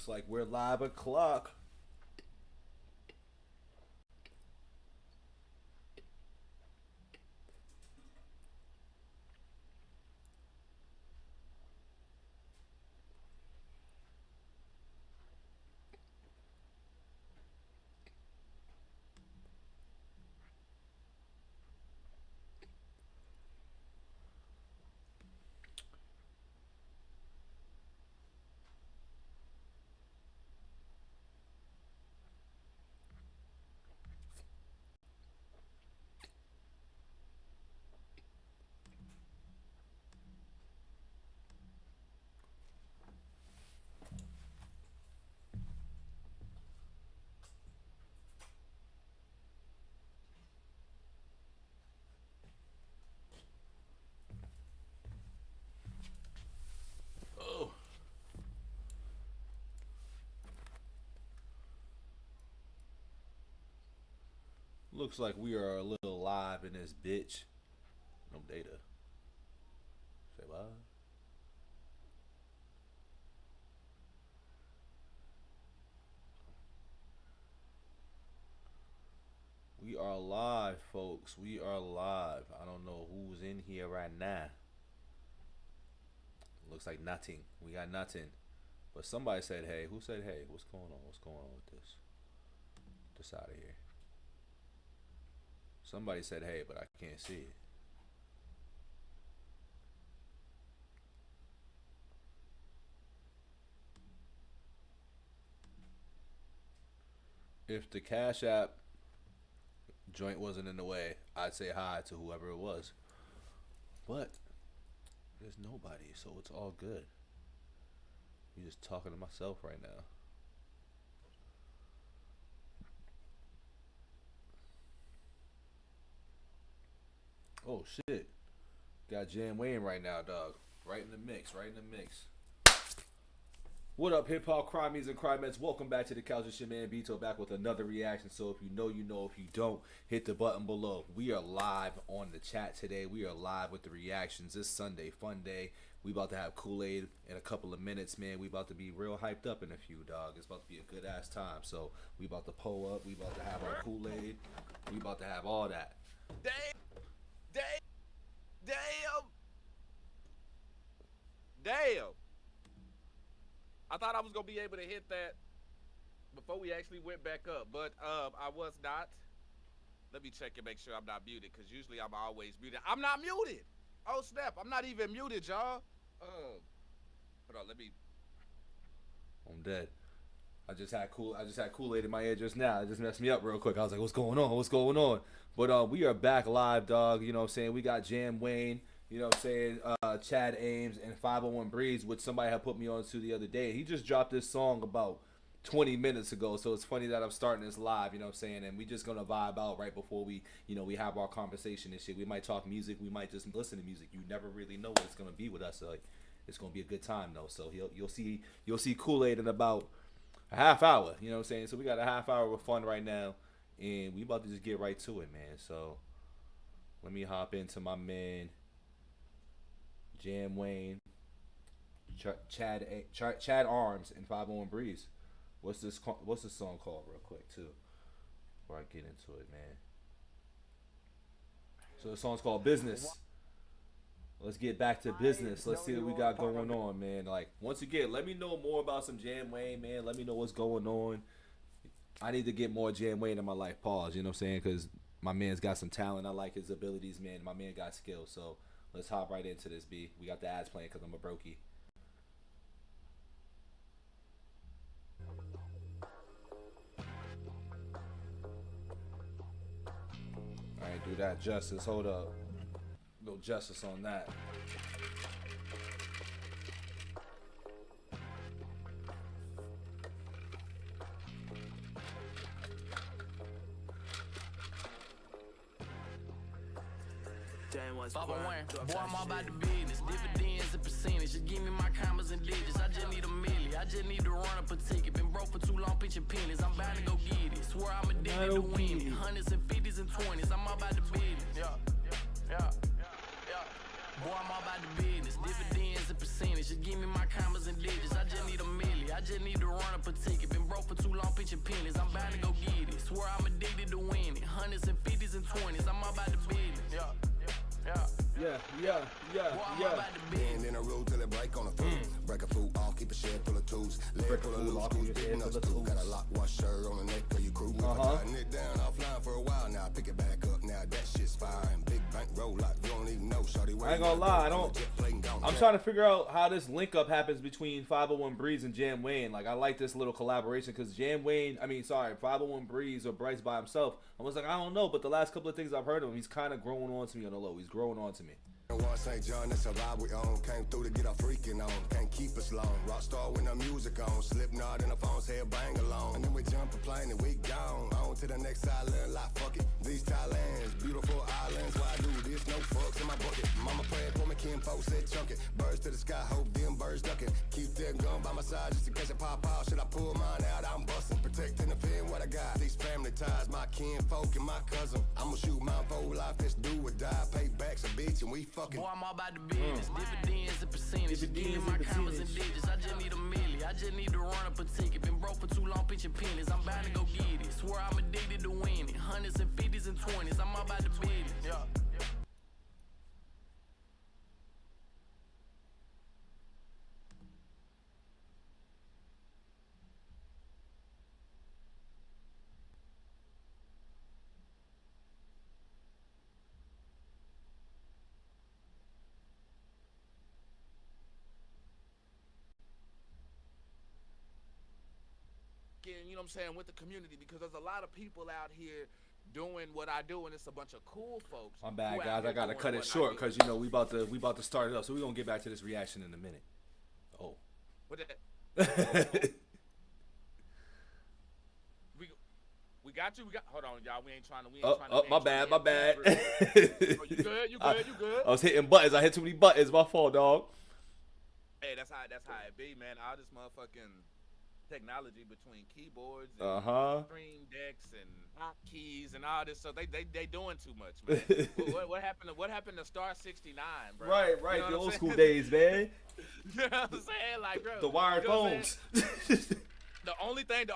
Looks like we're live o'clock. Looks like we are a little live in this bitch. No data. Say what? We are live, folks. We are live. I don't know who's in here right now. Looks like nothing. We got nothing. But somebody said, hey. Who said, hey? What's going on? What's going on with this? Get this out of here. Somebody said, hey, but I can't see it. If the Cash App joint wasn't in the way, I'd say hi to whoever it was. But there's nobody, so it's all good. I'm just talking to myself right now. Oh shit. Got Jam Wayne right now, dog. Right in the mix, right in the mix. What up, hip hop crimies and crymets? Welcome back to the couch. It's your man BITO back with another reaction. So if you know, you know. If you don't, hit the button below. We are live on the chat today. We are live with the reactions. This Sunday, fun day. We about to have Kool-Aid in a couple of minutes, man. We about to be real hyped up in a few, dog. It's about to be a good ass time. So we about to pull up. We about to have our Kool-Aid. We about to have all that. Damn. I thought I was gonna be able to hit that before we actually went back up, but I was not. Let me check and make sure I'm not muted, because usually I'm always muted. I'm not muted. Oh snap, I'm not even muted, y'all. Hold on, let me. I'm dead. I just had Kool-Aid in my ear just now. It just messed me up real quick. I was like, what's going on? What's going on? But we are back live, dog. You know what I'm saying? We got Jam Wayne, you know what I'm saying, Chad Ames, and 501 Breeze, which somebody had put me on to the other day. He just dropped this song about 20 minutes ago, so it's funny that I'm starting this live, you know what I'm saying? And we just gonna vibe out right before we, you know, we have our conversation and shit. We might talk music, we might just listen to music. You never really know what it's gonna be with us. So, like, it's gonna be a good time though. So you'll see Kool-Aid in about a half hour, you know what I'm saying? So we got a half hour of fun right now, and we about to just get right to it, man. So let me hop into my man Jam Wayne, Chad Arms, and 501 Breeze. What's this song called, real quick, too, before I get into it, man? So the song's called Business. Let's get back to business. Let's see what we got going on, man. Like, once again, let me know more about some Jam Wayne, man. Let me know what's going on. I need to get more Jam Wayne in my life. Pause, you know what I'm saying? Because my man's got some talent. I like his abilities, man. My man got skills. So let's hop right into this, B. We got the ads playing because I'm a brokey. All right, do that justice. Hold up. No justice on that. Boy, I'm all about the business. Dividends and percentage. Just give me my commas and digits. I just need a million. I just need to run up a ticket. Been broke for too long, pitching pennies. I'm bound to go get it. Swear I'm addicted to winning. Hundreds and fifties and 20s. I'm all about the business. Yeah. Boy, I'm all about the business. Dividends and percentage. Just give me my commas and digits. I just need a million. I just need to run up a ticket. Been broke for too long, pitching pennies. I'm bound to go get it. Swear I'm addicted to winning. Hundreds and fifties and 20s. I'm all about the business. Bend in a road till it break on the food. Break a food off, keep a shed full of tools. Leg full of loose screws, big nuts too. Got a lock, wash shirt on the neck of your crew. Tighten it down offline for a while now. Pick it back up now. That shit's fire. And big bank roll like you don't even know. Shawty, I ain't gonna lie, I'm trying to figure out how this link up happens between 501 Breeze and Jam Wayne. Like, I like this little collaboration because 501 Breeze or Bryce by himself, I was like, I don't know, but the last couple of things I've heard of him, he's kind of growing on to me on the low. He's growing on to me. St. John, that's a vibe we own. Came through to get our freaking on. Can't keep us long. Rockstar when the music on. Slipknot in the phone's head bang along. And then we jump a plane and we gone. On to the next island, like fuck it. These Thailands, beautiful islands. Why I do this? No fucks in my bucket. Mama prayed for me, kinfolk said chunk it. Birds to the sky, hope them birds ducking. Keep that gun by my side just in case it pop out. Should I pull mine out? I'm busting, protecting the fin what I got. These family ties, my kinfolk and my cousin. I'ma shoot mine for life, let's do or die. Payback's a bitch and we fucking. Boy, I'm all about the business. Dividends and percentage. Give me my commas and digits. I just need a milli. I just need to run up a ticket. Been broke for too long, pitching pennies. I'm bound to go get it. Swear I'm addicted to winning. Hundreds and fifties and 20s. I'm all about the business. You know what I'm saying, with the community, because there's a lot of people out here doing what I do, and it's a bunch of cool folks. I'm bad, guys. I gotta cut it short because we about to start it up, so we're gonna get back to this reaction in a minute. Oh. What that? We got you. Hold on, y'all. We ain't trying to. My bad. Oh, you good? You good? I was hitting buttons. I hit too many buttons. My fault, dog. Hey, that's how it be, man. All this motherfucking technology between keyboards and screen decks and hotkeys and all this, so they doing too much, man. what happened to Star 69, bro? Right, you know the old saying? school days, man. You know what I'm saying? Like, bro, the wired phones. The only thing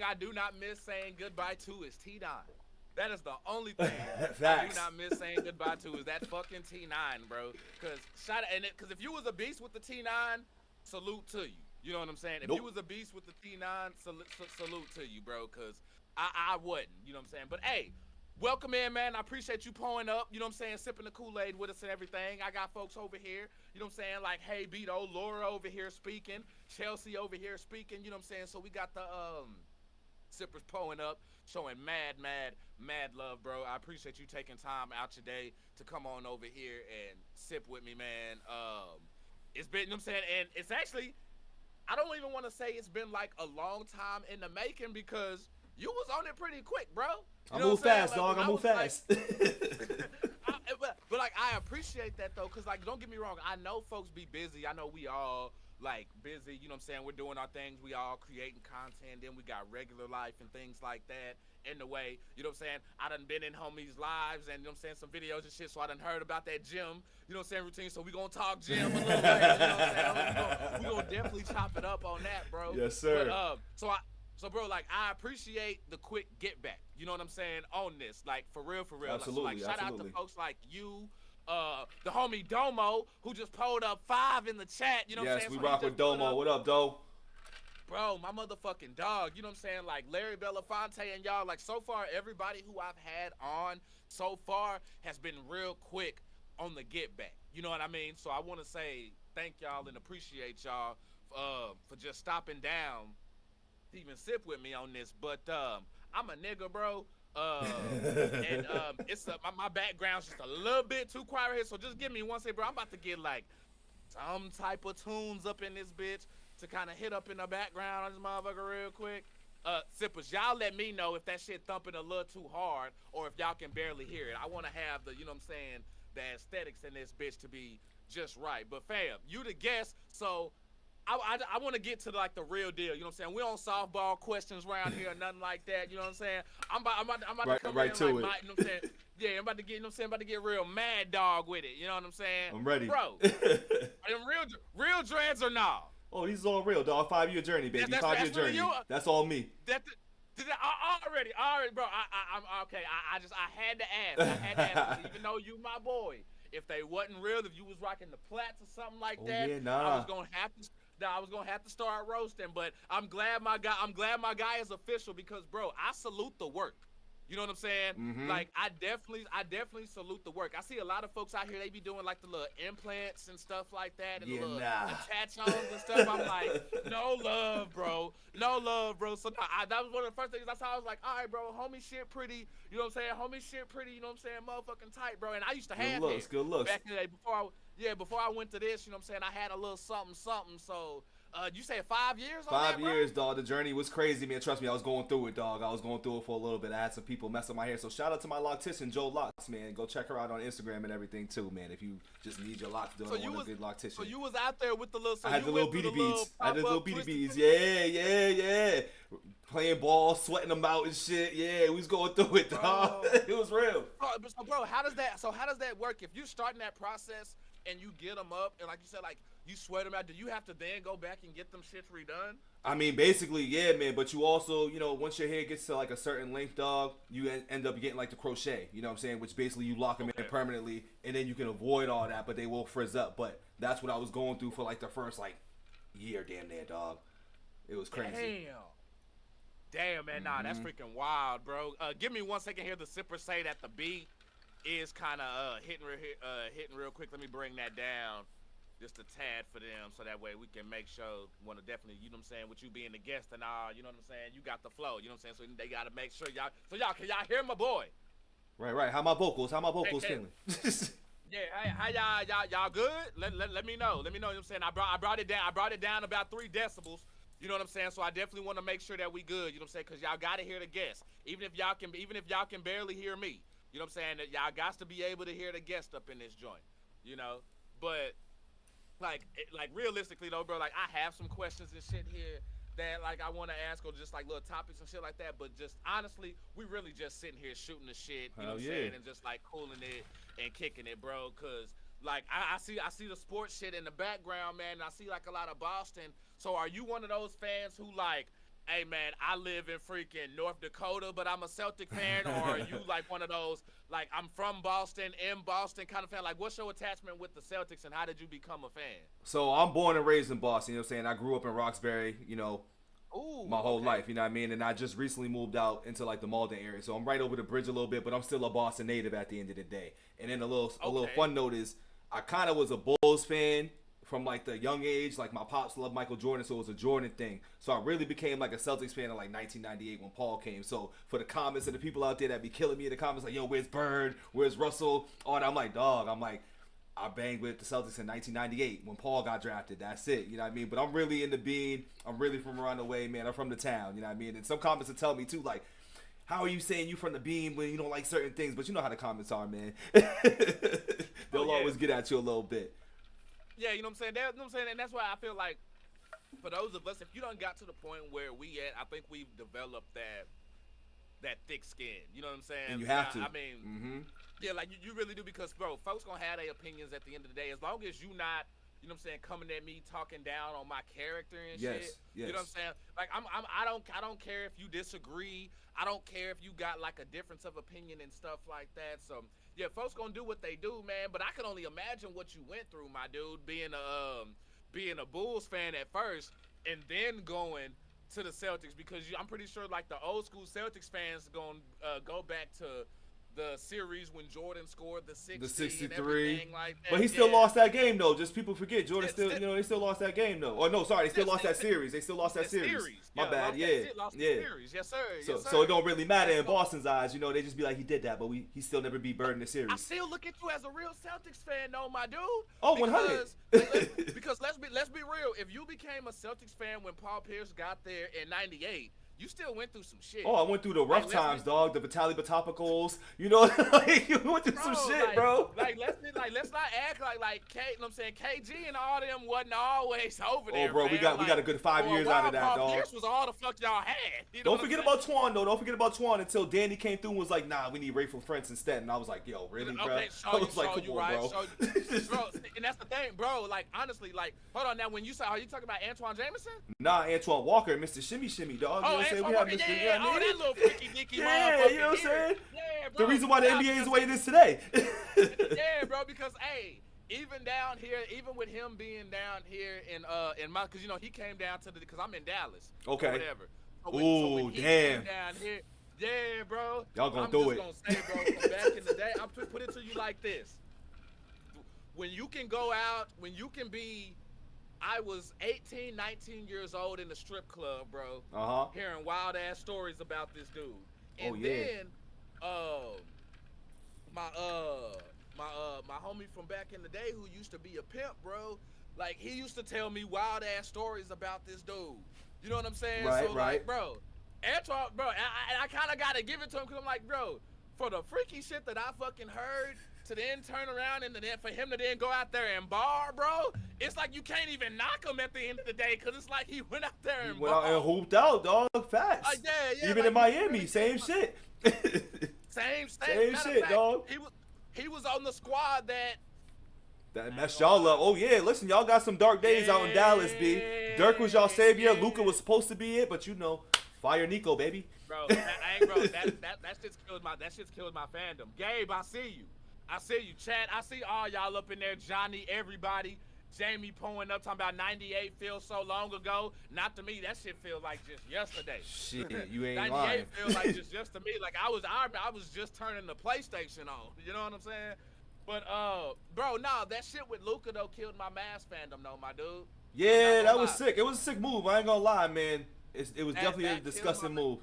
I do not miss saying goodbye to is T9. That is the only thing I do not miss saying goodbye to is that fucking T9, bro. Cause if you was a beast with the T9, salute to you. You know what I'm saying? If you was a beast with the T9, salute to you, bro, because I wouldn't. You know what I'm saying? But, hey, welcome in, man. I appreciate you pulling up, you know what I'm saying, sipping the Kool-Aid with us and everything. I got folks over here, you know what I'm saying, like, hey, Bito, Laura over here speaking, Chelsea over here speaking, you know what I'm saying? So we got the sippers pulling up, showing mad love, bro. I appreciate you taking time out your day to come on over here and sip with me, man. It's been, you know what I'm saying, and it's actually, I don't even want to say it's been like a long time in the making because you was on it pretty quick, bro. I move fast, dog. I move fast. But like, I appreciate that though, cause like, don't get me wrong. I know folks be busy. I know we all like busy. You know what I'm saying? We're doing our things. We all creating content. Then we got regular life and things like that in the way. You know what I'm saying? I done been in homies' lives and you know what I'm saying, some videos and shit. So I done heard about that gym. You know what I'm saying, routine. So we gonna talk gym a little later. You know what I'm saying? We gonna definitely chop it up on that, bro. Yes, sir. But, so bro, like, I appreciate the quick get back. You know what I'm saying, on this, like, for real. Absolutely, like, shout out to folks like you, the homie Domo, who just pulled up 5 in the chat. You know what I'm saying? Yes, we rock with Domo. What up, Doe? Bro, my motherfucking dog. You know what I'm saying? Like, Larry Belafonte and y'all. Like, so far, everybody who I've had on so far has been real quick on the get back. You know what I mean? So I want to say thank y'all and appreciate y'all for just stopping down to even sip with me on this. But I'm a nigga, bro. And it's my background's just a little bit too quiet here, so just give me one second, bro. I'm about to get like some type of tunes up in this bitch to kind of hit up in the background on this motherfucker real quick. Sippers, y'all let me know if that shit thumping a little too hard or if y'all can barely hear it. I want to have the, you know what I'm saying, the aesthetics in this bitch to be just right. But fam, you the guest, so I want to get to like the real deal. You know what I'm saying? We don't softball questions around here or nothing like that. You know what I'm saying? I'm about to come right in to like, it. you know what I'm saying? Yeah, I'm about to get, you know what I'm saying? About to get real mad dog with it. You know what I'm saying? I'm ready. Bro, them real dreads or nah? Oh, these is all real, dog. 5-year journey, baby. That's 5-year really journey. you? That's all me. Already, bro. I'm okay. I had to ask. I had to ask, even though you my boy. If they wasn't real, if you was rocking the plats or something like that, yeah, nah. I was gonna have to start roasting. But I'm glad my guy is official because, bro, I salute the work. You know what I'm saying? Mm-hmm. Like I definitely salute the work. I see a lot of folks out here, they be doing like the little implants and stuff like that, and the little attach-ons and stuff. I'm like, no love, bro. No love, bro. So that was one of the first things I saw. I was like, all right, bro, homie shit pretty. You know what I'm saying? Homie shit pretty. You know what I'm saying? Motherfucking tight, bro. And I used to have good looks. back in the day before I went to this. You know what I'm saying? I had a little something. So. You said 5 years on 5 that, bro? years, dog. The journey was crazy, man. Trust me, I was going through it, dog. I was going through it for a little bit. I had some people messing my hair. So shout out to my loctician, Joe Locks, man. Go check her out on Instagram and everything too, man. If you just need your locks done, want a good loctician. So you was out there with the little. So I had the little beady beads. Beads. Yeah. Playing ball, sweating them out and shit. Yeah, we was going through it, dog. It was real. Bro, how does that work? If you're starting that process and you get them up, and like you said, like you sweat them out, do you have to then go back and get them shits redone? I mean, basically, yeah, man. But you also, you know, once your hair gets to like a certain length, dog, you end up getting like the crochet. You know what I'm saying? Which basically you lock them in permanently, and then you can avoid all that, but they will frizz up. But that's what I was going through for like the first like year, damn near, dog. It was crazy. Damn, man. Nah, that's freaking wild, bro. Give me 1 second here. The sipper say that the beat is kind of hitting real quick. Let me bring that down just a tad for them, so that way we can make sure. Want to definitely, you know what I'm saying, with you being the guest and all, you know what I'm saying, you got the flow, you know what I'm saying, so they got to make sure y'all. So y'all, can y'all hear my boy? Right. How my vocals feeling? Yeah, how y'all good? Let me know. Let me know. You know what I'm saying, I brought it down about 3 decibels. You know what I'm saying? So I definitely want to make sure that we good. You know what I'm saying? Because y'all got to hear the guest. Even if y'all can barely hear me. You know what I'm saying? That y'all got to be able to hear the guest up in this joint. You know? But, like realistically, though, bro, like, I have some questions and shit here that, like, I want to ask, or just, like, little topics and shit like that. But just, honestly, we really just sitting here shooting the shit. You know what I'm saying? And just, like, cooling it and kicking it, bro. Because, like, I see the sports shit in the background, man. And I see, like, a lot of Boston. So are you one of those fans who, like, hey, man, I live in freaking North Dakota, but I'm a Celtic fan? Or are you, like, one of those, like, I'm from Boston, in Boston kind of fan? Like, what's your attachment with the Celtics, and how did you become a fan? So I'm born and raised in Boston, you know what I'm saying? I grew up in Roxbury, you know, my whole life, you know what I mean? And I just recently moved out into, like, the Malden area. So I'm right over the bridge a little bit, but I'm still a Boston native at the end of the day. And then a little fun note is I kind of was a Bulls fan from like the young age. Like my pops loved Michael Jordan, so it was a Jordan thing. So I really became like a Celtics fan in like 1998 when Paul came. So for the comments and the people out there that be killing me in the comments like, yo, where's Bird? Where's Russell? All that, I'm like, dog, I banged with the Celtics in 1998 when Paul got drafted. That's it, you know what I mean? But I'm really in the bean. I'm really from around the way, man. I'm from the town, you know what I mean? And some comments will tell me too, like, how are you saying you from the beam when you don't like certain things? But you know how the comments are, man. They'll always get at you a little bit. Yeah, you know what I'm saying? You know what I'm saying? And that's why I feel like, for those of us, if you done got to the point where we at, I think we've developed that thick skin. You know what I'm saying? And you have to. I mean, yeah, like you really do, because, bro, folks gonna have their opinions at the end of the day. As long as you not, you know what I'm saying, coming at me talking down on my character and shit. You know what I'm saying? Like I don't care if you disagree. I don't care if you got like a difference of opinion and stuff like that. So yeah, folks gonna do what they do, man. But I can only imagine what you went through, my dude, being a Bulls fan at first and then going to the Celtics, because I'm pretty sure like the old school Celtics fans gonna go back to the series when Jordan scored the 63 and everything like that. But he still lost that game though. Just people forget Jordan still, you know, they still lost that game though. Or no, sorry, they still lost that series. They still lost that series. My bad. Lost the series. Yes, sir. So it don't really matter in Boston's eyes. You know, they just be like, he did that, but he still never beat Bird in the series. I still look at you as a real Celtics fan, though, my dude. Oh, 100. Because let's be real. If you became a Celtics fan when Paul Pierce got there in '98, you still went through some shit. Oh, I went through the rough Like, times, dog. The Vitaly Batopicals. You know, like, you went through some shit, like, bro. Let's not act like K. You know what I'm saying, KG and all them wasn't always over there. Oh, bro, man. we got a good 5 years out of that, Wild dog. Pierce was all the fuck y'all had. You know Don't forget about Twan, though. Don't forget about Twan until Danny came through and was like, nah, we need Rayful Prince instead. And I was like, yo, really, bro? Okay, I was like, come on, right, bro. bro. And that's the thing, bro. Like, honestly, like, hold on now. When you say, are you talking about Antoine Jameson? Nah, Antoine Walker, Mr. Shimmy Shimmy, dog. You know what I'm saying? We have Mr. Yeah, oh, that little freaky dicky yeah, motherfucker. you know what I'm saying? Yeah, bro. The reason why the NBA is the way it is today. Yeah, bro, because, hey, even down here, even with him being down here in my, because, you know, he came down to because I'm in Dallas. Okay. Or whatever. So when he damn. Came down here, yeah, bro. Y'all gonna do it. I'm just gonna say, bro, from back in the day, I'm put it to you like this. When you can go out, when you can be, I was 18, 19 years old in the strip club, bro. Hearing wild ass stories about this dude. And then, my homie from back in the day who used to be a pimp, bro. Like, he used to tell me wild ass stories about this dude. You know what I'm saying? Right, so, right. Like, bro, Antoine, bro, I kind of got to give it to him because I'm like, bro, for the freaky shit that I fucking heard, to then turn around and then for him to then go out there and bar, bro, it's like you can't even knock him at the end of the day because it's like he went out there and went out and hooped out, dog. Facts. Yeah, even like, in Miami, same shit. Same shit, fact, dog. He was on the squad that messed y'all up. Oh yeah, listen, y'all got some dark days out in Dallas, B. Dirk was y'all savior. Luka was supposed to be it, but you know, fire Nico, baby. Bro, that shit's killed my fandom. Gabe, I see you. I see you. Chad, I see all y'all up in there. Johnny, everybody. Jamie pulling up talking about 98 feels so long ago. Not to me, that shit feels like just yesterday. Shit, you ain't 98 lying. feels like just to me. Like I was just turning the PlayStation on. You know what I'm saying? But bro, nah, that shit with Luka though killed my Mavs fandom though, my dude. Yeah, that was sick. It was a sick move. I ain't gonna lie, man. It was definitely a disgusting move.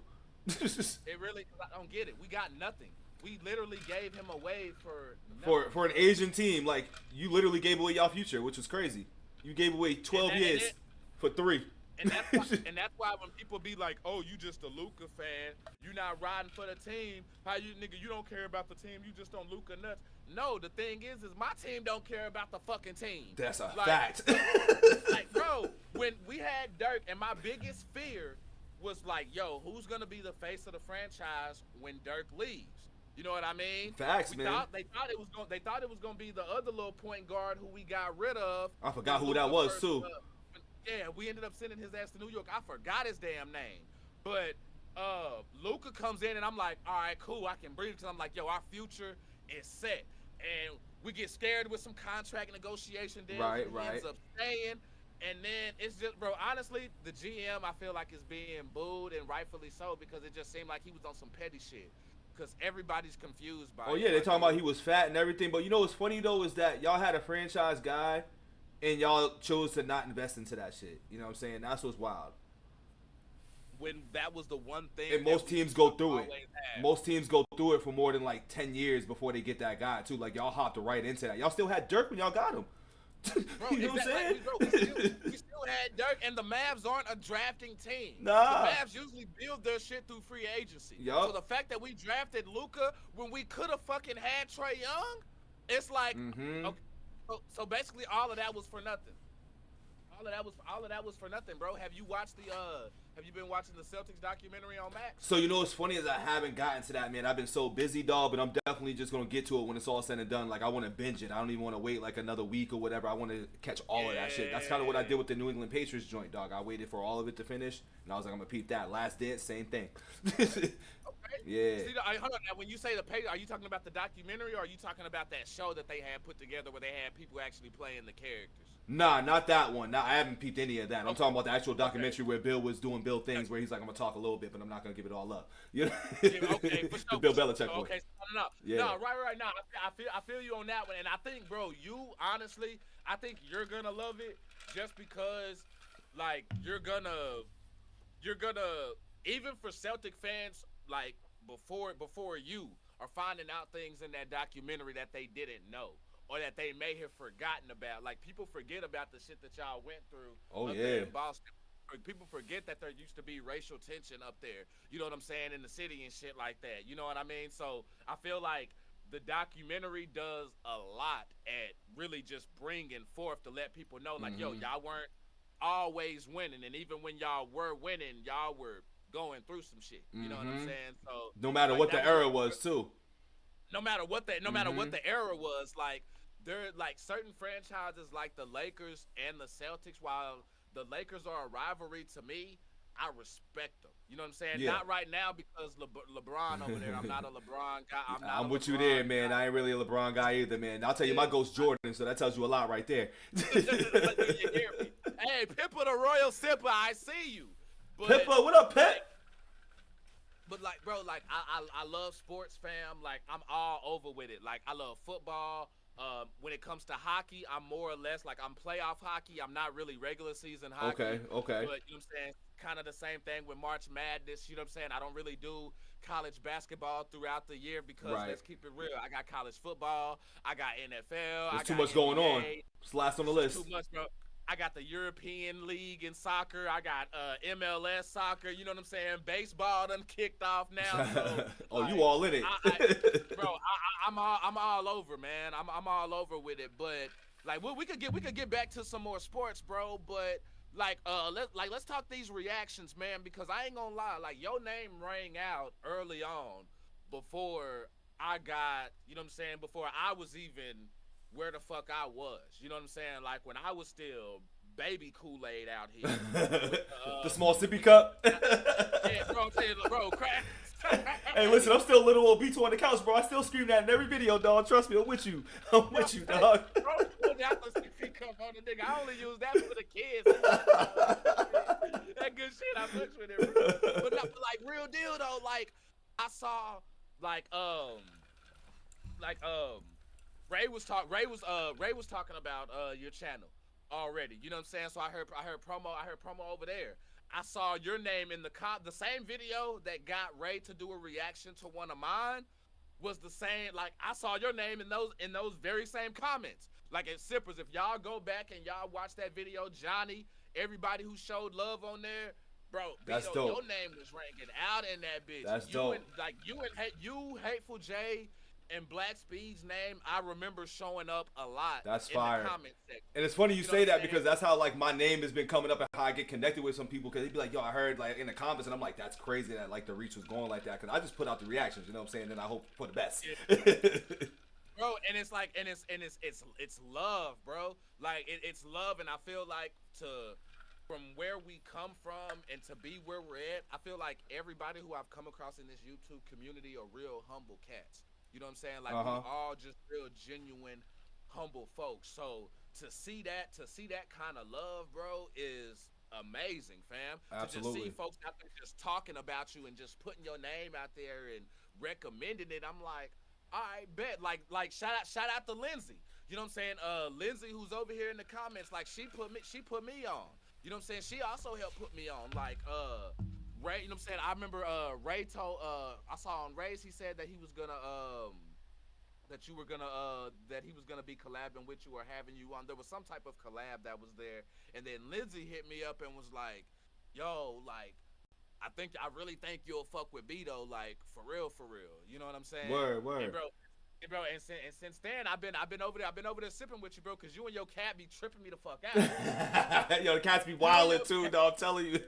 It really, I don't get it. We got nothing. We literally gave him away for nothing. For an Asian team. Like, you literally gave away y'all future, which was crazy. You gave away 12 years for 3. And that's why when people be like, "Oh, you just a Luka fan. You not riding for the team. How you nigga? You don't care about the team. You just don't Luka nuts." No, the thing is my team don't care about the fucking team. That's a fact. Like, bro, when we had Dirk, and my biggest fear was like, "Yo, who's gonna be the face of the franchise when Dirk leaves?" You know what I mean? Facts, man. They thought it was gonna be the other little point guard who we got rid of. I forgot who that was too. Yeah, we ended up sending his ass to New York. I forgot his damn name. But Luka comes in and I'm like, all right, cool, I can breathe. Because I'm like, yo, our future is set. And we get scared with some contract negotiation deals. Right. He ends up staying. And then it's just, bro, honestly, the GM I feel like is being booed, and rightfully so, because it just seemed like he was on some petty shit. Because everybody's confused by it. Oh, yeah, they talking about he was fat and everything. But you know what's funny, though, is that y'all had a franchise guy, and y'all chose to not invest into that shit. You know what I'm saying? That's what's wild. When that was the one thing. And most teams go through it. Most teams go through it for more than, like, 10 years before they get that guy, too. Like, y'all hopped right into that. Y'all still had Dirk when y'all got him. Bro, you know what I'm saying? Like, we still had Dirk, and the Mavs aren't a drafting team. Nah. The Mavs usually build their shit through free agency. Yup. So the fact that we drafted Luka when we could have fucking had Trae Young, it's like, okay, so basically all of that was for nothing. All of that was for nothing, bro. Have you been watching the Celtics documentary on Max? So you know what's funny is I haven't gotten to that, man. I've been so busy, dog, but I'm definitely just gonna get to it when it's all said and done. Like, I want to binge it. I don't even want to wait like another week or whatever. I want to catch all of that shit. That's kind of what I did with the New England Patriots joint, dog. I waited for all of it to finish, and I was like, I'm gonna peep that. Last Dance, same thing. Okay. Yeah. See, hold on. Now, when you say the Patriots, are you talking about the documentary, or are you talking about that show that they had put together where they had people actually playing the characters? Nah, not that one. Nah, I haven't peeped any of that. I'm talking about the actual documentary where Bill was doing Bill things, where he's like, I'm gonna talk a little bit, but I'm not gonna give it all up. You know? Okay, for sure. The Bill Belichick one. Okay, no. Yeah. No, right. No, I feel you on that one, and I think, bro, honestly, I think you're gonna love it just because, like, you're gonna, even for Celtic fans, like, before you are finding out things in that documentary that they didn't know, or that they may have forgotten about. Like, people forget about the shit that y'all went through Oh, up there yeah. in Boston. people forget that there used to be racial tension up there. You know what I'm saying, in the city and shit like that. You know what I mean? So I feel like the documentary does a lot at really just bringing forth to let people know, like, yo, y'all weren't always winning, and even when y'all were winning, y'all were going through some shit. You know what I'm saying? So no matter like, what the era was, too. No matter what the era was, like there like certain franchises like the Lakers and the Celtics. While the Lakers are a rivalry to me, I respect them. You know what I'm saying? Yeah. Not right now because LeBron over there. I'm not a LeBron guy. I'm with you there, man. I ain't really a LeBron guy either, man. I'll tell you, my ghost Jordan, so that tells you a lot right there. You hear me? Hey, Pippa the Royal Sipper, I see you. But, Pippa, what up, Pip? But like, bro, like I love sports, fam. Like I'm all over with it. Like I love football. When it comes to hockey, I'm more or less like I'm playoff hockey. I'm not really regular season hockey. Okay. But you know what I'm saying? Kind of the same thing with March Madness. You know what I'm saying? I don't really do college basketball throughout the year because let's keep it real. I got college football. I got NFL. There's I got too much NBA. going on. It's last on the list. Too much, bro. I got the European League in soccer. I got MLS soccer. You know what I'm saying? Baseball done kicked off now. So, like, you all in it, bro. I'm all over, man. I'm all over with it. But like, we could get back to some more sports, bro. But like, let's talk these reactions, man. Because I ain't gonna lie, like your name rang out early on before I got, you know what I'm saying? Before I was even where the fuck I was. You know what I'm saying? Like when I was still baby Kool-Aid out here. With, the small sippy cup. Yeah, bro, bro, crack. Hey, listen, I'm still little old B2 on the couch, bro. I still scream that in every video, dog. Trust me, I'm with you. I'm with you, dog. Bro, I the sippy cup on the nigga. I only use that for the kids. That good shit, I fucks with it, bro. But like real deal though, like I saw Ray was talking about your channel already. You know what I'm saying? So I heard promo over there. I saw your name in the same video that got Ray to do a reaction to one of mine was the same. Like I saw your name in those very same comments. Like at Sippers, if y'all go back and y'all watch that video, Johnny, everybody who showed love on there, bro, that's Bito, dope. your name was ranking out in that bitch. That's dope. You Hateful J and Black Speed's name, I remember showing up a lot. That's in fire. The comment section. And it's funny you say that because that's how like my name has been coming up and how I get connected with some people because they'd be like, yo, I heard like in the comments, and I'm like, that's crazy that like the reach was going like that because I just put out the reactions, you know what I'm saying? And I hope for the best. Yeah. Bro, and it's like, it's love, bro. Like it's love, and I feel like from where we come from and to be where we're at, I feel like everybody who I've come across in this YouTube community are real humble cats. You know what I'm saying? Like we all just real genuine, humble folks. So to see that kind of love, bro, is amazing, fam. Absolutely. To just see folks out there just talking about you and just putting your name out there and recommending it, I'm like, all right, bet. Like shout out to Lindsay. You know what I'm saying? Lindsay, who's over here in the comments, like she put me on. You know what I'm saying? She also helped put me on. Like Ray, you know what I'm saying? I remember Ray told I saw on Ray's, he said that he was gonna that he was gonna be collabing with you or having you on. There was some type of collab that was there, and then Lindsay hit me up and was like, yo, like I really think you'll fuck with Bito, like for real. You know what I'm saying? Word. And bro, and since then I've been over there sipping with you, bro, cause you and your cat be tripping me the fuck out. Yo, the cats be wildin' too, dog. I'm telling you.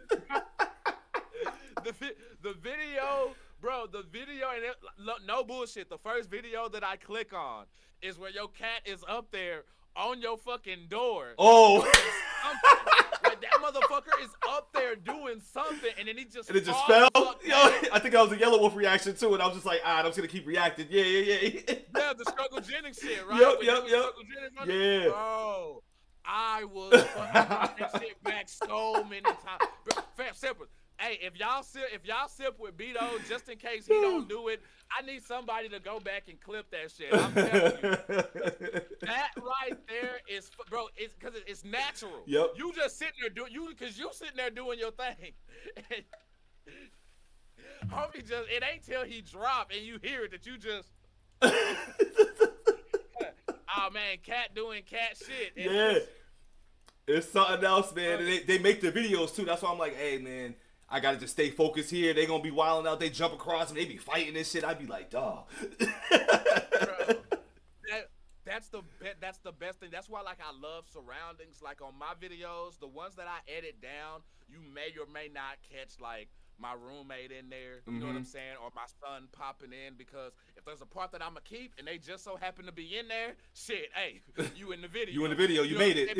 The video, bro, and no bullshit. The first video that I click on is where your cat is up there on your fucking door. Oh. Like that motherfucker is up there doing something, and then he just and it just fell. Yo, I think that was a Yellow Wolf reaction too, and I was just like, I'm just gonna keep reacting. Yeah. Yeah, the Struggle Jennings shit, right? Yep. Yeah. Bro, I was fucking that shit back so many times. Bro, fam, simple. Hey, if y'all sip with Bito, just in case he don't do it, I need somebody to go back and clip that shit. I'm telling you, that right there is, bro. It's because it's natural. Yep. You just sitting there doing sitting there doing your thing. Homie, it ain't till he drop and you hear it that you just. Oh man, cat doing cat shit. Yeah. It's something else, man. And they make the videos too. That's why I'm like, hey, man, I gotta just stay focused here. They gonna be wilding out. They jump across and they be fighting this shit. I'd be like, dog. Bro, that's the best thing. That's why like I love surroundings. Like on my videos, the ones that I edit down, you may or may not catch like my roommate in there, you know what I'm saying, or my son popping in, because if there's a part that I'm gonna keep and they just so happen to be in there, shit, hey, you in the video. You in the video, you made it.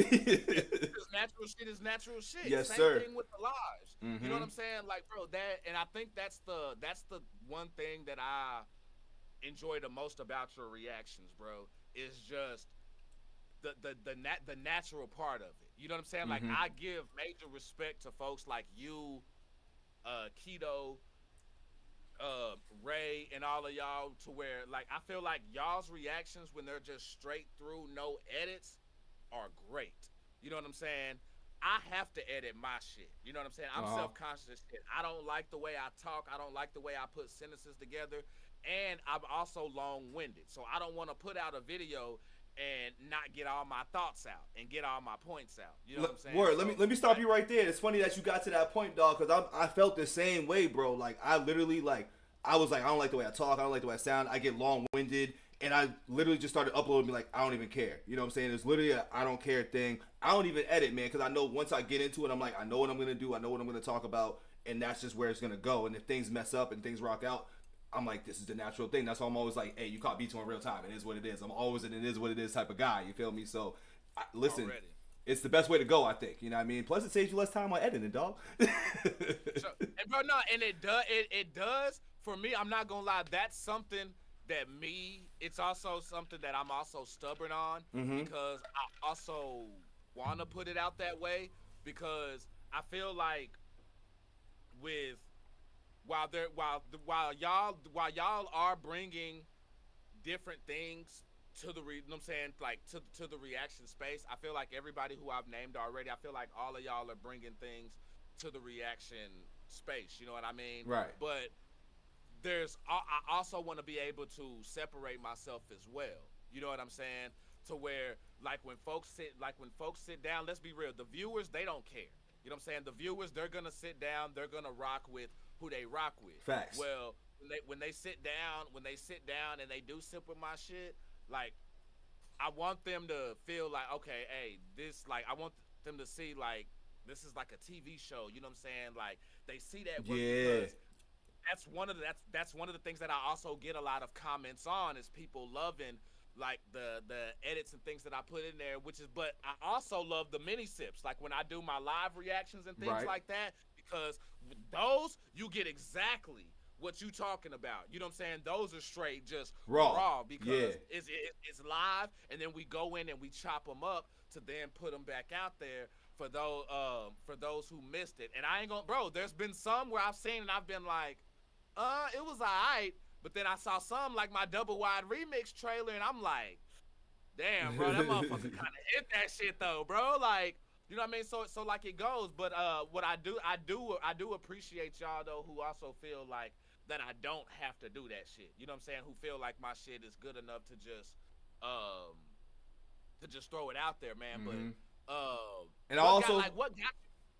Natural shit is natural shit. Yes, Same sir. thing with the lives. You know what I'm saying? Like, bro, and I think that's the one thing that I enjoy the most about your reactions, bro, is just the natural part of it. You know what I'm saying? Like, I give major respect to folks like you, Keto, Ray, and all of y'all, to where like I feel like y'all's reactions when they're just straight through, no edits, are great. You know what I'm saying? I have to edit my shit. You know what I'm saying? I'm self-conscious as shit. I don't like the way I talk. I don't like the way I put sentences together. And I'm also long-winded. So I don't want to put out a video and not get all my thoughts out and get all my points out. You know what I'm saying? Word, let me stop you right there. It's funny that you got to that point, dog, because I felt the same way, bro. Like, I literally, like, I was like, I don't like the way I talk. I don't like the way I sound. I get long-winded. And I literally just started uploading, like, I don't even care. You know what I'm saying? It's literally a I don't care thing. I don't even edit, man, because I know once I get into it, I'm like, I know what I'm going to do. I know what I'm going to talk about. And that's just where it's going to go. And if things mess up and things rock out, I'm like, this is the natural thing. That's why I'm always like, hey, you caught B2 in real time. It is what it is. I'm always an it is what it is type of guy. You feel me? So, listen, Already. It's the best way to go, I think. You know what I mean? Plus, it saves you less time on editing, dog. And bro, no, and it does. For me, I'm not going to lie. That's something that it's also something that I'm also stubborn on, because I also want to put it out that way, because I feel like while y'all are bringing different things to the you know what I'm saying, like to the reaction space, I feel like everybody who I've named already, I feel like all of y'all are bringing things to the reaction space, you know what I mean? Right. But I also want to be able to separate myself as well. You know what I'm saying? To where like when folks sit down, let's be real, the viewers, they don't care. You know what I'm saying? The viewers, they're gonna sit down, they're gonna rock with who they rock with. Facts. Well, when they sit down and they do sip with my shit, like I want them to feel like, okay, hey, this, like, I want them to see like this is like a TV show. You know what I'm saying? Like they see that. Yeah. That's one of the things that I also get a lot of comments on, is people loving like the edits and things that I put in there, but I also love the mini sips, like when I do my live reactions and things like that, because those you get exactly what you talking about. You know what I'm saying? Those are straight just raw because it's live, and then we go in and we chop them up to then put them back out there for those who missed it. And I ain't gonna, bro, there's been some where I've seen and I've been like, it was alright, but then I saw some like my double wide remix trailer and I'm like, damn, bro, that motherfucker kind of hit that shit though, bro. Like, you know what I mean? So like it goes. But what I do appreciate y'all though, who also feel like that I don't have to do that shit. You know what I'm saying? Who feel like my shit is good enough to just throw it out there, man. But and I also like what got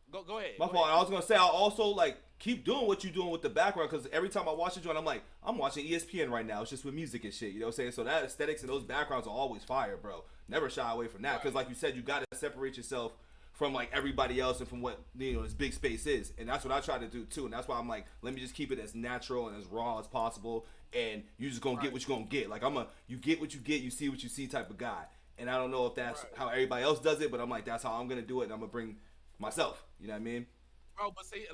Go ahead. My fault. I was gonna say, I'll also like keep doing what you're doing with the background, because every time I watch it, I'm like, I'm watching ESPN right now. It's just with music and shit. You know what I'm saying? So that aesthetics and those backgrounds are always fire, bro. Never shy away from that, because like you said, you gotta separate yourself from like everybody else and from what, you know, this big space is, and that's what I try to do too. And that's why I'm like, let me just keep it as natural and as raw as possible, and you just gonna get what you're gonna get. Like you get what you get, you see what you see type of guy. And I don't know if that's how everybody else does it, but I'm like, that's how I'm gonna do it, and I'm gonna bring myself. You know what I mean? Bro, but see,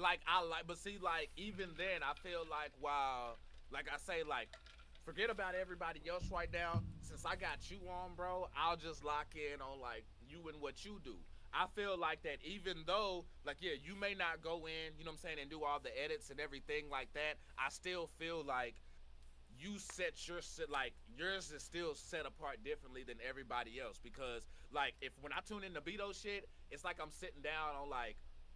like even then, I feel like while, like I say, like, forget about everybody else right now. Since I got you on, bro, I'll just lock in on like you and what you do. I feel like that even though, like, yeah, you may not go in, you know what I'm saying, and do all the edits and everything like that, I still feel like you set your, like, yours is still set apart differently than everybody else, because like when I tune in to BITO'S shit, it's like I'm sitting down on like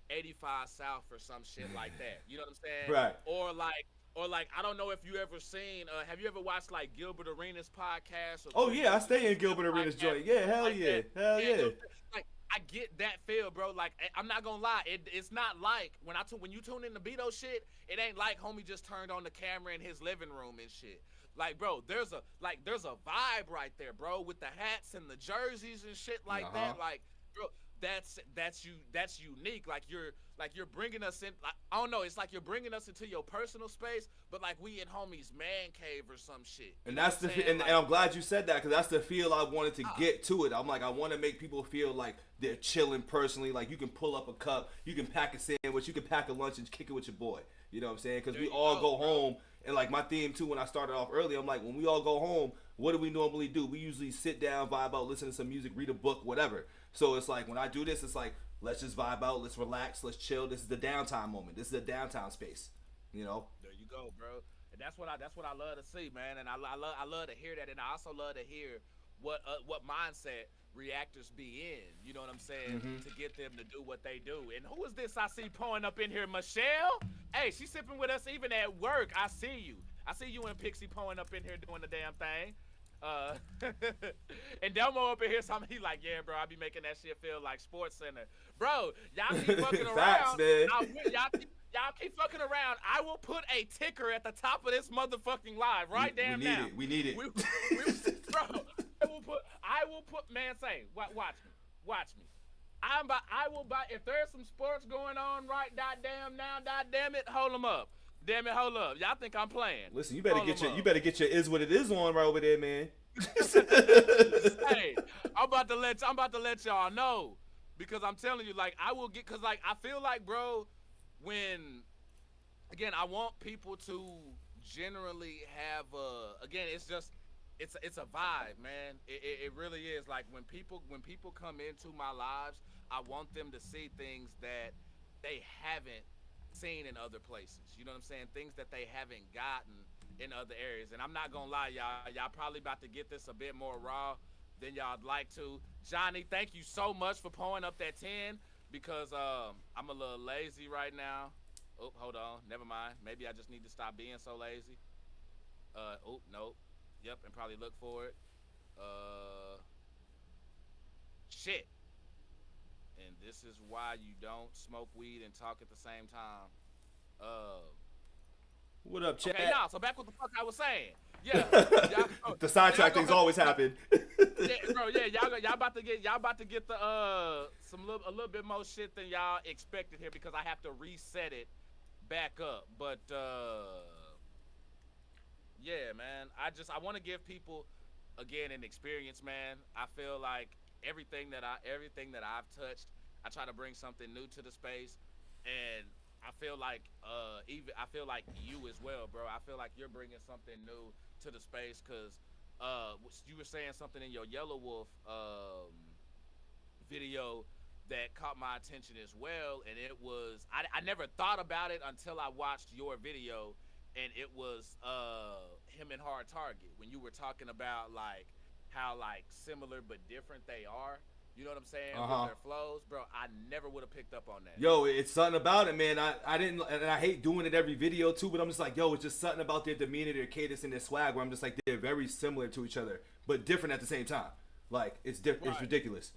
85 South or some shit like that. You know what I'm saying? Right. Or like I don't know if you ever seen, have you ever watched like Gilbert Arenas podcast? Or yeah, I stay in Gilbert Arenas joint. Yeah, hell like yeah. Hell yeah. Like I get that feel, bro. Like, I'm not gonna lie, it's not like when you tune in to BITO'S shit, it ain't like homie just turned on the camera in his living room and shit. Like, bro, there's a vibe right there, bro, with the hats and the jerseys and shit like that. Like, bro, that's unique. Like you're bringing us in. Like, I don't know. It's like you're bringing us into your personal space, but like we in homies man cave or some shit. And that's and I'm glad you said that, because that's the feel I wanted to get to it. I'm like, I want to make people feel like they're chilling personally. Like you can pull up a cup, you can pack a sandwich, you can pack a lunch and kick it with your boy. You know what I'm saying? Because we all go home. And like my theme too, when I started off early, I'm like, when we all go home, what do we normally do? We usually sit down, vibe out, listen to some music, read a book, whatever. So it's like when I do this, it's like, let's just vibe out, let's relax, let's chill. This is the downtime moment. This is a downtime space. You know? There you go, bro. And that's what I love to see, man. And I love to hear that, and I also love to hear what mindset reactors be in. You know what I'm saying? To get them to do what they do. And who is this I see pouring up in here? Michelle? Hey, she's sipping with us even at work. I see you. I see you and Pixie pouring up in here doing the damn thing. And Delmo up in here, he like, yeah, bro, I be making that shit feel like Sports Center. Bro, y'all keep fucking around. Facts, man. Y'all keep fucking around. I will put a ticker at the top of this motherfucking live right damn now. We need it. Bro, I will put, man, say, watch me. I will buy, if there's some sports going on right goddamn it, hold them up. Damn it, hold up. Y'all think I'm playing. Listen, you better get your is what it is on right over there, man. Hey, I'm about to let y'all know, because I'm telling you, like, I will get, cause like I feel like, bro, when again I want people to generally have again, it's a vibe, man. It really is. Like when people come into my lives, I want them to see things that they haven't seen in other places. You know what I'm saying? Things that they haven't gotten in other areas. And I'm not gonna lie, y'all probably about to get this a bit more raw than y'all'd like to. Johnny, thank you so much for pouring up that 10, because I'm a little lazy right now. Oh, hold on, never mind. Maybe I just need to stop being so lazy. Oh, nope. Yep, and probably look for it. Shit. And this is why you don't smoke weed and talk at the same time. What up, Chad? Okay, so back what the fuck I was saying. Yeah. The sidetrack things always happen. Yeah, bro, yeah, y'all about to get the a little bit more shit than y'all expected here, because I have to reset it back up. But yeah, man, I want to give people again an experience, man. I feel like everything that I've touched, I try to bring something new to the space, and I feel like you as well, bro. I feel like you're bringing something new to the space, because you were saying something in your Yellow Wolf video that caught my attention as well, and it was I never thought about it until I watched your video, and it was him and Hard Target, when you were talking about like how like similar but different they are. You know what I'm saying? With their flows, bro. I never would have picked up on that. Yo, it's something about it, man. I didn't, and I hate doing it every video too, but I'm just like, yo, it's just something about their demeanor, their cadence, and their swag where I'm just like, they're very similar to each other, but different at the same time. Like, it's different. Right. It's ridiculous.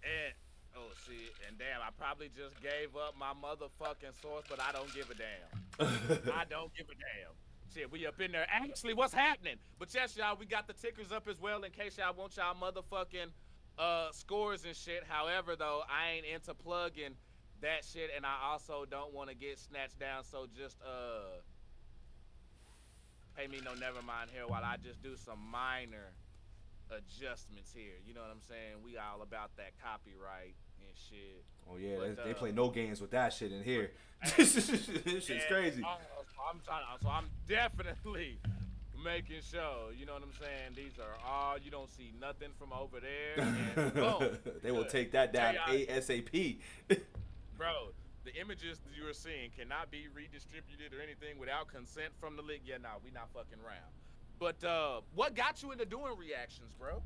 And and damn, I probably just gave up my motherfucking source, but I don't give a damn. I don't give a damn. Shit, we up in there. Actually, what's happening? But yes, y'all, we got the tickers up as well in case y'all want y'all motherfucking scores and shit. However, though, I ain't into plugging that shit, and I also don't want to get snatched down, so just pay me no never mind here while I just do some minor adjustments here. You know what I'm saying? We all about that copyright and shit. Oh yeah, but, they play no games with that shit in here. This shit's crazy. So I'm definitely making sure, you know what I'm saying? These are all, you don't see nothing from over there. And boom. They will take that down ASAP. Bro, the images that you are seeing cannot be redistributed or anything without consent from the league. Yeah, nah, we not fucking around. But what got you into doing reactions, bro?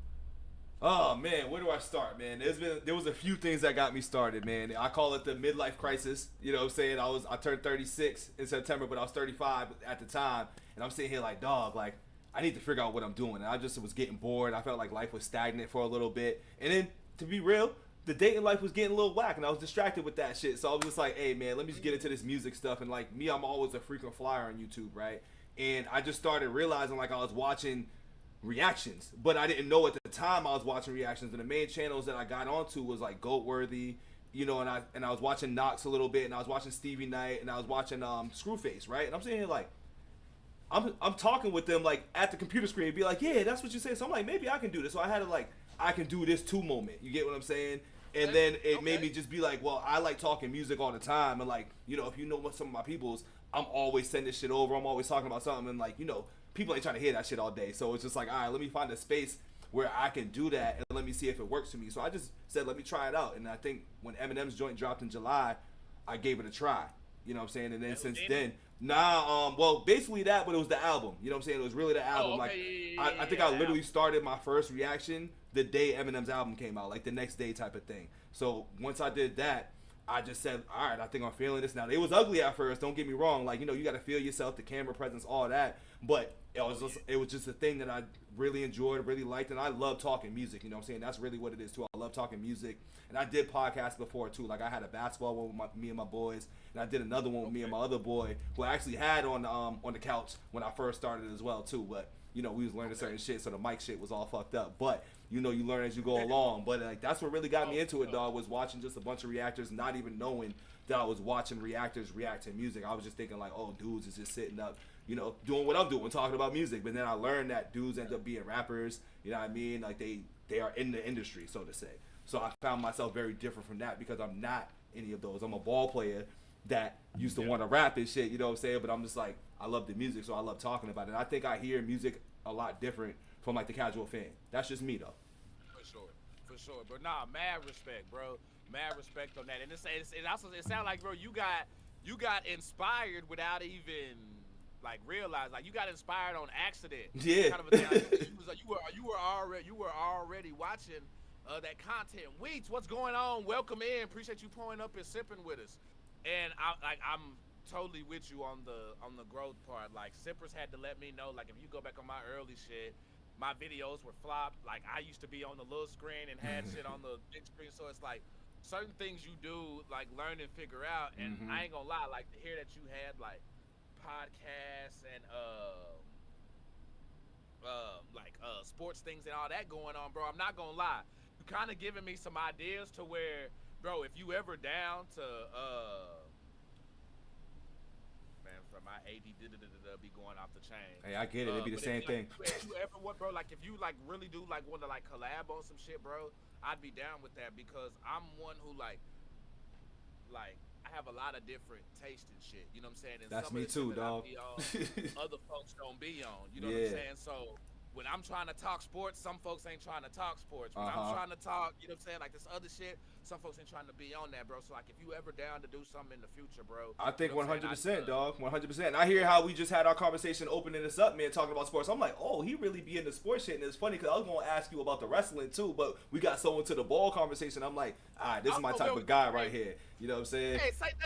Oh man, where do I start, man? There was a few things that got me started, man. I call it the midlife crisis. You know what I'm saying? I turned 36 in September, but I was 35 at the time, and I'm sitting here like, dog, like I need to figure out what I'm doing. And I just was getting bored. I felt like life was stagnant for a little bit, and then to be real, the dating life was getting a little whack, and I was distracted with that shit. So I was just like, hey, man, let me just get into this music stuff. And, like, me, I'm always a frequent flyer on YouTube, right? And I just started realizing, like, I was watching reactions. But I didn't know at the time I was watching reactions. And the main channels that I got onto was, like, Goatworthy, you know, and I was watching Knox a little bit, and I was watching Stevie Knight, and I was watching Screwface, right? And I'm sitting here, like, I'm talking with them, like, at the computer screen, and be like, yeah, that's what you say. So I'm like, maybe I can do this. So I had to, like, I can do this too moment. You get what I'm saying? And then it made me just be like, well, I like talking music all the time. And, like, you know, if you know what some of my people's, I'm always sending shit over. I'm always talking about something. And, like, you know, people ain't trying to hear that shit all day. So it's just like, all right, let me find a space where I can do that and let me see if it works for me. So I just said, let me try it out. And I think when Eminem's joint dropped in July, I gave it a try. You know what I'm saying? And then since then, well, basically that, but it was the album. You know what I'm saying? It was really the album. Like, I think I literally started my first reaction the day Eminem's album came out, like the next day type of thing. So once I did that, I just said, all right, I think I'm feeling this now. It was ugly at first, don't get me wrong. Like, you know, you got to feel yourself, the camera presence, all that. But it was just a thing that I really enjoyed, really liked, and I love talking music. You know what I'm saying? That's really what it is, too. I love talking music. And I did podcasts before, too. Like, I had a basketball one with me and my boys, and I did another one with me and my other boy, who I actually had on the couch when I first started as well, too. But, you know, we was learning certain shit, so the mic shit was all fucked up. But, you know, you learn as you go along. But, like, that's what really got me into it, dog, was watching just a bunch of reactors, not even knowing that I was watching reactors react to music. I was just thinking, like, oh, dudes is just sitting up, you know, doing what I'm doing, talking about music. But then I learned that dudes end up being rappers, you know what I mean? Like, they are in the industry, so to say. So I found myself very different from that because I'm not any of those. I'm a ball player that used to want to rap and shit, you know what I'm saying? But I'm just like, I love the music, so I love talking about it. And I think I hear music a lot different from, like, the casual fan. That's just me, though. For sure. But nah, mad respect, bro. Mad respect on that. And it also sounds like, bro, you got inspired without even, like, realize, like, you got inspired on accident. Yeah. Kind of a thing. Like, you were already watching that content. Weeks, what's going on? Welcome in. Appreciate you pouring up and sipping with us. And I'm totally with you on the growth part. Like, sippers had to let me know, like, if you go back on my early shit, my videos were flopped. Like, I used to be on the little screen and had shit on the big screen. So it's like certain things you do, like, learn and figure out. And I ain't gonna lie, like, to hear that you had, like, podcasts and sports things and all that going on, bro, I'm not gonna lie, you kind of giving me some ideas to where, bro, if you ever down to my AD be going off the chain. Hey, I get it. It'd be the same thing. If you ever what, bro? Like, if you, like, really do, like, want to, like, collab on some shit, bro, I'd be down with that because I'm one who, like I have a lot of different taste and shit. You know what I'm saying? And that's some me of the too, shit dog. Other folks don't be on. You know what I'm saying? So when I'm trying to talk sports, some folks ain't trying to talk sports. When I'm trying to talk, you know what I'm saying, like this other shit, some folks ain't trying to be on that, bro. So, like, if you ever down to do something in the future, bro. I think 100%, dog. 100%. And I hear how we just had our conversation opening this up, man, talking about sports. I'm like, oh, he really be into sports shit. And it's funny because I was going to ask you about the wrestling too, but we got so into the ball conversation. I'm like, all right, this is my type of guy right here. You know what I'm saying? Hey, let's get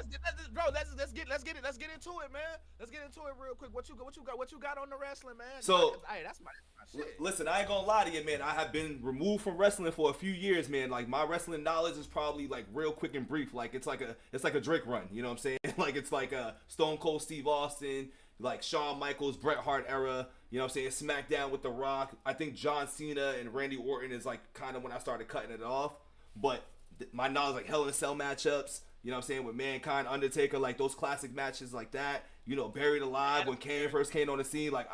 into it, man. Let's get into it real quick. What you got on the wrestling, man? So, hey, that's my shit. Listen, I ain't gonna lie to you, man. I have been removed from wrestling for a few years, man. Like, my wrestling knowledge is probably, like, real quick and brief. Like, it's like a Drake run. You know what I'm saying? Like, it's like a Stone Cold Steve Austin, like Shawn Michaels, Bret Hart era. You know what I'm saying? SmackDown with The Rock. I think John Cena and Randy Orton is, like, kind of when I started cutting it off. But my knowledge, like, Hell in a Cell matchups. You know what I'm saying? With Mankind, Undertaker, like those classic matches like that. You know, Buried Alive when Kane first came on the scene. Like,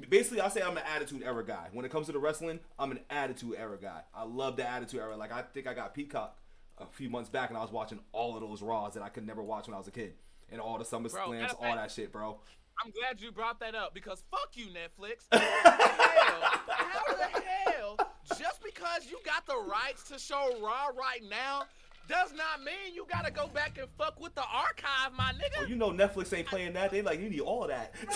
basically, I say I'm an Attitude Era guy. When it comes to the wrestling, I'm an Attitude Era guy. I love the Attitude Era. Like, I think I got Peacock a few months back and I was watching all of those Raws that I could never watch when I was a kid. And all the SummerSlams, all that shit, bro. I'm glad you brought that up because fuck you, Netflix. How the hell, just because you got the rights to show Raw right now, does not mean you gotta go back and fuck with the archive, my nigga. Oh, you know Netflix ain't playing that. They like, you need all that. Bro,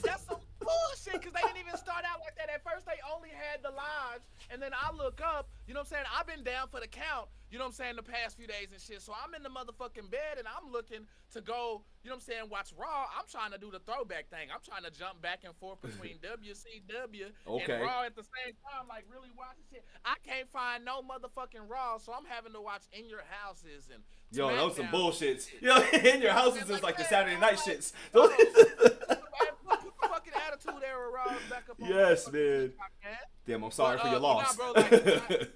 that's some bullshit, because they didn't even start out like that. At first, they only had the lives, and And then I look up, you know what I'm saying? I've been down for the count, you know what I'm saying, the past few days and shit. So I'm in the motherfucking bed and I'm looking to go, you know what I'm saying, watch Raw. I'm trying to do the throwback thing. I'm trying to jump back and forth between WCW and Raw at the same time, like really watching shit. I can't find no motherfucking Raw, so I'm having to watch In Your Houses and Yo, SmackDown. that was some bullshits. Yo, In Your Houses is like the Saturday night shits. Put the fucking Attitude Era Raw back up on Yes, the man. man. Damn, I'm sorry for your loss. Nah, bro, like,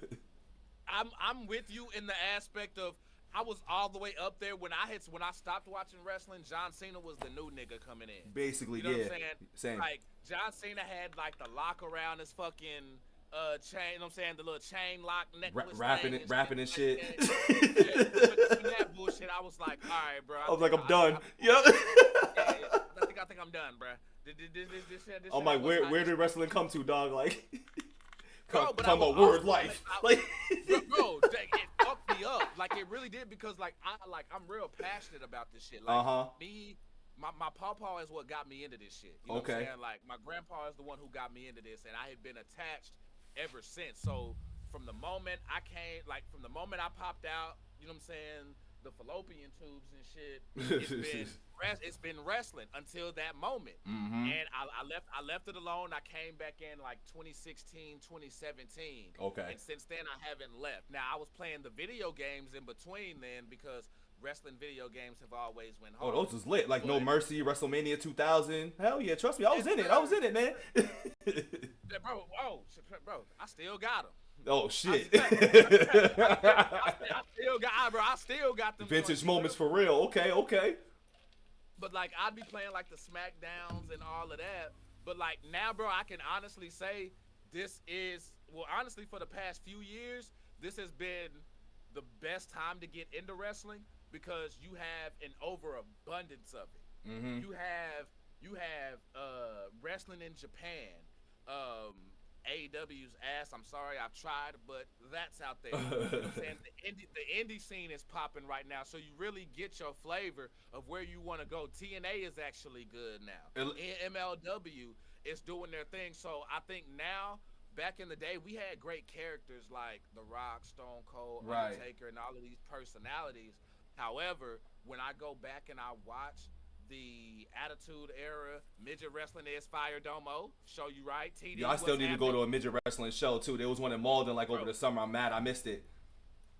I'm with you in the aspect of I was all the way up there when I stopped watching wrestling. John Cena was the new nigga coming in. Basically, you know yeah. what I'm saying? Same. Like John Cena had like the lock around his fucking chain. You know what I'm saying? The little chain lock necklace. Rapping and shit. When that bullshit, I was like, all right, bro. I was like, I'm done. Yep. I think I'm done, bro. This I'm like, where did wrestling come to, dog? Like, bro, come a word life. Like, bro, it fucked me up. Like, it really did because, like, I'm real passionate about this shit. Like, me, my pawpaw is what got me into this shit. You know what I'm saying? Like, my grandpa is the one who got me into this, and I had been attached ever since. So, from the moment I popped out, you know what I'm saying, the fallopian tubes and shit, it's been wrestling until that moment. And I left it alone. I came back in like 2016, 2017. Okay. And since then I haven't left. Now I was playing the video games in between then because wrestling video games have always went hard. Oh, those was lit. Like No Mercy, WrestleMania 2000. Hell yeah, trust me, I was in it, man. Bro, I still got them. Oh shit. I still got them vintage moments for real. Okay. But like I'd be playing like the SmackDowns and all of that. But like now, bro, I can honestly say this is honestly for the past few years, this has been the best time to get into wrestling because you have an overabundance of it. You have wrestling in Japan. AEW's ass. I'm sorry, I've tried, but that's out there. You know what I'm saying? The indie scene is popping right now, so you really get your flavor of where you want to go. TNA is actually good now. MLW is doing their thing. So I think now, back in the day, we had great characters like The Rock, Stone Cold, Undertaker, and all of these personalities. However, when I go back and I watch the Attitude Era, midget wrestling is Fire Domo. Show you right. TD, yo, I still need to go to a midget wrestling show too. There was one in Malden like over the summer. I'm mad I missed it.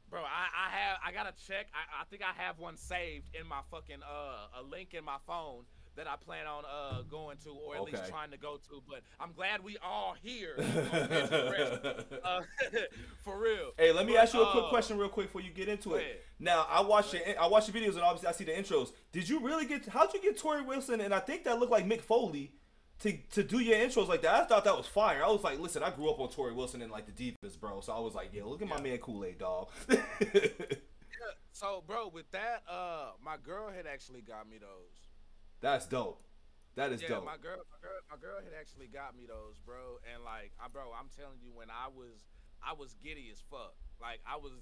Bro, I gotta check. I think I have one saved in my fucking a link in my phone that I plan on going to or at least trying to go to. But I'm glad we all here. For real. Hey, let me ask you a quick question real quick before you get into it. Now, I watch your videos and obviously I see the intros. How'd you get Tori Wilson and I think that looked like Mick Foley to do your intros like that? I thought that was fire. I was like, listen, I grew up on Tori Wilson and like the Divas, bro. So I was like, yeah, look at my man Kool-Aid, dog. So, bro, with that, my girl had actually got me those. That's dope. That is dope. My girl had actually got me those, bro. And like, I'm telling you, when I was giddy as fuck. Like I was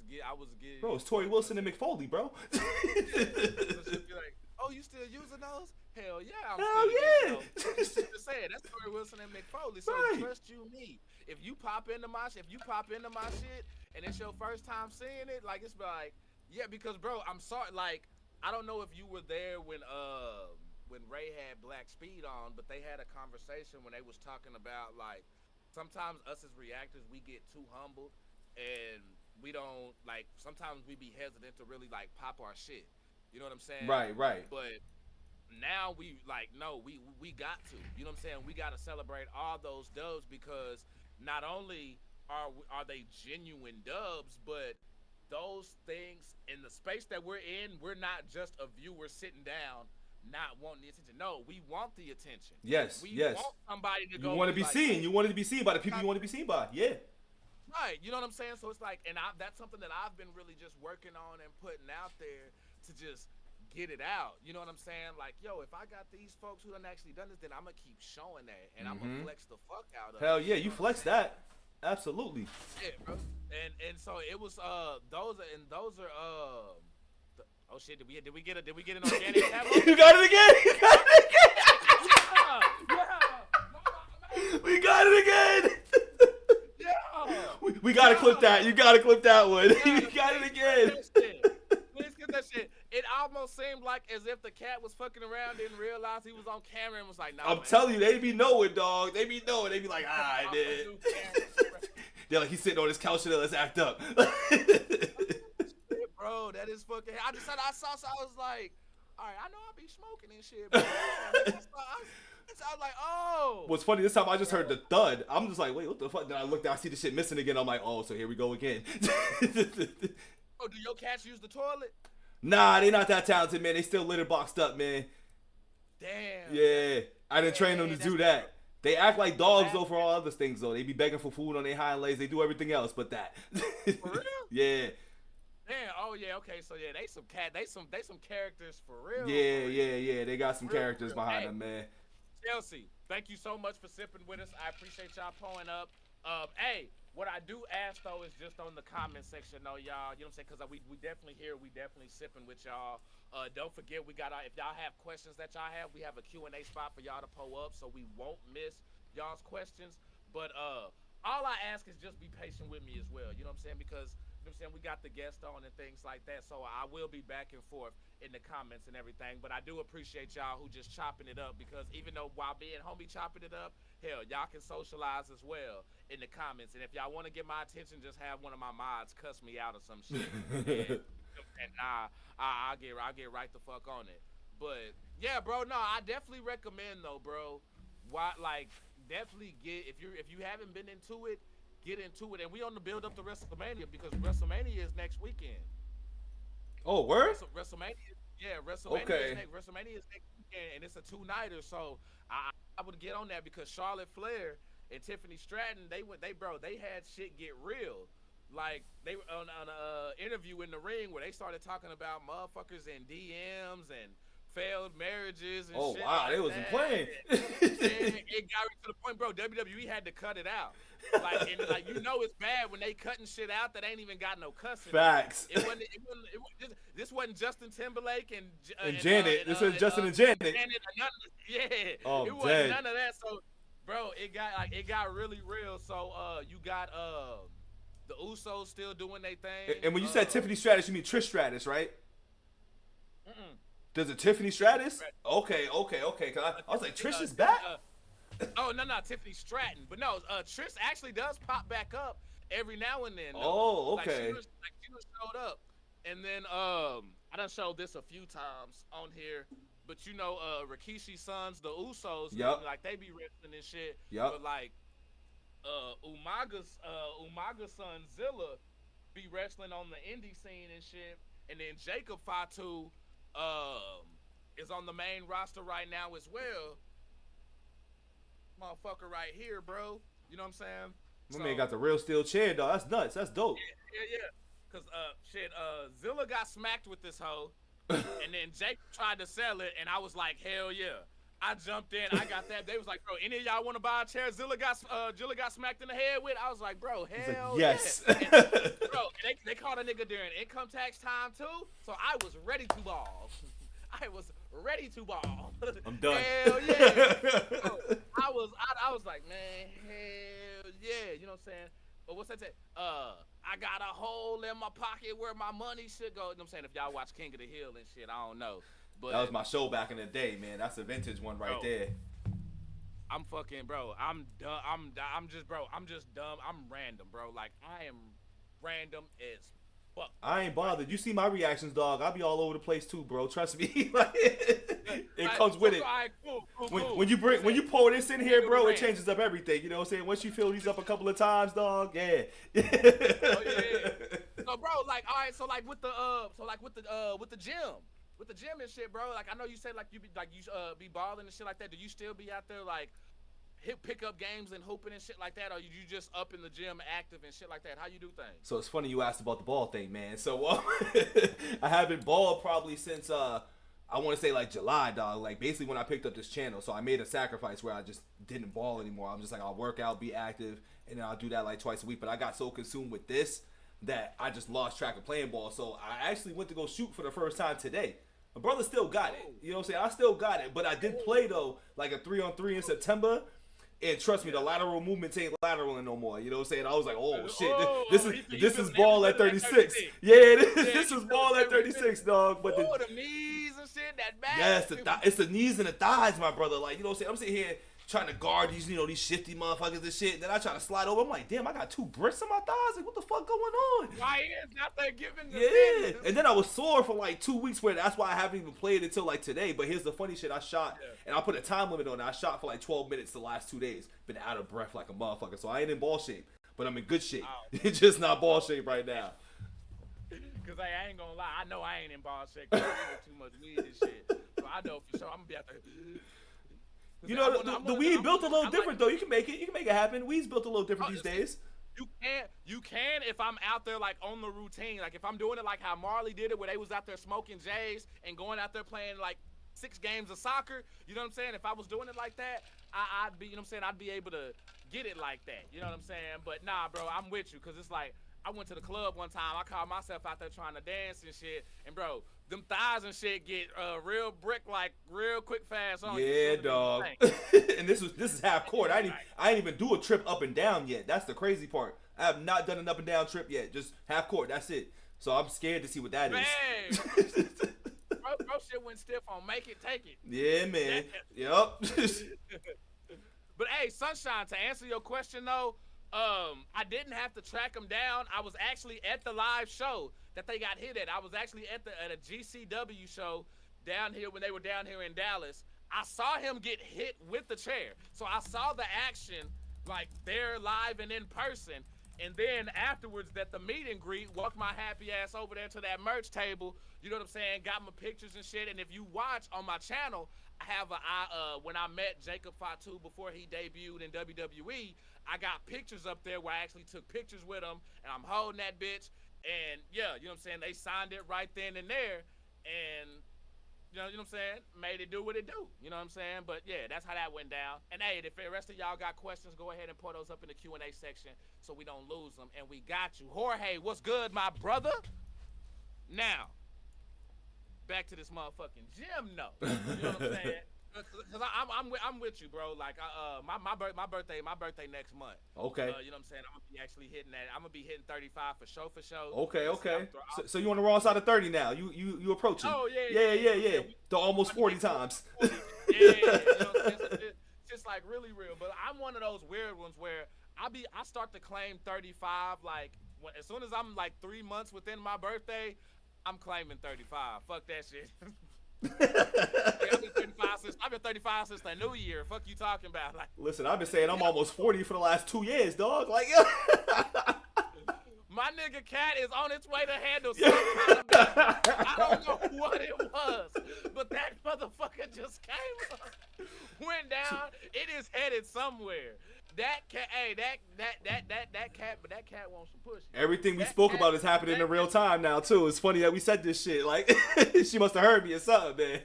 giddy. Bro, it's Tori Wilson and McFoley, bro. So she'd be like, "Oh, you still using those? Hell yeah, Hell yeah." Just saying, that's Tori Wilson and McFoley. So trust you me. If you pop into my shit, and it's your first time seeing it, like it's like, yeah, because bro, I'm sorry, like I don't know if you were there when Ray had Black Speed on, but they had a conversation when they was talking about like sometimes us as reactors we get too humbled and we don't like sometimes we be hesitant to really like pop our shit. You know what I'm saying? Right. But now we like no, we got to. You know what I'm saying? We got to celebrate all those dubs because not only are they genuine dubs, but those things in the space that we're in, we're not just a viewer sitting down not wanting the attention. No, we want the attention. Yes. We want somebody to go. You want to be like, seen. You want to be seen by the people you want to be seen by. Yeah. Right. You know what I'm saying? So it's like, and that's something that I've been really just working on and putting out there to just get it out. You know what I'm saying? Like, yo, if I got these folks who done actually done this, then I'm going to keep showing that and I'm going to flex the fuck out of it. Hell yeah, you flex that. Absolutely. Yeah, bro. And so it was those are oh shit! Did we get an organic tablet? You got it again. We got it again. Yeah. We gotta clip that. You gotta clip that one. You got it again. Please get that shit. It almost seemed like as if the cat was fucking around, didn't realize he was on camera, and was like, "Nah." I'm telling you, they be knowing, dog. They be knowing. They be like, "Ah, man." They're like, he's sitting on his couch and let's act up. Bro, that is fucking. I saw, so I was like, all right, I know I be smoking and shit, bro. I was like, oh. What's funny, this time I just heard the thud. I'm just like, wait, what the fuck? Then I looked down, I see the shit missing again. I'm like, oh, so here we go again. Oh, do your cats use the toilet? Nah, they not that talented, man. They still litter boxed up, man. Damn. Yeah, I didn't train them to do that. They act like dogs though for all other things though. They be begging for food on their hind legs. They do everything else but that. For real? Yeah. Damn. Oh yeah. Okay. So yeah, they some characters for real. Yeah. They got some characters behind them, man. Chelsea, thank you so much for sipping with us. I appreciate y'all pulling up. Hey, what I do ask though is just on the comment section, though, y'all. You know what I'm saying? Because we definitely here. We definitely sipping with y'all. Don't forget, we got if y'all have questions that y'all have, we have a Q&A spot for y'all to pull up, so we won't miss y'all's questions. But all I ask is just be patient with me as well. You know what I'm saying? Because you know what I'm saying, we got the guest on and things like that, so I will be back and forth in the comments and everything. But I do appreciate y'all who just chopping it up, because even though while being homie chopping it up, hell, y'all can socialize as well in the comments. And if y'all want to get my attention, just have one of my mods cuss me out or some shit. And I'll get right the fuck on it. But yeah, bro, no, I definitely recommend though, bro. Definitely get if you haven't been into it, get into it. And we on the build up to WrestleMania, because WrestleMania is next weekend. Oh, word? WrestleMania is next weekend, and it's a 2-nighter. So I would get on that, because Charlotte Flair and Tiffany Stratton, they had shit get real. Like, they were on an interview in the ring where they started talking about motherfuckers and DMs and failed marriages and shit. Oh, wow, like they wasn't playing. And it got to the point, bro, WWE had to cut it out. It's bad when they cutting shit out that ain't even got no cussing. Facts. This wasn't Justin Timberlake and Janet. This is Justin and Janet. Yeah. Oh, it wasn't none of that. So, bro, it got really real. So, you got the Usos still doing their thing. And when you said Tiffany Stratus, you mean Trish Stratus, right? Mm-mm. Does it Tiffany Stratus? Okay. Cause I was like, Trish is back? No, Tiffany Stratton. But no, Trish actually does pop back up every now and then. Oh, okay. She showed up. And then I done showed this a few times on here. But Rikishi's sons, the Usos, like they be wrestling and shit. Yep. But like Umaga's son Zilla be wrestling on the indie scene and shit. And then Jacob Fatu is on the main roster right now as well. Motherfucker right here, bro. You know what I'm saying? My man got the real steel chair, dog. That's nuts. That's dope. Yeah. Cause Zilla got smacked with this hoe, and then Jake tried to sell it, and I was like, hell yeah. I jumped in, I got that. They was like, bro, any of y'all want to buy a chair Zilla got smacked in the head with? I was like, bro, hell yes. Yeah. And, bro, they caught a nigga during income tax time too, so I was ready to ball. I'm done. Hell yeah. Bro, I was like, man, hell yeah. You know what I'm saying? But what's that say? I got a hole in my pocket where my money should go. You know what I'm saying? If y'all watch King of the Hill and shit, I don't know. But that was my show back in the day, man. That's a vintage one right there. I'm fucking, bro. I'm dumb. I'm just dumb. I'm random, bro. Like, I am random as fuck. I ain't bothered. You see my reactions, dog. I'll be all over the place too, bro. Trust me. It comes with it. Right, cool. When you pour this in here, bro, it changes up everything. You know what I'm saying? Once you fill these up a couple of times, dog, yeah. Oh, yeah. So, bro, like, all right. So, like, with the gym. With the gym and shit, bro. Like, I know you said you be balling and shit like that. Do you still be out there like pick up games and hooping and shit like that, or you just up in the gym active and shit like that? How you do things? So it's funny you asked about the ball thing, man. So I haven't balled probably since I want to say like July, dog. Like basically when I picked up this channel. So I made a sacrifice where I just didn't ball anymore. I'm just like, I'll work out, be active, and then I'll do that like twice a week. But I got so consumed with this that I just lost track of playing ball. So I actually went to go shoot for the first time today. My brother still got it. You know what I'm saying? I still got it. But I did play, though, like a 3-on-3 in September. And trust me, the lateral movements ain't lateraling no more. You know what I'm saying? I was like, oh shit, Oh, this is ball at 36. Yeah, this is ball at 36, dog. But the knees and shit, that back. yes, it's the knees and the thighs, my brother. Like, you know what I'm saying? I'm sitting here trying to guard these, these shifty motherfuckers and shit. And then I try to slide over. I'm like, damn, I got 2 bricks in my thighs. Like, what the fuck going on? Why is not there giving the Yeah. And then I was sore for like 2 weeks where that's why I haven't even played until like today. But here's the funny shit. I shot, and I put a time limit on it. I shot for like 12 minutes the last 2 days. Been out of breath like a motherfucker. So I ain't in ball shape. But I'm in good shape. It's just not ball shape right now. Because I ain't going to lie. I know I ain't in ball shape. I smoke too much weed and shit. So I know for sure I'm going to be out there. You know, the weed built a little different, though. You can make it. You can make it happen. Weed's built a little different these days. You can if I'm out there, like, on the routine. Like, if I'm doing it like how Marley did it, where they was out there smoking J's and going out there playing, like, 6 games of soccer. You know what I'm saying? If I was doing it like that, I'd be, you know what I'm saying? I'd be able to get it like that. You know what I'm saying? But, nah, bro, I'm with you. Because it's like, I went to the club one time. I caught myself out there trying to dance and shit. And, bro, them thighs and shit get real brick, like, real quick fast on you. Yeah, dog. And this is half court. I ain't even do a trip up and down yet. That's the crazy part. I have not done an up and down trip yet. Just half court. That's it. So I'm scared to see what that is. Bro, shit went stiff on make it, take it. Yeah, man. Yep. But, hey, Sunshine, to answer your question, though, I didn't have to track him down. I was actually at the live show that they got hit at. I was actually at a GCW show down here when they were down here in Dallas. I saw him get hit with the chair. So I saw the action, like, there live and in person. And then afterwards, that the meet and greet, walked my happy ass over there to that merch table. You know what I'm saying? Got my pictures and shit. And if you watch on my channel, I have when I met Jacob Fatu before he debuted in WWE, I got pictures up there where I actually took pictures with him, and I'm holding that bitch. And yeah, you know what I'm saying? They signed it right then and there, and you know what I'm saying? Made it do what it do. You know what I'm saying? But yeah, that's how that went down. And hey, if the rest of y'all got questions, go ahead and put those up in the Q&A section so we don't lose them. And we got you. Jorge, what's good, my brother? Now, back to this motherfucking gym, though. You know what I'm saying? Cause I'm with you, bro. Like my birthday next month. Okay. You know what I'm saying? I'm gonna be actually hitting that. I'm gonna be hitting 35 for sure. Okay. So you on the wrong side of 30 now? You approaching? Oh yeah. The almost 40 times. Yeah. You know, it's just like really real. But I'm one of those weird ones where I start to claim 35 like as soon as I'm like 3 months within my birthday, I'm claiming 35. Fuck that shit. I've been 35 since the new year. Fuck you talking about? Like, listen, I've been saying I'm almost 40 for the last 2 years, dog. Like, my nigga Cat is on its way to handle some kind of business. I don't know what it was, but that motherfucker just came up, went down. It is headed somewhere. That cat, hey, that cat wants some pussy. Everything we spoke about is happening in real time now too. It's funny that we said this shit. Like, she must have heard me or something, man.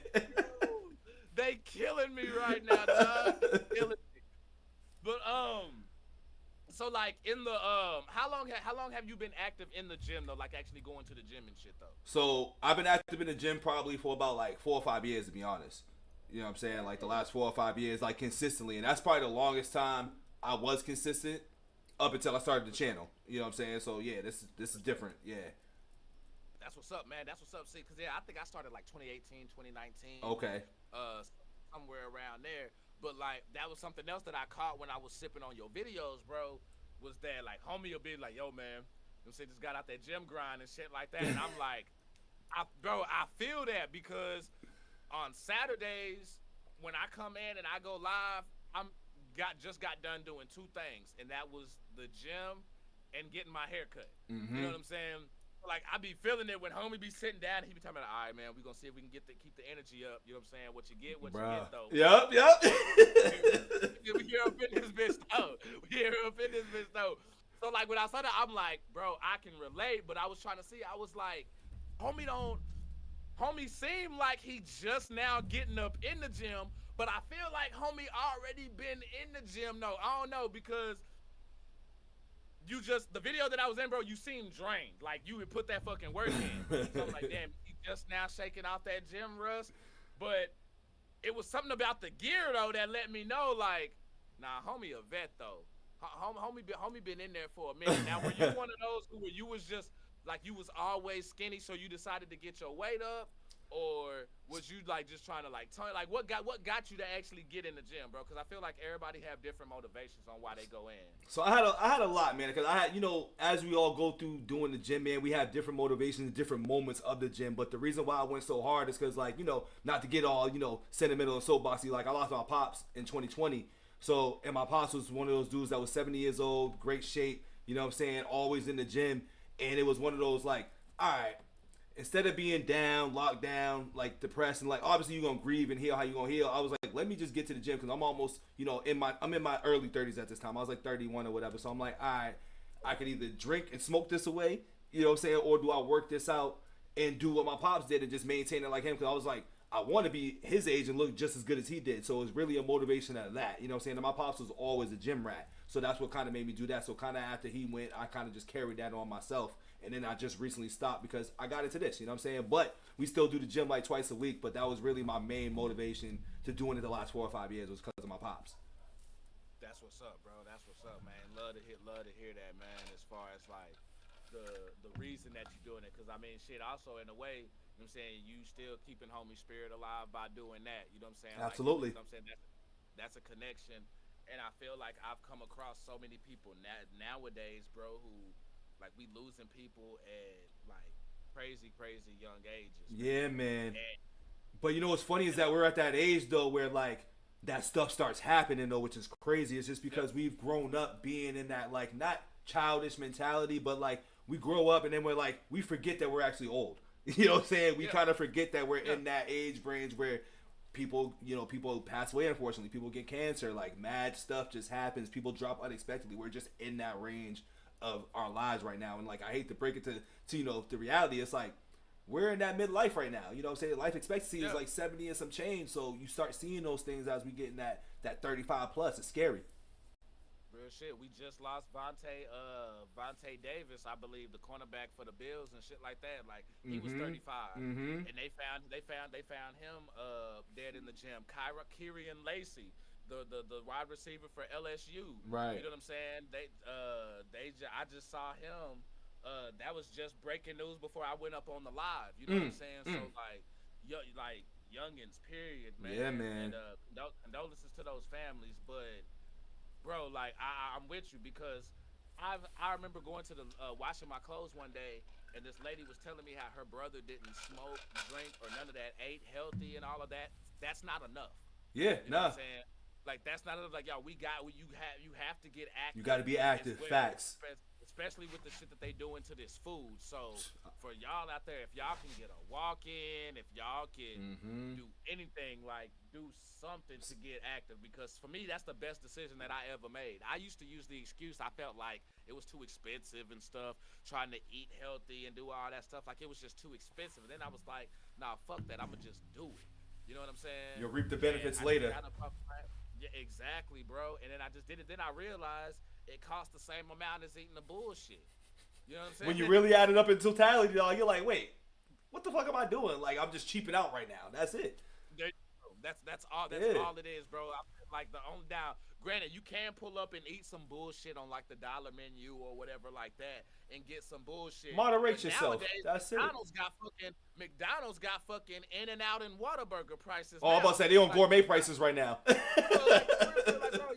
They killing me right now, dog. Killing me. But so like in the how long have you been active in the gym though? Like actually going to the gym and shit though. So I've been active in the gym probably for about like 4 or 5 years to be honest. You know what I'm saying? Like the last 4 or 5 years, like consistently, and that's probably the longest time I was consistent up until I started the channel. You know what I'm saying? So yeah, this is different. Yeah. That's what's up, man. That's what's up. See, cause yeah, I think I started like 2018, 2019. Okay. Somewhere around there. But like that was something else that I caught when I was sipping on your videos, bro. Was that like homie will be like, yo, man, you say just got out that gym grind and shit like that, and I'm like, I feel that because on Saturdays when I come in and I go live, just got done doing 2 things, and that was the gym and getting my hair cut. Mm-hmm. You know what I'm saying? Like I be feeling it when homie be sitting down, he be talking about, all right, man, we gonna see if we can keep the energy up. You know what I'm saying? What you get though. Yep. We here up in this bitch though. So like when I saw that, I'm like, bro, I can relate, but I was trying to see. I was like, homie seemed like he just now getting up in the gym. But I feel like homie already been in the gym. No, I don't know, because the video that I was in, bro, you seemed drained. Like you would put that fucking work in. So I'm like, damn, he just now shaking off that gym rust. But it was something about the gear though that let me know, like, Nah, homie a vet though. Homie been in there for a minute. Now, were you one of those who you was just like you was always skinny, so you decided to get your weight up, or was you like just trying to like turn like what got you to actually get in the gym, bro? Because I feel like everybody have different motivations on why they go in. So I had a lot, man, because I had, you know, as we all go through doing the gym, man, we have different motivations, different moments of the gym. But the reason why I went so hard is because, like, you know, not to get all, you know, sentimental and soapboxy, like I lost my pops in 2020. So, and my pops was one of those dudes that was 70 years old, great shape, you know what I'm saying, always in the gym. And it was one of those like, all right, instead of being down, locked down, like depressed, and like obviously you're gonna grieve and heal how you gonna heal. I was like, let me just get to the gym because I'm almost, you know, I'm in my early 30s at this time. I was like 31 or whatever. So I'm like, all right, I could either drink and smoke this away, you know what I'm saying, or do I work this out and do what my pops did and just maintain it like him? Because I was like, I want to be his age and look just as good as he did. So it was really a motivation out of that. You know what I'm saying? And my pops was always a gym rat. So that's what kind of made me do that. So kind of after he went, I kind of just carried that on myself. And then I just recently stopped because I got into this, you know what I'm saying? But we still do the gym like twice a week. But that was really my main motivation to doing it the last 4 or 5 years was because of my pops. That's what's up, bro. That's what's up, man. Love to hear that, man. As far as like the reason that you're doing it, because I mean, shit. Also, in a way, you know what I'm saying, you still keeping homie spirit alive by doing that. You know what I'm saying? Absolutely. Like, you know what I'm saying? That's a connection, and I feel like I've come across so many people nowadays, bro, who like we losing people at like crazy young ages. Yeah, man. But you know what's funny is that we're at that age though where like that stuff starts happening though, which is crazy. It's just because we've grown up being in that like not childish mentality, but like we grow up and then we're like we forget that we're actually old. You know what I'm saying? We kind of forget that we're in that age range where people, you know, people pass away, unfortunately. People get cancer. Like, mad stuff just happens. People drop unexpectedly. We're just in that range of our lives right now. And, like, I hate to break it to you know, the reality. It's like, we're in that midlife right now. You know what I'm saying? Life expectancy is like 70 and some change. So you start seeing those things as we get in that 35 plus. It's scary. Real shit. We just lost Vontae Davis, I believe, the cornerback for the Bills and shit like that. Like he was 35, and they found him dead in the gym. Kyrian Lacey, the wide receiver for LSU. Right. You know what I'm saying? I just saw him. That was just breaking news before I went up on the live. You know what I'm saying? So like youngins, period, man. Yeah, man. And condolences to those families, but. Bro, like I'm with you because I remember going to the washing my clothes one day, and this lady was telling me how her brother didn't smoke, drink, or none of that, ate healthy and all of that. That's not enough. Yeah, you know what I'm saying? Like that's not enough. Like you have to get active. You got to be active. Well, facts. Especially with the shit that they do into this food. So for y'all out there, if y'all can get a walk in, if y'all can do anything, like do something to get active, because for me that's the best decision that I ever made. I used to use the excuse I felt like it was too expensive and stuff, trying to eat healthy and do all that stuff, like it was just too expensive. And then I was like, nah, fuck that, I'ma just do it. You know what I'm saying? You'll reap the benefits later. Yeah, exactly, bro. And then I just did it. Then I realized it cost the same amount as eating the bullshit. You know what I'm saying? When you really add it up in totality, dog, you're like, wait, what the fuck am I doing? Like, I'm just cheaping out right now. That's it. That's all. That's all it is, bro. Like the only down. Granted, you can pull up and eat some bullshit on like the dollar menu or whatever like that, and get some bullshit. Moderate yourself. That's it. McDonald's got fucking In-N-Out and Whataburger prices. Oh, I'm about to say they on gourmet prices right now. Bro,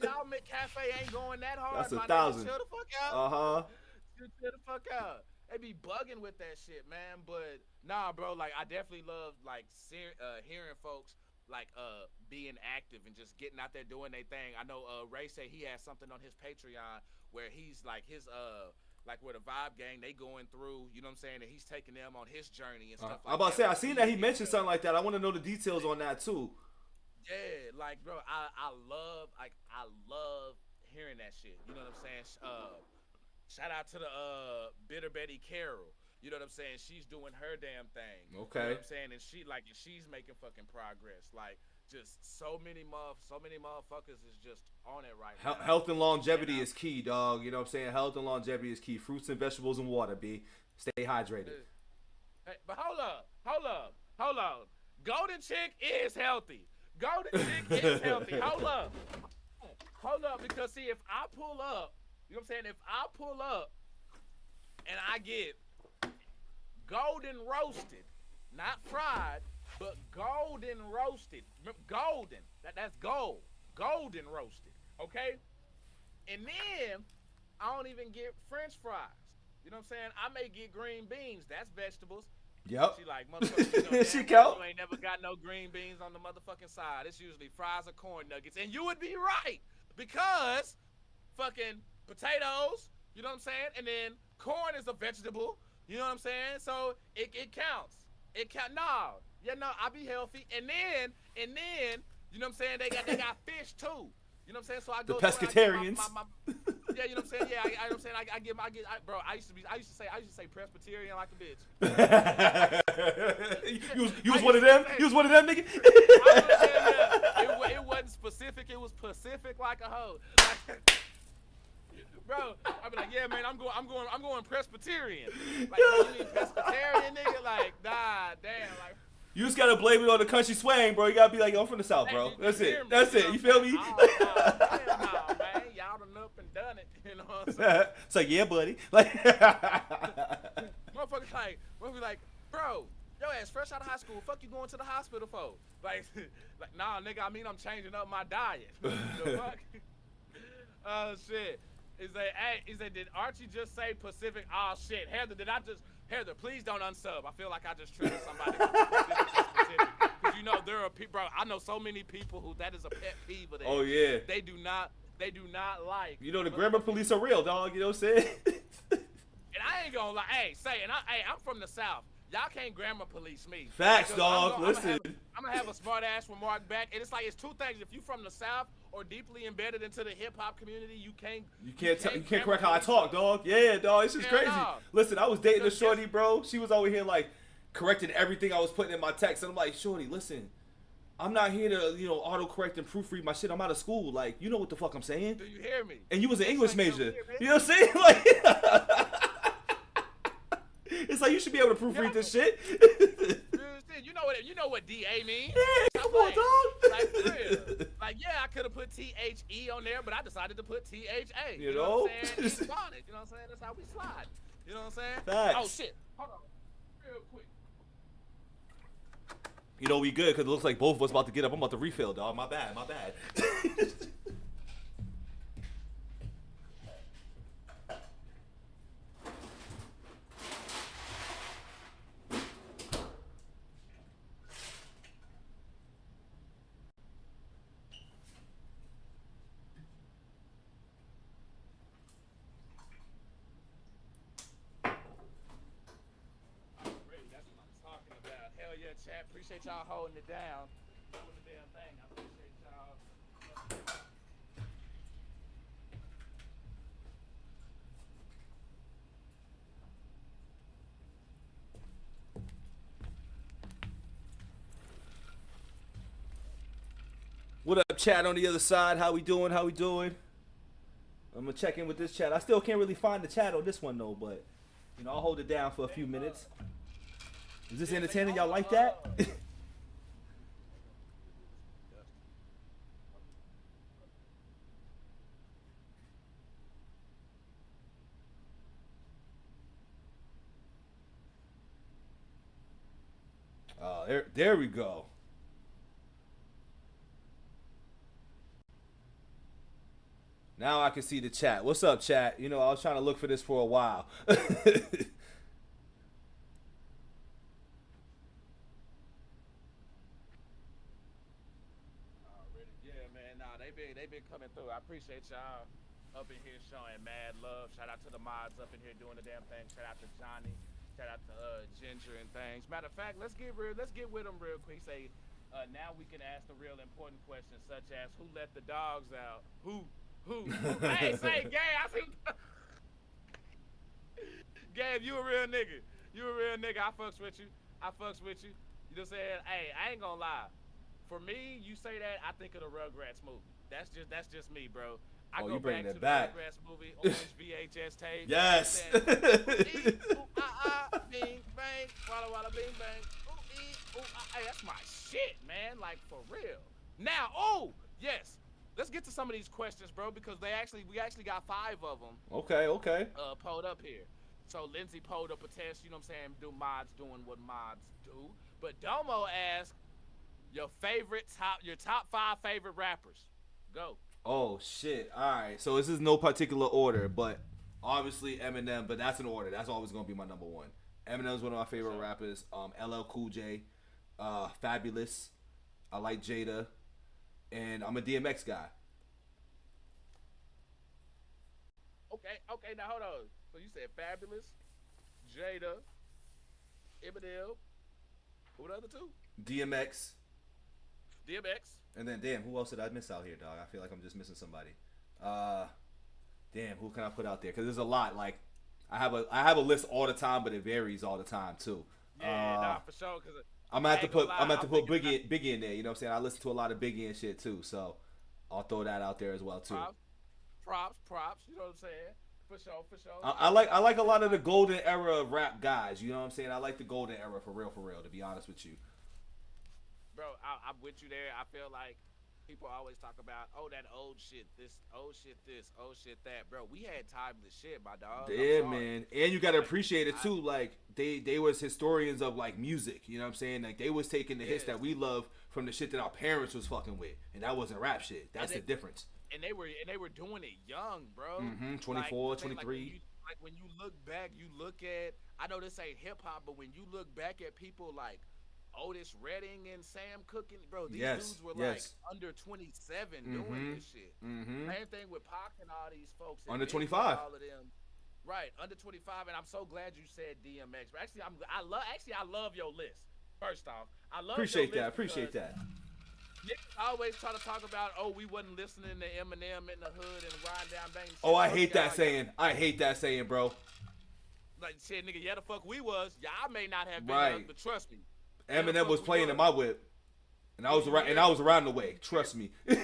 y'all McCafe ain't going that hard. That's $1,000. Chill the fuck out. Chill the fuck out. They be bugging with that shit, man. But nah, bro. Like I definitely love like hearing folks like being active and just getting out there doing their thing. I know Ray said he has something on his Patreon where he's like his like where the Vibe Gang they going through, you know what I'm saying, and he's taking them on his journey and stuff like that. I'm about to say I seen that he mentioned something like that. I want to know the details on that too. Yeah, like bro, I love hearing that shit. You know what I'm saying? Shout out to the Bitter Betty Carroll. You know what I'm saying? She's doing her damn thing. Okay. You know what I'm saying? And she's making fucking progress. Like just so many motherfuckers is just on it right now. Health and longevity is key, dog. You know what I'm saying? Health and longevity is key. Fruits and vegetables and water, B. Stay hydrated. Hey, but hold up. Golden Chick is healthy. Golden Chick is healthy. Hold up. Hold up, because see, if I pull up, you know what I'm saying? If I pull up and I get golden roasted, not fried, but golden roasted. Golden. That's gold. Golden roasted. Okay? And then I don't even get French fries. You know what I'm saying? I may get green beans. That's vegetables. Yep. She like, motherfucker, you know, She damn, count. you ain't never got no green beans on the motherfucking side. It's usually fries or corn nuggets. And you would be right. Because fucking potatoes, you know what I'm saying? And then corn is a vegetable. You know what I'm saying? So it counts. It count. No. Yeah, no, I be healthy. And then, you know what I'm saying? They got fish too. You know what I'm saying? So I go The pescatarians. yeah, you know what I'm saying? Yeah, I know what I'm saying? Bro, I used to say Presbyterian like a bitch. you was one of them? You was one of them, nigga? It wasn't specific. It was Pacific like a hoe. Bro, I be like, yeah, man, I'm going Presbyterian. Like, you mean Presbyterian, nigga? Like, nah, damn, like. You just gotta blame it on the country swang, bro. You gotta be like, yo, I'm from the South, bro. That's it. That's it. You feel me? Oh, no, man. Y'all done up and done it. You know what I'm saying? It's like, yeah, buddy. Like, motherfuckers like, bro, your ass fresh out of high school. Fuck you going to the hospital for? Like, nah, nigga. I mean, I'm changing up my diet. The fuck? Oh shit. He said, did Archie just say Pacific? Oh shit, Heather, please don't unsub. I feel like I just triggered somebody. Because you know there are people, bro. I know so many people who that is a pet peeve of theirs. oh yeah. They do not like. You know the grammar police are real, dog. You know what I'm saying? And I ain't gonna lie. I'm from the South. Y'all can't grammar police me. Facts, Because dog. Listen. I'm gonna have a smart ass remark back, and it's like it's two things. If you from the South or deeply embedded into the hip hop community, you can't correct how I talk, dog. Yeah, dog. It's just crazy. No. Listen, I was dating a shorty, bro. She was over here like correcting everything I was putting in my text, and I'm like, shorty, listen, I'm not here to autocorrect and proofread my shit. I'm out of school. Like, you know what the fuck I'm saying? Do you hear me? And you was an English major. Here, you know what I'm saying? Like, it's like you should be able to proofread this shit. You know what DA means? Yeah, come on, dog. Like, for real. Like, yeah, I could have put THE on there, but I decided to put THA. You know? What I'm saying? He's on it. You know what I'm saying? That's how we slide. You know what I'm saying? Facts. Oh shit. Hold on. Real quick. You know we good because it looks like both of us about to get up. I'm about to refill, dog. My bad. Chat, appreciate y'all holding it down. Doing the damn thing. I appreciate y'all. What up, chat on the other side? How we doing? I'm gonna check in with this chat. I still can't really find the chat on this one though, but I'll hold it down for a few minutes. Is this entertaining? Y'all like that? There we go. Now I can see the chat. What's up, chat? I was trying to look for this for a while. They been coming through. I appreciate y'all up in here showing mad love. Shout out to the mods up in here doing the damn thing. Shout out to Johnny. Shout out to Ginger and things. Matter of fact, let's get with them real quick. Say, now we can ask the real important questions such as who let the dogs out? Who? Hey, say, Gabe, I see. Gabe, you a real nigga. I fucks with you. You know what I'm saying? Hey, I ain't gonna lie. For me, you say that, I think of the Rugrats movie. That's just me, bro. I go you bringing back it to back. the Rugrats movie, orange VHS tape. Yes. Bing bang, walla walla bing bang. Hey, that's my shit, man. Like for real. Now, yes, let's get to some of these questions, bro, because we actually got 5 of them. Okay. Pulled up here. So Lindsay pulled up a test. You know what I'm saying? Do mods doing what mods do. But Domo asked your top 5 favorite rappers. Go. Oh shit! All right, so this is no particular order, but obviously Eminem. But that's an order. That's always gonna be my number one. Eminem's one of my favorite rappers. LL Cool J, Fabulous. I like Jada, and I'm a DMX guy. Okay. Now hold on. So you said Fabulous, Jada, Eminem. Who the other 2? DMX. DMX. And then, damn, who else did I miss out here, dog? I feel like I'm just missing somebody. Damn, who can I put out there? Because there's a lot. Like, I have a list all the time, but it varies all the time too. Yeah, for sure. Cause I'm gonna have to put Biggie in there. You know what I'm saying? I listen to a lot of Biggie and shit too, so I'll throw that out there as well too. Props. You know what I'm saying? For sure. I like a lot of the golden era of rap guys. You know what I'm saying? I like the golden era for real. To be honest with you. Bro, I'm with you there. I feel like people always talk about, oh, that old shit, this, old shit, that. Bro, we had timeless shit, my dog. Yeah, man. And you gotta appreciate it too. Like they was historians of like music. You know what I'm saying? Like they was taking the hits that we love from the shit that our parents was fucking with, and that wasn't rap shit. That's the difference. And they were doing it young, bro. 24, 23. Like when you look back, you look at. I know this ain't hip hop, but when you look back at people like Otis Redding and Sam Cooke, bro, these dudes were like under 27 doing this shit. Same thing with Pac and all these folks. Under 25. All of them. Right, under 25, and I'm so glad you said DMX. But actually, I love your list. First off, I love appreciate your that. list Appreciate that. Niggas always try to talk about, oh, we wasn't listening to Eminem in the hood and riding down Bang. Oh, I hate that saying. I hate that saying, bro. Like shit, nigga, yeah, the fuck we was. Y'all may not have been, right, but trust me. Eminem was playing in my whip, and I was around the way. Trust me. Bro,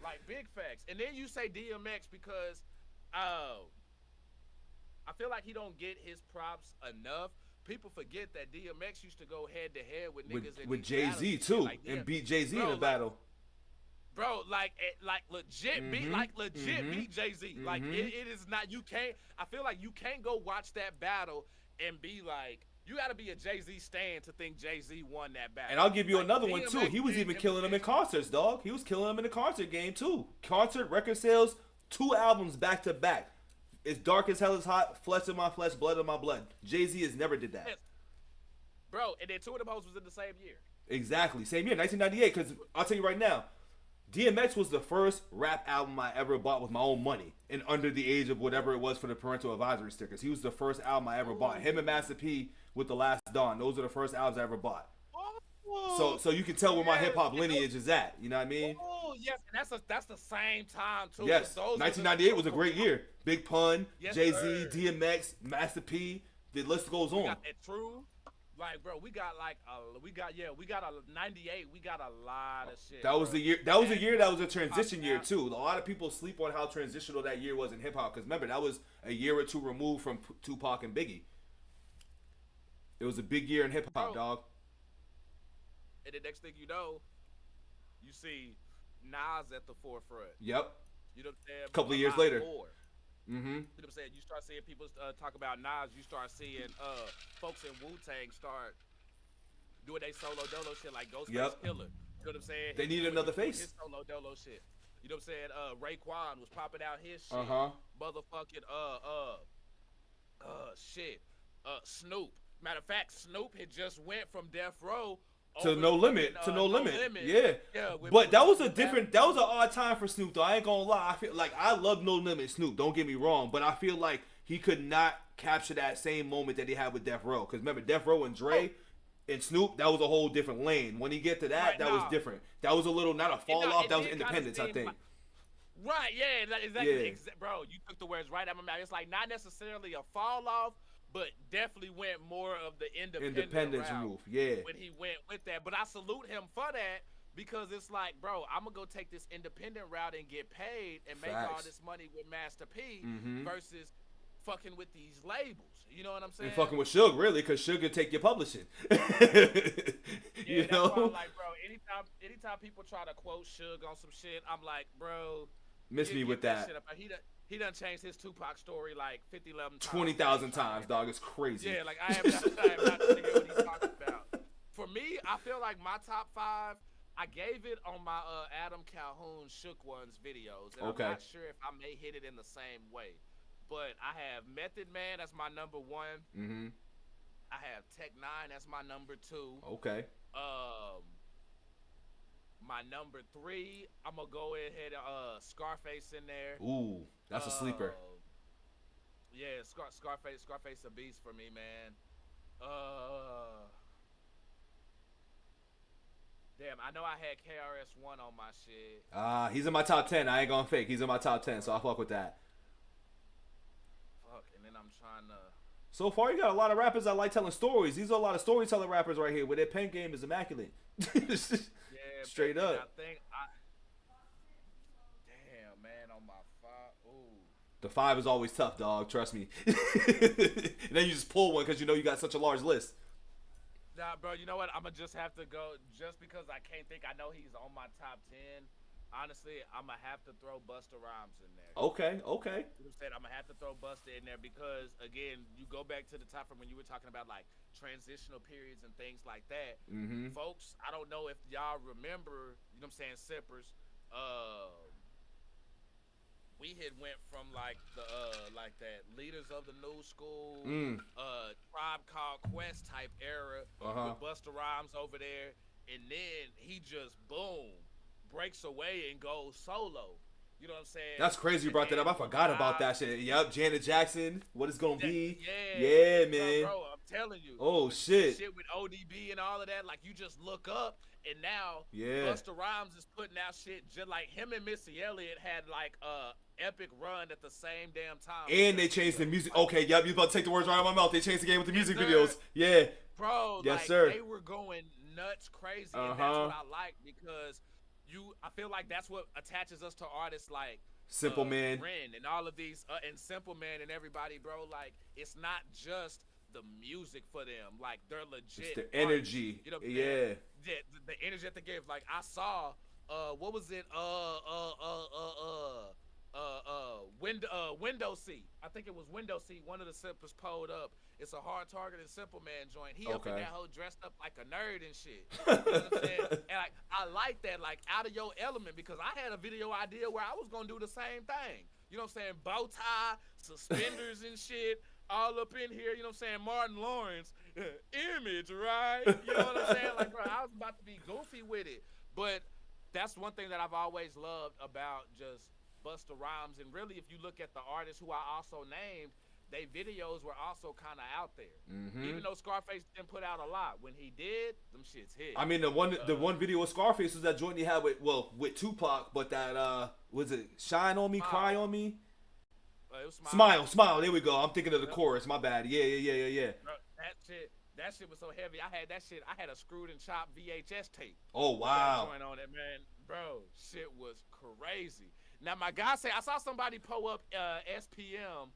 like big facts. And then you say DMX because, I feel like he don't get his props enough. People forget that DMX used to go head to head with niggas with Jay-Z too, like, and beat Jay-Z in a battle. Bro, like legit beat Jay-Z. Like it is not. You can't. I feel like you can't go watch that battle and be like, you got to be a Jay-Z stan to think Jay-Z won that battle. And I'll give you another one DMX too. He was even killing them in concerts, dog. He was killing them in the concert game too. Concert record sales, 2 albums back to back. It's Dark as Hell is Hot, Flesh of My Flesh, Blood of My Blood. Jay-Z has never did that. Yes. Bro, and then 2 of them hoes was in the same year. Exactly. Same year, 1998. Because I'll tell you right now, DMX was the first rap album I ever bought with my own money and under the age of whatever it was for the parental advisory stickers. He was the first album I ever bought. Him and Master P with The Last Dawn. Those are the first albums I ever bought. So you can tell where my hip hop lineage is at. You know what I mean? Oh yes, and that's the same time too. Yes, 1998 was a great year. Big Pun, yes, Jay-Z, sir. DMX, Master P. The list goes on. We got that true. Like, bro, we got a 98. We got a lot of shit. That was the year. That was a year that was a transition year too. A lot of people sleep on how transitional that year was in hip hop. Because remember, that was a year or two removed from Tupac and Biggie. It was a big year in hip hop, dog. And the next thing you know, you see Nas at the forefront. Yep. You know what I'm saying? A couple of years later. More. You know what I'm saying? You start seeing people talk about Nas. You start seeing folks in Wu-Tang start doing their solo dolo shit like Ghostface Killer. You know what I'm saying? They need another face. His solo dolo shit. You know what I'm saying? Raekwon was popping out his shit. Motherfucking Snoop. Matter of fact, Snoop had just went from Death Row to No Limit. Yeah. But that was an odd time for Snoop though. I ain't gonna lie. I feel like I love No Limit Snoop, don't get me wrong, but I feel like he could not capture that same moment that he had with Death Row. Because remember, Death Row and Dre and Snoop, that was a whole different lane. When he get to that, that was different. That was a little, not a fall off, that was independence, I think. Right, yeah, exactly. Yeah. Bro, you took the words right out of my mouth. It's like not necessarily a fall off, but definitely went more of the independence move, yeah. When he went with that. But I salute him for that because it's like, bro, I'm going to go take this independent route and get paid and make all this money with Master P versus fucking with these labels. You know what I'm saying? And fucking with Suge, really, because Suge could take your publishing. Yeah, that's why I'm like, bro, anytime people try to quote Suge on some shit, I'm like, bro, Miss me with that. Shit up. He done changed his Tupac story like 11 times. 20,000 times, dog. It's crazy. Yeah, like I am not trying to get what he's talking about. For me, I feel like my top 5, I gave it on my Adam Calhoun Shook Ones videos, and okay. I'm not sure if I may hit it in the same way. But I have Method Man, that's my number 1. Mm-hmm. I have Tech 9, that's my number 2. Okay. My number 3, I'm gonna go ahead Scarface in there. Ooh, that's a sleeper. Yeah, Scarface a beast for me, man. Damn, I know I had KRS-One on my shit. He's in my top 10. I ain't gonna fake. He's in my top 10, so I fuck with that. Fuck, and then I'm trying to... So far, you got a lot of rappers that like telling stories. These are a lot of storyteller rappers right here, where their pen game is immaculate. Yeah, straight up. Damn, man, on my 5. Ooh. The 5 is always tough, dog. Trust me. And then you just pull one because you know you got such a large list. Nah, bro, you know what? I'm going to just have to go, just because I can't think. I know he's on my top 10. Honestly, I'm going to have to throw Busta Rhymes in there. Okay. You know what I'm saying? I'm going to have to throw Busta in there because, again, you go back to the top from when you were talking about, like, transitional periods and things like that. Mm-hmm. Folks, I don't know if y'all remember, you know what I'm saying, Sippers, we had went from like the like that Leaders of the New School, Tribe Called Quest type era with Busta Rhymes over there, and then he just boom breaks away and goes solo. You know what I'm saying? That's crazy you brought that up. I forgot about that shit. Yup, Janet Jackson. What it's gonna be? Yeah, man. Bro, I'm telling you. Oh shit. Shit with ODB and all of that. Like you just look up. And now, Busta Rhymes is putting out shit just like him and Missy Elliott had like epic run at the same damn time. And they changed the music. Okay, yep, you about to take the words right out of my mouth. They changed the game with the music videos. Yeah. Bro, yes, like, sir. They were going nuts crazy. And that's what I like because I feel like that's what attaches us to artists like Simple Man. Ren and all of these, and Simple Man and everybody, bro. Like, it's not just the music for them, like they're legit. It's the energy, you know, yeah. The energy that they gave. Like I saw, what was it? Window seat. I think it was Window seat. One of the Simpers pulled up. It's a hard targeted Simple Man joint. He up in that hoe dressed up like a nerd and shit. You know what I'm saying? And like I like that, like out of your element, because I had a video idea where I was gonna do the same thing. You know what I'm saying? Bow tie, suspenders and shit. All up in here, you know what I'm saying? Martin Lawrence, image, right? You know what I'm saying? Like, bro, I was about to be goofy with it. But that's one thing that I've always loved about just Busta Rhymes. And really, if you look at the artists who I also named, they videos were also kind of out there. Even though Scarface didn't put out a lot, when he did, them shits hit. I mean, the one video with Scarface was that joint he had with Tupac, but that was it Shine on Me, Cry on Me? Smile. There we go. I'm thinking of the chorus. My bad. Yeah. Bro, that shit was so heavy. I had a screwed and chopped VHS tape. Oh wow. Going on it, man. Bro, shit was crazy. Now my guy said I saw somebody pull up SPM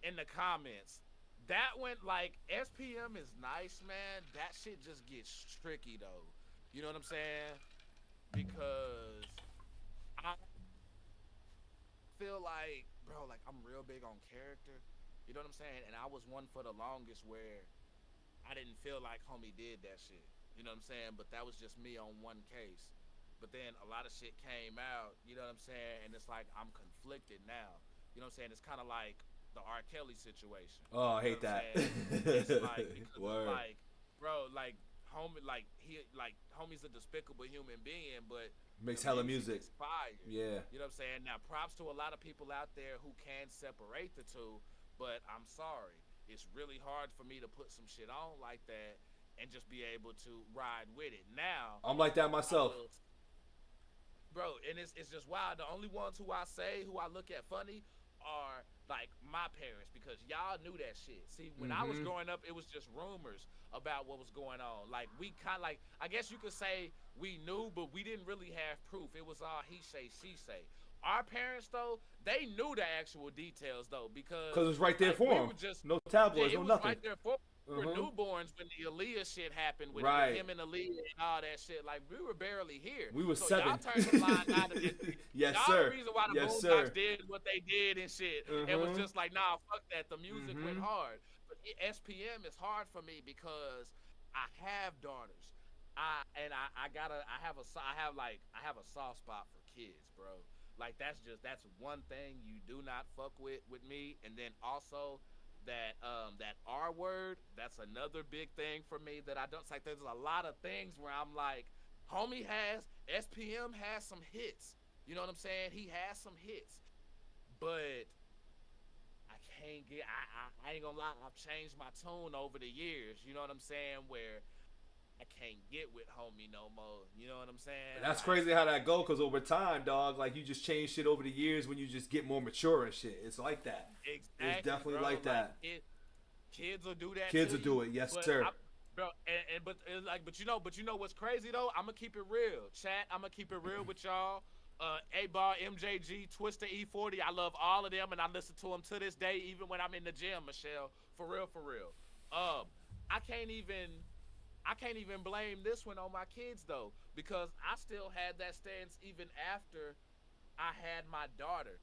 in the comments. That went like SPM is nice, man. That shit just gets tricky though. You know what I'm saying? Because I feel like, bro, like I'm real big on character. You know what I'm saying? And I was one for the longest where I didn't feel like homie did that shit. You know what I'm saying? But that was just me on one case. But then a lot of shit came out, you know what I'm saying? And it's like I'm conflicted now. You know what I'm saying? It's kind of like the R. Kelly situation. Oh, I hate that. It's like, because like, bro, like homie, like homie's a despicable human being, but makes hella music. Fire. Yeah. You know what I'm saying? Now, props to a lot of people out there who can separate the two, but I'm sorry. It's really hard for me to put some shit on like that and just be able to ride with it. Now, I'm like that myself. Bro, and it's just wild. The only ones who I look at funny are like my parents, because y'all knew that shit. See, when I was growing up, it was just rumors about what was going on. Like we kind of like, I guess you could say we knew, but we didn't really have proof. It was all he say, she say. our parents though, they knew the actual details though because it was right there like, for we them. were just No tabloids, it no was nothing. right there for we were newborns when the Aaliyah shit happened with Right. him and Aaliyah and all that shit. Like we were barely here. We were so 7. Y'all turned the blind eye to this. Yes, y'all sir. the reason why the Yes, Boondocks sir. did what they did and shit. It was just like, nah, fuck that. The music went hard. But SPM is hard for me because I have daughters. I have a soft spot for kids, bro. Like that's one thing you do not fuck with me. And then also that R word, that's another big thing for me that I don't. It's like there's a lot of things where I'm like, homie SPM has some hits. You know what I'm saying? He has some hits, but I can't get. I ain't gonna lie. I've changed my tune over the years. You know what I'm saying? Where I can't get with homie no more. You know what I'm saying? That's crazy how that go, because over time, dog, like you just change shit over the years when you just get more mature and shit. It's like that. Exactly. It's definitely bro. like that. Kids will do that. Kids will do it, yes, sir. Bro, but you know what's crazy though? I'm gonna keep it real, chat. I'm gonna keep it real with y'all. A-Bar, MJG, Twister, E40. I love all of them, and I listen to them to this day, even when I'm in the gym, Michelle. For real. I can't even blame this one on my kids though, because I still had that stance even after I had my daughter.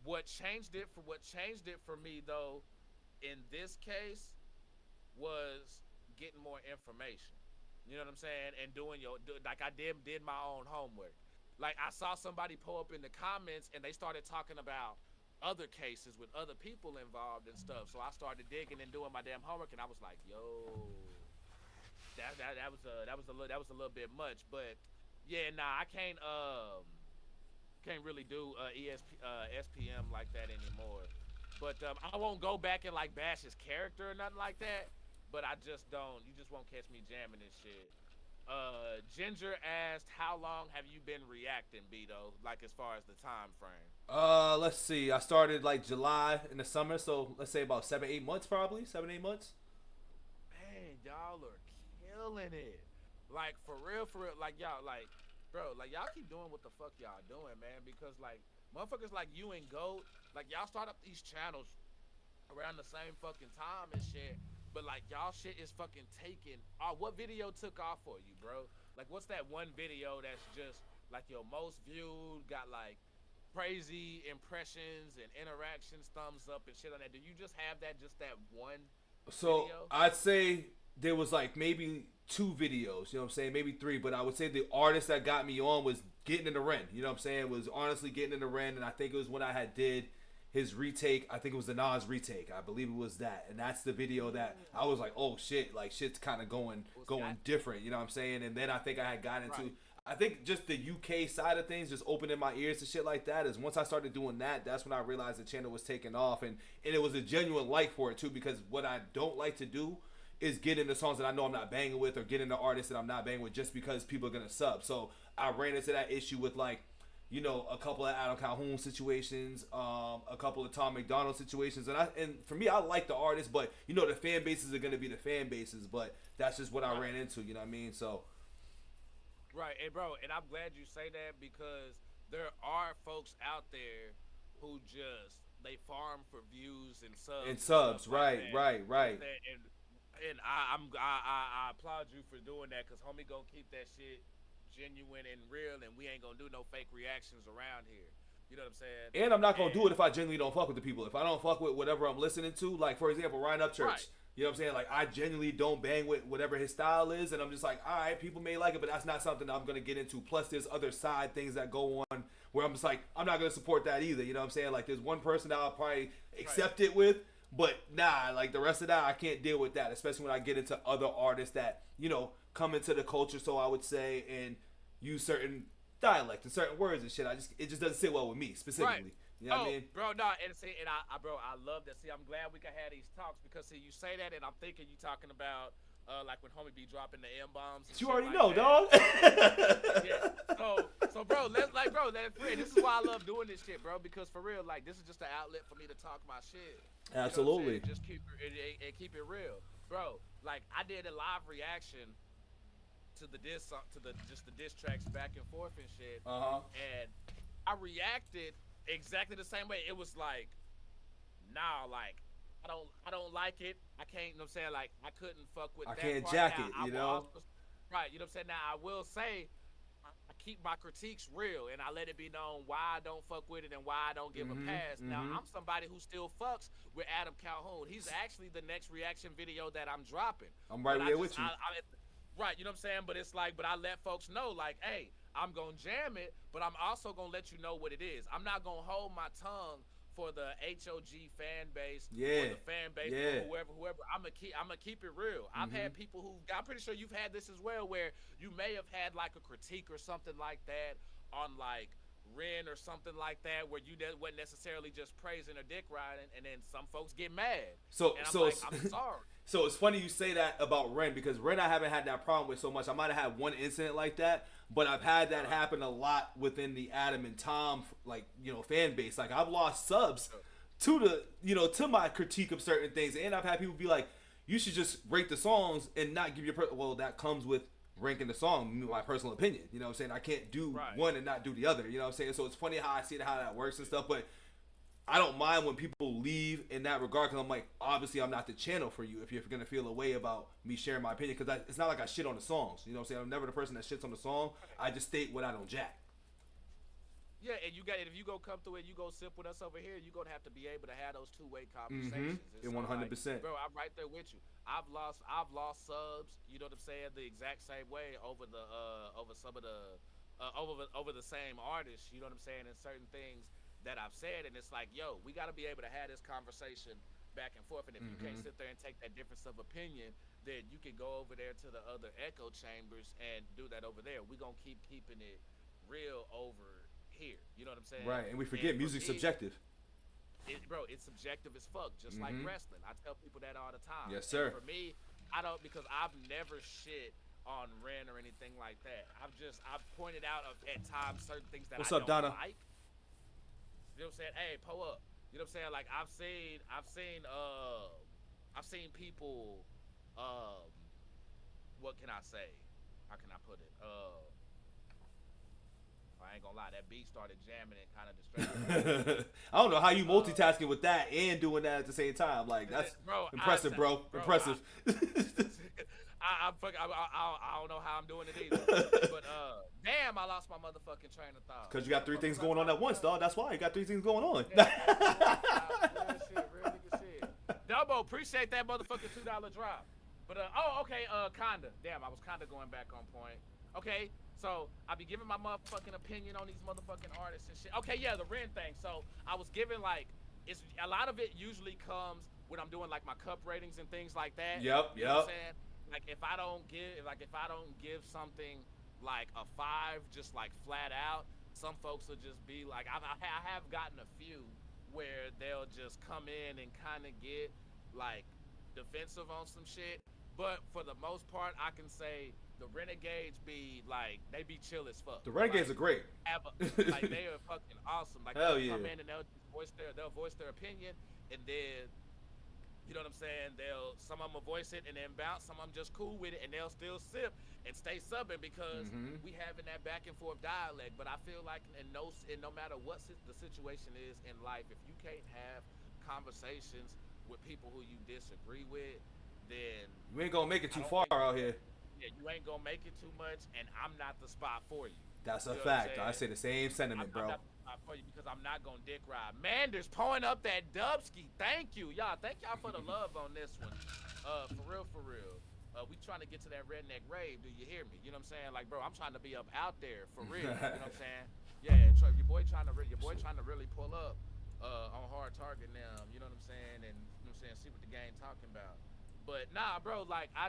What changed it for me though, in this case, was getting more information. You know what I'm saying? And like I did my own homework. Like I saw somebody pull up in the comments and they started talking about other cases with other people involved and stuff. So I started digging and doing my damn homework, and I was like, yo, that was a little bit much. But yeah, nah, I can't really do SPM like that anymore. But I won't go back and like bash his character or nothing like that. But I just don't. You just won't catch me jamming this shit. Ginger asked, how long have you been reacting, Bito? Like as far as the time frame? Let's see. I started like July in the summer, so let's say about 7-8 months, probably 7-8 months. Man, y'all are killing it. Like for real. Like y'all, like bro, like y'all keep doing what the fuck y'all doing, man. Because like motherfuckers like you and Goat, like y'all start up these channels around the same fucking time and shit. But like y'all shit is fucking taking. What video took off for you, bro? Like what's that one video that's just like your most viewed, got like crazy impressions and interactions, thumbs up and shit on that? Do you just have that one video? I'd say there was like maybe 2 videos, you know what I'm saying? Maybe 3, but I would say the artist that got me on was Getting in the Ren, you know what I'm saying? Was honestly Getting in the Ren, and I think it was when I had did his retake. I think it was the Nas retake. I believe it was that. And that's the video that I was like, oh shit, like shit's kind of going different, you know what I'm saying? And then I think I had got into, I think just the UK side of things, just opening my ears to shit like that, is once I started doing that, that's when I realized the channel was taking off. And it was a genuine like for it too, because what I don't like to do is get into songs that I know I'm not banging with, or get into artists that I'm not banging with just because people are going to sub. So I ran into that issue with like, you know, a couple of Adam Calhoun situations, a couple of Tom McDonald situations, and for me, I like the artists, but you know, the fan bases are gonna be the fan bases, but that's just what I ran into, you know what I mean? So, right, hey bro, and I'm glad you say that, because there are folks out there who they farm for views and subs. Right. And I applaud you for doing that, because homie gonna keep that shit genuine and real, and we ain't gonna do no fake reactions around here. You know what I'm saying? And I'm not gonna do it if I genuinely don't fuck with the people. If I don't fuck with whatever I'm listening to, like for example, Ryan Upchurch. Right. You know what I'm saying? Like I genuinely don't bang with whatever his style is, and I'm just like, all right, people may like it, but that's not something that I'm gonna get into. Plus, there's other side things that go on where I'm just like, I'm not gonna support that either. You know what I'm saying? Like there's one person that I'll probably accept it with, but nah, like the rest of that, I can't deal with that. Especially when I get into other artists that, you know, come into the culture, so I would say, and use certain dialect and certain words and shit. It just doesn't sit well with me specifically. Right. You know what I mean? Bro, no, and I love that. See, I'm glad we can have these talks, because see, you say that, and I'm thinking you talking about like when homie be dropping the M-bombs. You already like know, that. dog. Yeah. So bro, let it free. This is why I love doing this shit, bro, because for real, like this is just an outlet for me to talk my shit. Absolutely. You know just keep it real, bro. Like I did a live reaction to the diss tracks back and forth and shit. Uh-huh. And I reacted exactly the same way. It was like, nah, like I don't like it. I can't, you know what I'm saying? Like I couldn't fuck with I that can't part. jack Now, it, I you will know. also, right, you know what I'm saying? Now I will say I keep my critiques real and I let it be known why I don't fuck with it and why I don't give a pass. Now I'm somebody who still fucks with Adam Calhoun. He's actually the next reaction video that I'm dropping. I'm right But there with you. right, you know what I'm saying? But it's like, but I let folks know, like, hey, I'm gonna jam it, but I'm also gonna let you know what it is. I'm not gonna hold my tongue for the HOG fan base or the fan base or whoever. I'm gonna keep it real. I've had people who, I'm pretty sure you've had this as well, where you may have had like a critique or something like that on like Ren or something like that, where you wasn't necessarily just praising or dick riding, and then some folks get mad. So and I'm like, I'm sorry. So it's funny you say that about Ren, because Ren I haven't had that problem with so much. I might have had one incident like that, but I've had that happen a lot within the Adam and Tom, like, you know, fan base. Like I've lost subs to the, you know, to my critique of certain things, and I've had people be like, you should just rate the songs and not give your well, that comes with ranking the song, my personal opinion. You know what I'm saying? I can't do one and not do the other. You know what I'm saying? So it's funny how I see how that works and stuff, but I don't mind when people leave in that regard, because I'm like, obviously I'm not the channel for you if you're going to feel a way about me sharing my opinion, because it's not like I shit on the songs. You know what I'm saying? I'm never the person that shits on the song. I just state what I don't jack. Yeah, and you got, if you go come through and you go sip with us over here, you're gonna have to be able to have those two-way conversations. And 100%. Like, bro, I'm right there with you. I've lost subs. You know what I'm saying? The exact same way over the over some of the over the same artists. You know what I'm saying? And certain things that I've said, and it's like, yo, we got to be able to have this conversation back and forth. And if you can't sit there and take that difference of opinion, then you can go over there to the other echo chambers and do that over there. We're gonna keep keeping it real over here. You know what I'm saying? Right, and we forget music's subjective. Bro, it's subjective as fuck, just like wrestling. I tell people that all the time. Yes, sir. And for me, I don't, because I've never shit on Ren or anything like that. I've pointed out at times certain things that What's I up, don't Donna? like. You know what I'm saying? Hey, pull up. You know what I'm saying? Like I've seen people, what can I say? How can I put it? I ain't gonna lie, that beat started jamming and kind of distracted. I don't know how you multitasking with that and doing that at the same time. Like, that's impressive, bro. Impressive. I don't know how I'm doing it either. But damn, I lost my motherfucking train of thought. Because you got three things going on at once, dog. That's why you got three things going on. Real nigga shit. Double, appreciate that motherfucking $2 drop. But okay, kinda. Damn, I was kinda going back on point. Okay. So I be giving my motherfucking opinion on these motherfucking artists and shit. Okay, yeah, the Ren thing. So I was giving like, it's a lot of it usually comes when I'm doing like my cup ratings and things like that. Yep. You know what I'm saying? Like if I don't give something like a 5, just like flat out, some folks will just be like, I have gotten a few where they'll just come in and kind of get like defensive on some shit. But for the most part, I can say the Renegades be like, they be chill as fuck. The Renegades are great. Like they are fucking awesome. Like hell they'll yeah. come in and they'll voice their opinion, and then you know what I'm saying, some of them will voice it and then bounce, some of them just cool with it and they'll still sip and stay subbing because we having that back and forth dialect. But I feel like no matter what the situation is in life, if you can't have conversations with people who you disagree with, then you ain't gonna make it too far out here. Yeah, you ain't gonna make it too much, and I'm not the spot for you. That's a fact. I say the same sentiment, bro. I'm not the spot for you because I'm not gonna dick ride. Manders pulling up that Dubski. Thank you, y'all. Thank y'all for the love on this one. For real. We trying to get to that redneck rave. Do you hear me? You know what I'm saying? Like, bro, I'm trying to be up out there for real. You know what I'm saying? Yeah, your boy trying to really pull up on hard target now. You know what I'm saying? And you know what I'm saying? See what the game talking about. But nah, bro, like I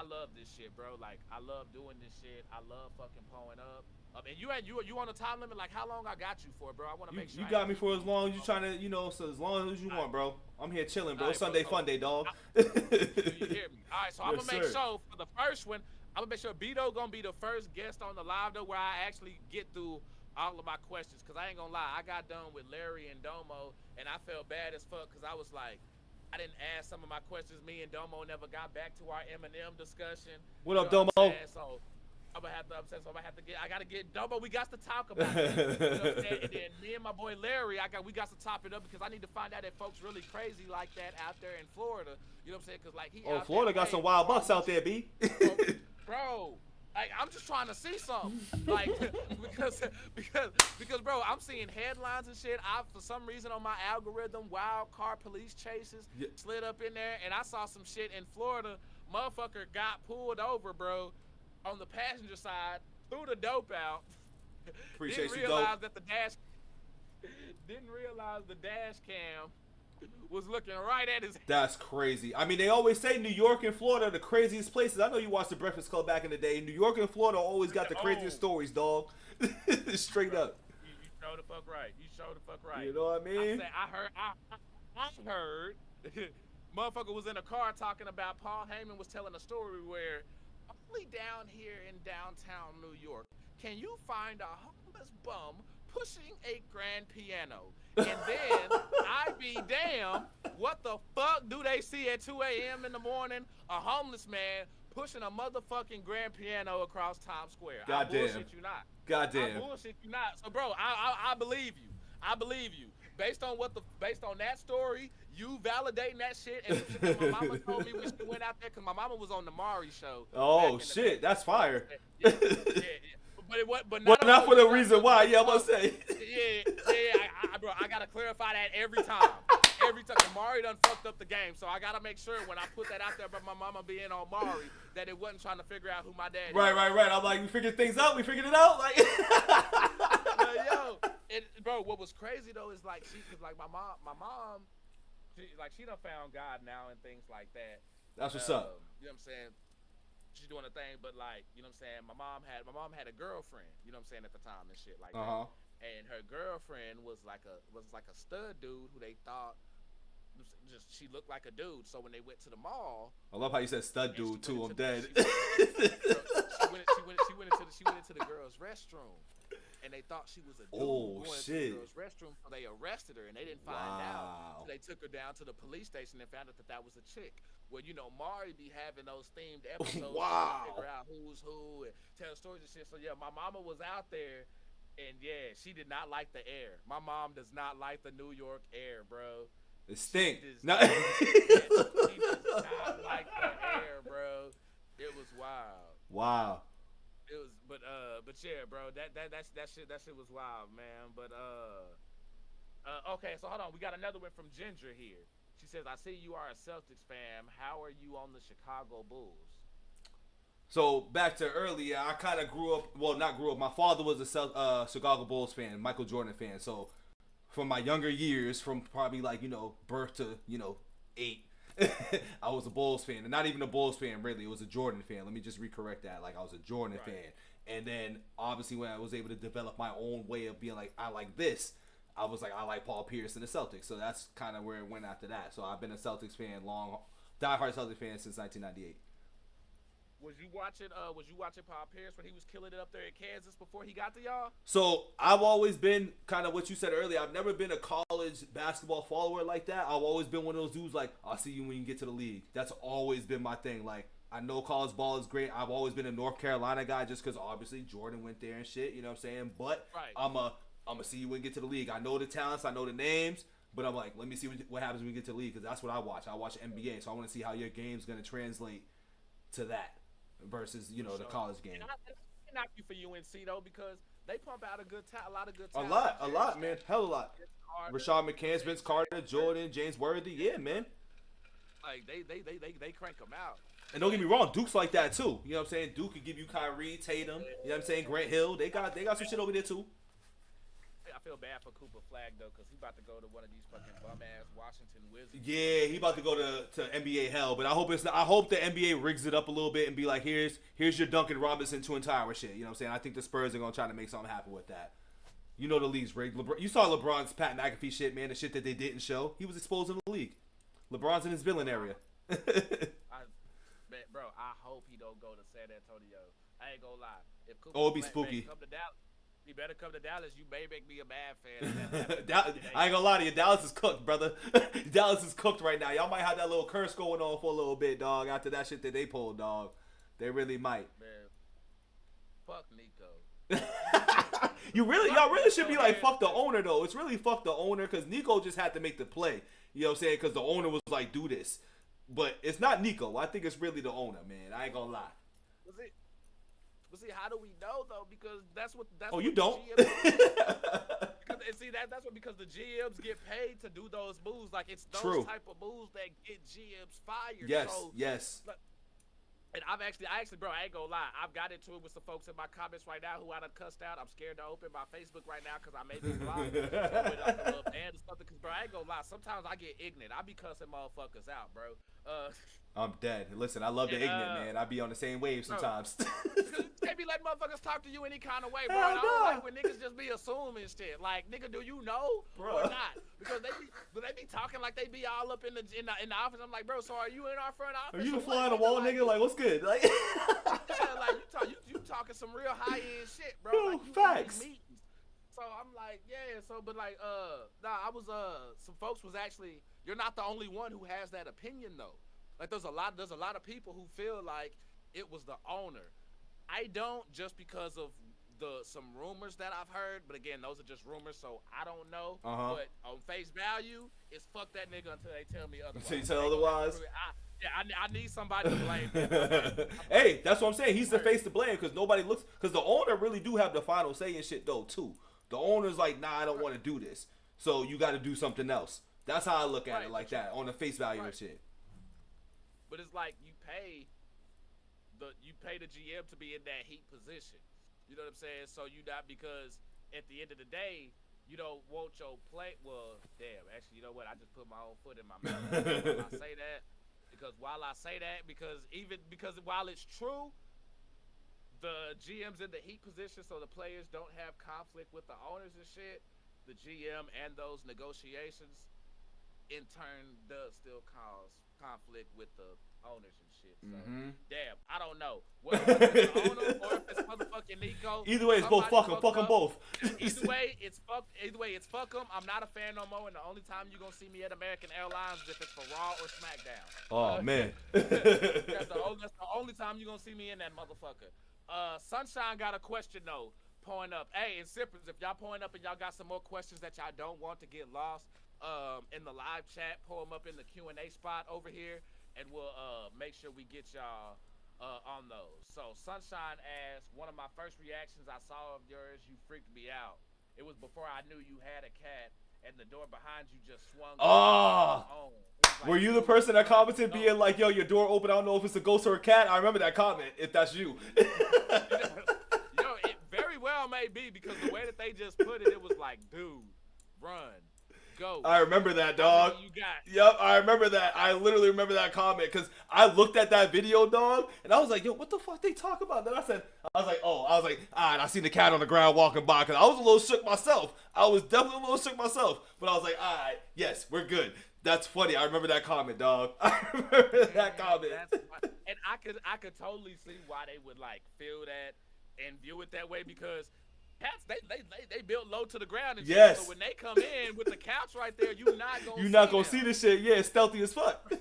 love this shit, bro. Like I love doing this shit. I love fucking pulling up. And you on the time limit? Like how long I got you for, bro? I want to make sure. You got me for as long as you trying to, so as long as you want, bro. I'm here chilling, bro. Right, Sunday fun day, dog. Do you hear me? All right, so I'm Yes, gonna make sir. sure for the first one, I'm gonna make sure BITO gonna be the first guest on the live though, where I actually get through all of my questions. Cause I ain't gonna lie, I got done with Larry and Domo, and I felt bad as fuck, cause I was like, I didn't ask some of my questions. Me and Domo never got back to our Eminem discussion. What up, You know Domo? So I'm gonna have to upset, so I gotta get Dumbo. We got to talk about it. You know what I'm saying? And then me and my boy Larry, we got to top it up because I need to find out if folks really crazy like that out there in Florida. You know what I'm saying? Because like Florida got some wild bucks out there, B. Bro. Like, I'm just trying to see something, like, because, bro, I'm seeing headlines and shit. For some reason on my algorithm, wild car police chases slid up in there, and I saw some shit in Florida. Motherfucker got pulled over, bro, on the passenger side, threw the dope out. Appreciate didn't you, realize dope. Didn't realize the dash cam was looking right at his head. That's crazy. I mean, they always say New York and Florida are the craziest places. I know you watched The Breakfast Club back in the day. New York and Florida always got the craziest stories, dog. Straight up. You showed the fuck right. You showed the fuck right. You know what I mean? I heard motherfucker was in a car talking about Paul Heyman was telling a story where only down here in downtown New York can you find a homeless bum pushing a grand piano. And then, I be damn, what the fuck do they see at 2 a.m. in the morning? A homeless man pushing a motherfucking grand piano across Times Square. Goddamn. I bullshit you not. Goddamn. I bullshit you not. So, bro, I believe you. I believe you. Based on that story, you validating that shit, and some shit that my mama told me when she went out there, because my mama was on the Maury show. Oh, shit. That's fire. Yeah. But not for the reason why. Yeah, I'm gonna say. Yeah. Bro, I gotta clarify that every time. Every time. Maury done fucked up the game, so I gotta make sure when I put that out there about my mama being on Maury, that it wasn't trying to figure out who my dad is. Right. I'm like, we figured things out. We figured it out. Like, bro, what was crazy though is like my mom, she done found God now and things like that. That's what's up. You know what I'm saying? She's doing a thing, but like, you know what I'm saying? My mom had a girlfriend, you know what I'm saying, at the time and shit like that. And her girlfriend was like a stud dude who they thought she looked like a dude. So when they went to the mall, I love how you said stud dude too. I'm dead. She went into the girl's restroom. And they thought she was a dude going to the girl's restroom, so they arrested her, and they didn't find out. So they took her down to the police station and found out that was a chick. Well, you know, Maury be having those themed episodes to figure out who's who and tell stories and shit. So, yeah, my mama was out there, and, yeah, she did not like the air. My mom does not like the New York air, bro. It stinks. She does not like the air, bro. It was wild. Wow. It was, but yeah, bro, that shit was wild, man. But okay, so hold on, we got another one from Ginger here. She says, "I see you are a Celtics fan. How are you on the Chicago Bulls?" So back to earlier, I kind of grew up. Well, not grew up. My father was a Chicago Bulls fan, Michael Jordan fan. So from my younger years, from probably like birth to 8. I was a Bulls fan, and not even a Bulls fan really. It was a Jordan fan. Let me just recorrect that. Like, I was a Jordan fan, and then obviously when I was able to develop my own way of being like, I like this, I was like, I like Paul Pierce and the Celtics. So that's kind of where it went after that. So I've been a Celtics fan, diehard Celtics fan since 1998. Was you watching Paul Pierce when he was killing it up there in Kansas before he got to y'all? So I've always been kind of what you said earlier. I've never been a college basketball follower like that. I've always been one of those dudes like, I'll see you when you get to the league. That's always been my thing. Like, I know college ball is great. I've always been a North Carolina guy just because obviously Jordan went there and shit. You know what I'm saying? But I'm a see you when you get to the league. I know the talents. I know the names. But I'm like, let me see what happens when we get to the league because that's what I watch. I watch NBA. So I want to see how your game's going to translate to that. Versus, the college game. And I knock you for UNC though because they pump out a lot of good talent. A lot, man, hell of a lot. Rashad McCants, Vince Carter, Jordan, James Worthy, yeah, man. Like they crank them out. And don't get me wrong, Duke's like that too. You know what I'm saying? Duke could give you Kyrie, Tatum. You know what I'm saying? Grant Hill, they got some shit over there too. I feel bad for Cooper Flag though, cause he about to go to one of these fucking bum ass Washington Wizards. Yeah, he about to go to NBA hell. But I hope the NBA rigs it up a little bit and be like, here's your Duncan Robinson Twin Tower shit. You know what I'm saying? I think the Spurs are gonna try to make something happen with that. You know the league's rigged. You saw LeBron's Pat McAfee shit, man. The shit that they didn't show. He was exposed in the league. LeBron's in his villain area. Bro, I hope he don't go to San Antonio. I ain't gonna lie. If Cooper it'd be spooky. He better come to Dallas. You may make me a bad fan. I ain't gonna lie to you. Dallas is cooked, brother. Dallas is cooked right now. Y'all might have that little curse going on for a little bit, dog. After that shit that they pulled, dog. They really might. Man. fuck Nico. Y'all really should be like, fuck the owner, though. It's really fuck the owner, because Nico just had to make the play. You know what I'm saying? Because the owner was like, do this. But it's not Nico. I think it's really the owner, man. I ain't gonna lie. But see, how do we know, though? Because that's what you don't? Because the GMs get paid to do those moves. Like, it's those type of moves that get GMs fired. Yes, so, yes. And I actually, bro, I ain't gonna lie. I've got into it with some folks in my comments right now who I done cussed out. I'm scared to open my Facebook right now because I may be blocked. With like a little band or something. Because, bro, I ain't gonna lie. Sometimes I get ignorant. I be cussing motherfuckers out, bro. I'm dead. Listen, I love the ignorant, man. I be on the same wave sometimes. You can't be letting motherfuckers talk to you any kind of way, bro. Hell And I no. don't like when niggas just be assuming shit. Like, nigga, do you know or not? Because they be talking like they be all up in the office. I'm like, bro, so are you in our front office? Are you the fly on the wall, nigga? Like, what's good? Like, yeah, like you talking some real high end shit, bro. Like, you facts. meetings. So I'm like, yeah. So, but like, I was some folks was actually. You're not the only one who has that opinion though. Like, there's a lot of people who feel like it was the owner. I don't, just because of some rumors that I've heard, but again, those are just rumors, so I don't know. But on face value, it's fuck that nigga until they tell me otherwise. Until you tell otherwise? I need somebody to blame. Hey, that's what I'm saying. He's the face to blame because nobody looks. Because the owner really do have the final say and shit though too. The owner's like, nah, I don't want to do this, so you got to do something else. That's how I look at it, like that, on the face value and shit. But it's like you pay the GM to be in that heat position. You know what I'm saying? So you not, because at the end of the day, you don't want your play. Well, damn, actually, you know what? I just put my own foot in my mouth. While I say that, because while it's true, the GM's in the heat position, so the players don't have conflict with the owners and shit. The GM and those negotiations, in turn, does still cause conflict with the owners and shit. So, damn, I don't know. Whether it's the owner or if it's motherfucking Nico. Either way, it's both. Fuck them both. Either way, it's fuck them. I'm not a fan no more, and the only time you're gonna see me at American Airlines is if it's for Raw or SmackDown. Oh man. That's the only time you're gonna see me in that motherfucker. Sunshine got a question though. Point up. Hey, and Sippers, if y'all point up and y'all got some more questions that y'all don't want to get lost, in the live chat, pull them up in the Q&A spot over here, and we'll make sure we get y'all on those. So Sunshine asked, one of my first reactions I saw of yours, you freaked me out. It was before I knew you had a cat, and the door behind you just swung. Oh. Like, were you the person that commented being like, yo, your door open, I don't know if it's a ghost or a cat? I remember that comment, if that's you. Yo, it very well may be, because the way that they just put it, it was like, dude, run. Go. I remember that, dog. Yep, I remember that. I literally remember that comment because I looked at that video, dog, and I was like, yo, what the fuck they talk about? Then I was like, I seen the cat on the ground walking by, because I was a little shook myself. I was definitely a little shook myself, but I was like, all right, yes, we're good. That's funny. I remember that comment, dog. I remember that comment. And I could totally see why they would like feel that and view it that way, because cats, they built low to the ground and shit. So when they come in with the couch right there, you're not gonna see this shit. Yeah, it's stealthy as fuck.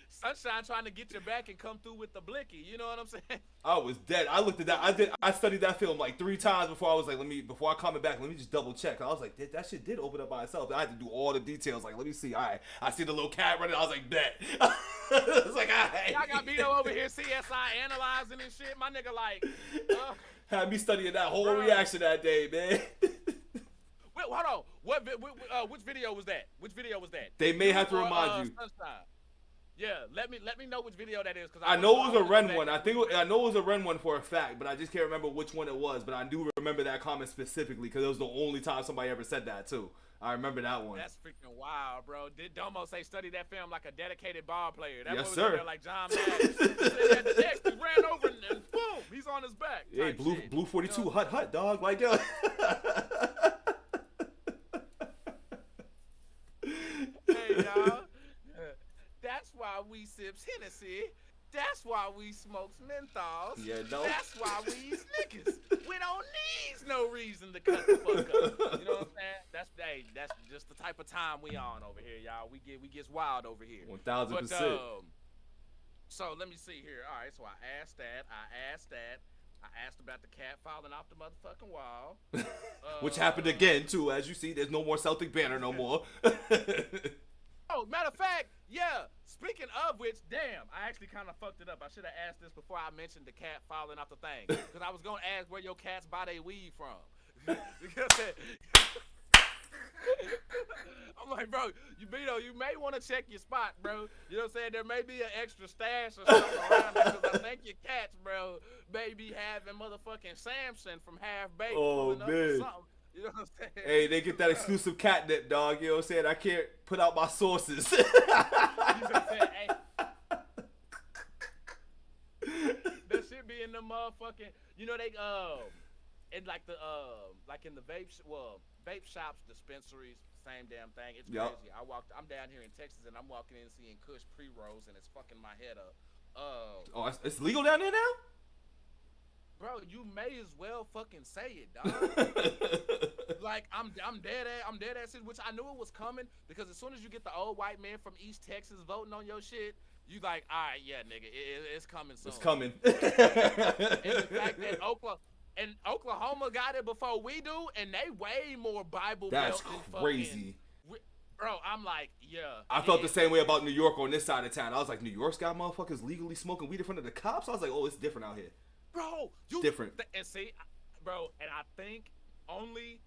Sunshine trying to get your back and come through with the blicky. You know what I'm saying? I was dead. I looked at that. I studied that film like 3 times before I was like, before I comment back, let me just double check. I was like, that shit did open up by itself. I had to do all the details. Like, let me see. All right, I see the little cat running. I was like, bet. I was like, all right. Y'all got Bito over here, CSI analyzing and shit. My nigga like. Had me studying that whole reaction that day, man. Wait, hold on. Which video was that? They may have to remind you. Sunshine. Yeah, let me know which video that is, because I know it was a Ren one. I know it was a Ren one for a fact, but I just can't remember which one it was. But I do remember that comment specifically because it was the only time somebody ever said that too. I remember that one. That's freaking wild, bro. Did Domo say study that film like a dedicated ball player? That yes, sir. There like John Madden. He had the next, he ran over and boom, he's on his back. Hey, blue 42, you know? hut, dog. Like, yo. Hey, y'all. That's why we sips Hennessy. That's why we smokes menthols. Yeah, no. That's why we eat Snickers. We don't need no reason to cut the fuck up. You know what I'm saying? That's just the type of time we on over here, y'all. We gets wild over here. 1000%. So let me see here. All right, so I asked that. I asked about the cat falling off the motherfucking wall. Which happened again too, as you see. There's no more Celtic banner no more. Oh, matter of fact, yeah. Speaking of which, damn, I actually kind of fucked it up. I should have asked this before I mentioned the cat falling off the thing, because I was gonna ask where your cats buy their weed from. Because I'm like, bro, you may want to check your spot, bro. You know what I'm saying? There may be an extra stash or something around there, because I think your cats, bro, may be having motherfucking Samson from Half Baked pulling up or something. You know what I'm saying? Hey, they get that exclusive catnip, dog. You know what I'm saying? I can't put out my sources. You know what I'm saying? Hey. That shit be in the motherfucking, you know, they in like the like in the vape shops, dispensaries, same damn thing. It's crazy. I'm down here in Texas and I'm walking in seeing Kush pre-rolls and it's fucking my head up. Oh, it's legal down there now? Bro, you may as well fucking say it, dog. Like I'm dead ass, which I knew it was coming, because as soon as you get the old white man from East Texas voting on your shit, you like, all right, yeah, nigga, it's coming soon. It's coming. And the fact that Oklahoma got it before we do, and they way more Bible That's Belt than crazy. Bro, I'm like, yeah. I felt the same way about New York on this side of town. I was like, New York's got motherfuckers legally smoking weed in front of the cops? I was like, oh, it's different out here. Bro, different. And see, bro, and I think only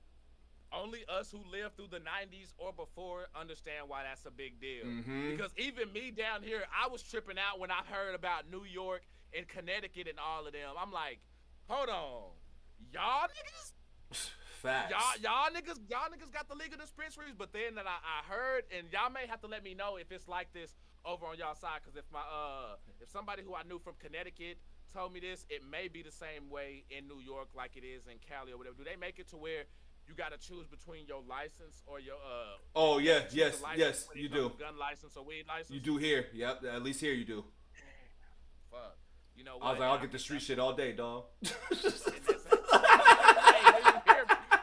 us who lived through the 90s or before understand why that's a big deal. Because even me down here, I was tripping out when I heard about New York and Connecticut and all of them. I'm like, hold on, y'all niggas? Facts. Y'all niggas got the legal dispensaries, but then that I heard, and y'all may have to let me know if it's like this over on y'all side, because if somebody who I knew from Connecticut told me this, it may be the same way in New York like it is in Cali or whatever. Do they make it to where you gotta choose between your license or your Oh yeah, yes, you do. Gun license or weed license. You do here, yep. At least here you do. Fuck. You know what? I was like, I'll get the street shit all day, dog.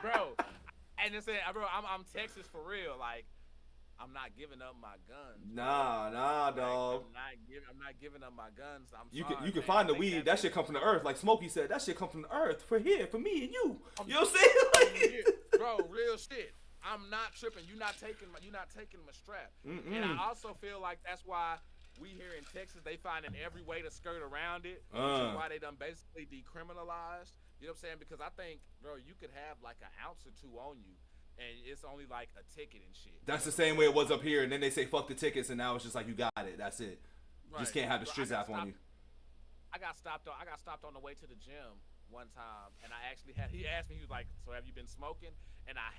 Bro, and it's bro, I'm Texas for real. Like, I'm not giving up my guns. Nah, dog. I'm not giving up my guns. You can find the weed. That shit come from the earth, like Smokey said. That shit come from the earth for me and you. You know what I'm saying? Bro, real shit. I'm not tripping. You're not taking my strap. And I also feel like that's why we here in Texas, they finding every way to skirt around it. Which is why they done basically decriminalized. You know what I'm saying? Because I think, bro, you could have like an ounce or two on you, and it's only like a ticket and shit. That's the same way it was up here, and then they say fuck the tickets, and now it's just like you got it. That's it. Right. Just can't have the street app on you. I got stopped on the way to the gym one time, and he asked me, he was like, so have you been smoking? And I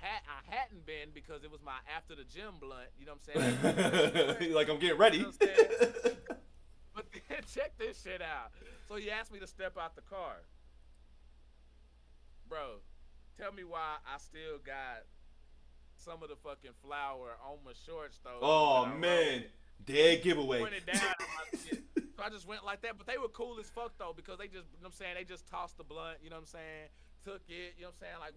hadn't been, because it was my after the gym blunt. You know what I'm saying? Like I'm getting ready. You know what I'm saying? But then check this shit out. So he asked me to step out the car. Bro, tell me why I still got some of the fucking flour on my shorts though. Oh man, dead giveaway. Put it down. So I just went like that, but they were cool as fuck though, because they just, you know what I'm saying, they just tossed the blunt, you know what I'm saying, took it, you know what I'm saying, like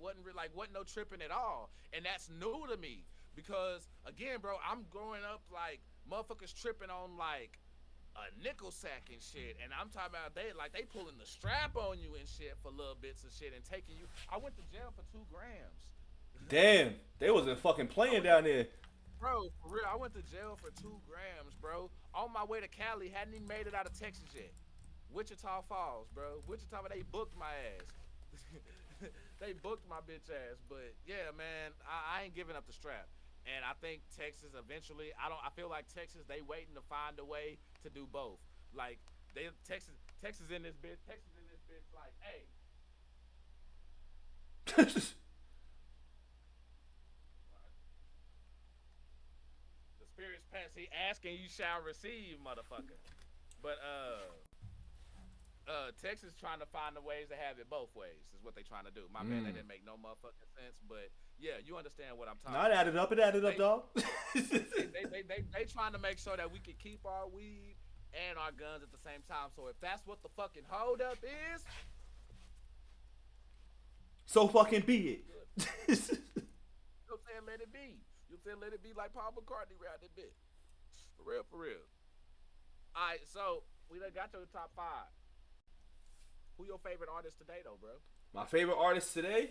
wasn't no tripping at all. And that's new to me, because again, bro, I'm growing up like motherfuckers tripping on like a nickel sack and shit, and I'm talking about they pulling the strap on you and shit for little bits of shit and taking you. I went to jail for 2 grams. Damn, they wasn't fucking playing down there. Bro, for real, I went to jail for 2 grams, bro. On my way to Cali, hadn't even made it out of Texas yet. Wichita Falls, bro. Wichita, they booked my ass. They booked my bitch ass, but yeah, man, I ain't giving up the strap. And I think Texas eventually, I feel like Texas, they waiting to find a way to do both. Like, Texas in this bitch, like, hey. The spirit's past, he asking, you shall receive, motherfucker. But, Texas trying to find the ways to have it both ways is what they trying to do. My man, that didn't make no motherfucking sense, but yeah, you understand what I'm talking about. It added up, dog. they trying to make sure that we can keep our weed and our guns at the same time. So if that's what the fucking hold up is, so fucking be it. You know what I'm saying? Let it be. You know what I'm saying? Let it be like Paul McCartney around that bitch. For real. Alright, so we done got to the top 5. Who your favorite artist today, though, bro? My favorite artist today.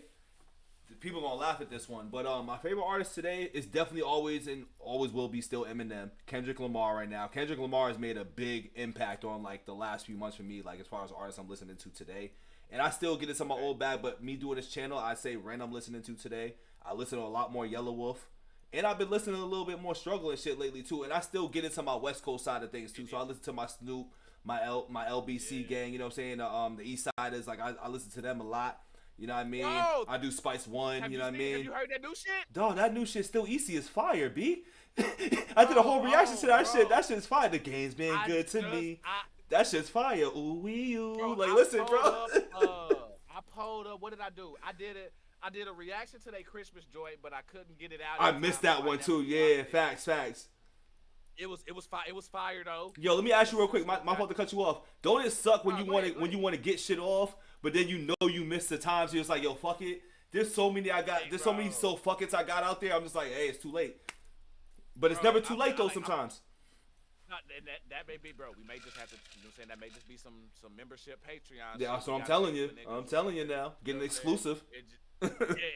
People gonna laugh at this one, but my favorite artist today is definitely always and always will be still Eminem, Kendrick Lamar right now. Kendrick Lamar has made a big impact on like the last few months for me, like as far as artists I'm listening to today. And I still get into my old bag, but me doing this channel, I say random listening to today. I listen to a lot more Yellow Wolf, and I've been listening to a little bit more Struggle and shit lately too. And I still get into my West Coast side of things too. So I listen to my Snoop, my LBC gang. You know what I'm saying? The East Siders, like I listen to them a lot. You know what I mean? Whoa. I do Spice One. You know what I mean? Have you heard that new shit? Dog, that new shit still easy as fire, B. I did a whole reaction to that shit. That shit's fire. The game's been good to me. That shit's fire. Ooh wee ooh. Like listen, bro. I pulled up. What did I do? I did a reaction to their Christmas joint, but I couldn't get it out. I missed that one too. Yeah, facts. It was fire though. Yo, let me ask you real quick. My fault to cut you off. Don't it suck when you want to get shit off, but then you know you missed the time, so you're just like, yo, fuck it. There's so many so many fuck it's I got out there. I'm just like, hey, it's too late. But it's never too late though. Sometimes. That may be, bro. We may just have to, you know what I'm saying? That may just be some membership Patreon. Yeah, so I'm telling you. I'm telling you now. Getting exclusive. Yeah,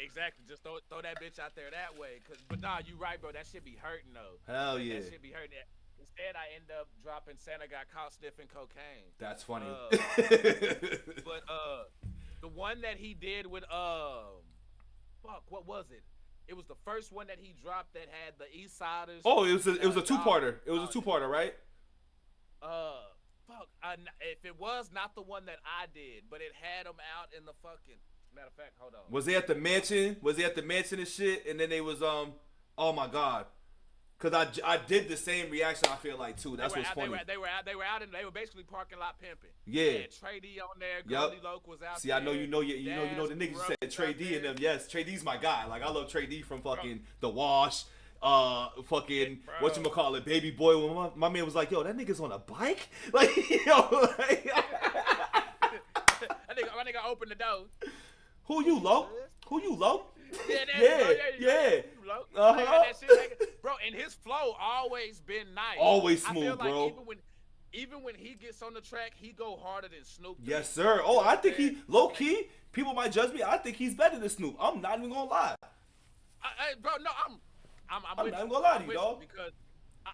exactly. Just throw that bitch out there that way. But nah, you right, bro. That shit be hurting though. Hell yeah. That shit be hurting. Instead, I end up dropping Santa got caught sniffing cocaine. That's funny. But the one that he did with fuck, what was it? It was the first one that he dropped that had the East Siders. Oh, it was a two-parter. It was a two-parter, right? Fuck. If it was not the one that I did, but it had them out in the fucking. Matter of fact, hold on. Was they at the mansion? Was they at the mansion and shit? And then they was oh my god, cause I did the same reaction. I feel like too. That's what's funny. They were out and they were basically parking lot pimping. Yeah. Trey D on there. Goldie Loke was out. See, I know you know the niggas you said Trey D and them. Yes, Trey D's my guy. Like I love Trey D from fucking The Wash. Fucking whatchamacallit, Baby Boy. When my man was like, yo, that nigga's on a bike. Like yo, like. My nigga opened the door. Who you, Lo? Yeah. Bro, and his flow always been nice. Always smooth, I feel like bro. Even when he gets on the track, he go harder than Snoop. Yes, sir. Oh, I think he low key. People might judge me. I think he's better than Snoop. I'm not even gonna lie. Bro, no, I'm not even gonna lie to you, dog. Because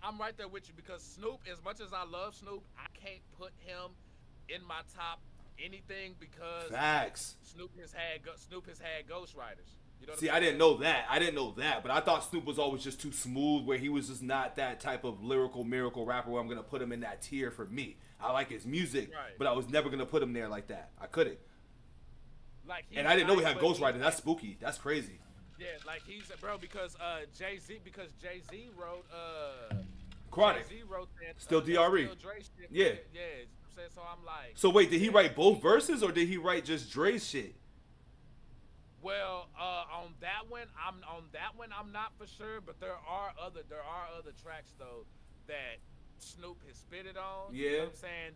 I'm right there with you. Because Snoop, as much as I love Snoop, I can't put him in my top anything because facts. Snoop has had ghostwriters. You know what See, I didn't know that, but I thought Snoop was always just too smooth, where he was just not that type of lyrical miracle rapper where I'm gonna put him in that tier for me. I like his music, but I was never gonna put him there like that. I couldn't. And I didn't know he had ghostwriters. That's spooky. That's crazy. Yeah, like he's bro because Jay-Z wrote Chronic. Jay-Z wrote that, Still DRE. Still Dre shit. Yeah. So I'm like. So wait, did he write both verses or did he write just Dre's shit? Well, on that one I'm not for sure, but there are other tracks though that Snoop has spit it on. Yeah. You know what I'm saying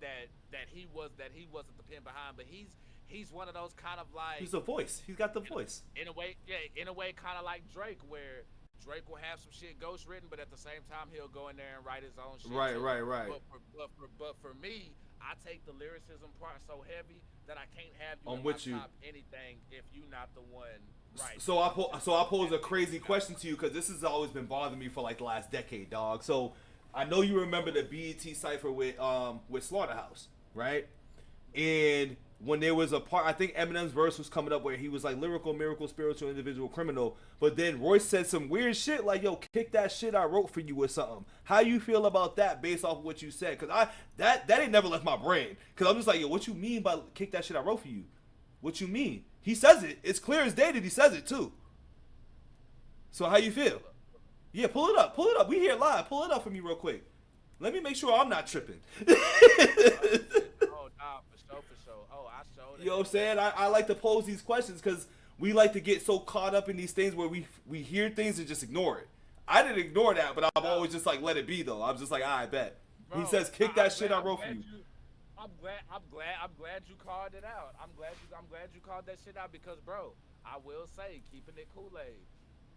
that he wasn't the pen behind, but he's one of those kind of like. He's a voice. He's got the voice. In a way, kind of like Drake, where Drake will have some shit ghost written, but at the same time he'll go in there and write his own shit. Right. But for me, I take the lyricism part so heavy that I can't have you I'm in with my you. top anything if you're not the one right. So I pose a crazy question to you because this has always been bothering me for like the last decade, dog. So I know you remember the BET cipher with Slaughterhouse, right? And when there was a part, I think Eminem's verse was coming up where he was like lyrical, miracle, spiritual, individual, criminal. But then Royce said some weird shit like, yo, kick that shit I wrote for you or something. How you feel about that based off of what you said? Because that ain't never left my brain. Because I'm just like, yo, what you mean by kick that shit I wrote for you? What you mean? He says it. It's clear as day that he says it too. So how you feel? Yeah, pull it up. We here live. Pull it up for me real quick. Let me make sure I'm not tripping. Oh, nah, for sure. Oh, I showed it. You know what I'm saying? I like to pose these questions because we like to get so caught up in these things where we hear things and just ignore it. I didn't ignore that, but I've always just like let it be though. I'm just like, I bet. Bro, he says, kick that shit I wrote for you. I'm glad you called it out. I'm glad you called that shit out because, bro, I will say, keeping it Kool-Aid.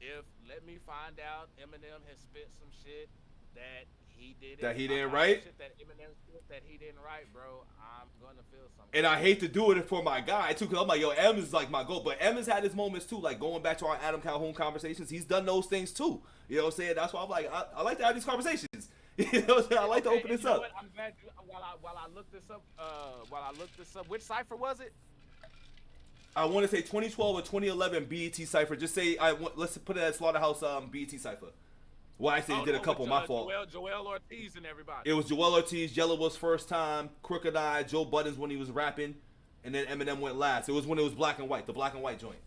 If let me find out Eminem has spit some shit that he did it. That he Like, didn't all write? Shit that Eminem shit that he didn't write, bro. I'm gonna feel something. And I hate to do it for my guy too, because I'm like, yo, M is like my goat. But M has had his moments too, like going back to our Adam Calhoun conversations. He's done those things too. You know what I'm saying? That's why I'm like, I like to have these conversations. You know what I'm saying? I like to open this up. What? I'm glad you, while I look this up, which cipher was it? I want to say 2012 or 2011 BET cipher. Just say let's put it at Slaughterhouse BET cipher. Well, actually, he did a couple. My fault. Joel Ortiz and everybody. It was Joel Ortiz, Yellow was first time, Crooked Eye, Joe Buttons when he was rapping, and then Eminem went last. It was when it was black and white, the black and white joint.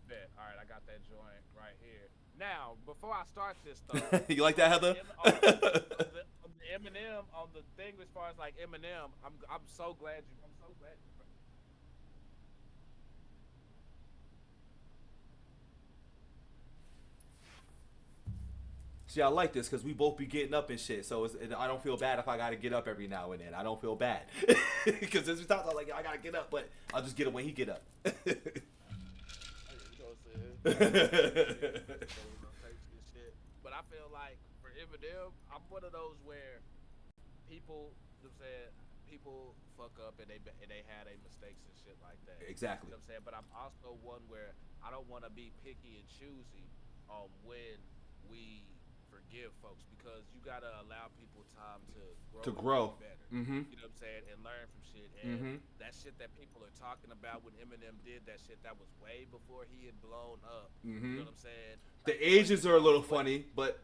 Bet. All right, I got that joint right here. Now, before I start this though, you like that, Heather? on the Eminem, on the thing as far as like Eminem, I'm so glad you. See, I like this because we both be getting up and shit. So I don't feel bad if I got to get up every now and then. I don't feel bad. Because there's times I'm like, I got to get up, but I'll just get up when he get up. But I feel like for Eminem, I'm one of those where people, people fuck up and they had their mistakes and shit like that. Exactly. You know what I'm saying? But I'm also one where I don't want to be picky and choosy on when we forgive folks, because you gotta allow people time to grow. Better. Mm-hmm. You know what I'm saying? And learn from shit. And that shit that people are talking about when Eminem did that shit, that was way before he had blown up. You know what I'm saying? The ages are a little funny, but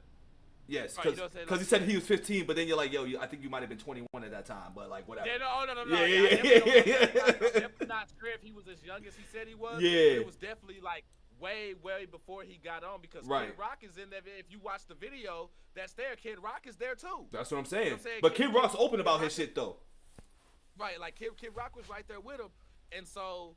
yes, because you know he said he was 15, but then you're like, yo, I think you might have been 21 at that time, but like whatever. Yeah, no. Yeah. I'm definitely not sure if he was as young as he said he was. Yeah. It was definitely like way before he got on, because right. Kid Rock is in there. If you watch the video that's there, Kid Rock is there too. That's what I'm saying. You know what I'm saying? But Kid Rock's open about his shit though. Right, like Kid Rock was right there with him, and so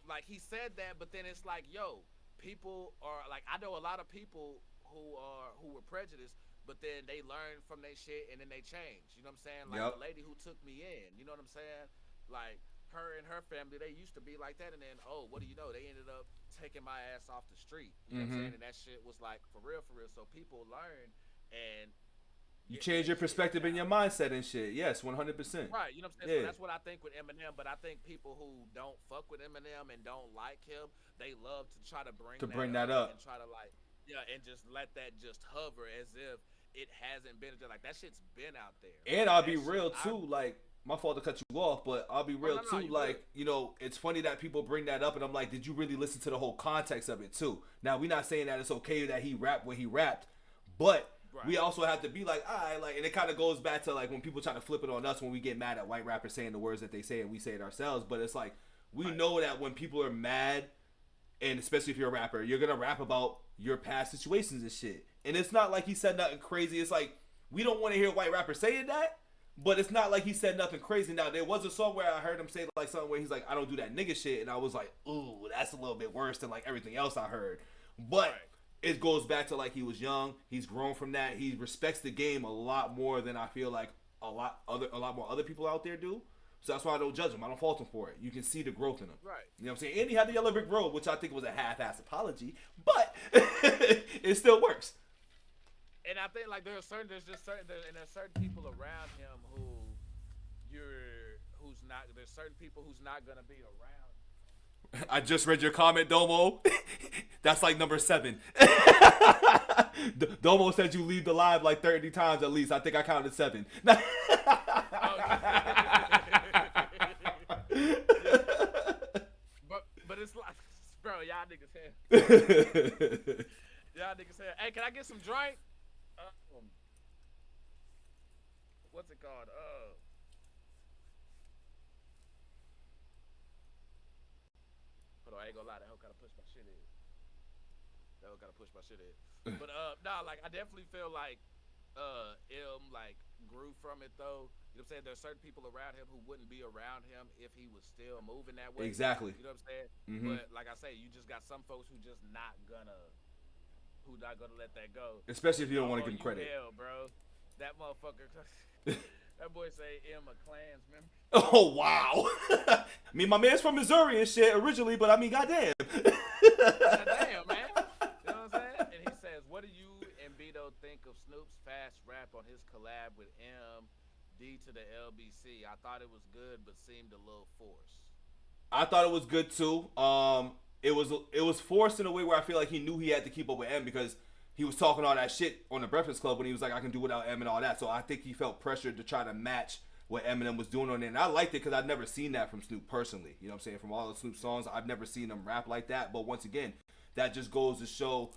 like he said that, but then it's like, yo, people are like, I know a lot of people who were prejudiced, but then they learn from their shit and then they change. You know what I'm saying? Like the lady who took me in. You know what I'm saying? Like her and her family, they used to be like that, and then what do you know? They ended up taking my ass off the street. You know what I'm saying? And that shit was like for real. So people learn and you change your perspective and your mindset and shit. Yes, 100%. Right, you know what I'm saying? Yeah. So that's what I think with Eminem, but I think people who don't fuck with Eminem and don't like him, they love to try to bring that up and try to like, and just let that just hover as if it hasn't been like that shit's been out there. And I'll be real too, like, my fault to cut you off, but I'll be real too, like, you know, it's funny that people bring that up and I'm like, did you really listen to the whole context of it too? Now, we're not saying that it's okay that he rapped when he rapped, but we also have to be like, all right, like, and it kind of goes back to like when people try to flip it on us when we get mad at white rappers saying the words that they say and we say it ourselves. But it's like, we know that when people are mad, and especially if you're a rapper, you're going to rap about your past situations and shit. And it's not like he said nothing crazy. It's like, we don't want to hear white rappers saying that, but it's not like he said nothing crazy. Now, there was a song where I heard him say like something where he's like, I don't do that nigga shit. And I was like, ooh, that's a little bit worse than like everything else I heard. But it goes back to like he was young. He's grown from that. He respects the game a lot more than I feel like a lot more other people out there do. So that's why I don't judge him. I don't fault him for it. You can see the growth in him. Right. You know what I'm saying? And he had the Yellow Brick Road, which I think was a half-ass apology, but it still works. And I think like there's certain people around him there's certain people who's not gonna be around. I just read your comment, Domo. That's like number 7. Domo said you leave the live like 30 times at least. I think I counted 7. But it's like, bro, y'all niggas here. Hey, can I get some drink? What's it called? Hold on, I ain't gonna lie, that hoe gotta push my shit in. But like I definitely feel like M like grew from it though. You know what I'm saying? There's certain people around him who wouldn't be around him if he was still moving that way. Exactly. You know what I'm saying? But like I say, you just got some folks who not gonna let that go. Especially if you don't want to give him credit. Hell, bro. That motherfucker. That boy say M a Klansman. Oh wow. I mean, my man's from Missouri and shit originally, but I mean, goddamn. Goddamn, man. You know what I'm saying? And he says, "What do you and Bito think think of Snoop's fast rap on his collab with MD to the LBC? I thought it was good, but seemed a little forced. I thought it was good too. It was forced in a way where I feel like he knew he had to keep up with M because he was talking all that shit on the Breakfast Club when he was like, I can do without M and all that. So I think he felt pressured to try to match what Eminem was doing on it. And I liked it because I'd never seen that from Snoop personally. You know what I'm saying? From all the Snoop songs, I've never seen him rap like that. But once again, that just goes to show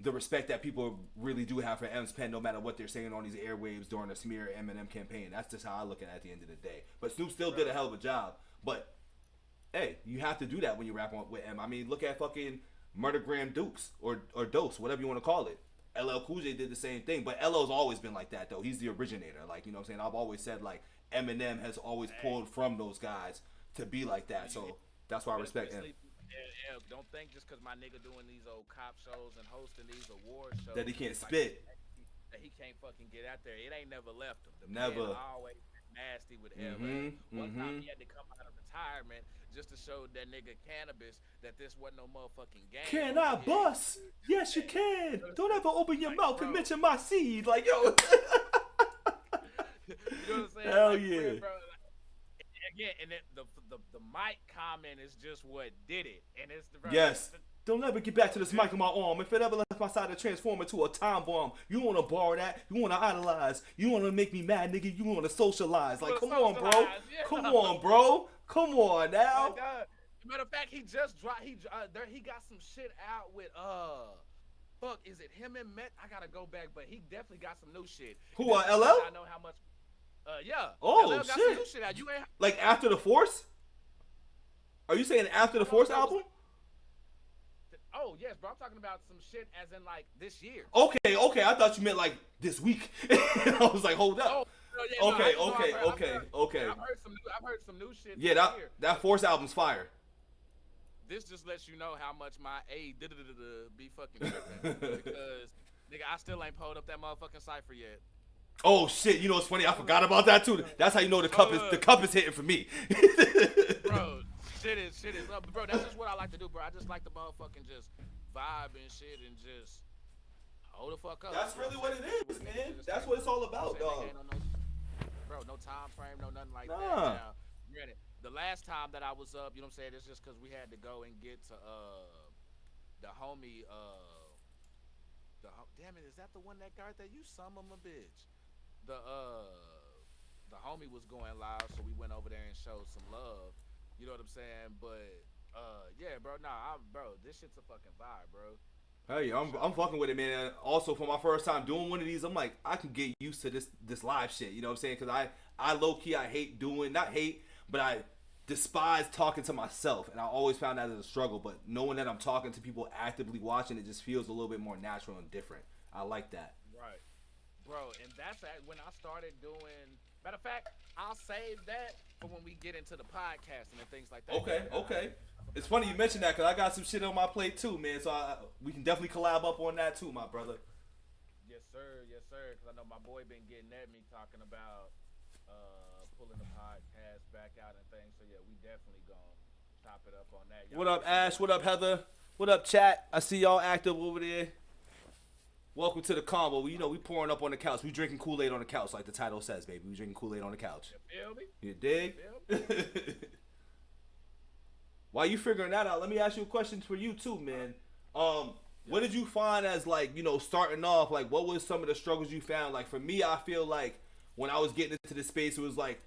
the respect that people really do have for M's pen, no matter what they're saying on these airwaves during the smear Eminem campaign. That's just how I look at the end of the day. But Snoop still did a hell of a job. But hey, you have to do that when you rap with M. I mean, look at fucking Murdergram Dukes or Dose, whatever you want to call it. LL Cool J did the same thing, but LL's always been like that though. He's the originator. Like, you know what I'm saying? I've always said like Eminem has always pulled from those guys to be like that. So that's why I respect him. Yeah, don't think just because my nigga doing these old cop shows and hosting these award shows that he can't spit. That he can't fucking get out there. It ain't never left him. The never. Man always nasty with him. One time he had to come out of retirement just to show that nigga Cannabis that this wasn't no motherfucking game. Can I bust? Yes, you can. Don't ever open your mouth and mention my seed. Like, yo. You know what I'm saying? Hell like, yeah. Bro, again, and the mic comment is just what did it. And it's the yes. Don't ever get back to this mic on my arm. If it ever left my side to transform into a time bomb, you want to borrow that? You want to idolize? You want to make me mad, nigga? You want to socialize? Like, come on, bro. Yeah. Come on, bro. Come on now. Matter of fact, he just dropped. He got some shit out with fuck. Is it him and Met? I gotta go back, but he definitely got some new shit. Who LL? I know how much. Yeah. Oh LL got shit. some new shit out. You ain't like after the Force? Are you saying after the Force album? Oh yes, bro. I'm talking about some shit as in like this year. Okay. I thought you meant like this week. I was like, hold up. Oh, yeah, Okay. I've heard some new shit. Yeah, that Force album's fire. This just lets you know how much my A be fucking tripping because nigga, I still ain't pulled up that motherfucking cipher yet. Oh shit! You know what's funny? I forgot about that too. That's how you know the cup is hitting for me. Bro, shit is. Bro, that's just what I like to do, bro. I just like to motherfucking just vibe and shit and just hold the fuck up. That's really what it is, man. That's what it's all about, dog. Bro, no time frame, no nothing like that. Now, granted, the last time that I was up, you know what I'm saying, it's just because we had to go and get to the homie. Damn it, is that the one that got there? You son of a bitch. The homie was going live, so we went over there and showed some love. You know what I'm saying? But yeah, bro, bro, this shit's a fucking vibe, bro. Hey, I'm fucking with it, man. Also, for my first time doing one of these, I'm like, I can get used to this live shit. You know what I'm saying? Because I low key, I hate doing, not hate, but I despise talking to myself, and I always found that as a struggle. But knowing that I'm talking to people actively watching, it just feels a little bit more natural and different. I like that. Right, bro. And that's when I started doing. Matter of fact, I'll save that for when we get into the podcasting and things like that. Okay. It's funny you mentioned that because I got some shit on my plate too, man. So we can definitely collab up on that too, my brother. Yes, sir. Because I know my boy been getting at me talking about pulling the podcast back out and things. So yeah, we definitely gonna chop it up on that. Y'all what up, Ash? What up, Heather? What up, chat? I see y'all active over there. Welcome to the combo. You know, we pouring up on the couch. We drinking Kool-Aid on the couch, like the title says, baby. We drinking Kool-Aid on the couch. You feel me? You dig? While you figuring that out, let me ask you a question for you too, man. What did you find as like, you know, starting off, like what was some of the struggles you found? Like for me, I feel like when I was getting into this space, it was like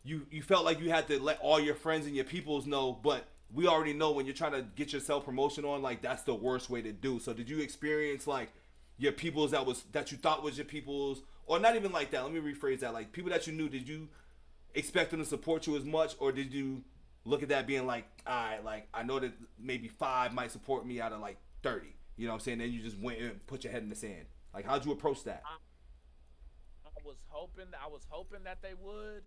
you felt like you had to let all your friends and your peoples know, but we already know when you're trying to get your self promotion on, like that's the worst way to do. So did you experience like your peoples that you thought was your peoples, or not even like that? Let me rephrase that. Like people that you knew, did you expect them to support you as much, or did you look at that being like, all right, like I know that maybe 5 might support me out of like 30. You know what I'm saying? Then you just went and put your head in the sand. Like how'd you approach that? I was hoping that they would.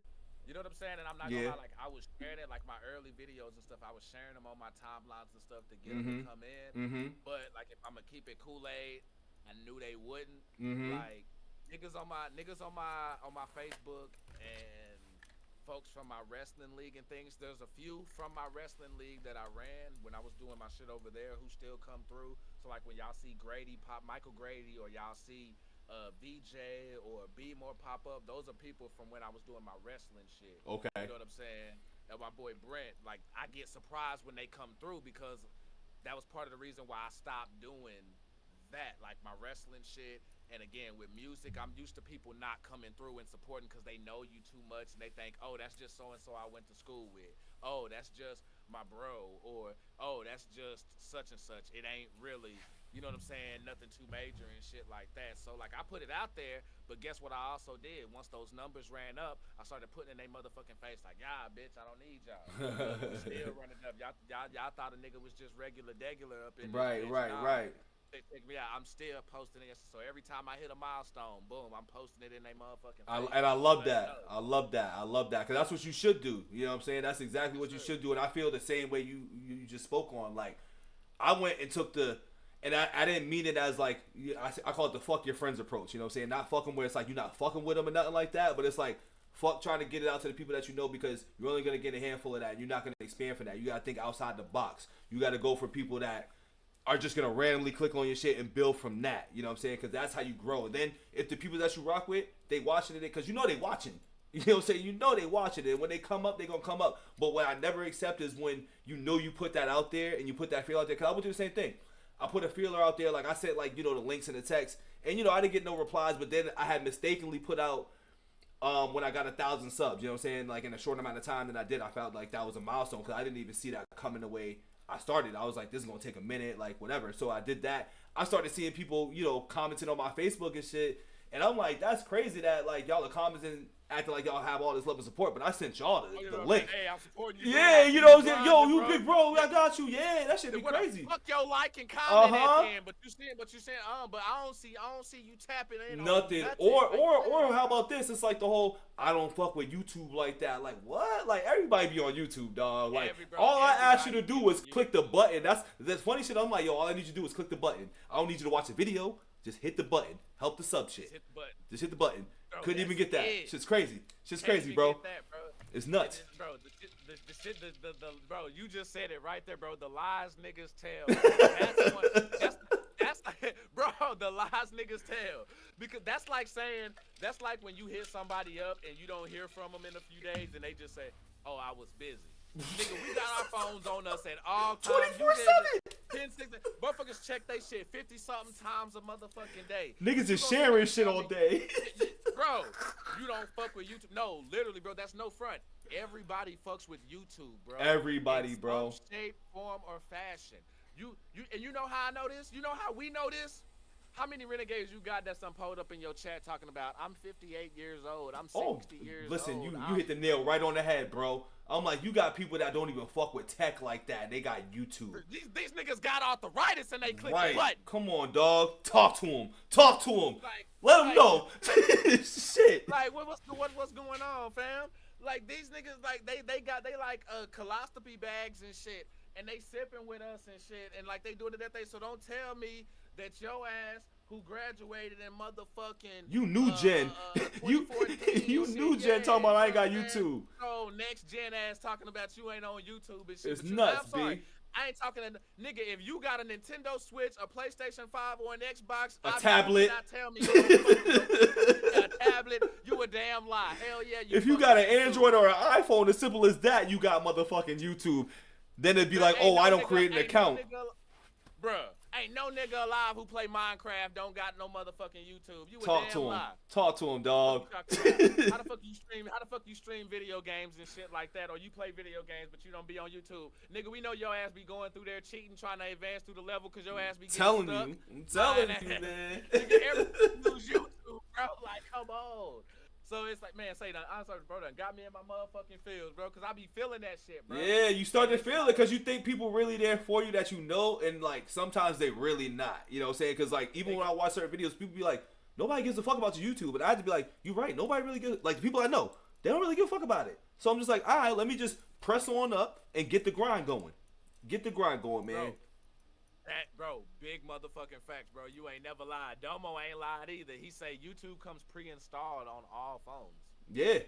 You know what I'm saying? And I'm not gonna lie, like I was sharing it, like my early videos and stuff. I was sharing them on my timelines and stuff to get them to come in. But like if I'm gonna keep it Kool-Aid, I knew they wouldn't. Like niggas on my Facebook and folks from my wrestling league and things. There's a few from my wrestling league that I ran when I was doing my shit over there who still come through. So like when y'all see Grady pop Michael Grady, or y'all see VJ or Be More Pop Up. Those are people from when I was doing my wrestling shit. Okay. You know what I'm saying? And my boy Brent, like I get surprised when they come through because that was part of the reason why I stopped doing that, like my wrestling shit. And again, with music, I'm used to people not coming through and supporting because they know you too much and they think, oh, that's just so and so I went to school with. Oh, that's just my bro, or oh, that's just such and such. It ain't really, you know what I'm saying, nothing too major and shit like that. So like I put it out there, but guess what I also did? Once those numbers ran up, I started putting in their motherfucking face like, yeah, bitch, I don't need y'all. Still running up. Y'all thought a nigga was just regular up in Right. They take me out. I'm still posting it. So every time I hit a milestone, boom, I'm posting it in their motherfucking face. And I love that. I love that. Because that's what you should do. You know what I'm saying? That's exactly what you should do. And I feel the same way you just spoke on. Like, I went and took and I didn't mean it as like, I call it the fuck your friends approach. You know what I'm saying? Not fucking where it's like you're not fucking with them or nothing like that. But it's like, fuck trying to get it out to the people that you know because you're only going to get a handful of that. And you're not going to expand for that. You got to think outside the box. You got to go for people that are just going to randomly click on your shit and build from that. You know what I'm saying? Because that's how you grow. And then if the people that you rock with, they watching it because you know they watching. You know what I'm saying? You know they watching it. And when they come up, they going to come up. But what I never accept is when you know you put that out there and you put that feeler out there. Because I would do the same thing. I put a feeler out there. Like I said, like, you know, the links in the text. And, you know, I didn't get no replies. But then I had mistakenly put out when I got 1,000 subs. You know what I'm saying? Like in a short amount of time that I did, I felt like that was a milestone. Because I didn't even see that coming the way I started. I was like, this is going to take a minute, like whatever. So I did that. I started seeing people, you know, commenting on my Facebook and shit. And I'm like, that's crazy that like y'all are commenting, acting like y'all have all this love and support. But I sent y'all the link. Hey, I'm supporting you. Yeah, you know what I'm saying? Yo, you big bro, I got you. Yeah, that shit be crazy. Fuck your like and comment at the end, but you saying, but I don't see you tapping in. Nothing. Or how about this? It's like the whole I don't fuck with YouTube like that. Like what? Like everybody be on YouTube, dog. Like all I asked you to do was click the button. That's funny shit. I'm like, yo, all I need you to do is click the button. I don't need you to watch a video. Just hit the button. Help the sub shit. Just hit the button. Bro, couldn't even get that. Shit's crazy. Shit's crazy, bro. It's nuts. Bro, the shit, bro, you just said it right there, bro. The lies niggas tell. That's bro, the lies niggas tell. Because that's like when you hit somebody up and you don't hear from them in a few days and they just say, oh, I was busy. Nigga, we got our phones on us at all times. 24/7. 10, 6, motherfuckers check they shit 50-something times a motherfucking day. Niggas just sharing shit all day. Bro, you don't fuck with YouTube. No, literally, bro, that's no front. Everybody fucks with YouTube, bro. Everybody, in bro. some shape, form, or fashion. And you know how I know this? You know how we know this? How many renegades you got that's pulled up in your chat talking about, I'm 58 years old, I'm 60 years old. Listen, you hit the nail right on the head, bro. I'm like, you got people that don't even fuck with tech like that, and they got YouTube. These niggas got arthritis and they click the button. Come on, dog. Talk to him. Like, let them know. Shit. Like, what's going on, fam? Like, these niggas, like, they like coloscopy bags and shit, and they sipping with us and shit, and like they doing it that day. So don't tell me that your ass who graduated in motherfucking you knew Jen, you knew Jen talking about I ain't got YouTube. Oh, next gen ass talking about you ain't on YouTube and shit. It's nuts, I'm sorry. I ain't talking to nigga. If you got a Nintendo Switch, a PlayStation 5, or an Xbox, a tablet, not tell me a tablet. You a damn lie. Hell yeah. If you got an Android or an iPhone, as simple as that, you got motherfucking YouTube. Then it'd be like, oh, I don't create an account. Bruh. Ain't no nigga alive who play Minecraft don't got no motherfucking YouTube. You a damn lie. Talk to him, dog. How the fuck you stream video games and shit like that, or you play video games but you don't be on YouTube? Nigga, we know your ass be going through there cheating, trying to advance through the level because your ass be getting telling stuck. I'm telling you, man. Nigga, everybody use YouTube, bro. Like, come on. So it's like, man, say that. I'm sorry, bro. Done got me in my motherfucking feels, bro. Because I be feeling that shit, bro. Yeah, you start to feel it because you think people really there for you that you know. And, like, sometimes they really not. You know what I'm saying? Because, like, even when I watch certain videos, people be like, nobody gives a fuck about your YouTube. And I had to be like, you're right. Nobody really gives. Like, the people I know, they don't really give a fuck about it. So I'm just like, all right, let me just press on up and get the grind going. Get the grind going, man. Bro, big motherfucking facts, bro. You ain't never lied. Domo ain't lied either. He say YouTube comes pre-installed on all phones. Yeah.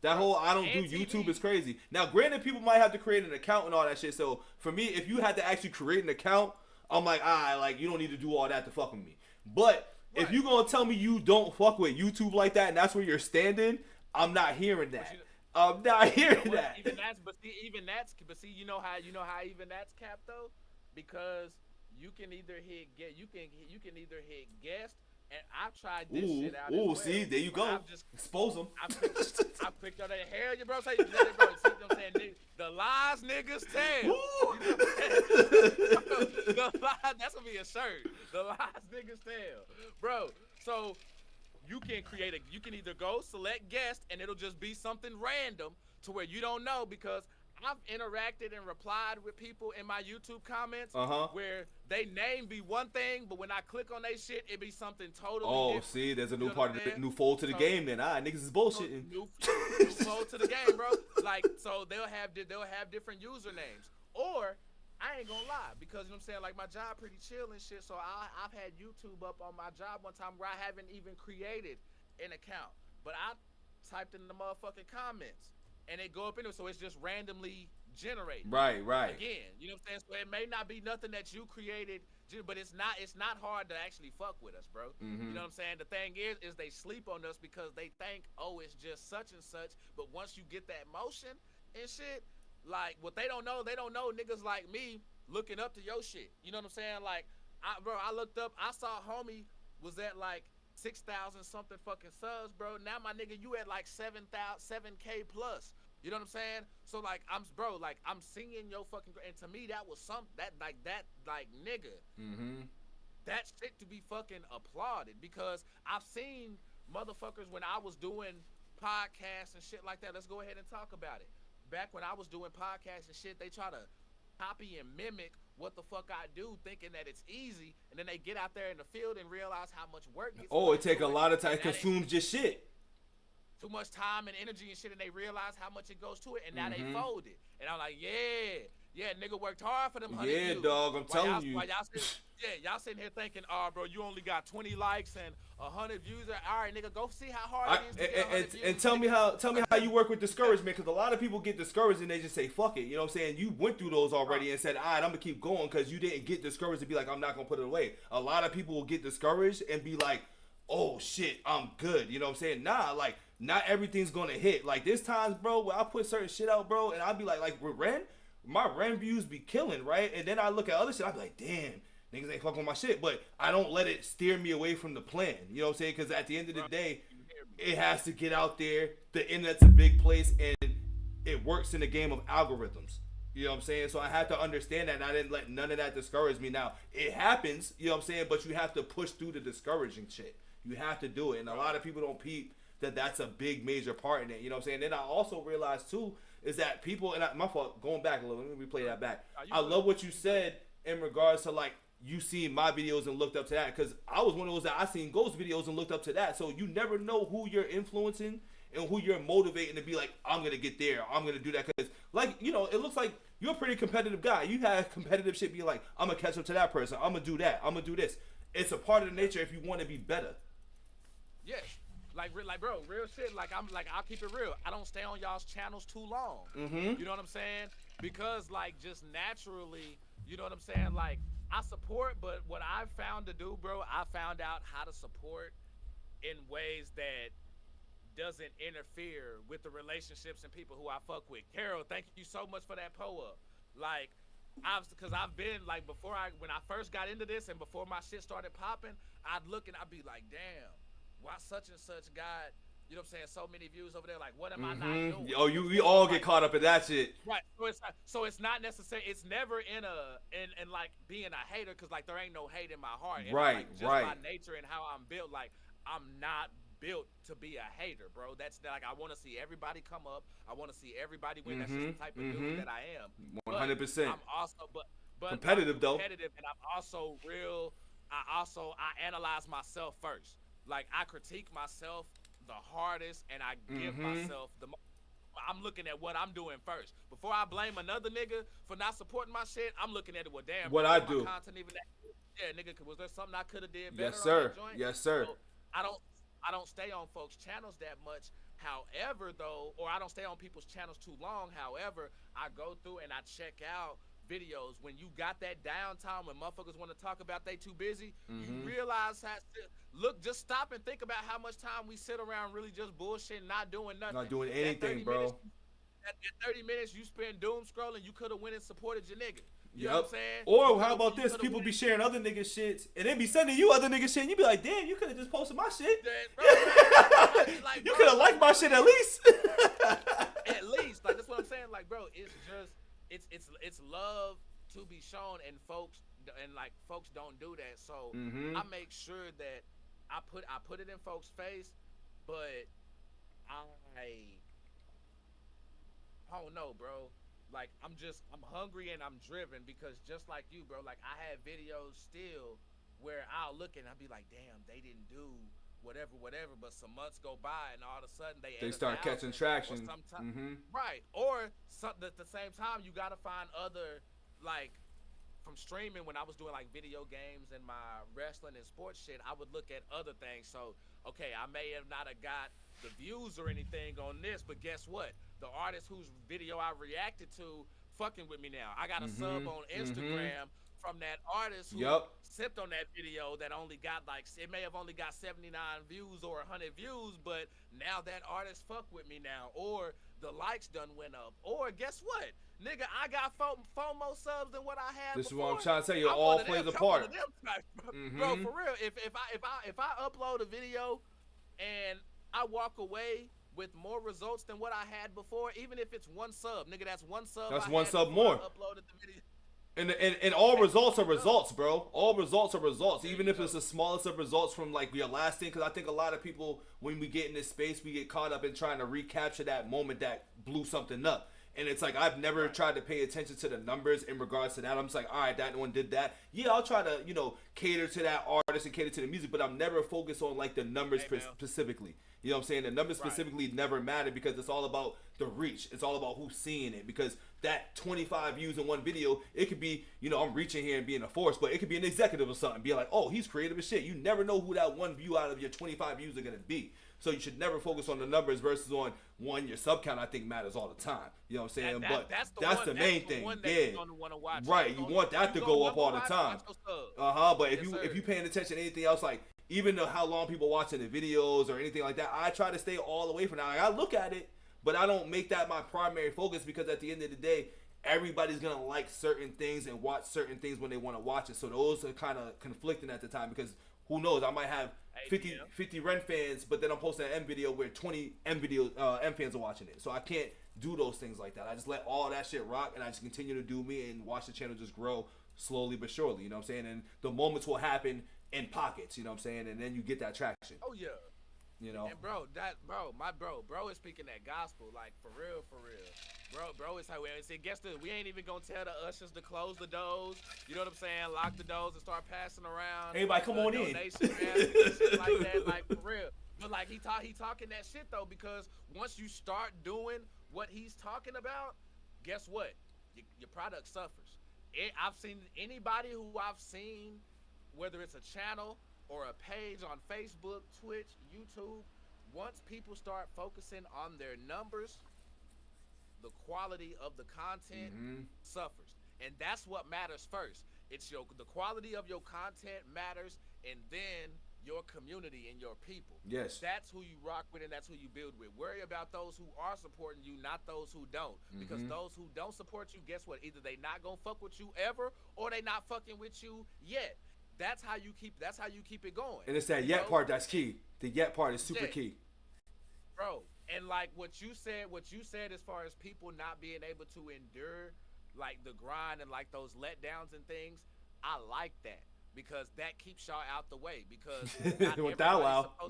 That whole I don't do YouTube is crazy. Now, granted, people might have to create an account and all that shit. So, for me, if you had to actually create an account, I'm like, like, you don't need to do all that to fuck with me. But If you gonna tell me you don't fuck with YouTube like that and that's where you're standing, I'm not hearing that. I'm not hearing that. Even that's, but see, you know how even that's capped though, because you can either hit either hit guest, and I've tried this shit out. Ooh, see, there you go. Expose them. I picked up that hell, you bro. Say, bro, see what I'm saying? The lies niggas tell. You know the lies, that's gonna be a shirt. The lies niggas tell, bro. So you can either go select guest and it'll just be something random to where you don't know, because I've interacted and replied with people in my YouTube comments where they name be one thing, but when I click on they shit, it be something totally different. See, there's a new part of the new fold to the game then. Niggas is bullshitting. New fold to the game, bro. Like, so they'll have different usernames. Or I ain't gonna lie, because you know what I'm saying, like my job pretty chill and shit, so I've had YouTube up on my job one time where I haven't even created an account, but I typed in the motherfucking comments and they go up into it, so it's just randomly generated. Right. Again, you know what I'm saying? So it may not be nothing that you created, but it's not hard to actually fuck with us, bro. You know what I'm saying? The thing is they sleep on us because they think, oh, it's just such and such, but once you get that motion and shit, like, what they don't know niggas like me looking up to your shit. You know what I'm saying? Like, I looked up, I saw homie was at like 6,000 something fucking subs, bro. Now my nigga, you at like 7K plus. You know what I'm saying? So like, I'm seeing your fucking, and to me that was that nigga. That shit to be fucking applauded, because I've seen motherfuckers when I was doing podcasts and shit like that. Let's go ahead and talk about it. Back when I was doing podcasts and shit, they try to copy and mimic what the fuck I do, thinking that it's easy, and then they get out there in the field and realize how much work gets it take a lot of time. It consumes your shit. Too much time and energy and shit, and they realize how much it goes to it, and now they fold it. And I'm like, yeah, nigga worked hard for them 100 views. Yeah, dog, I'm telling you. Y'all sitting here thinking, oh, bro, you only got 20 likes and 100 views. All right, nigga, go see how hard it is to get 100 views. And tell me how you work with discouragement, because a lot of people get discouraged and they just say, fuck it. You know what I'm saying? You went through those already and said, all right, I'm going to keep going, because you didn't get discouraged to be like, I'm not going to put it away. A lot of people will get discouraged and be like, oh, shit, I'm good. You know what I'm saying? Nah, like, not everything's going to hit. Like, there's times, bro, where I put certain shit out, bro, and I'll be like with Ren, my Ren views be killing, right? And then I look at other shit, I be like, damn, niggas ain't fucking with my shit. But I don't let it steer me away from the plan. You know what I'm saying? Because at the end of the day, it has to get out there. The internet's a big place, and it works in the game of algorithms. You know what I'm saying? So I had to understand that, and I didn't let none of that discourage me. Now, it happens, you know what I'm saying? But you have to push through the discouraging shit. You have to do it. And a lot of people don't peep that that's a big major part in it. You know what I'm saying? Then I also realized too is that people, and my fault, going back a little, let me replay that back. I love what you said in regards to like you seen my videos and looked up to that, because I was one of those that I seen Ghost videos and looked up to that. So you never know who you're influencing and who you're motivating to be like, I'm gonna get there, I'm gonna do that, because like, you know, it looks like you're a pretty competitive guy. You have competitive shit, be like, I'm gonna catch up to that person, I'm gonna do that, I'm gonna do this. It's a part of the nature if you want to be better. Yes. Like, bro, real shit. Like, I'll keep it real. I don't stay on y'all's channels too long. You know what I'm saying? Because, like, just naturally, you know what I'm saying? Like, I support, but what I've found to do, bro, I found out how to support in ways that doesn't interfere with the relationships and people who I fuck with. Carol, thank you so much for that up. Like, because I've been, like, when I first got into this and before my shit started popping, I'd look and I'd be like, damn. Why such and such got, you know what I'm saying, so many views over there? Like, what am I not doing? Oh, we all get caught up in that shit. Right. So it's not necessary. It's never in like being a hater, because like there ain't no hate in my heart. And right. Like, just by nature and how I'm built, like I'm not built to be a hater, bro. That's like, I want to see everybody come up. I want to see everybody win. That's just the type of dude that I am. 100%. I'm also, but competitive though. Competitive, and I'm also real. I analyze myself first. Like, I critique myself the hardest, and I give myself the most. I'm looking at what I'm doing first. Before I blame another nigga for not supporting my shit, I'm looking at it, well, damn, what I do. Content even that? Yeah, nigga, was there something I could have did better? Yes, sir. On that joint? Yes, sir. So I don't stay on folks' channels that much. However, though, or I don't stay on people's channels too long. However, I go through and I check out videos, when you got that downtime, when motherfuckers want to talk about they too busy, you realize how, look, just stop and think about how much time we sit around really just bullshitting, not doing nothing. Not doing anything, bro. At 30 minutes you spend doom scrolling, you could have went and supported your nigga. You know Yep. what I'm saying? Or how about this? People be sharing other nigga shits and then be sending you other nigga shit and you be like, damn, you could have just posted my shit. Bro, like, you could have liked my shit at least. At least. Like, that's what I'm saying. Like, bro, it's just, it's love to be shown, and folks don't do that. So I make sure that I put it in folks' face, but I don't know, bro. Like, I'm hungry and I'm driven, because just like you, bro, like, I have videos still where I'll look and I'll be like, damn, they didn't do whatever, but some months go by and all of a sudden they start catching traction. Right. Or at the same time, you got to find other, like, from streaming, when I was doing like video games and my wrestling and sports shit, I would look at other things. So, okay, I may have not have got the views or anything on this, but guess what? The artist whose video I reacted to fucking with me now. I got a sub on Instagram from that artist who sipped on that video that only got like, it may have only got 79 views or 100 views, but now that artist fuck with me now. Or the likes done went up. Or guess what? Nigga, I got four more subs than what I had This before. is what I'm trying to tell you. It all plays a part. Bro, for real. If I upload a video and I walk away with more results than what I had before, even if it's one sub, nigga, that's one sub. That's one sub more. Uploaded the video. And all results are results, bro. All results are results, even if it's the smallest of results from like your last thing. Because I think a lot of people, when we get in this space, we get caught up in trying to recapture that moment that blew something up. And it's like, I've never tried to pay attention to the numbers in regards to that. I'm just like, all right, that one did that. Yeah, I'll try to, cater to that artist and cater to the music, but I'm never focused on like the numbers specifically. You know what I'm saying? The numbers specifically never matter, because it's all about the reach. It's all about who's seeing it, because that 25 views in one video, it could be, I'm reaching here and being a force, but it could be an executive or something. Be like, oh, he's creative as shit. You never know who that one view out of your 25 views are going to be. So you should never focus on the numbers versus on your sub count. I think matters all the time. You know what I'm saying? That's the main thing. Yeah. Right. You want that to go up all the time. But if you paying attention to anything else, like even to how long people watching the videos or anything like that, I try to stay all the way from that. Like, I look at it, but I don't make that my primary focus, because at the end of the day, everybody's gonna like certain things and watch certain things when they want to watch it. So those are kind of conflicting at the time, because who knows, I might have 50 Ren fans, but then I'm posting an M video where 20 M fans are watching it. So I can't do those things like that. I just let all that shit rock, and I just continue to do me and watch the channel just grow slowly but surely. You know what I'm saying? And the moments will happen in pockets. You know what I'm saying? And then you get that traction. Oh yeah. You know. And bro is speaking that gospel, like for real. Bro is how we guess we ain't even gonna tell the ushers to close the doors. You know what I'm saying? Lock the doors and start passing around. Everybody come on in. Shit like that, like for real. But like he talking that shit though, because once you start doing what he's talking about, guess what? Your product suffers. I've seen anybody who I've seen, whether it's a channel or a page on Facebook, Twitch, YouTube, once people start focusing on their numbers, the quality of the content suffers. And that's what matters first. It's the quality of your content matters, and then your community and your people. Yes. That's who you rock with, and that's who you build with. Worry about those who are supporting you, not those who don't. Because those who don't support you, guess what? Either they not gonna fuck with you ever, or they not fucking with you yet. That's how you keep it going. And it's that yet part that's key. The yet part is super key. Bro, and like what you said as far as people not being able to endure like the grind and like those letdowns and things, I like that, because that keeps y'all out the way, because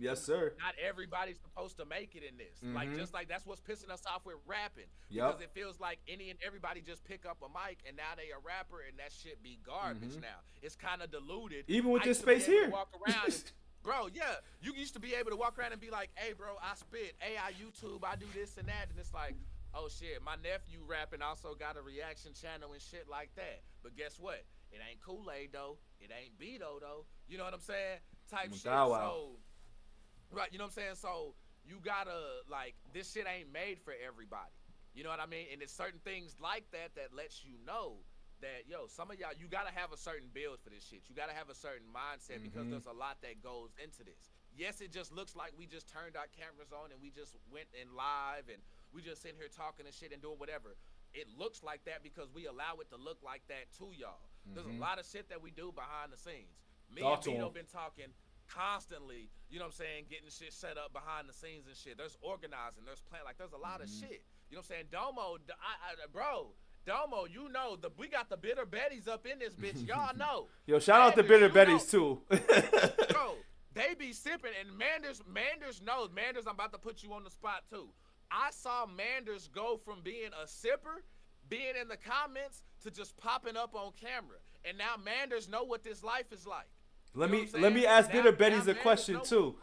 yes sir, not everybody's supposed to make it in this. Like, just like that's what's pissing us off with rapping, because it feels like any and everybody just pick up a mic and now they a rapper, and that shit be garbage now. It's kind of diluted. Even with this space here, walk around and, bro, yeah, you used to be able to walk around and be like, hey bro, I spit, hey, I YouTube, I do this and that, and it's like, oh shit, my nephew rapping also got a reaction channel and shit like that. But guess what? It ain't Kool-Aid though. It ain't BITO though. You know what I'm saying? Type shit. So, right, you know what I'm saying? So you gotta, like, this shit ain't made for everybody. You know what I mean? And it's certain things like that that lets you know that, yo, some of y'all, you gotta have a certain build for this shit. You gotta have a certain mindset because there's a lot that goes into this. Yes, it just looks like we just turned our cameras on and we just went in live and we just sitting here talking and shit and doing whatever. It looks like that because we allow it to look like that to y'all. There's a lot of shit that we do behind the scenes. Me and Vito been talking constantly, you know what I'm saying, getting shit set up behind the scenes and shit. There's organizing, there's plan, like there's a lot of shit. You know what I'm saying? Domo, bro, Domo, you know, we got the Bitter Betties up in this bitch. Y'all know. Yo, shout out to Bitter Betties too. Bro, they be sipping, and Manders knows. Manders, I'm about to put you on the spot too. I saw Manders go from being a sipper, being in the comments, to just popping up on camera. And now Manders know what this life is like. Let me ask Bitter Betties a question too.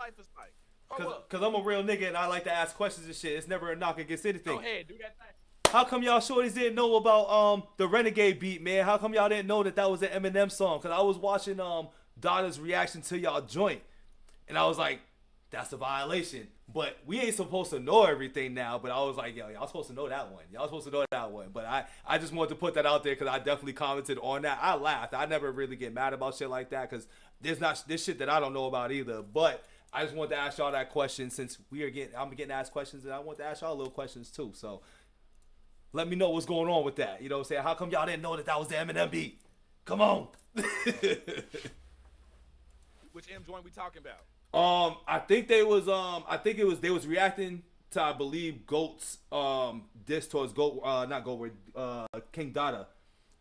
Cause I'm a real nigga and I like to ask questions and shit. It's never a knock against anything. Go ahead, do that thing. How come y'all shorties didn't know about the Renegade beat, man? How come y'all didn't know that was an Eminem song? Cause I was watching Donna's reaction to y'all joint, and I was like, that's a violation. But we ain't supposed to know everything now. But I was like, yo, y'all supposed to know that one. Y'all supposed to know that one. But I just wanted to put that out there because I definitely commented on that. I laughed. I never really get mad about shit like that because there's shit that I don't know about either. But I just wanted to ask y'all that question since I'm getting asked questions, and I want to ask y'all little questions too. So let me know what's going on with that. You know what I'm saying? How come y'all didn't know that was the Eminem beat? Come on. Which M joint we talking about? I think they was they was reacting to, I believe, Goat's diss towards King Dada.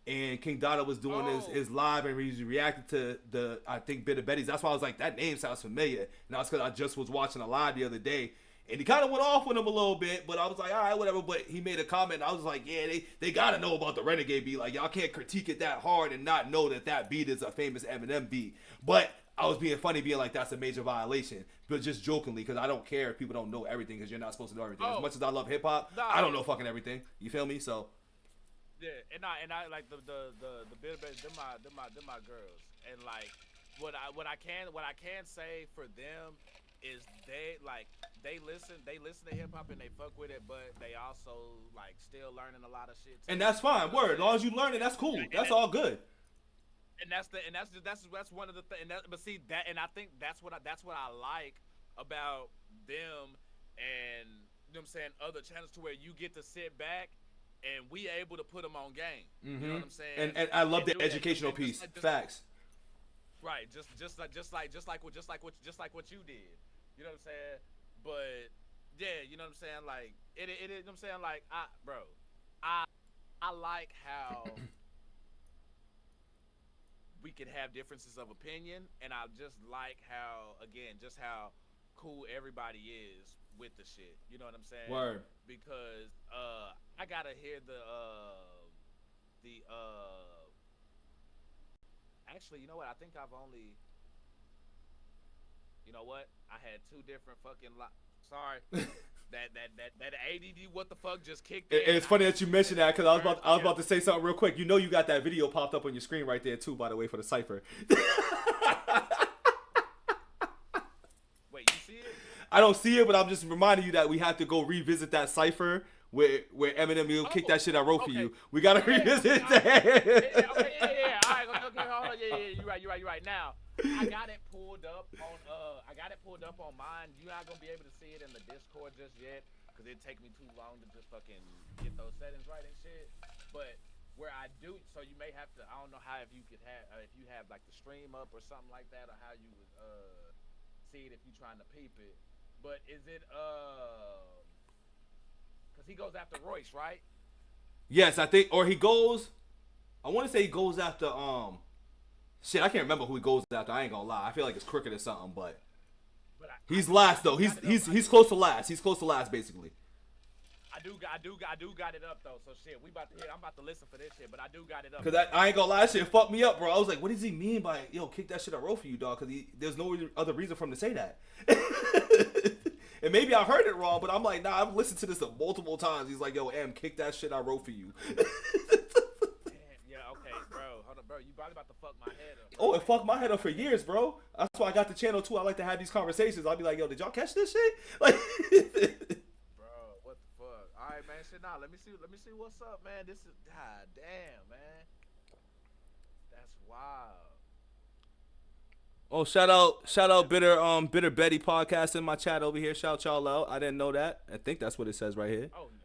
And King Dada was doing his live and he was reacting to the, I think, Bitter Betties. That's why I was like, that name sounds familiar. And that's because I just was watching a live the other day. And he kind of went off with him a little bit, but I was like, all right, whatever. But he made a comment, and I was like, yeah, they got to know about the Renegade beat. Like, y'all can't critique it that hard and not know that beat is a famous Eminem beat. But I was being funny, being like, that's a major violation. But just jokingly, because I don't care if people don't know everything, because you're not supposed to know everything. As much as I love hip-hop, I don't know fucking everything. You feel me? So... yeah, and I like the Bitter Betties, they're my girls. And like what I can say for them is they listen to hip hop and they fuck with it, but they also like still learning a lot of shit too. And that's fine. Word, as long as you learn it, that's cool. That's all good. And that's one of the things. But see that, and I think that's what I like about them, and you know what I'm saying, other channels, to where you get to sit back and we able to put them on game. You know what I'm saying? And I love the educational piece. Facts. Right. Just like what you did. You know what I'm saying? But yeah, you know what I'm saying? Like it you know what I'm saying? Like I like how we can have differences of opinion, and I just like how, again, just how cool everybody is with the shit. You know what I'm saying? Word. Because I gotta hear actually, you know what? I think I've only, you know what? I had two different fucking sorry. that ADD what the fuck just kicked in. It's funny that you mentioned that, because I was about to say something real quick. You know you got that video popped up on your screen right there too, by the way, for the cipher. Wait, you see it? I don't see it, but I'm just reminding you that we have to go revisit that cipher where Eminem will kick that shit I wrote for you. We gotta revisit that. Yeah. All right, okay, hold on. Yeah, you're right. Now, I got it pulled up on mine. You're not gonna be able to see it in the Discord just yet, because it'd take me too long to just fucking get those settings right and shit. But where I do, so you may have to, I don't know how, if you have like the stream up or something like that, or how you would see it if you're trying to peep it. But is it because he goes after Royce, right? Yes, I think, or he goes, I want to say he goes after shit, I can't remember who he goes after. I ain't gonna lie. I feel like it's Crooked or something, but he's last though. He's close to last. He's close to last, basically. I do got it up though. So shit, I'm about to listen for this shit, but I do got it up. Cause I ain't gonna lie, that shit fucked me up, bro. I was like, what does he mean by kick that shit I wrote for you, dog? Cause there's no other reason for him to say that. And maybe I heard it wrong, but I'm like, nah, I've listened to this multiple times. He's like, yo, M, kick that shit I wrote for you. Yeah, okay, bro. Hold on, bro. You probably about to fuck my head up. Oh, it fucked my head up for years, bro. That's why I got the channel too. I like to have these conversations. I'll be like, yo, did y'all catch this shit? Like, bro, what the fuck? All right, man. Shit, nah. Let me see what's up, man. This is, god damn, man. That's wild. Oh, shout out, Bitter Betty podcast in my chat over here. Shout y'all out. I didn't know that. I think that's what it says right here. Oh yeah.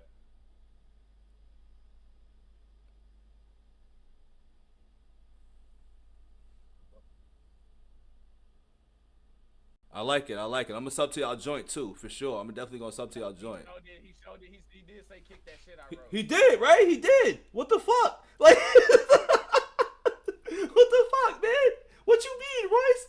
I like it. I'm gonna sub to y'all joint too, for sure. I'm definitely gonna sub to y'all joint. He showed it. He did say kick that shit out. He did, right? He did. What the fuck? Like, what the fuck, man? What you mean, Royce?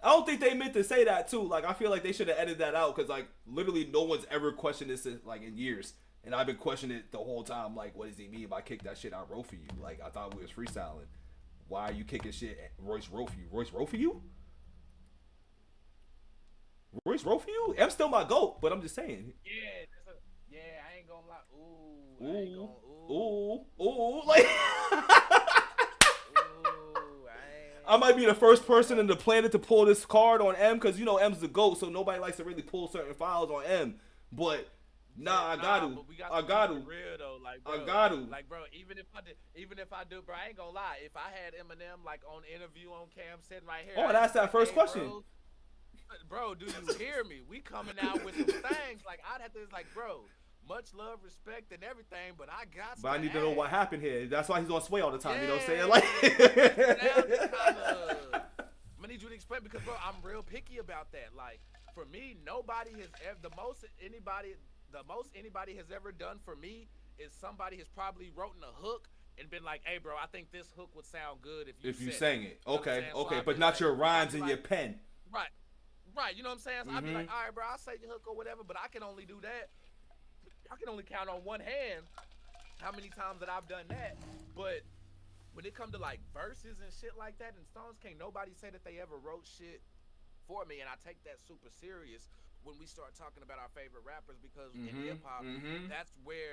I don't think they meant to say that too. Like, I feel like they should have edited that out because, like, literally no one's ever questioned this like in years, and I've been questioning it the whole time. Like, what does he mean by kick that shit I wrote for you? Like, I thought we was freestyling. Why are you kicking shit? Royce wrote for you. Royce wrote for you? Royce wrote for you? I'm still my GOAT, but I'm just saying. Yeah, I ain't gonna lie. Ooh, like. I might be the first person in the planet to pull this card on M because, you know, M's the GOAT, so nobody likes to really pull certain files on M. But, I got to. Real though, like, bro, I got to. Like, bro, even if I do, bro, I ain't gonna lie. If I had Eminem, like, on interview on cam sitting right here. Oh, that's that first question. Bro, do you hear me? We coming out with some things. Like, I'd have to, like, bro, much love, respect, and everything, but I got. But I need to know what happened here. That's why he's on Sway all the time. You know what I'm saying? Like, I'm gonna need you to explain because, bro, I'm real picky about that. Like, for me, nobody has ever the most anybody has ever done for me is somebody has probably written a hook and been like, "Hey, bro, I think this hook would sound good if you sang it." Okay, so but not your rhymes in your pen. Right, you know what I'm saying? So I'd be like, all right, bro, I'll say the hook or whatever, but I can only do that. I can only count on one hand how many times that I've done that. But when it comes to like verses and shit like that and songs, can't nobody say that they ever wrote shit for me, and I take that super serious when we start talking about our favorite rappers because in hip hop,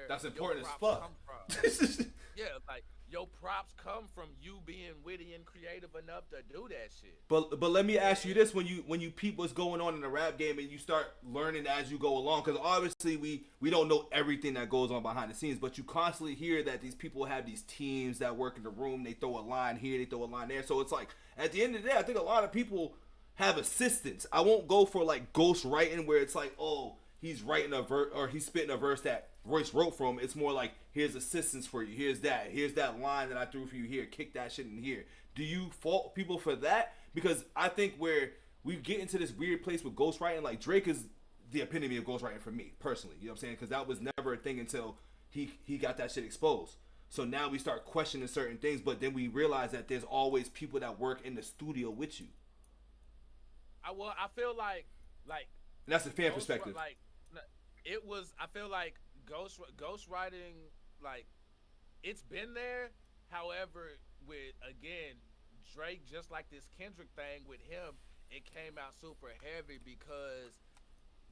that's important as fuck. Come from. Yeah, like your props come from you being witty and creative enough to do that shit. But let me ask you this: when you peep what's going on in the rap game and you start learning as you go along, because obviously we don't know everything that goes on behind the scenes, but you constantly hear that these people have these teams that work in the room. They throw a line here, they throw a line there. So it's like at the end of the day, I think a lot of people have assistants. I won't go for like ghost writing where it's like, oh, he's writing a verse or he's spitting a verse that Royce wrote from. It's more like, here's assistance for you. Here's that line that I threw for you here. Kick that shit in here. Do you fault people for that? Because I think where we get into this weird place with ghostwriting, like Drake is the epitome of ghostwriting for me personally. You know what I'm saying? Because that was never a thing until he got that shit exposed. So now we start questioning certain things, but then we realize that there's always people that work in the studio with you. I feel like and that's a fan perspective. Like it was. I feel like ghostwriting, like it's been there. However, with again Drake, just like this Kendrick thing with him, it came out super heavy because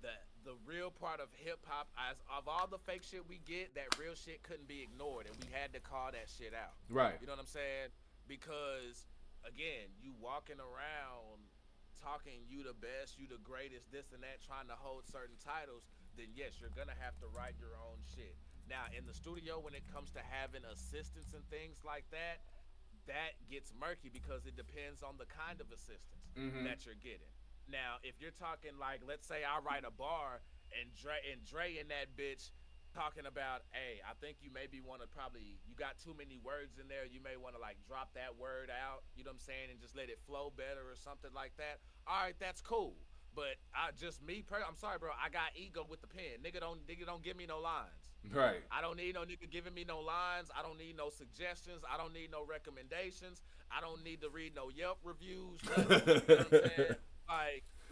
the real part of hip hop, as of all the fake shit we get, that real shit couldn't be ignored, and we had to call that shit out. Right. You know what I'm saying? Because again, you walking around talking you the best, you the greatest, this and that, trying to hold certain titles, then yes, you're gonna have to write your own shit. Now in the studio, when it comes to having assistants and things like that, that gets murky because it depends on the kind of assistance that you're getting. Now if you're talking like, let's say I write a bar and Dre in that bitch talking about, hey, I think you maybe want to you got too many words in there, you may want to like drop that word out, you know what I'm saying, and just let it flow better or something like that. All right, that's cool. But I'm sorry, bro, I got ego with the pen. Nigga don't give me no lines. Right. I don't need no nigga giving me no lines. I don't need no suggestions. I don't need no recommendations. I don't need to read no Yelp reviews. You know what I'm saying?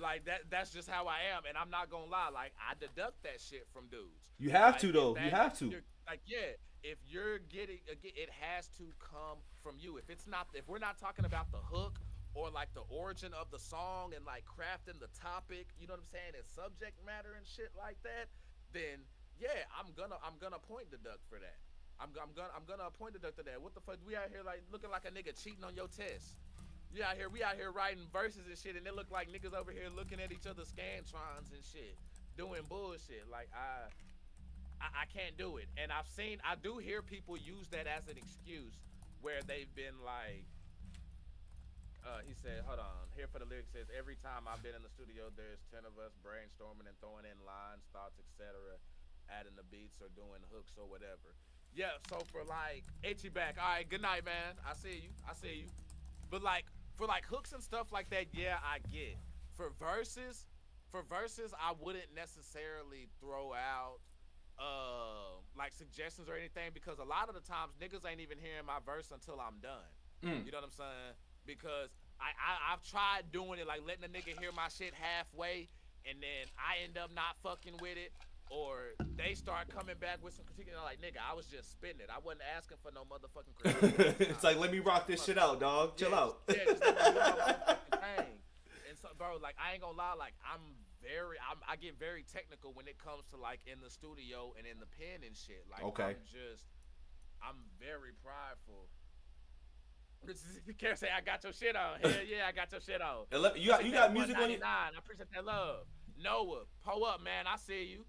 Like that's just how I am, and I'm not gonna lie. Like I deduct that shit from dudes. You have to though. You have to. Like if you're getting it has to come from you. If we're not talking about the hook or like the origin of the song and like crafting the topic, you know what I'm saying, and subject matter and shit like that, then yeah, I'm gonna point deduct for that. I'm gonna point deduct to that. What the fuck? We out here like looking like a nigga cheating on your test. We out here writing verses and shit, and it look like niggas over here looking at each other's scantrons and shit, doing bullshit. Like I can't do it, and I do hear people use that as an excuse, where they've been like, He said, hold on. Here for the lyrics says, every time I've been in the studio, there's 10 of us brainstorming and throwing in lines, thoughts, etc., adding the beats or doing hooks or whatever. Yeah, so for like, Itchy back. All right, good night, man. I see you. I see you. But like, for like hooks and stuff like that, yeah, I get. For verses, I wouldn't necessarily throw out like suggestions or anything because a lot of the times niggas ain't even hearing my verse until I'm done. You know what I'm saying? Because I've tried doing it, like letting a nigga hear my shit halfway, and then I end up not fucking with it, or they start coming back with some critique, and I'm like, nigga, I was just spitting it. I wasn't asking for no motherfucking critique. It's like, let me rock this shit out, dog. Chill out. Yeah, just let me do my motherfucking thing. And so, bro, like, I ain't gonna lie, like, I get very technical when it comes to, like, in the studio and in the pen and shit. Like, okay. I'm very prideful. You can't say I got your shit on. Hell yeah, I got your shit on. You got music on your... I appreciate that love. Noah, pull up, man. I see you.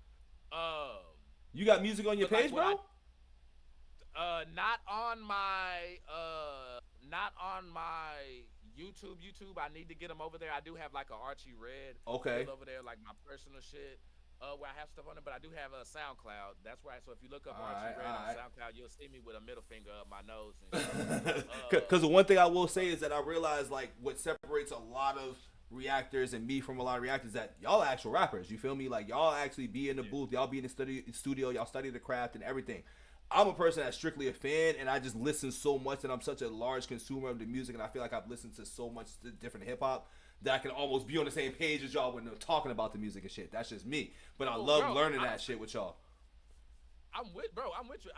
You got music on your page, bro? Not on my YouTube. I need to get them over there. I do have like a Archie Red. Okay. Over there, like my personal shit. Where I have stuff on it, but I do have a SoundCloud. That's right. So if you look up Archie Red on SoundCloud, you'll see me with a middle finger up my nose. Because the one thing I will say is that I realize like what separates a lot of reactors and me from a lot of reactors that y'all are actual rappers. You feel me? Like y'all actually be in the booth, y'all be in the studio, y'all study the craft and everything. I'm a person that's strictly a fan, and I just listen so much, and I'm such a large consumer of the music, and I feel like I've listened to so much different hip hop that I can almost be on the same page as y'all when they're talking about the music and shit. That's just me. But I love learning that shit with y'all. I'm with you.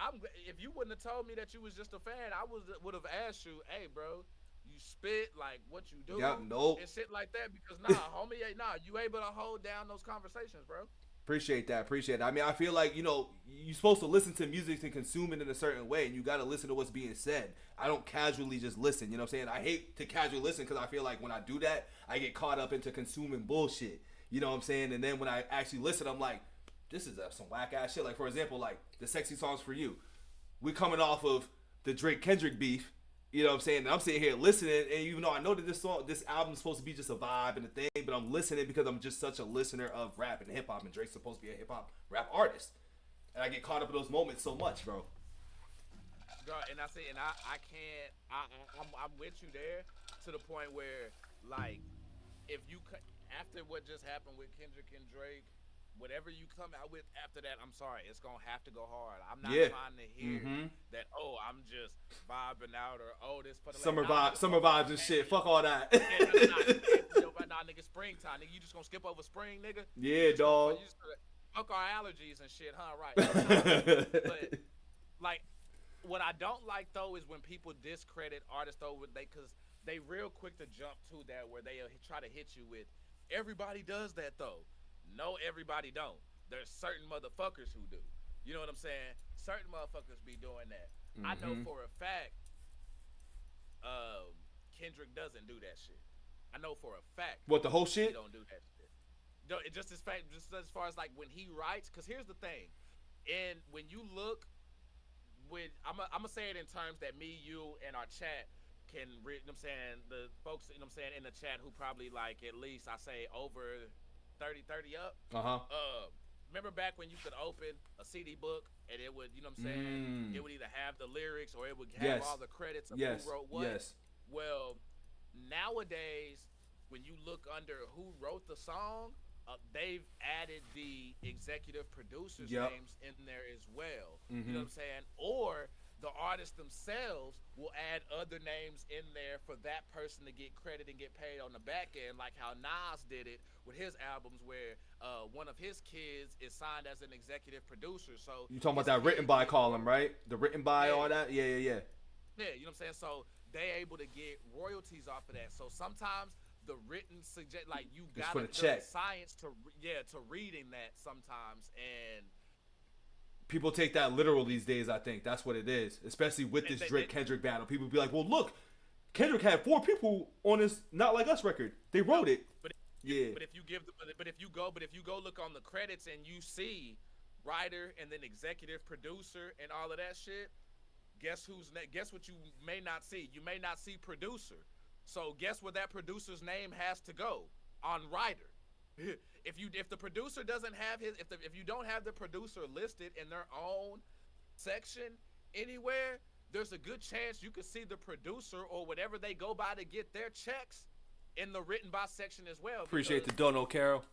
If you wouldn't have told me that you was just a fan, I would have asked you, hey, bro, you spit, like, what you do, and shit like that, because, homie, you able to hold down those conversations, bro. Appreciate that. I mean, I feel like, you know, you're supposed to listen to music and consume it in a certain way, and you got to listen to what's being said. I don't casually just listen, you know what I'm saying? I hate to casually listen because I feel like when I do that, I get caught up into consuming bullshit, you know what I'm saying? And then when I actually listen, I'm like, this is some whack-ass shit. Like, for example, like, the Sexy Songs For You. We coming off of the Drake-Kendrick beef, you know what I'm saying? And I'm sitting here listening, and even though I know that this album is supposed to be just a vibe and a thing, but I'm listening because I'm just such a listener of rap and hip hop, and Drake's supposed to be a hip hop rap artist, and I get caught up in those moments so much, bro. And I say, and I can't. I'm with you there to the point where, like, if you after what just happened with Kendrick and Drake, whatever you come out with after that, I'm sorry, it's gonna have to go hard. I'm not trying to hear that. Oh, I'm just vibing out, or this for the summer vibes and shit. Fuck all that. Nah, nigga, springtime. Nigga, you just gonna skip over spring, nigga? Yeah, dog. Fuck our allergies and shit, huh? Right. But like, what I don't like though is when people discredit artists over because they real quick to jump to that where they try to hit you with. Everybody does that though. No, everybody don't. There's certain motherfuckers who do. You know what I'm saying? Certain motherfuckers be doing that. I know for a fact Kendrick doesn't do that shit. I know for a fact. What, the whole shit? He don't do that shit. No, just as far as like when he writes, because here's the thing. And when you look I'm gonna say it in terms that me, you, and our chat can read, you know what I'm saying, the folks, you know what I'm saying, in the chat who probably like at least I say over 30 up. Remember back when you could open a CD book and it would, you know what I'm saying, it would either have the lyrics or it would have all the credits of who wrote what. Well, nowadays when you look under who wrote the song, they've added the executive producers' names in there as well. You know what I'm saying? Or the artists themselves will add other names in there for that person to get credit and get paid on the back end, like how Nas did it with his albums, where one of his kids is signed as an executive producer. So you talking about that written by column, right? The written by, all that? Yeah. Yeah, you know what I'm saying? So they able to get royalties off of that. So sometimes the written suggest, like, you got to check science to reading that sometimes, and people take that literal these days. I think that's what it is, especially with this Drake Kendrick battle. People be like, well, look, Kendrick had 4 people on his Not Like Us record. They wrote it. But if you go look on the credits and you see writer and then executive producer and all of that shit, guess what you may not see? You may not see producer. So guess where that producer's name has to go? On writer. If the producer doesn't have if you don't have the producer listed in their own section anywhere, there's a good chance you could see the producer or whatever they go by to get their checks in the written by section as well. Appreciate the dono, Carol.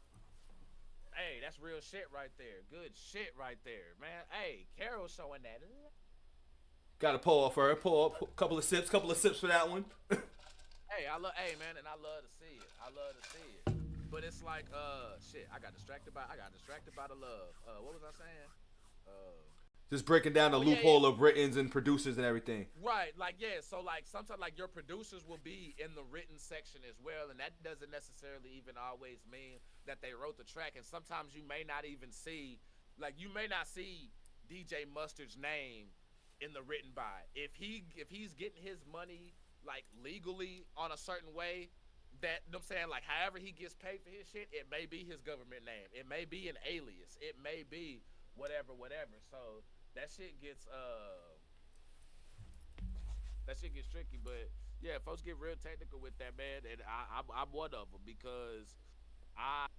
Hey, that's real shit right there. Good shit right there, man. Hey, Carol showing that. Got to pull up for her. Pull up. Couple of sips for that one. Hey, hey, man, and I love to see it. I love to see it. But it's like, shit. I got distracted by the love. What was I saying? Just breaking down the loophole of writtens and producers and everything. Right, like, yeah, so, like, sometimes, like, your producers will be in the written section as well, and that doesn't necessarily even always mean that they wrote the track, and sometimes you may not even see, like, you may not see DJ Mustard's name in the written by. If he's getting his money, like, legally on a certain way, that, you know what I'm saying, like, however he gets paid for his shit, it may be his government name. It may be an alias. It may be whatever. So that shit gets tricky, but yeah, folks get real technical with that, man, and I'm one of them because I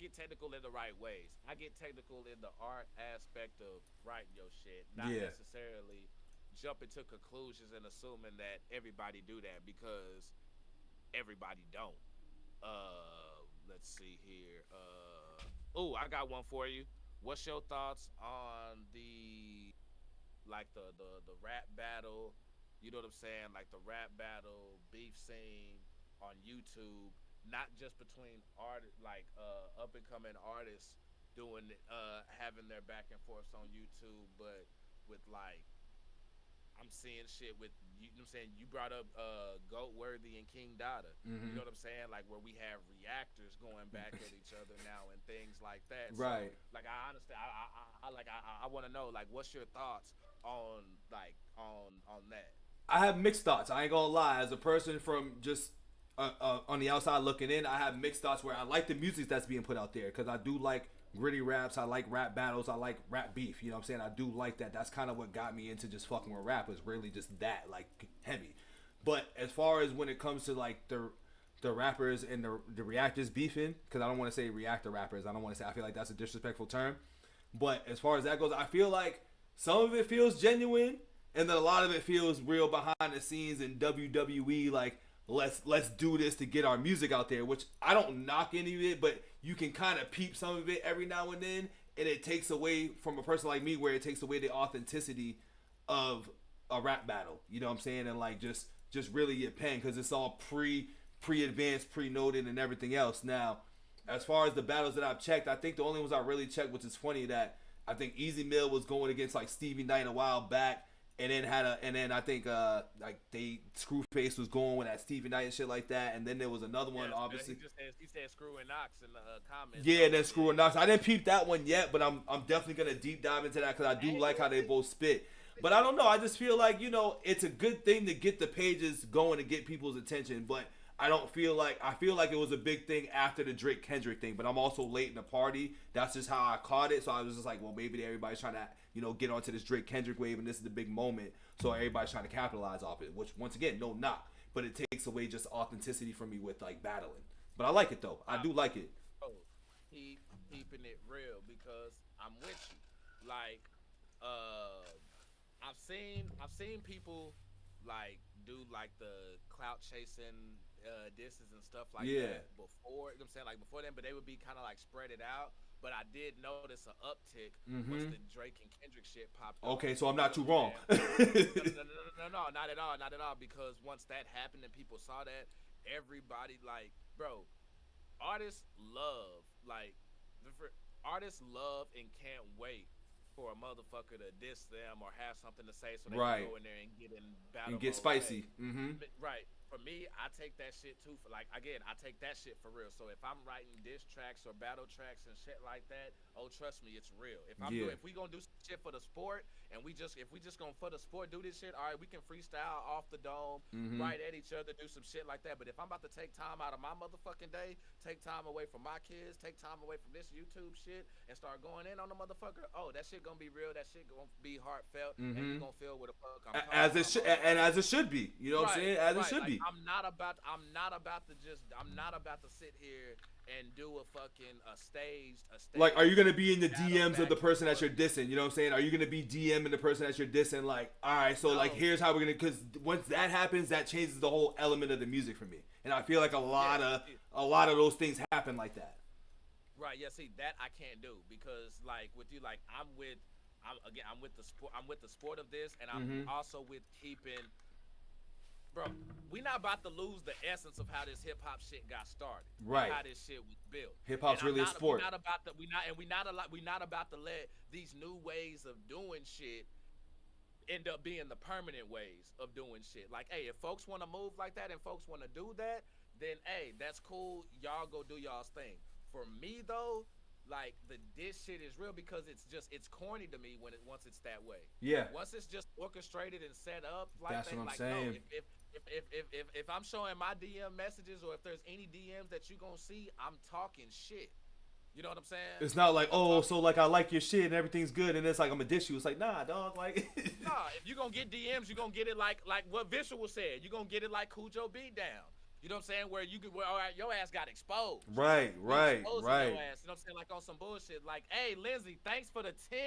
get technical in the right ways. I get technical in the art aspect of writing your shit, not necessarily jumping to conclusions and assuming that everybody do that, because everybody don't. Let's see here. I got one for you. What's your thoughts on the rap battle? You know what I'm saying? Like the rap battle beef scene on YouTube, not just between up and coming artists doing having their back and forths on YouTube, but with like I'm seeing shit with, you know what I'm saying, you brought up Goat Worthy and King Dada. You know what I'm saying? Like where we have reactors going back at each other now and things like that. Right. So, like I honestly I want to know, like, what's your thoughts on that? I have mixed thoughts. I ain't gonna lie. As a person from just on the outside looking in, I have mixed thoughts where I like the music that's being put out there, because I do like gritty raps, I like rap battles, I like rap beef, you know what I'm saying? I do like that. That's kind of what got me into just fucking with rap, was really just that, like, heavy. But as far as when it comes to like the rappers and the reactors beefing, because I don't want to say reactor rappers, I don't want to say, I feel like that's a disrespectful term, but as far as that goes, I feel like some of it feels genuine, and then a lot of it feels real behind the scenes in WWE, like, let's do this to get our music out there, which I don't knock any of it, but you can kind of peep some of it every now and then, and it takes away from a person like me, where it takes away the authenticity of a rap battle, you know what I'm saying? And like just really get pen, because it's all pre-advanced, pre-noted and everything else. Now, as far as the battles that I've checked, I think the only ones I really checked, which is funny, that I think Easy Mill was going against like Stevie Knight a while back, and then I think like Screwface was going with that Stevie Knight and shit like that, and then there was another one, obviously. He said Screw and Knox in the comments. Yeah, and then Screw and Knox. I didn't peep that one yet, but I'm definitely gonna deep dive into that, because I do like how they both spit. But I don't know. I just feel like, you know, it's a good thing to get the pages going to get people's attention, but I feel like it was a big thing after the Drake Kendrick thing, but I'm also late in the party. That's just how I caught it. So I was just like, well, maybe everybody's trying to, you know, get onto this Drake Kendrick wave, and this is the big moment. So everybody's trying to capitalize off it, which, once again, no knock, but it takes away just authenticity from me with like battling. But I like it though. I do like it. Oh, keeping it real, because I'm with you. Like, I've seen people like do like the clout chasing disses and stuff like that before, you know what I'm saying, like before then, but they would be kind of like spread it out. But I did notice an uptick once the Drake and Kendrick shit popped up. Okay, so I'm not too wrong. No, not at all, because once that happened and people saw that, everybody, like, bro, artists love and can't wait for a motherfucker to diss them or have something to say, so they can go in there and get in battle and get spicy. Right. For me, I take that shit too. I take that shit for real. So if I'm writing diss tracks or battle tracks and shit like that, oh, trust me, it's real. If we gonna do some shit for the sport, and if we just gonna for the sport do this shit, all right, we can freestyle off the dome, write at each other, do some shit like that. But if I'm about to take time out of my motherfucking day, take time away from my kids, take time away from this YouTube shit, and start going in on the motherfucker, oh, that shit gonna be real. That shit gonna be heartfelt, and you gonna feel what the fuck I'm talking about. As it should be. You know what I'm saying? As it should be. I'm not about to sit here and do a staged Like, are you gonna be in the battle DMs of the back person and that you're dissing? You know what I'm saying? Are you gonna be DMing the person that you're dissing? Like, all right, so like, No. here's how we're gonna. Because once that happens, that changes the whole element of the music for me. And I feel like a lot of those things happen like that. Right. Yeah. See, that I can't do because, like, with you, like, I'm with the sport of this, and I'm also with keeping. Bro, we not about to lose the essence of how this hip hop shit got started. Right. How this shit was built. Hip hop's really a sport. We not about to let these new ways of doing shit end up being the permanent ways of doing shit. Like, hey, if folks want to move like that and folks want to do that, then hey, that's cool. Y'all go do y'all's thing. For me though, like this shit is real because it's corny to me once it's that way. Yeah. Once it's just orchestrated and set up like That's that, what I'm like saying. no, if I'm showing my DM messages or if there's any DMs that you gonna see, I'm talking shit. You know what I'm saying? It's not like, so like I like your shit and everything's good, and it's like I'm gonna diss you. It's like, nah, dog, like. Nah, if you gonna get DMs, you gonna get it like what Visual said. You gonna get it like Cujo beat down. You know what I'm saying? Where all right, your ass got exposed. Right. Your ass, you know what I'm saying? Like on some bullshit. Like, hey, Lindsay, thanks for the 10.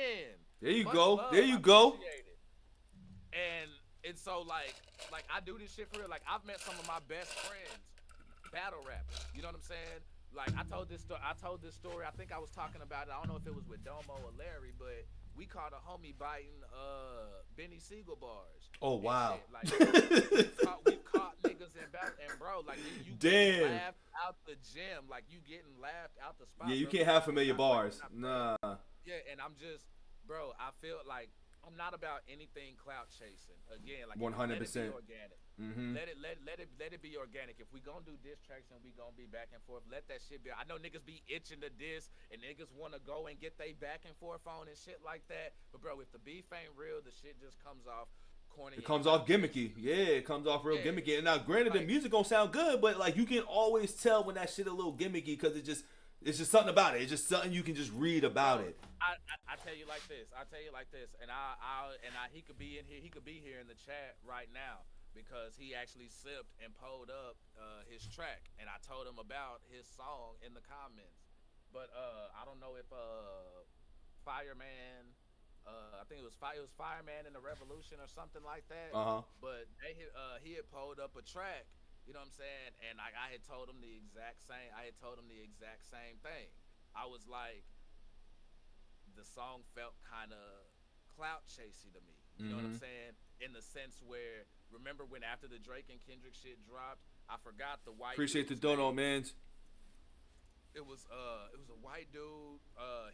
There you Much go. love. There you I go. appreciate it. And so like I do this shit for real. Like I've met some of my best friends, battle rappers. You know what I'm saying? Like I told this story. I think I was talking about it. I don't know if it was with Domo or Larry, but we caught a homie biting Benny Siegel bars. Oh wow. Like we caught niggas in battle, and bro, like you getting laughed out the gym, like you getting laughed out the spot. Yeah, you bro. can't have familiar bars. Nah. Yeah, and I'm just, bro, I feel like I'm not about anything clout chasing. Again, like 100%. Let it be organic. Mm-hmm. Let it be organic. If we gonna do diss tracks and we gonna be back and forth, let that shit be. I know niggas be itching to diss and niggas wanna go and get they back and forth on and shit like that. But bro, if the beef ain't real, the shit just comes off corny. It comes off gimmicky. Yeah, it comes off real gimmicky. And now, granted, the music gonna sound good, but like you can always tell when that shit a little gimmicky because it's just something about it. It's just something you can just read about it. I tell you like this. And he could be in here. He could be here in the chat right now because he actually sipped and pulled up his track, and I told him about his song in the comments. But I don't know if Fireman. I think it was Fireman in the Revolution or something like that. But he had pulled up a track. You know what I'm saying? And I had told him the exact same. Thing. I was like, the song felt kind of clout chasey to me. You know what I'm saying? In the sense where, remember when after the Drake and Kendrick shit dropped, I forgot the white. Appreciate the dono, man. It was a white dude.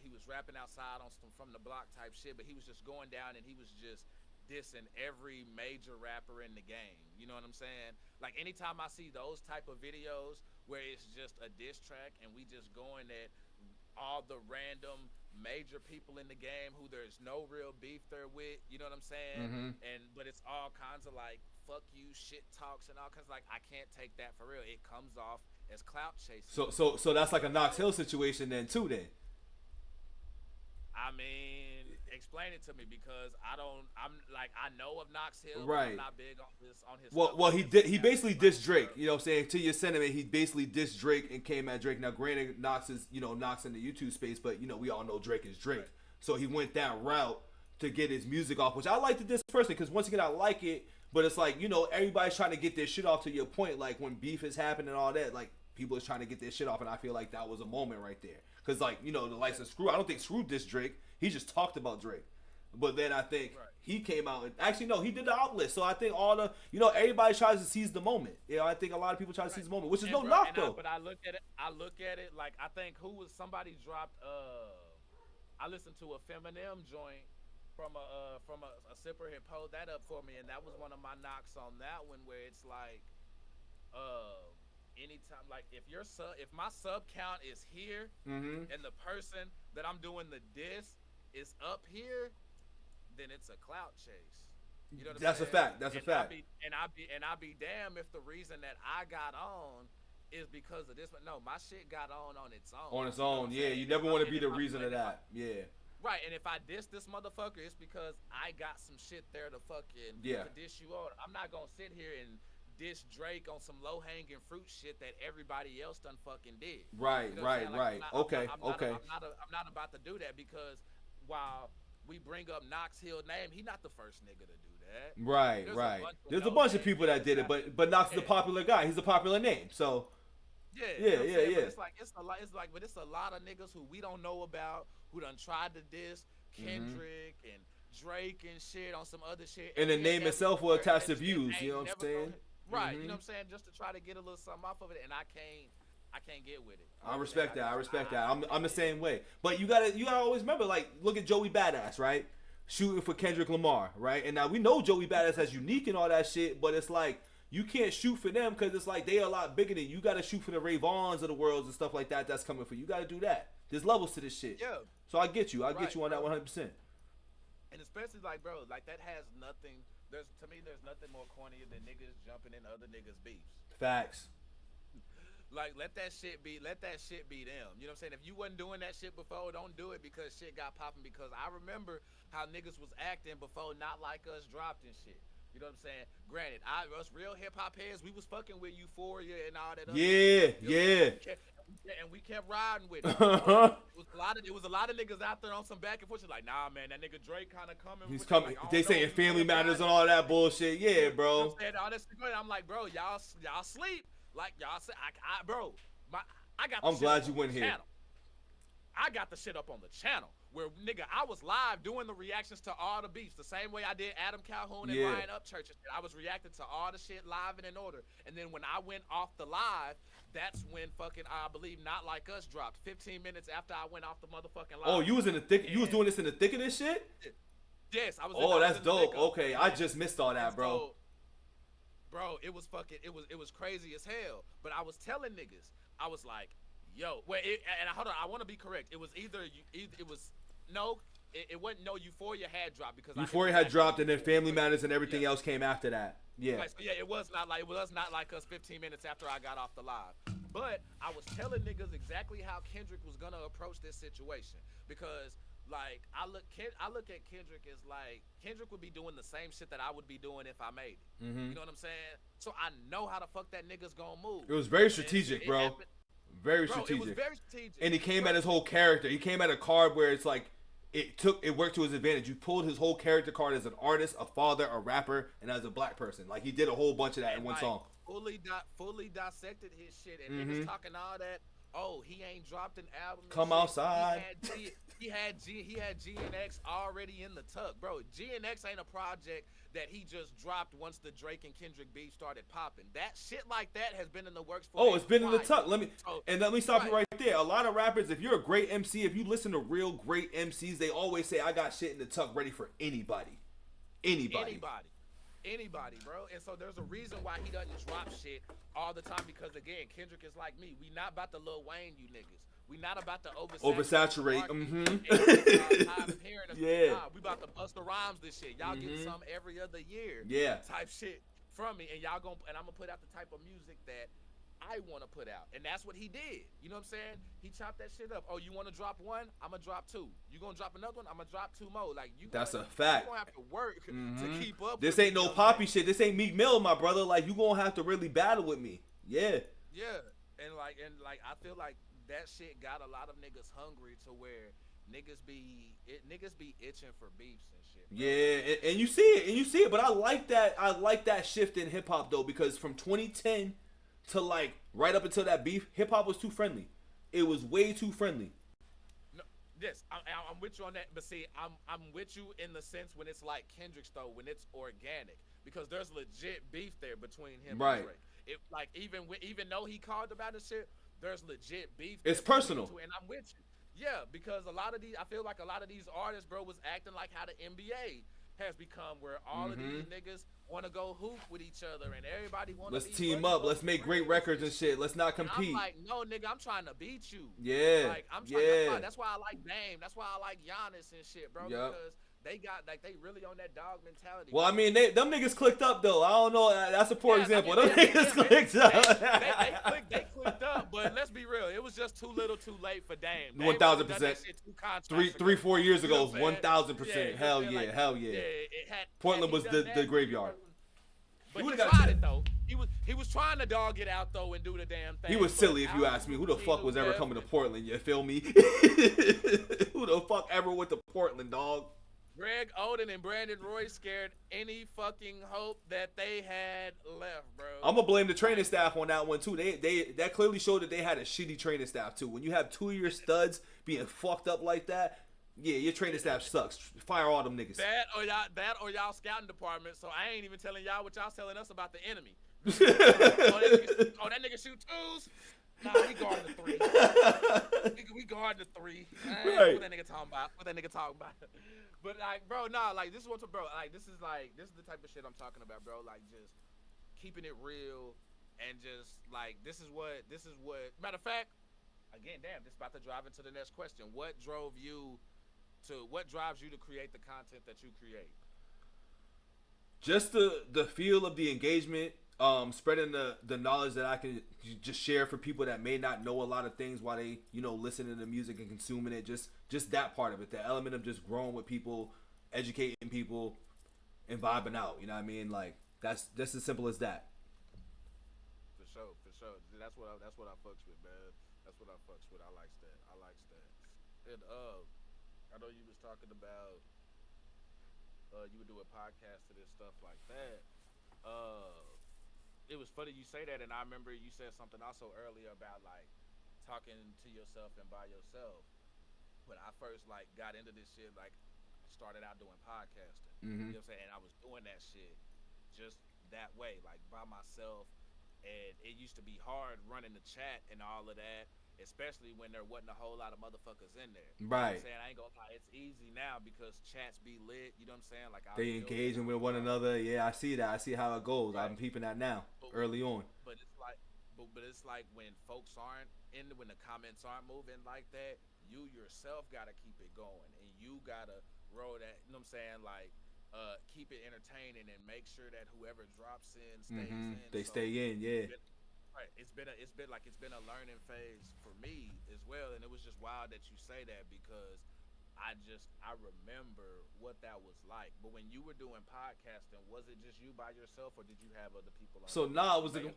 He was rapping outside on some from the block type shit, but he was just going down and he was just dissing every major rapper in the game. You know what I'm saying? Like anytime I see those type of videos where it's just a diss track and we just going at all the random major people in the game who there's no real beef there with, you know what I'm saying? But it's all kinds of like fuck you shit talks and all kinds of like I can't take that for real. It comes off as clout chasing. So that's like a Knox Hill situation then too then. I mean, explain it to me because I know of Knox Hill, right? But I'm not big on his. Well, he basically dissed Drake. You know what I'm saying? To your sentiment, he basically dissed Drake and came at Drake. Now, granted, Knox is Knox in the YouTube space, but we all know Drake is Drake. Right. So he went that route to get his music off, which I like to diss person because once again I like it, but it's like everybody's trying to get their shit off. To your point, like when beef is happening and all that, like people is trying to get their shit off, and I feel like that was a moment right there. Because, like, the likes of Screw, I don't think Screw dissed Drake. He just talked about Drake. But then I think he came out and, actually, no, he did the outlet. So I think all the, everybody tries to seize the moment. I think a lot of people try to seize the moment, which is no knock, though. But I look at it, like, I think somebody dropped, I listened to a Feminem joint from a sipper had pulled that up for me, and that was one of my knocks on that one where it's like, anytime, like if my sub count is here and the person that I'm doing the diss is up here, then it's a clout chase. You know what I'm saying? That's a fact. I'd be damn if the reason that I got on is because of this. But no, my shit got on its own. On its own, yeah. You never want to be the reason of that. Yeah. Right, and if I diss this motherfucker, it's because I got some shit there to fucking to diss you on. I'm not gonna sit here and diss Drake on some low hanging fruit shit that everybody else done fucking did. Right, You know what I'm saying? right. Okay. I'm not about to do that because while we bring up Knox Hill name, he not the first nigga to do that. Right. There's a bunch of people that did it, but Knox is a popular guy. He's a popular name, so. Yeah. But it's like but it's a lot of niggas who we don't know about who done tried to diss Kendrick and Drake and shit on some other shit. And the name itself will attach to views. You know what I'm saying? Right. You know what I'm saying? Just to try to get a little something off of it, and I can't get with it. I respect that. I'm the same way. But you gotta always remember, like, look at Joey Badass, right? Shooting for Kendrick Lamar, right? And now we know Joey Badass has unique and all that shit, but it's like you can't shoot for them because it's like they are a lot bigger than you. Got to shoot for the Ray Vaughns of the world and stuff like that. That's coming for you. You got to do that. There's levels to this shit. Yeah. So I get you. I get you on that 100%. And especially like, bro, like that has nothing. There's nothing more corny than niggas jumping in other niggas' beefs. Facts. Like let that shit be them. You know what I'm saying? If you wasn't doing that shit before, don't do it because shit got popping. Because I remember how niggas was acting before Not Like Us dropped and shit. You know what I'm saying? Granted, us real hip hop heads, we was fucking with Euphoria and all that other shit. And we kept riding with it. It was a lot of niggas out there on some back and forth. Like, nah, man, that nigga Drake kind of coming. He's coming. Like, they saying Family Matters and all that bullshit. Yeah, bro. You know all this, I'm like, bro, y'all sleep. Like y'all say, bro, I got. I'm glad you went here. Channel. I got the shit up on the channel where nigga I was live doing the reactions to all the beefs the same way I did Adam Calhoun and Ryan Upchurch. I was reacting to all the shit live and in order. And then when I went off the live, that's when fucking I believe Not Like Us dropped 15 minutes after I went off the motherfucking live. Oh, you was in the thick. You was doing this in the thick of this shit. Yes, I was. Oh, that's dope. Okay, I just missed all that, bro. Bro, it was crazy as hell. But I was telling niggas, I was like, yo, hold on, I want to be correct. It was it wasn't no Euphoria had dropped because Euphoria had dropped and then Family Matters and everything else came after that. Yeah. Right, so it was not like us 15 minutes after I got off the live. But I was telling niggas exactly how Kendrick was gonna approach this situation because. Like I look at Kendrick as like Kendrick would be doing the same shit that I would be doing if I made it. You know what I'm saying? So I know how the fuck that nigga's gonna move. It was very strategic, bro. Very strategic. It was very strategic. And he came at his whole character. He came at a card where it's like it worked to his advantage. You pulled his whole character card as an artist, a father, a rapper, and as a black person. Like he did a whole bunch of that in one song. Fully dissected his shit and niggas talking all that. Oh, he ain't dropped an album. Come outside. He had GNX already in the tuck, bro. GNX ain't a project that he just dropped once the Drake and Kendrick beef started popping. That shit like that has been in the works for. Oh, it's been in the tuck. Let me stop you right there. A lot of rappers, if you're a great MC, if you listen to real great MCs, they always say, "I got shit in the tuck ready for anybody." Anybody, bro. And so there's a reason why he doesn't drop shit all the time because again, Kendrick is like me. We not about to Lil Wayne you niggas. We not about to oversaturate. Yeah. We about to bust the rhymes this shit. Y'all get some every other year. Yeah. Type shit from me, and I'm gonna put out the type of music that I want to put out, and that's what he did. You know what I'm saying? He chopped that shit up. Oh, you want to drop one? I'm gonna drop two. You gonna drop another one? I'm gonna drop two more. Like you. That's a fact. You gonna have to work to keep up. This ain't no poppy shit. This ain't Meek Mill, my brother. Like you gonna have to really battle with me. Yeah. Yeah, and like I feel like that shit got a lot of niggas hungry to where niggas be itching for beefs and shit. Bro. Yeah, and you see it, but I like that shift in hip hop though because from 2010 to like right up until that beef, hip hop was too friendly. It was way too friendly. No, yes, I'm with you on that. But see, I'm with you in the sense when it's like Kendrick's though, when it's organic, because there's legit beef there between him and Drake. It like even though he called about this shit, there's legit beef. It's personal, and I'm with you. Yeah, because I feel like a lot of these artists, bro, was acting like how the NBA has become, where all of these niggas want to go hoop with each other, and everybody want to. Let's team up. Let's make great records and shit. Let's not compete. I'm like, no, nigga, I'm trying to beat you. Yeah, like I'm trying. That's why I like Dame. That's why I like Giannis and shit, bro. Yep. Because they got like they really on that dog mentality. Well, I mean, them niggas clicked up though. I don't know. That's a poor example. Them niggas clicked up. They clicked up, but let's be real. It was just too little, too late for Dame. 1,000%. 3-4 years ago, 1,000%. Hell yeah, hell yeah. It had Portland was the graveyard. But he tried it though. He was trying to dog it out though and do the damn thing. He was silly if you ask me. Who the fuck was ever coming to Portland? You feel me? Who the fuck ever went to Portland, dog? Greg Oden and Brandon Roy scared any fucking hope that they had left, bro. I'm gonna blame the training staff on that one too. They that clearly showed that they had a shitty training staff too. When you have 2 of your studs being fucked up like that, yeah, your training staff sucks. Fire all them niggas. That or y'all scouting department. So I ain't even telling y'all what y'all telling us about the enemy. that nigga shoot twos. Nah, we guarding the three. we guarding the three. Right. What that nigga talking about? But like, bro, nah, like this is what, bro. Like this is the type of shit I'm talking about, bro. Like just keeping it real and just like this is what. Matter of fact, again, damn, this is about to drive into the next question. What drives you to create the content that you create? Just the feel of the engagement, spreading the knowledge that I can just share for people that may not know a lot of things while they, listening to music and consuming it. Just that part of it, the element of just growing with people, educating people, and vibing out. You know what I mean? Like that's just as simple as that. For sure. That's what I fucks with, man. That's what I fucks with. I likes that. And I know you was talking about you would do a podcast and stuff like that. It was funny you say that, and I remember you said something also earlier about like talking to yourself and by yourself. When I first like got into this shit, like started out doing podcasting. Mm-hmm. You know what I'm saying? And I was doing that shit just that way, like by myself. And it used to be hard running the chat and all of that, especially when there wasn't a whole lot of motherfuckers in there. Right. You know what I'm saying? I ain't gonna lie, it's easy now because chats be lit, you know what I'm saying? Like They engaging with one another. Yeah, I see that. I see how it goes. Right. I'm peeping that now, early on. But it's like when folks aren't when the comments aren't moving like that, you yourself gotta keep it going, and you gotta roll that. You know what I'm saying? Like, keep it entertaining and make sure that whoever drops in stays in. They stay in, yeah. Right. It's been a learning phase for me as well, and it was just wild that you say that because I remember what that was like. But when you were doing podcasting, was it just you by yourself, or did you have other people? So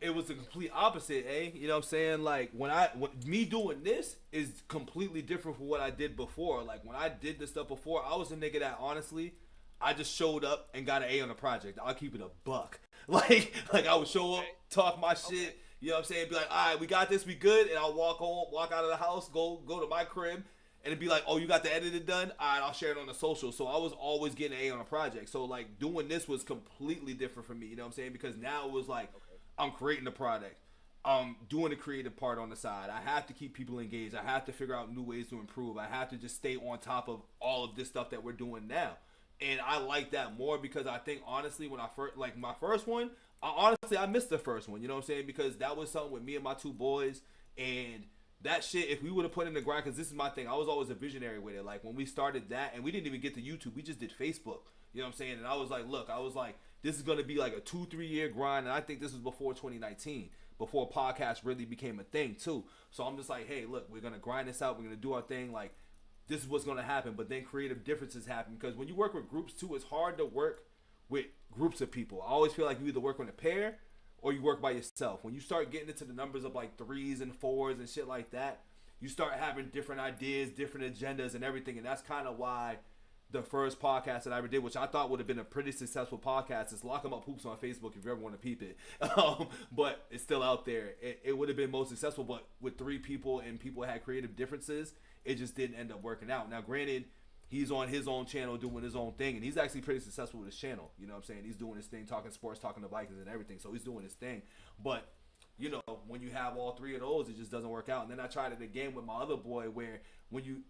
it was the complete opposite, eh? You know what I'm saying? Like when me doing this is completely different from what I did before. Like when I did this stuff before, I was a nigga that honestly, I just showed up and got an A on the project. I'll keep it a buck. Like I would show up, talk my shit. You know what I'm saying? Be like, all right, we got this, we good. And I'll walk out of the house, go to my crib. And it'd be like, oh, you got the editing done? All right, I'll share it on the social. So I was always getting an A on a project. So, like, doing this was completely different for me. You know what I'm saying? Because now it was like, I'm creating the product. I'm doing the creative part on the side. I have to keep people engaged. I have to figure out new ways to improve. I have to just stay on top of all of this stuff that we're doing now. And I like that more because I think, honestly, when my first one, I missed the first one. You know what I'm saying? Because that was something with me and my two boys. And that shit, if we would have put in the grind, because this is my thing, I was always a visionary with it. Like when we started that, and we didn't even get to YouTube, we just did Facebook. You know what I'm saying? And I was like, look, this is going to be like a 2-3 year grind. And I think this was before 2019, before podcasts really became a thing too. So I'm just like, hey, look, we're going to grind this out. We're going to do our thing. Like, this is what's going to happen. But then creative differences happen. Because when you work with groups too, it's hard to work with groups of people. I always feel like you either work on a pair or you work by yourself. When you start getting into the numbers of like 3s and 4s and shit like that, you start having different ideas, different agendas and everything. And that's kind of why the first podcast that I ever did, which I thought would have been a pretty successful podcast, is Lock 'em Up Hoops on Facebook if you ever want to peep it. But it's still out there. It would have been most successful, but with 3 people and people had creative differences, it just didn't end up working out. Now, granted, he's on his own channel doing his own thing, and he's actually pretty successful with his channel. You know what I'm saying? He's doing his thing, talking sports, talking to Vikings and everything. So he's doing his thing. But, you know, when you have all 3 of those, it just doesn't work out. And then I tried it again with my other boy where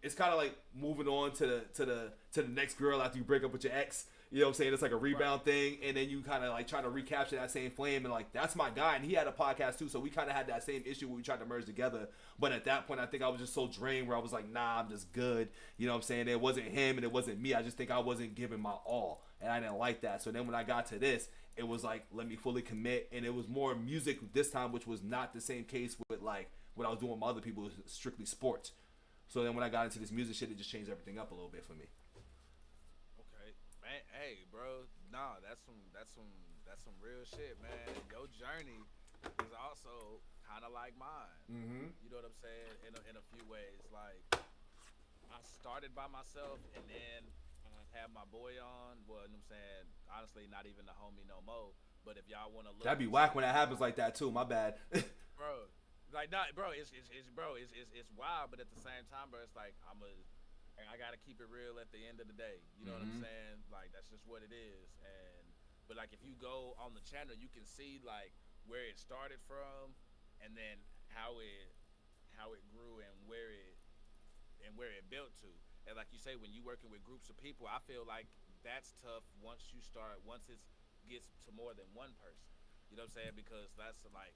it's kind of like moving on to the next girl after you break up with your ex. You know what I'm saying? It's like a rebound thing, and then you kind of like try to recapture that same flame, and like that's my guy, and he had a podcast too, so we kind of had that same issue where we tried to merge together. But at that point, I think I was just so drained where I was like, nah, I'm just good. You know what I'm saying? It wasn't him and it wasn't me. I just think I wasn't giving my all, and I didn't like that. So then when I got to this, it was like, let me fully commit, and it was more music this time, which was not the same case with like what I was doing with my other people. It was strictly sports. So then when I got into this music shit, it just changed everything up a little bit for me. Man, hey, bro, nah, some real shit, man. Your journey is also kind of like mine. Mm-hmm. You know what I'm saying? In a few ways, like I started by myself, and then I had my boy on. Well, you know what I'm saying? Honestly, not even the homie no more. But if y'all want to look, That'd be and whack see, when that happens like that too. My bad. bro. Like not, bro. It's wild, but at the same time, bro, it's like I gotta keep it real at the end of the day. You know what I'm saying? Like that's just what it is. And but like if you go on the channel, you can see like where it started from, and then how it grew and where it built to. And like you say, when you working with groups of people, I feel like that's tough once it gets to more than one person. You know what I'm saying? Because that's like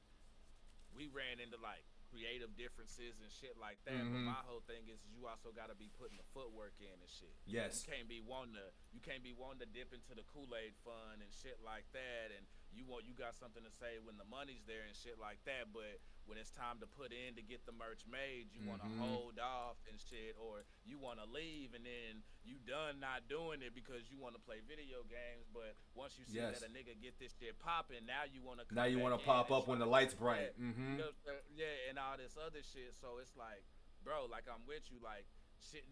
we ran into like creative differences and shit like that. But my whole thing is you also got to be putting the footwork in and shit. Yes. You can't be wanting to dip into the Kool-Aid fund and shit like that, and you got something to say when the money's there and shit like that, but when it's time to put in to get the merch made, you want to hold off and shit, or you want to leave and then you done not doing it because you want to play video games. But once you see that a nigga get this shit popping, now you want to pop up when the light's bright. You know, yeah, and all this other shit. So it's like, bro, like I'm with you. Like shit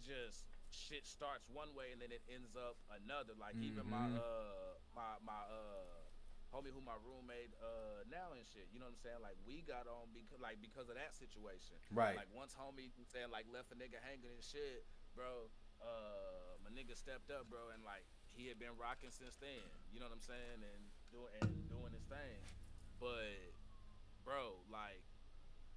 starts one way and then it ends up another. Like even my homie who my roommate now and shit, you know what I'm saying? Like we got on because of that situation. Right. Like once homie saying like left a nigga hanging and shit, bro, my nigga stepped up, bro, and like he had been rocking since then. You know what I'm saying? And doing his thing. But bro, like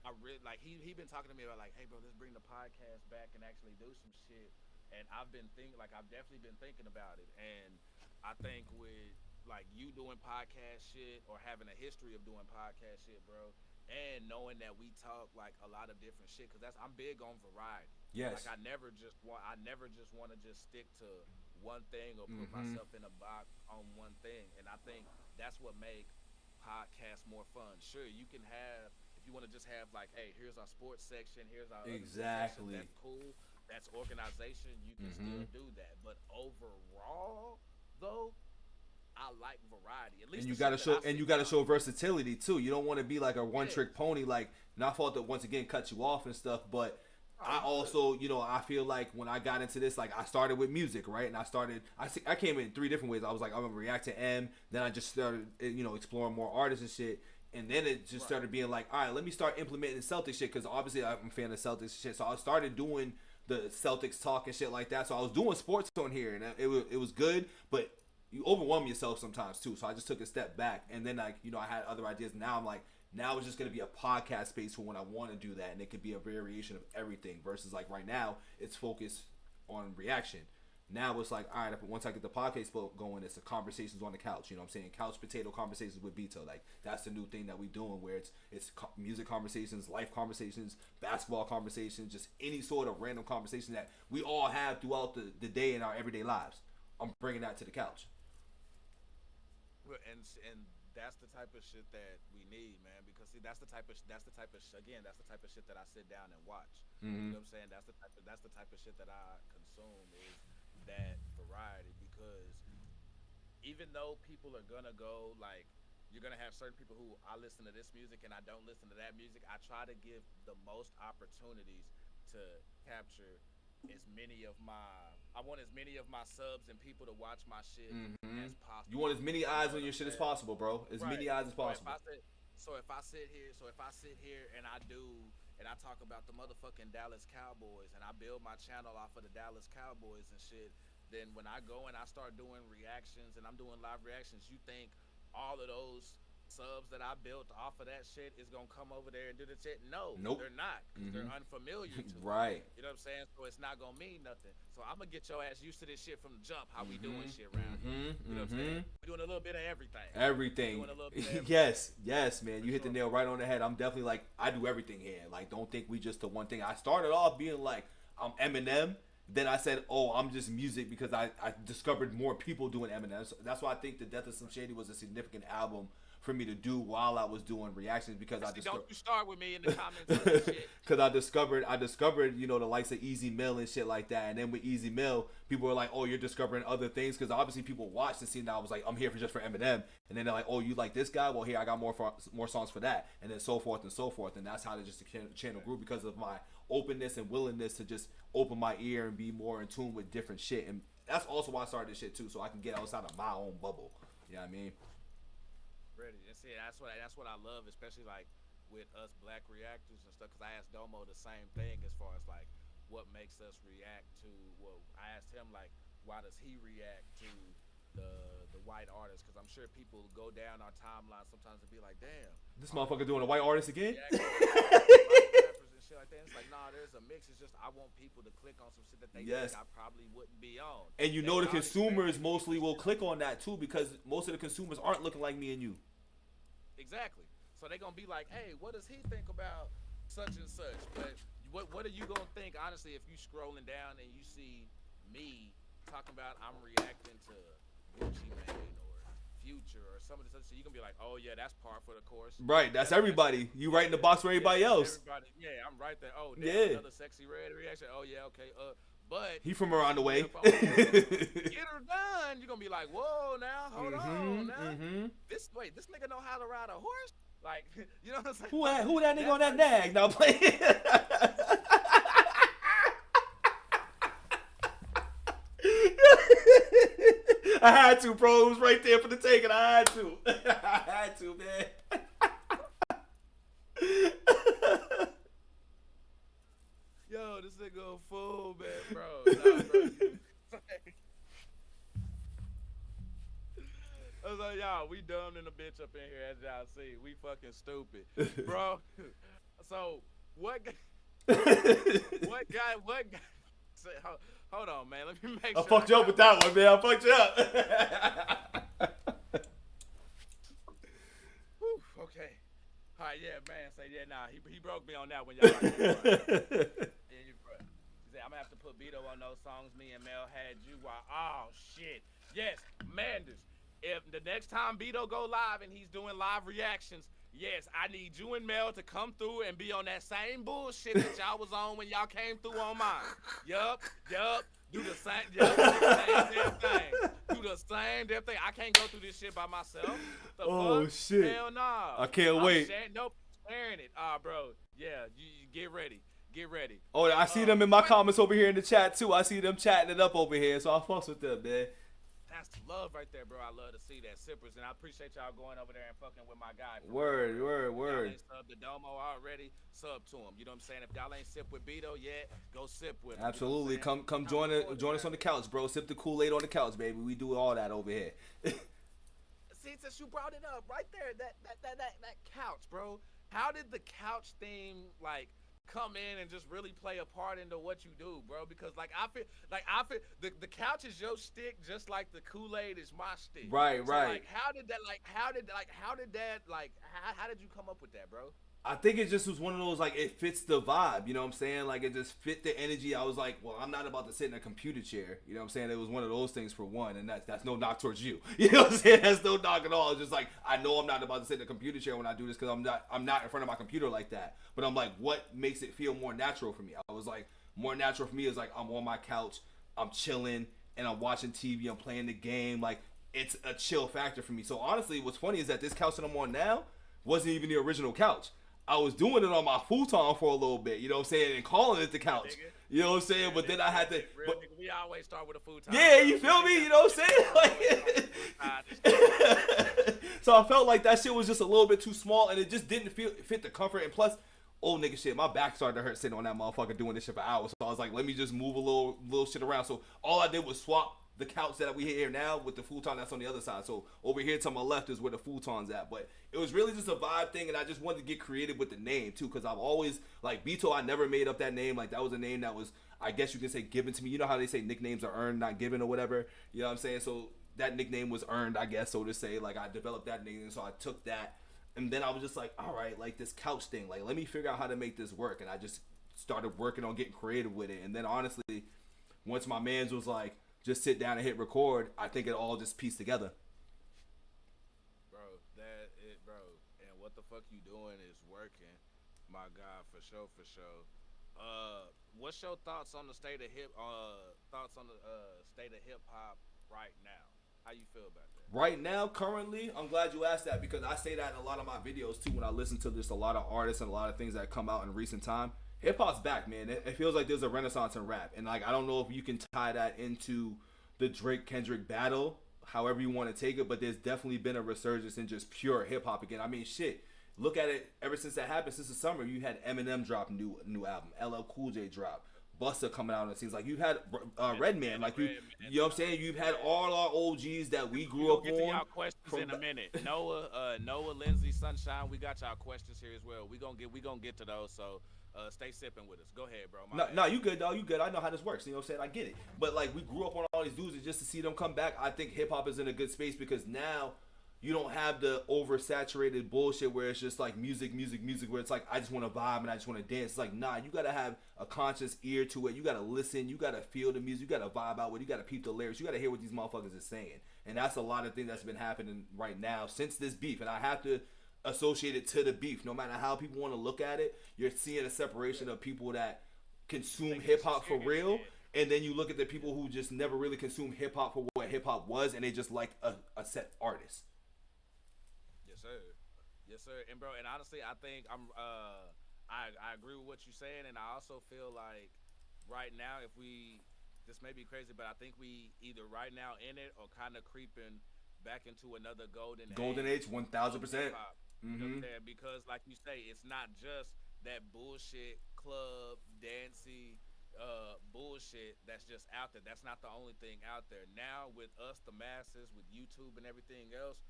I really like he been talking to me about like, hey bro, let's bring the podcast back and actually do some shit. And I've definitely been thinking about it. And I think with like you doing podcast shit or having a history of doing podcast shit, bro, and knowing that we talk like a lot of different shit, because I'm big on variety. Yes. Like I never just want to just stick to one thing or put myself in a box on one thing. And I think that's what make podcasts more fun. Sure, you can have, if you want to just have like, hey, here's our sports section, here's our exactly section, that's cool, that's organization, you can still do that. But overall though, I like variety. At least and you gotta show versatility too. You don't want to be like a one trick pony. Like, not fault that once again cut you off and stuff, but I also, I feel like when I got into this, like I started with music, right? And I came in 3 different ways. I was like, I'm gonna react to M. Then I just started, exploring more artists and shit. And then it just started being like, all right, let me start implementing Celtics shit, because obviously I'm a fan of Celtics shit. So I started doing the Celtics talk and shit like that. So I was doing sports on here, and it was good, but you overwhelm yourself sometimes too. So I just took a step back, and then I had other ideas. Now I'm like, now it's just gonna be a podcast space for when I want to do that, and it could be a variation of everything. Versus like right now, it's focused on reaction. Now it's like, all right, once I get the podcast going, it's the conversations on the couch. You know what I'm saying? Couch potato conversations with BITO. Like that's the new thing that we doing, where it's music conversations, life conversations, basketball conversations, just any sort of random conversation that we all have throughout the day in our everyday lives. I'm bringing that to the couch. And that's the type of shit that we need, man. Because see, that's the type of shit that I sit down and watch. You know what I'm saying? That's the type of shit that I consume, is that variety. Because even though people are gonna go like, you're gonna have certain people who, I listen to this music and I don't listen to that music, I try to give the most opportunities to capture I want as many of my subs and people to watch my shit as possible. You want as many eyes on your shit as possible, bro. As many eyes as possible. So if I sit here and I talk about the motherfucking Dallas Cowboys and I build my channel off of the Dallas Cowboys and shit, then when I go and I start doing reactions and I'm doing live reactions, you think all of those subs that I built off of that shit is gonna come over there and do the shit? No, nope. They're not, because they're unfamiliar to right. You know what I'm saying? So it's not gonna mean nothing. So I'm gonna get your ass used to this shit from the jump. How we doing shit around here? You know what I'm saying? We're doing a little bit of everything. Doing a little bit of everything. yes, man. You hit the nail right on the head. I'm definitely like, I do everything here. Like, don't think we just the one thing. I started off being like, I'm Eminem. Then I said, oh, I'm just music, because I discovered more people doing Eminem. So that's why I think The Death of Slim Shady was a significant album for me to do while I was doing reactions because I Don't you start with me in the comments on this shit. Because I discovered, you know, the likes of Easy Mill and shit like that. And then with Easy Mill, people were like, oh, you're discovering other things. Because obviously people watched and seen that I was like, I'm here just for Eminem. And then they're like, oh, you like this guy? Well, here, I got more songs for that. And then so forth and so forth. And that's how the channel grew because of my openness and willingness to just open my ear and be more in tune with different shit. And that's also why I started this shit too, so I can get outside of my own bubble. You know what I mean? Ready. That's what I love, especially like with us black reactors and stuff. Cause I asked Domo the same thing as far as like what makes us react to. Well, I asked him like, why does he react to the white artists? Cause I'm sure people go down our timeline sometimes and be like, damn, this motherfucker doing a white artist again? Shit like that. It's like, nah, there's a mix. It's just I want people to click on some shit that they yes. think I probably wouldn't be on. And you know the consumers mostly will click on that too because most of the consumers aren't looking like me and you. Exactly. So they're gonna be like, hey, what does he think about such and such? But what are you gonna think honestly if you scrolling down and you see me talking about I'm reacting to Gucci Mane or Future or some of this other shit, you're gonna be like, oh yeah, that's par for the course. Right, that's everybody. You right in the box for everybody else. Everybody, yeah, I'm right there. Oh, yeah. Another sexy red reaction. Oh yeah, okay. But he from around the way. Get her done. You're gonna be like, whoa, now hold on, now. This nigga know how to ride a horse. Like, you know what I'm saying? Who that nigga on that nag? Now play. I had to, bro. It was right there for the taking. I had to. I had to, man. Yo, this nigga a fool, man, bro. Nah, bro. I was like, y'all, we dumb in the bitch up in here, as y'all see. We fucking stupid, bro. So what guy? Say, hold on, man. Let me make sure. I fucked you up with that one, man. I fucked you up. Whew, okay. All right, yeah, man. Say, yeah, nah. He broke me on that one, y'all. Yeah, you bro. He said, I'm gonna have to put Beto on those songs. Me and Mel had you. Oh shit. Yes, Manders. If the next time Beto go live and he's doing live reactions, yes, I need you and Mel to come through and be on that same bullshit that y'all was on when y'all came through on mine. Yup. Do the same damn thing. Do the same damn thing. I can't go through this shit by myself. Oh, fuck? shit. Hell nah. I can't wait. Nope, sharing it. Bro. Yeah, you get ready. Get ready. Oh, I see them in my comments over here in the chat, too. I see them chatting it up over here, so I fucks with them, man. That's love right there, bro. I love to see that. Sippers, and I appreciate y'all going over there and fucking with my guy. Word. Y'all ain't sub to Domo already, sub to him. You know what I'm saying? If y'all ain't sip with Beto yet, go sip with him. Absolutely. You know come join us on the couch, bro. Sip the Kool-Aid on the couch, baby. We do all that over here. See, since you brought it up, right there, that couch, bro. How did the couch theme, like, come in and just really play a part into what you do, bro? Because I feel the couch is your stick, just like the Kool-Aid is my stick. Right. Like, how did you come up with that, bro? I think it just was one of those, like, it fits the vibe, you know what I'm saying? Like, it just fit the energy. I was like, well, I'm not about to sit in a computer chair, you know what I'm saying? It was one of those things for one, and that's no knock towards you. You know what I'm saying? That's no knock at all. It's just like, I know I'm not about to sit in a computer chair when I do this because I'm not in front of my computer like that. But I'm like, what makes it feel more natural for me? I was like, more natural for me is like, I'm on my couch, I'm chilling, and I'm watching TV, I'm playing the game. Like, it's a chill factor for me. So honestly, what's funny is that this couch that I'm on now wasn't even the original couch. I was doing it on my futon for a little bit, you know what I'm saying, and calling it the couch. You know what I'm saying? But then I had to. We always start with a futon. Yeah, you feel me? You know what I'm saying? So I felt like that shit was just a little bit too small, and it just didn't fit the comfort. And plus, old nigga shit, my back started to hurt sitting on that motherfucker doing this shit for hours. So I was like, let me just move a little shit around. So all I did was swap the couch that we here now with the futon that's on the other side. So over here to my left is where the futon's at. But it was really just a vibe thing, and I just wanted to get creative with the name too, because I've always, like, Beto, I never made up that name. Like, that was a name that was, I guess you can say, given to me. You know how they say nicknames are earned, not given, or whatever. You know what I'm saying? So that nickname was earned, I guess, so to say. Like, I developed that nickname, so I took that, and then I was just like, all right, like, this couch thing, like, let me figure out how to make this work. And I just started working on getting creative with it. And then honestly, once my mans was like, just sit down and hit record, I think it all just pieced together. Bro, that it fuck you doing is working, my guy, for sure, for sure. What's your thoughts on the state of hip hop right now? How you feel about that? Right now, currently, I'm glad you asked that because I say that in a lot of my videos too when I listen to just a lot of artists and a lot of things that come out in recent time. Hip hop's back, man. It feels like there's a renaissance in rap, and like I don't know if you can tie that into the Drake Kendrick battle, however you want to take it, but there's definitely been a resurgence in just pure hip hop again. I mean, shit. Look at it. Ever since that happened, since the summer, you had Eminem drop new album, LL Cool J drop, Busta coming out, and it seems like you've had Redman, like you know what I'm saying. You've had all our OGs that we grew up Get to on. y'all questions in a minute. Noah, Lindsay, Sunshine, we got y'all questions here as well. We gonna get to those. So stay sipping with us. Go ahead, bro. No, you good, dog. You good. I know how this works. You know what I'm saying? I get it. But like we grew up on all these dudes, and just to see them come back, I think hip hop is in a good space because now you don't have the oversaturated bullshit where it's just like music, where it's like I just want to vibe and I just want to dance. It's like, nah, you gotta have a conscious ear to it. You gotta listen. You gotta feel the music. You gotta vibe out with it. You gotta peep the lyrics. You gotta hear what these motherfuckers are saying. And that's a lot of things that's been happening right now since this beef. And I have to associate it to the beef. No matter how people want to look at it, you're seeing a separation of people that consume hip hop for real. And then you look at the people who just never really consumed hip hop for what hip hop was, and they just like a set artist. Yes, sir. And bro, and honestly, I think I agree with what you're saying, and I also feel like right now, if we, this may be crazy, but I think we either right now in it or kind of creeping back into another golden age 1000%. Mm-hmm. Because like you say, it's not just that bullshit club dancey bullshit that's just out there. That's not the only thing out there. Now with us, the masses, with YouTube and everything else,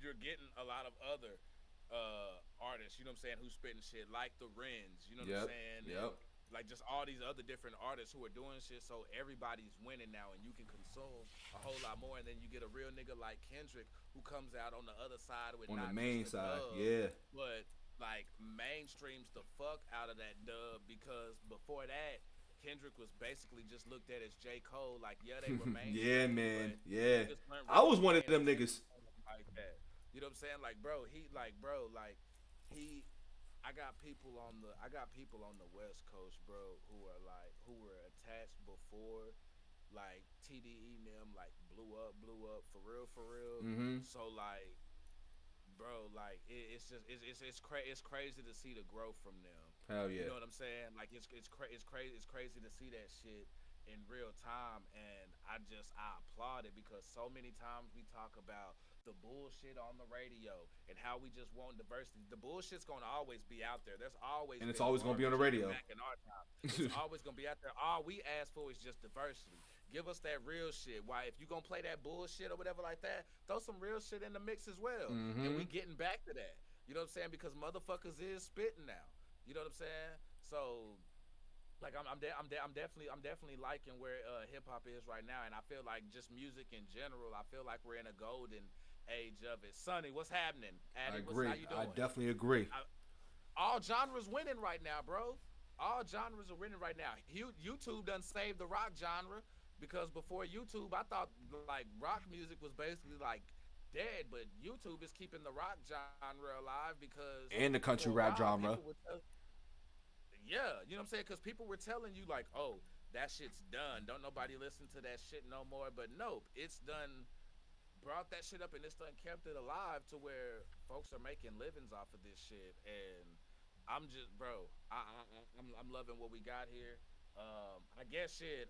you're getting a lot of other artists, you know what I'm saying, who's spitting shit like the Rens, you know what I'm saying? Yep. And like just all these other different artists who are doing shit, so everybody's winning now and you can consume a whole lot more. And then you get a real nigga like Kendrick who comes out on the other side with on not the main just the side, dub, but like mainstreams the fuck out of that dub, because before that Kendrick was basically just looked at as J. Cole, like they were mainstream. Yeah, man. Yeah. I was one of them niggas. Like that. You know what I'm saying? Like, bro, I got people on the West Coast, bro, who were attached before, like TDE and them, like blew up for real. Mm-hmm. So like, bro, like it's crazy to see the growth from them. Hell yeah. You know what I'm saying? Like it's crazy to see that shit in real time, and I applaud it, because so many times we talk about the bullshit on the radio and how we just want diversity. The bullshit's gonna always be out there. There's always, and it's always gonna be on the radio. Back in our time, it's always gonna be out there. All we ask for is just diversity. Give us that real shit. Why, if you gonna play that bullshit or whatever like that, throw some real shit in the mix as well. Mm-hmm. And we getting back to that. You know what I'm saying? Because motherfuckers is spitting now. You know what I'm saying? So, like, I'm definitely liking where hip hop is right now, and I feel like just music in general, I feel like we're in a golden age of it. Sonny, what's happening? Addy, I agree. How you doing? I definitely agree. All genres winning right now, bro. All genres are winning right now. YouTube done saved the rock genre, because before YouTube, I thought like rock music was basically like dead, but YouTube is keeping the rock genre alive, because and the country rap genre. Yeah, you know what I'm saying? Because people were telling you like, oh, that shit's done. Don't nobody listen to that shit no more. But nope, it's done. Brought that shit up, and it's done kept it alive to where folks are making livings off of this shit. And I'm just, bro, I'm loving what we got here. I guess shit.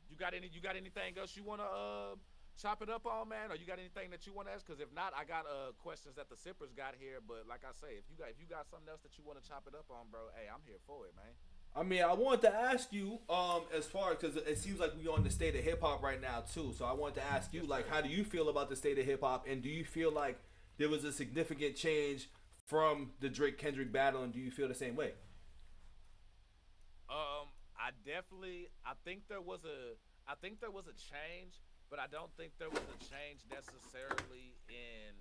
You got anything else you wanna chop it up on, man? Or you got anything that you want to ask? Because if not, I got questions that the sippers got here. But like I say, if you got something else that you want to chop it up on, bro, hey, I'm here for it, man. I mean, I wanted to ask you, as far, because it seems like we're on the state of hip hop right now too. So I wanted to ask you, like, how do you feel about the state of hip hop, and do you feel like there was a significant change from the Drake Kendrick battle, and do you feel the same way? I think there was a change, but I don't think there was a change necessarily in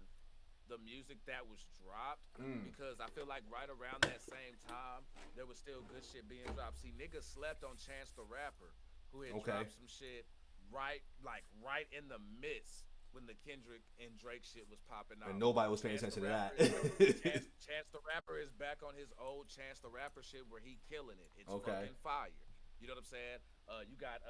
the music that was dropped, because I feel like right around that same time there was still good shit being dropped. See, niggas slept on Chance the Rapper, who had dropped some shit right in the midst when the Kendrick and Drake shit was popping off. And nobody was paying attention to that. Chance the Rapper is back on his old Chance the Rapper shit where he killing it. It's fucking fire. You know what I'm saying? You got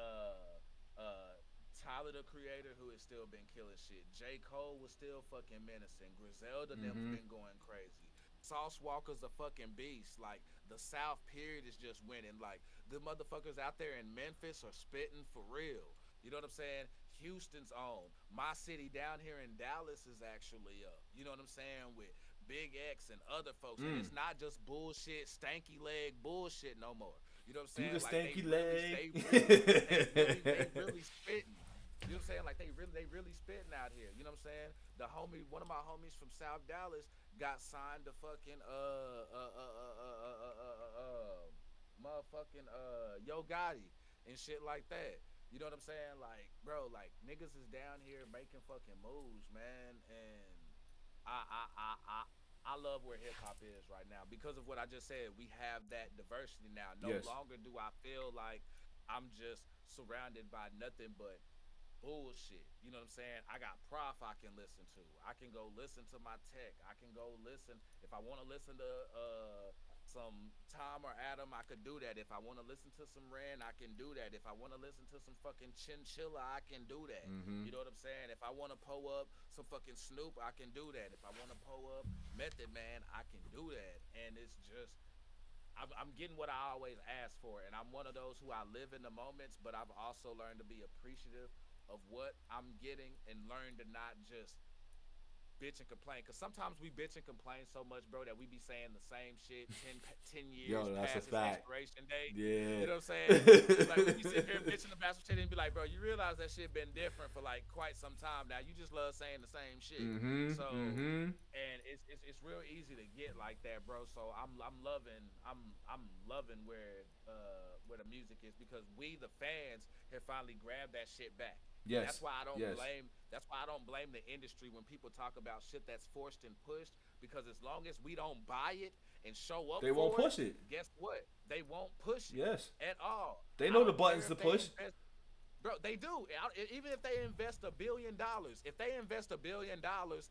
Tyler the Creator, who has still been killing shit. J. Cole was still fucking menacing. Griselda them been going crazy. Sauce Walker's a fucking beast. Like, the South period is just winning. Like, the motherfuckers out there in Memphis are spitting for real. You know what I'm saying? Houston's on. My city down here in Dallas is actually up. You know what I'm saying? With Big X and other folks. And it's not just bullshit, stanky leg bullshit no more. You know what I'm saying? Do the like, stanky leg. They really spitting. You know what I'm saying? Like, they really spitting out here. You know what I'm saying? One of my homies from South Dallas got signed to fucking motherfucking Yo Gotti and shit like that. You know what I'm saying? Like, bro, like, niggas is down here making fucking moves, man. And I love where hip hop is right now because of what I just said. We have that diversity now. No longer do I feel like I'm just surrounded by nothing but bullshit. You know what I'm saying? I got Prof I can listen to. I can go listen to my tech. I can go listen. If I want to listen to some Tom or Adam, I could do that. If I want to listen to some Ren, I can do that. If I want to listen to some fucking Chinchilla, I can do that. You know what I'm saying? If I want to pull up some fucking Snoop, I can do that. If I want to pull up Method Man, I can do that. And it's just, I'm getting what I always ask for. And I'm one of those who I live in the moments, but I've also learned to be appreciative of what I'm getting and learn to not just bitch and complain. Because sometimes we bitch and complain so much, bro, that we be saying the same shit 10 years past its expiration date. Yeah. You know what I'm saying? Like, when you sit here bitching about some shit and be like, bro, you realize that shit been different for like quite some time now. You just love saying the same shit. And it's real easy to get like that, bro. So I'm loving where the music is, because we the fans have finally grabbed that shit back. Yes. That's why I don't blame. That's why I don't blame the industry when people talk about shit that's forced and pushed. Because as long as we don't buy it and show up, they won't push it. Guess what? They won't push it. Yes. At all. They know the buttons to push. Bro, they do. Even if they invest $1 billion, if they invest $1 billion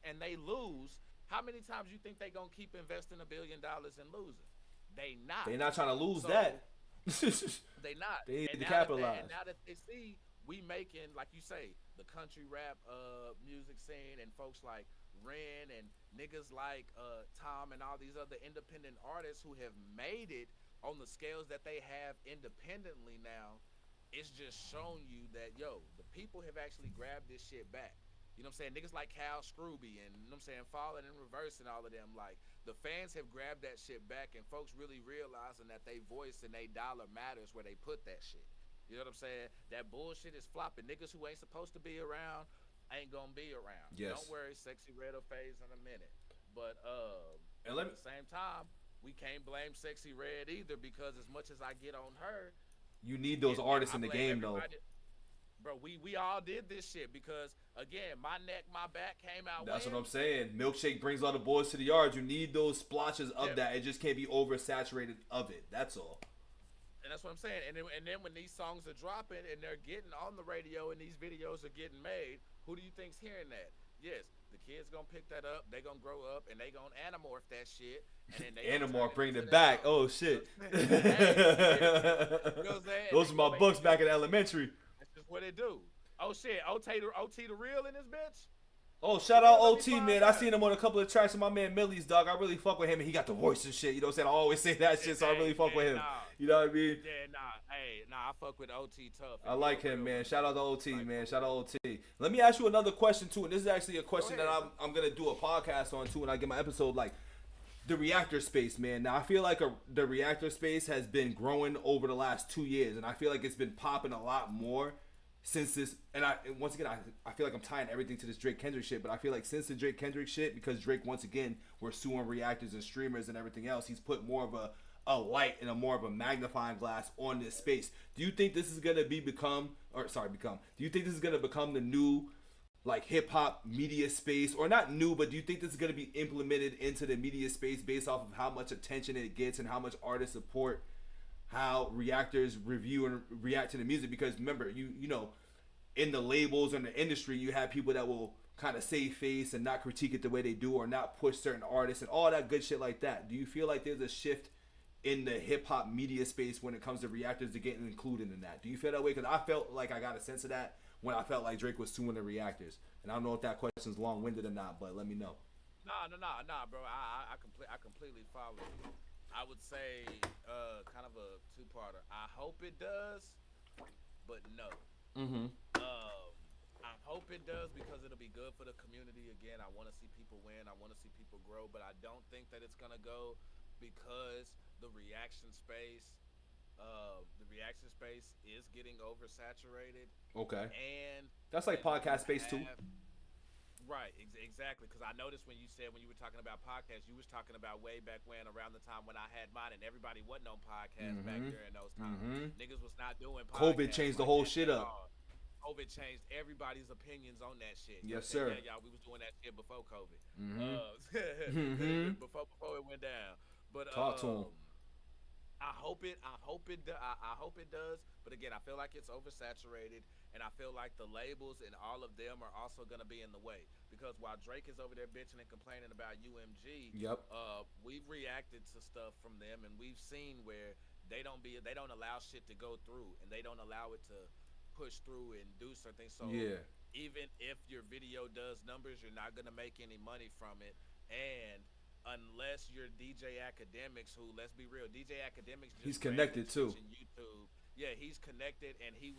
and they lose, how many times you think they gonna keep investing $1 billion and losing? They not. They not trying to lose that. They not. They need to capitalize. Now that they see we making, like you say, the country rap music scene, and folks like Ren and niggas like Tom and all these other independent artists who have made it on the scales that they have independently now, it's just shown you that, yo, the people have actually grabbed this shit back. You know what I'm saying? Niggas like Cal Scrooby and, you know what I'm saying, Falling in Reverse and all of them, like, the fans have grabbed that shit back, and folks really realizing that they voice and they dollar matters where they put that shit. You know what I'm saying? That bullshit is flopping. Niggas who ain't supposed to be around ain't gonna be around. Yes. Don't worry, Sexy Red will phase in a minute. But and at the same time, we can't blame Sexy Red either, because as much as I get on her, you need those artists in the game though. Bro, we all did this shit because, again, My Neck, My Back came out. That's what I'm saying. Milkshake brings all the boys to the yard. You need those splotches of that. It just can't be oversaturated of it. That's all. And that's what I'm saying. And then when these songs are dropping and they're getting on the radio and these videos are getting made, who do you think's hearing that? Yes, the kids gonna pick that up. They gonna grow up and they gonna anamorph that shit. And then they Anamorph bringing it back. Oh shit. You know what I'm saying? Those are my books back in elementary. That's just what they do. Oh shit, OT the real in this bitch. Oh, shout out OT, man. I seen him on a couple of tracks with my man Millie's, dog. I really fuck with him, and he got the voice and shit. You know what I'm saying? I always say that shit, so I really fuck with him. You know what I mean? Yeah, I fuck with OT tough. I like him, man. Shout out to OT, man. Shout out to OT. Let me ask you another question, too, and this is actually a question that I'm going to do a podcast on, too, when I get my episode, like, the reactor space, man. Now, I feel like the reactor space has been growing over the last 2 years, and I feel like it's been popping a lot more since this, and once again, I feel like I'm tying everything to this Drake Kendrick shit, but I feel like since the Drake Kendrick shit, because Drake, once again, we're suing reactors and streamers and everything else, he's put more of a light and a more of a magnifying glass on this space. Do you think this is going to become do you think this is going to become the new, like, hip-hop media space, or not new, but do you think this is going to be implemented into the media space based off of how much attention it gets and how much artists support how reactors review and react to the music? Because remember, you know, in the labels and the industry, you have people that will kind of save face and not critique it the way they do, or not push certain artists and all that good shit like that. Do you feel like there's a shift in the hip hop media space when it comes to reactors to getting included in that? Do you feel that way? Because I felt like I got a sense of that when I felt like Drake was suing the reactors. And I don't know if that question's long winded or not, but let me know. Nah, bro. I completely follow you. I would say kind of a two-parter. I hope it does, but no. I hope it does because it'll be good for the community. Again, I want to see people win. I want to see people grow, but I don't think that it's gonna go because the reaction space is getting oversaturated. Okay. And that's like podcast space too. Right, exactly. Because I noticed when you were talking about podcasts, you was talking about way back when, around the time when I had mine, and everybody wasn't on podcasts back during those times. Niggas was not doing podcasts. COVID changed the whole shit up. COVID changed everybody's opinions on that shit. Yes, sir. Yeah, y'all, we was doing that shit before COVID. Before it went down. But talk to him. I hope it does. But again, I feel like it's oversaturated, and I feel like the labels and all of them are also gonna be in the way, because while Drake is over there bitching and complaining about UMG, we've reacted to stuff from them, and we've seen where they don't allow shit to go through, and they don't allow it to push through and do certain things. So even if your video does numbers, you're not gonna make any money from it, and unless you're DJ Academics, who, let's be real, DJ Academics just he's connected too. YouTube. Yeah, he's connected, and he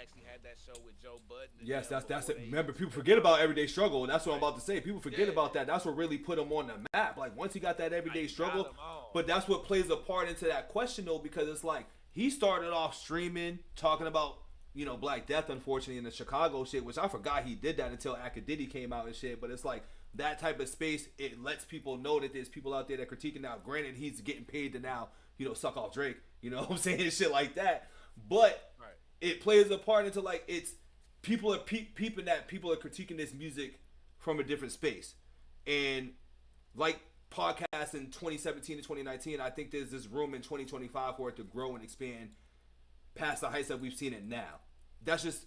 actually had that show with Joe Budden. Yes, that's it. Remember, people forget about Everyday Struggle, and that's what I'm about to say. People forget about that. That's what really put him on the map. Like, once he got that Everyday Struggle, but that's what plays a part into that question though, because it's like he started off streaming, talking about, you know, Black Death, unfortunately, in the Chicago shit, which I forgot he did that until Akadidi came out and shit. But it's like that type of space, it lets people know that there's people out there that critiquing. Now, granted, he's getting paid to now, you know, suck off Drake, you know what I'm saying, shit like that. But it plays a part into, like, it's people are peeping that people are critiquing this music from a different space. And like podcasts in 2017 to 2019, I think there's this room in 2025 for it to grow and expand past the heights that we've seen it now. That's just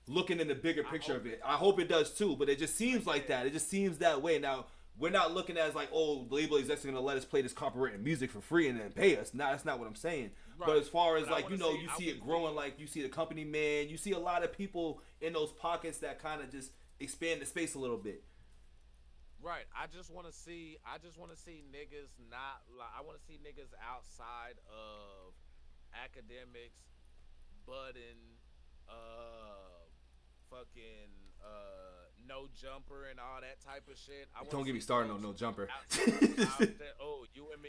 looking in the bigger picture of it. I hope it does too, but it just seems like that. It just seems that way. Now, we're not looking at it as like, oh, the label execs are going to let us play this copyrighted music for free and then pay us. Nah, that's not what I'm saying. Right. But as far as, like, you know, you see it growing, like you see the company man, you see a lot of people in those pockets that kind of just expand the space a little bit. Right. I just want to see niggas not, like, I want to see niggas outside of Academics, Budden, fucking No Jumper and all that type of shit. Don't get me started on No Jumper. Oh, you and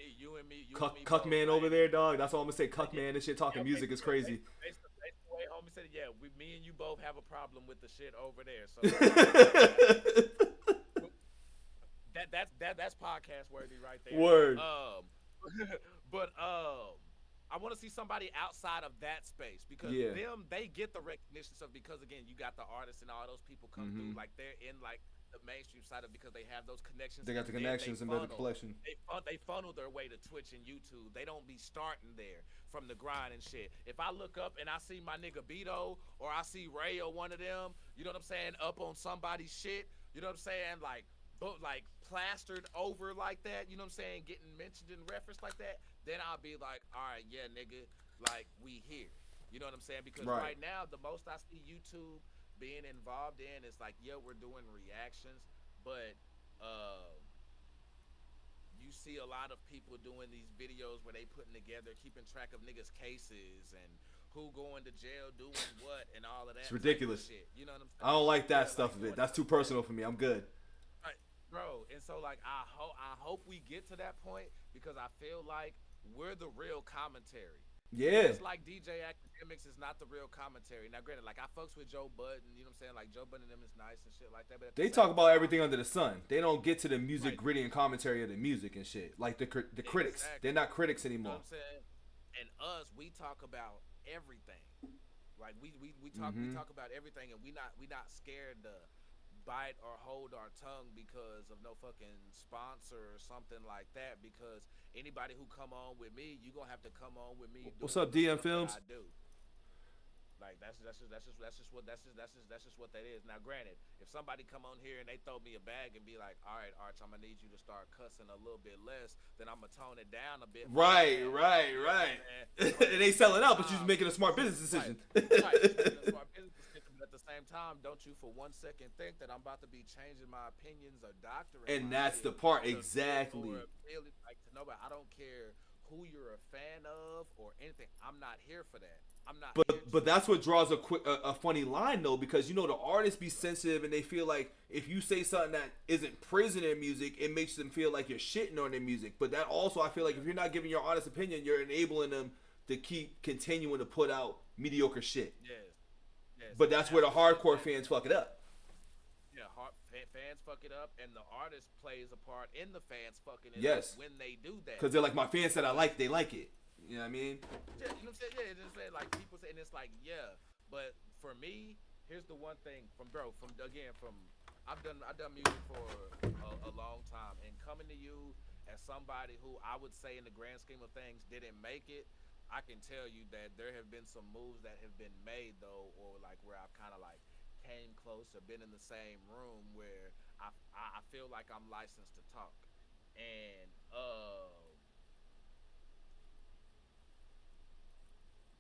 me. Cuck man over there, dog. That's all I'm gonna say. Cuck man, this shit talking music is crazy. Wait, homie said, yeah, me and you both have a problem with the shit over there. So that's podcast worthy right there. Word. But I want to see somebody outside of that space, because they get the recognition stuff, because again, you got the artists and all those people come through, like they're in like the mainstream side of, because they have those connections. They got the connections and the collection. They funnel their way to Twitch and YouTube. They don't be starting there from the grind and shit. If I look up and I see my nigga BITO, or I see Ray or one of them, you know what I'm saying, up on somebody's shit, you know what I'm saying, like plastered over like that, you know what I'm saying, getting mentioned and referenced like that, then I'll be like, all right, yeah, nigga, like, we here. You know what I'm saying? Because right now, the most I see YouTube being involved in is like, yeah, we're doing reactions, but you see a lot of people doing these videos where they putting together, keeping track of niggas' cases and who going to jail, doing what, and all of that. It's ridiculous. Shit. You know what I'm saying? I don't like that stuff of it. That's too personal for me. I'm good. Bro, and so, like, I hope we get to that point, because I feel like we're the real commentary. Yeah. It's like DJ Academics is not the real commentary. Now, granted, like, I fucks with Joe Budden, you know what I'm saying? Like, Joe Budden and them is nice and shit like that. But they talk about everything under the sun. They don't get to the music gritty and commentary of the music and shit. Like the critics. They're not critics anymore. You know what I'm saying? And us, we talk about everything. Like, we talk about everything, and we not scared to bite or hold our tongue because of no fucking sponsor or something like that, because anybody who come on with me, you gonna have to come on with me. What's up, DM Films? Like that's just what that is. Now, granted, if somebody come on here and they throw me a bag and be like, "All right, Arch, I'm gonna need you to start cussing a little bit less," then I'm gonna tone it down a bit. Right, That, right, you know right. But It ain't selling out, but you're just making a smart business decision. right. Making a smart business decision, but at the same time, don't you for 1 second think that I'm about to be changing my opinions or doctoring. And that's the part, exactly. Like to nobody, I don't care who you're a fan of or anything. I'm not here for that. I'm not. But that's what draws a funny line though, because you know the artists be sensitive and they feel like if you say something that isn't praising their music, it makes them feel like you're shitting on their music. But that also, I feel like if you're not giving your honest opinion, you're enabling them to keep continuing to put out mediocre shit. Yes. But that's where the hardcore fans fuck it up. Yeah, fans fuck it up, and the artist plays a part in the fans fucking it Yes. up when they do that. Because they're like, my fans said they like it. You know what I mean? Yeah, you know what I'm saying? Yeah, it's just saying, like people say, and it's like, yeah. But for me, here's the one thing from I've done music for a long time, and coming to you as somebody who I would say in the grand scheme of things didn't make it, I can tell you that there have been some moves that have been made though, or like where I've kind of like came close or been in the same room where I feel like I'm licensed to talk, and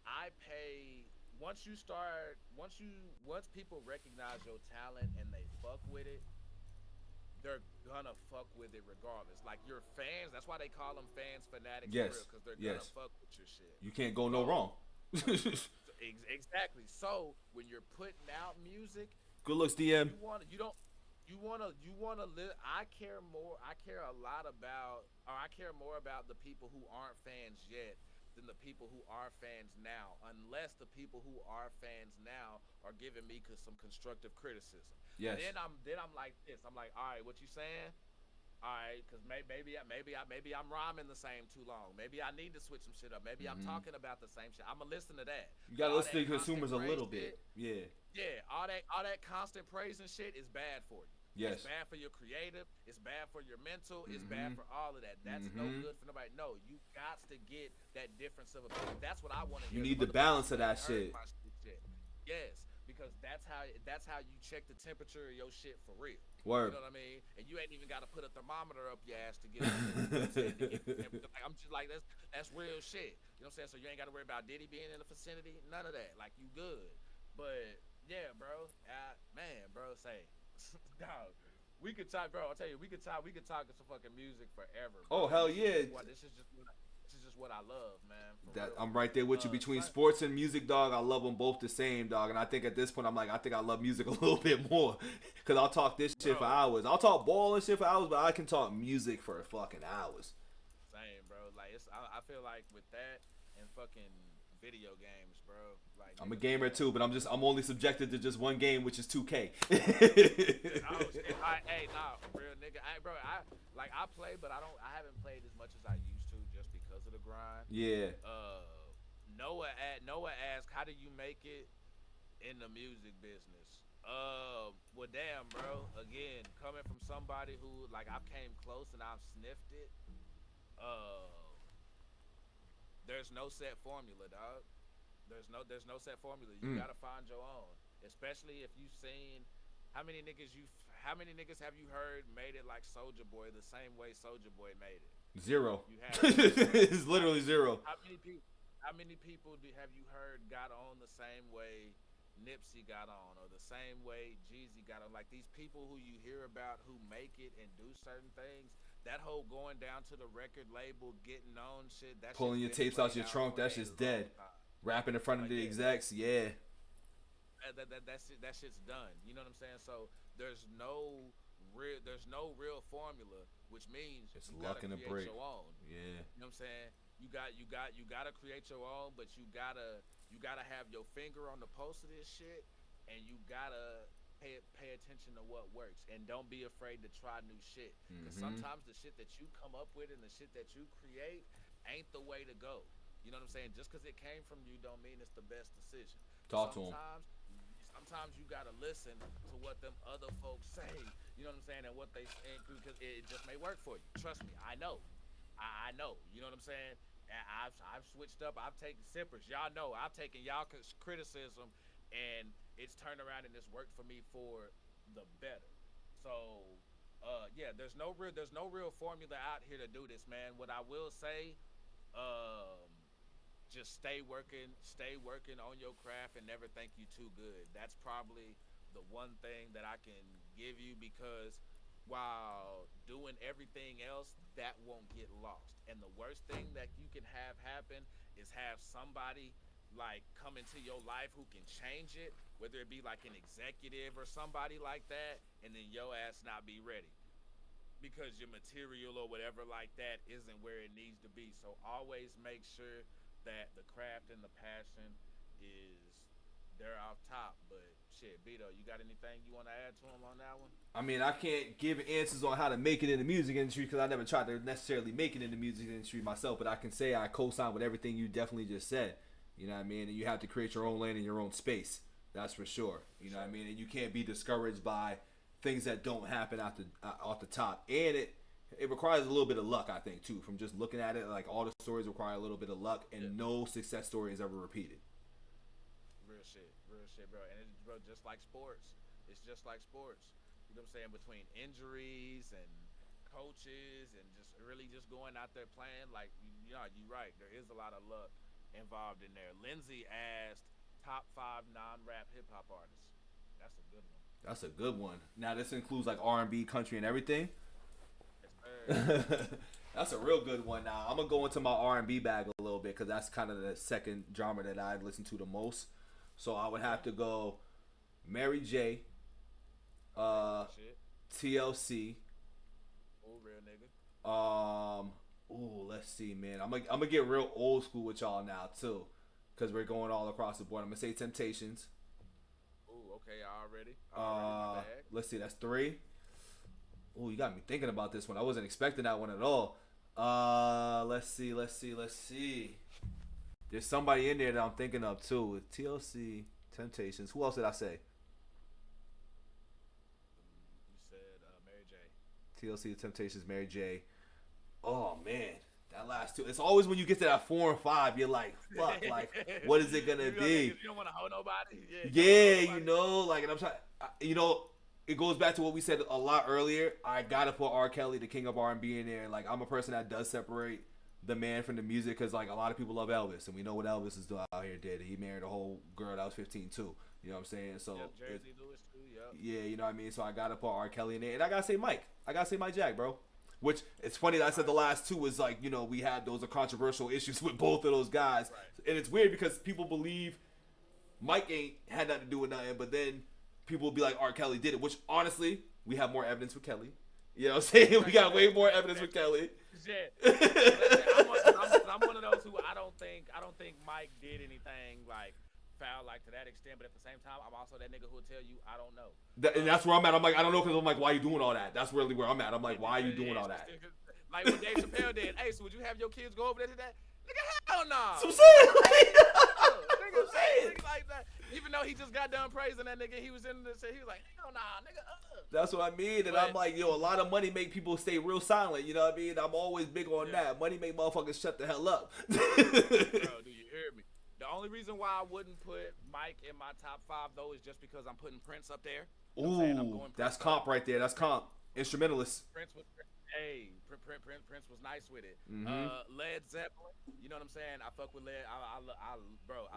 I pay once people recognize your talent and they fuck with it, they're gonna fuck with it regardless. Like your fans, that's why they call them fans fanatics, yes, because they're gonna fuck with your shit. You can't go no wrong. Exactly. So when you're putting out music, good looks, DM. You wanna live. I care more about the people who aren't fans yet than the people who are fans now, unless the people who are fans now are giving me some constructive criticism. Yes. Then I'm like this. I'm like, all right, what you saying? All right, because maybe I'm rhyming the same too long. Maybe I need to switch some shit up. Maybe I'm talking about the same shit. I'm gonna listen to that. You gotta listen to consumers a little bit. Yeah. Yeah. All that constant praise and shit is bad for you. Yes. It's bad for your creative. It's bad for your mental. It's bad for all of that. That's no good for nobody. No, you got to get that difference of opinion. That's what I want to hear. You need the balance of that shit. Yes, because that's how you check the temperature of your shit for real. Word. You know what I mean? And you ain't even got to put a thermometer up your ass to get it. I'm just like, that's real shit. You know what I'm saying? So you ain't got to worry about Diddy being in the vicinity. None of that. Like, you good. But yeah, bro. Man, bro, say. Dog, we could talk, bro. I'll tell you, we could talk some fucking music forever. Bro. Oh hell yeah! This is just what I love, man. I'm right there with you between sports and music, dog. I love them both the same, dog. And I think at this point, I think I love music a little bit more, cause I'll talk this shit for hours. I'll talk ball and shit for hours, but I can talk music for fucking hours. Same, bro. Like I feel like with that and fucking video games, bro. Like I'm a gamer too, but I'm only subjected to just one game, which is 2K. Real nigga. I play, but I haven't played as much as I used to just because of the grind. Yeah. Noah asked, how do you make it in the music business? Well, damn, bro. Again, coming from somebody who like I came close and I've sniffed it. There's no set formula, dog. There's no set formula. You gotta find your own. Especially if you've seen how many niggas have you heard made it like Soulja Boy the same way Soulja Boy made it? Zero. You have It's literally zero. How many people have you heard got on the same way Nipsey got on, or the same way Jeezy got on? Like these people who you hear about who make it and do certain things. That whole going down to the record label, getting on shit. That pulling your tapes out your trunk. That shit's dead. Rapping in front of the execs. Yeah. That shit's done. You know what I'm saying? So there's no real formula, which means it's you luck gotta in the create break. your own. Yeah. You know what I'm saying? You gotta create your own, but you gotta have your finger on the pulse of this shit, and you gotta pay attention to what works, and don't be afraid to try new shit. Because sometimes the shit that you come up with and the shit that you create ain't the way to go. You know what I'm saying? Just because it came from you don't mean it's the best decision. Talk to 'em. Sometimes you gotta listen to what them other folks say. You know what I'm saying? And what they say, because it just may work for you. Trust me, I know. I know. You know what I'm saying? I've switched up. I've taken sippers. Y'all know I've taken y'all criticism, and it's turned around and it's worked for me for the better. So, yeah, there's no real formula out here to do this, man. What I will say, um, just stay working on your craft, and never think you too good. That's probably the one thing that I can give you, because while doing everything else, that won't get lost. And the worst thing that you can have happen is have somebody like come into your life who can change it, whether it be like an executive or somebody like that, and then your ass not be ready because your material or whatever like that isn't where it needs to be. So always make sure that the craft and the passion is there off top. But shit, Bito, you got anything you want to add to him on that one? I mean, I can't give answers on how to make it in the music industry because I never tried to necessarily make it in the music industry myself. But I can say I co-sign with everything you definitely just said. You know what I mean? And you have to create your own lane and your own space. That's for sure. You know what I mean? And you can't be discouraged by things that don't happen off the top. And it requires a little bit of luck, I think, too. From just looking at it, like all the stories require a little bit of luck, and no success story is ever repeated. Real shit, bro. And it's, bro, just like sports. It's just like sports. You know what I'm saying? Between injuries and coaches and just really just going out there playing, like, you know, you're right. There is a lot of luck involved in there. Lindsay asked top 5 non-rap hip-hop artists. That's a good one. That's a good one. Now, this includes like R&B, country, and everything. That's a real good one. Now, I'm going to go into my R&B bag a little bit because that's kind of the second genre that I listen to the most. So I would have to go Mary J, TLC. Oh, real nigga. Let's see, man. I'm gonna get real old school with y'all now too, because we're going all across the board. I'm gonna say Temptations. Ooh, okay, already my bag. Let's see, that's 3. Ooh, you got me thinking about this one. I wasn't expecting that one at all. Let's see. There's somebody in there that I'm thinking of too, with TLC, Temptations. Who else did I say? You said Mary J. TLC, Temptations, Mary J. Oh man, that last 2. It's always when you get to that 4 and 5, you're like, fuck, like, what is it gonna be? You don't want to hold nobody. Yeah, you know, like, and I'm trying. You know, it goes back to what we said a lot earlier. I gotta put R. Kelly, the king of R&B, in there. Like, I'm a person that does separate the man from the music, because like a lot of people love Elvis, and we know what Elvis is doing out here. He married a whole girl that was 15 too. You know what I'm saying? So Jersey Lewis too. Yep. Yeah, you know what I mean. So I gotta put R. Kelly in there, and I gotta say Mike. I gotta say Mike Jack, bro. Which it's funny that I said the last 2 was like, you know, we had those controversial issues with both of those guys, and it's weird because people believe Mike ain't had nothing to do with nothing, but then people will be like R. Kelly did it. Which honestly, we have more evidence with Kelly. You know what I'm saying? We got way more evidence with Kelly. Yeah. I'm one of those who I don't think Mike did anything like foul like to that extent, but at the same time, I'm also that nigga who'll tell you I don't know. And that's where I'm at. I'm like, I don't know, because I'm like, why are you doing all that? That's really where I'm at. I'm like, why are you doing all that? Like when Dave Chappelle did, hey, so would you have your kids go over there to that? Nigga, hell no. That's what I'm saying. Nigga like that. Even though he just got done praising that nigga, he was in the he was like, hell nah, nigga. That's what I mean. And I'm like, yo, a lot of money make people stay real silent. You know what I mean? I'm always big on that. Money make motherfuckers shut the hell up. Bro, do you hear me? The only reason why I wouldn't put Mike in my top 5 though is just because I'm putting Prince up there. Ooh, that's comp right there. That's comp. Instrumentalist. Prince was Prince was nice with it. Mm-hmm. Led Zeppelin, you know what I'm saying? I fuck with Led. I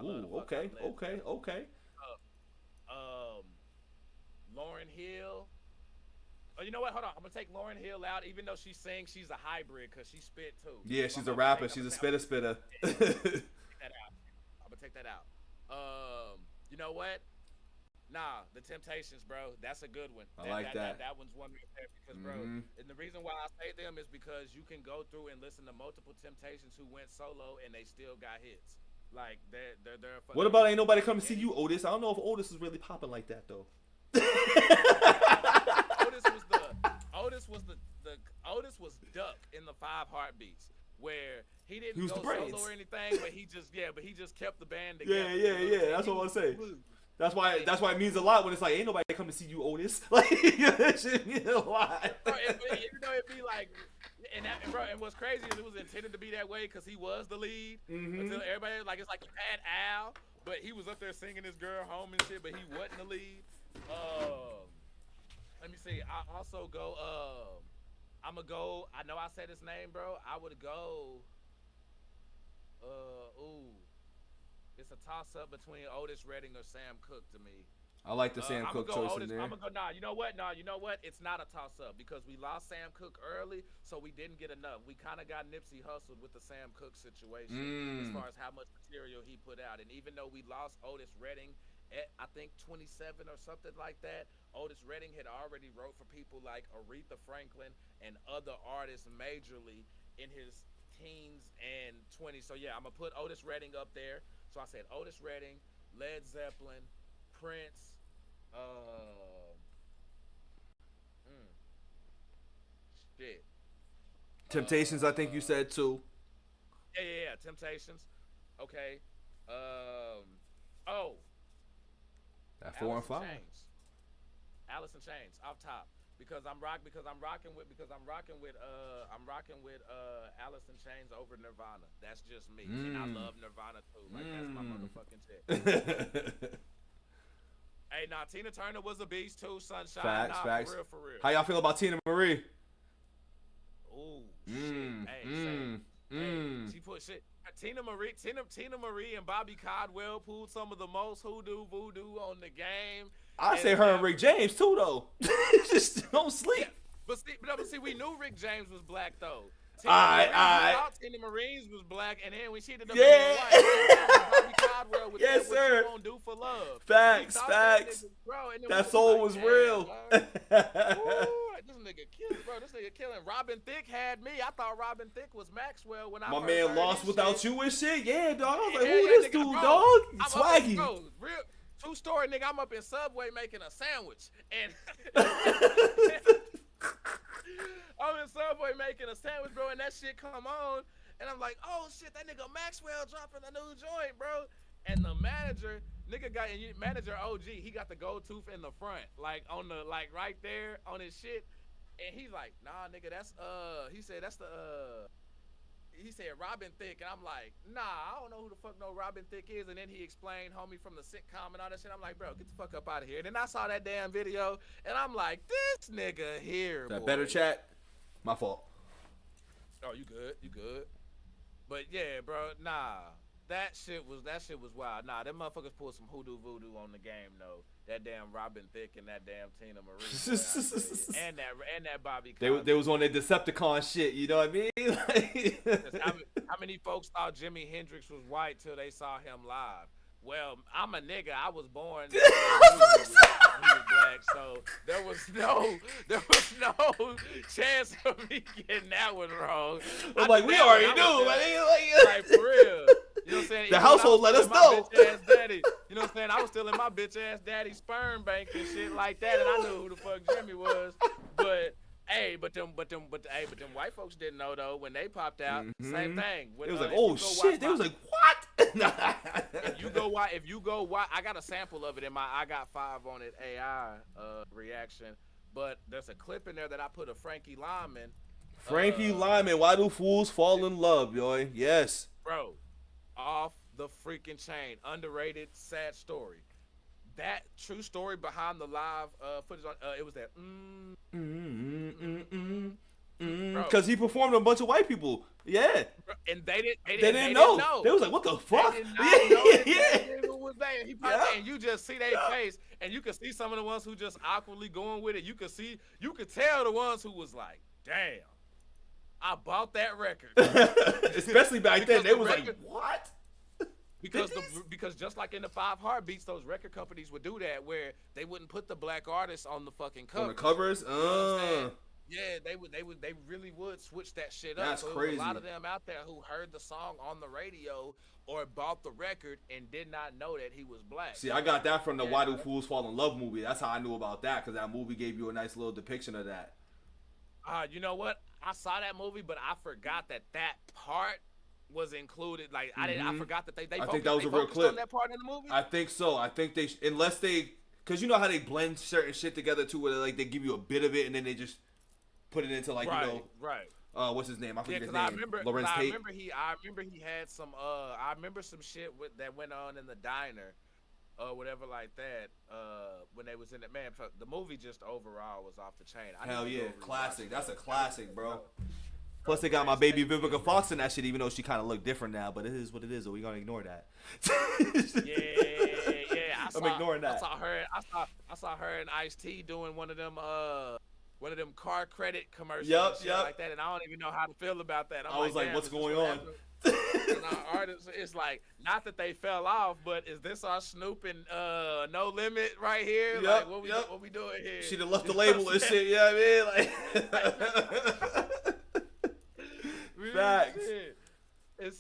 Ooh, love the fuck out of Led okay. Lauryn Hill. Oh, you know what? Hold on. I'm gonna take Lauryn Hill out, even though she sings. She's a hybrid because she spit too. Yeah, she's a rapper. She's a spitter. I'm gonna take that out. You know what? Nah, the Temptations, bro. That's a good one. I like that. That one's one right there because, bro, and the reason why I say them is because you can go through and listen to multiple Temptations who went solo and they still got hits. Like they're. What about Ain't Nobody Come to See You, Otis? I don't know if Otis is really popping like that though. Otis was Duck in the 5 Heartbeats, where he didn't go solo or anything, but he just kept the band together. Yeah. That's what I say. That's why it means a lot when it's like, ain't nobody come to see you, Otis. Like, that shit means a lot. Even though it'd be like, and what's crazy is it was intended to be that way because he was the lead until everybody it's like you had Al, but he was up there singing his girl home and shit, but he wasn't the lead. Let me see. I also go. I'ma go. I know I said his name, bro. I would go. It's a toss up between Otis Redding or Sam Cooke to me. I like the Sam Cooke choice in there. I'm gonna go. Nah, you know what? It's not a toss up because we lost Sam Cooke early, so we didn't get enough. We kind of got Nipsey hustled with the Sam Cooke situation as far as how much material he put out. And even though we lost Otis Redding at I think 27 or something like that, Otis Redding had already wrote for people like Aretha Franklin and other artists majorly in his teens and 20s. So yeah, I'm gonna put Otis Redding up there. So I said Otis Redding, Led Zeppelin, Prince, shit. Temptations, I think you said too. Yeah, Temptations. Okay. That 4 and 5. Alice in Chains off top because I'm rocking with Alice in Chains over Nirvana. That's just me, and I love Nirvana too. Like that's my motherfucking shit. Hey, nah, Tina Turner was a beast too. Sunshine, Facts. For real. How y'all feel about Tina Marie? Ooh, shit. Hey, she put shit. Tina Marie and Bobby Caldwell pulled some of the most hoodoo voodoo on the game. I say her and Rick James too, though. Just don't sleep. Yeah, but see, we knew Rick James was black though. Tina Marie's was black, and then when she did the Bobby Caldwell with yes, that, sir. What You Gonna Do for Love. Facts. That soul was real. This nigga killing, bro. This nigga killing. Robin Thicke had me. I thought Robin Thicke was Maxwell when I My first man heard Lost Without shit. You and shit. Yeah, dog. I was like, who this dude, dog? Swaggy. Real true story, nigga. I'm up in Subway making a sandwich, and I'm in Subway making a sandwich, bro, and that shit come on, and I'm like, oh shit, that nigga Maxwell dropping a new joint, bro. And the manager OG, he got the gold tooth in the front, like on the right there on his shit, and he's like, nah, nigga, that's he said Robin Thicke, and I'm like, nah, I don't know who the fuck no Robin Thicke is. And then he explained homie from the sitcom and all that shit. I'm like, bro, get the fuck up out of here. And then I saw that damn video, and I'm like, this nigga here, That boy. better chat. My fault. Oh, you good. But yeah, bro, nah. That shit was wild. Nah, them motherfuckers pulled some hoodoo voodoo on the game though. That damn Robin Thicke and that damn Tina Marie. Boy, and that Bobby. They was on their Decepticon shit, you know what I mean? How many folks thought Jimi Hendrix was white till they saw him live? Well, I'm a nigga. I was born he was black, so there was no chance of me getting that one wrong. I'm like, we already knew. Like for real. You know what I'm saying? The household let us know. Daddy, you know what I'm saying? I was still in my bitch ass daddy's sperm bank and shit like that, and I knew who the fuck Jimmy was. But them white folks didn't know though when they popped out. Same thing. It was like, oh shit. They was like, what? If you go watch, I got a sample of it in my I Got 5 on it AI reaction. But there's a clip in there that I put of Frankie Lyman. Lyman, why do fools fall in love, yo? Yes. Bro, off the freaking chain. Underrated, sad story. That true story behind the live footage on it was that because he performed on a bunch of white people. Yeah. And they didn't know. They was like, what the fuck? They did not know that was there. He popped and you just see their face, and you can see some of the ones who just awkwardly going with it. You could tell the ones who was like, damn, I bought that record. Especially back then, they was like, what? Because just like in the 5 Heartbeats, those record companies would do that where they wouldn't put the black artists on the fucking cover. On the covers? Yeah, they really would switch that shit up. That's so crazy. A lot of them out there who heard the song on the radio or bought the record and did not know that he was black. See, I got that from the Why Do Fools Fall in Love movie. That's how I knew about that, because that movie gave you a nice little depiction of that. You know what? I saw that movie, but I forgot that part was included. Like I forgot that they I think that was a real clip. On that part in the movie. I think so. I think unless they, because you know how they blend certain shit together too, where like they give you a bit of it and then they just put it into like right. What's his name? I forget his name. I remember, Lawrence I Tate. remember he had some. I remember some shit that went on in the diner, whatever like that. When they was in it, man, the movie just overall was off the chain. Hell yeah, classic. That's a classic, bro. Plus, they got my baby Vivica Fox in that shit, even though she kind of look different now. But it is what it is, so we gonna ignore that. Yeah. I'm ignoring that. I saw her and Ice-T doing one of them car credit commercials, like that, and I don't even know how to feel about that. I was like, what's going on? And our artists, it's like, not that they fell off, but is this our Snoop and No Limit right here? Yep, like, what we doing here? She done left the label and shit. You know what I mean? Like, facts. It's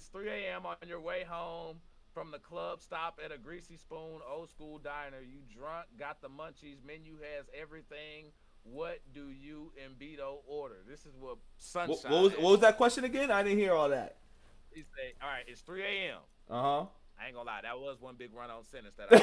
3 a.m. on your way home from the club. Stop at a Greasy Spoon old school diner. You drunk, got the munchies. Menu has everything. What do you and Beto order? This is what Sunshine. What was that question again? I didn't hear all that. He said, all right, it's 3 a.m. Uh-huh. I ain't gonna lie, that was one big run-on sentence that I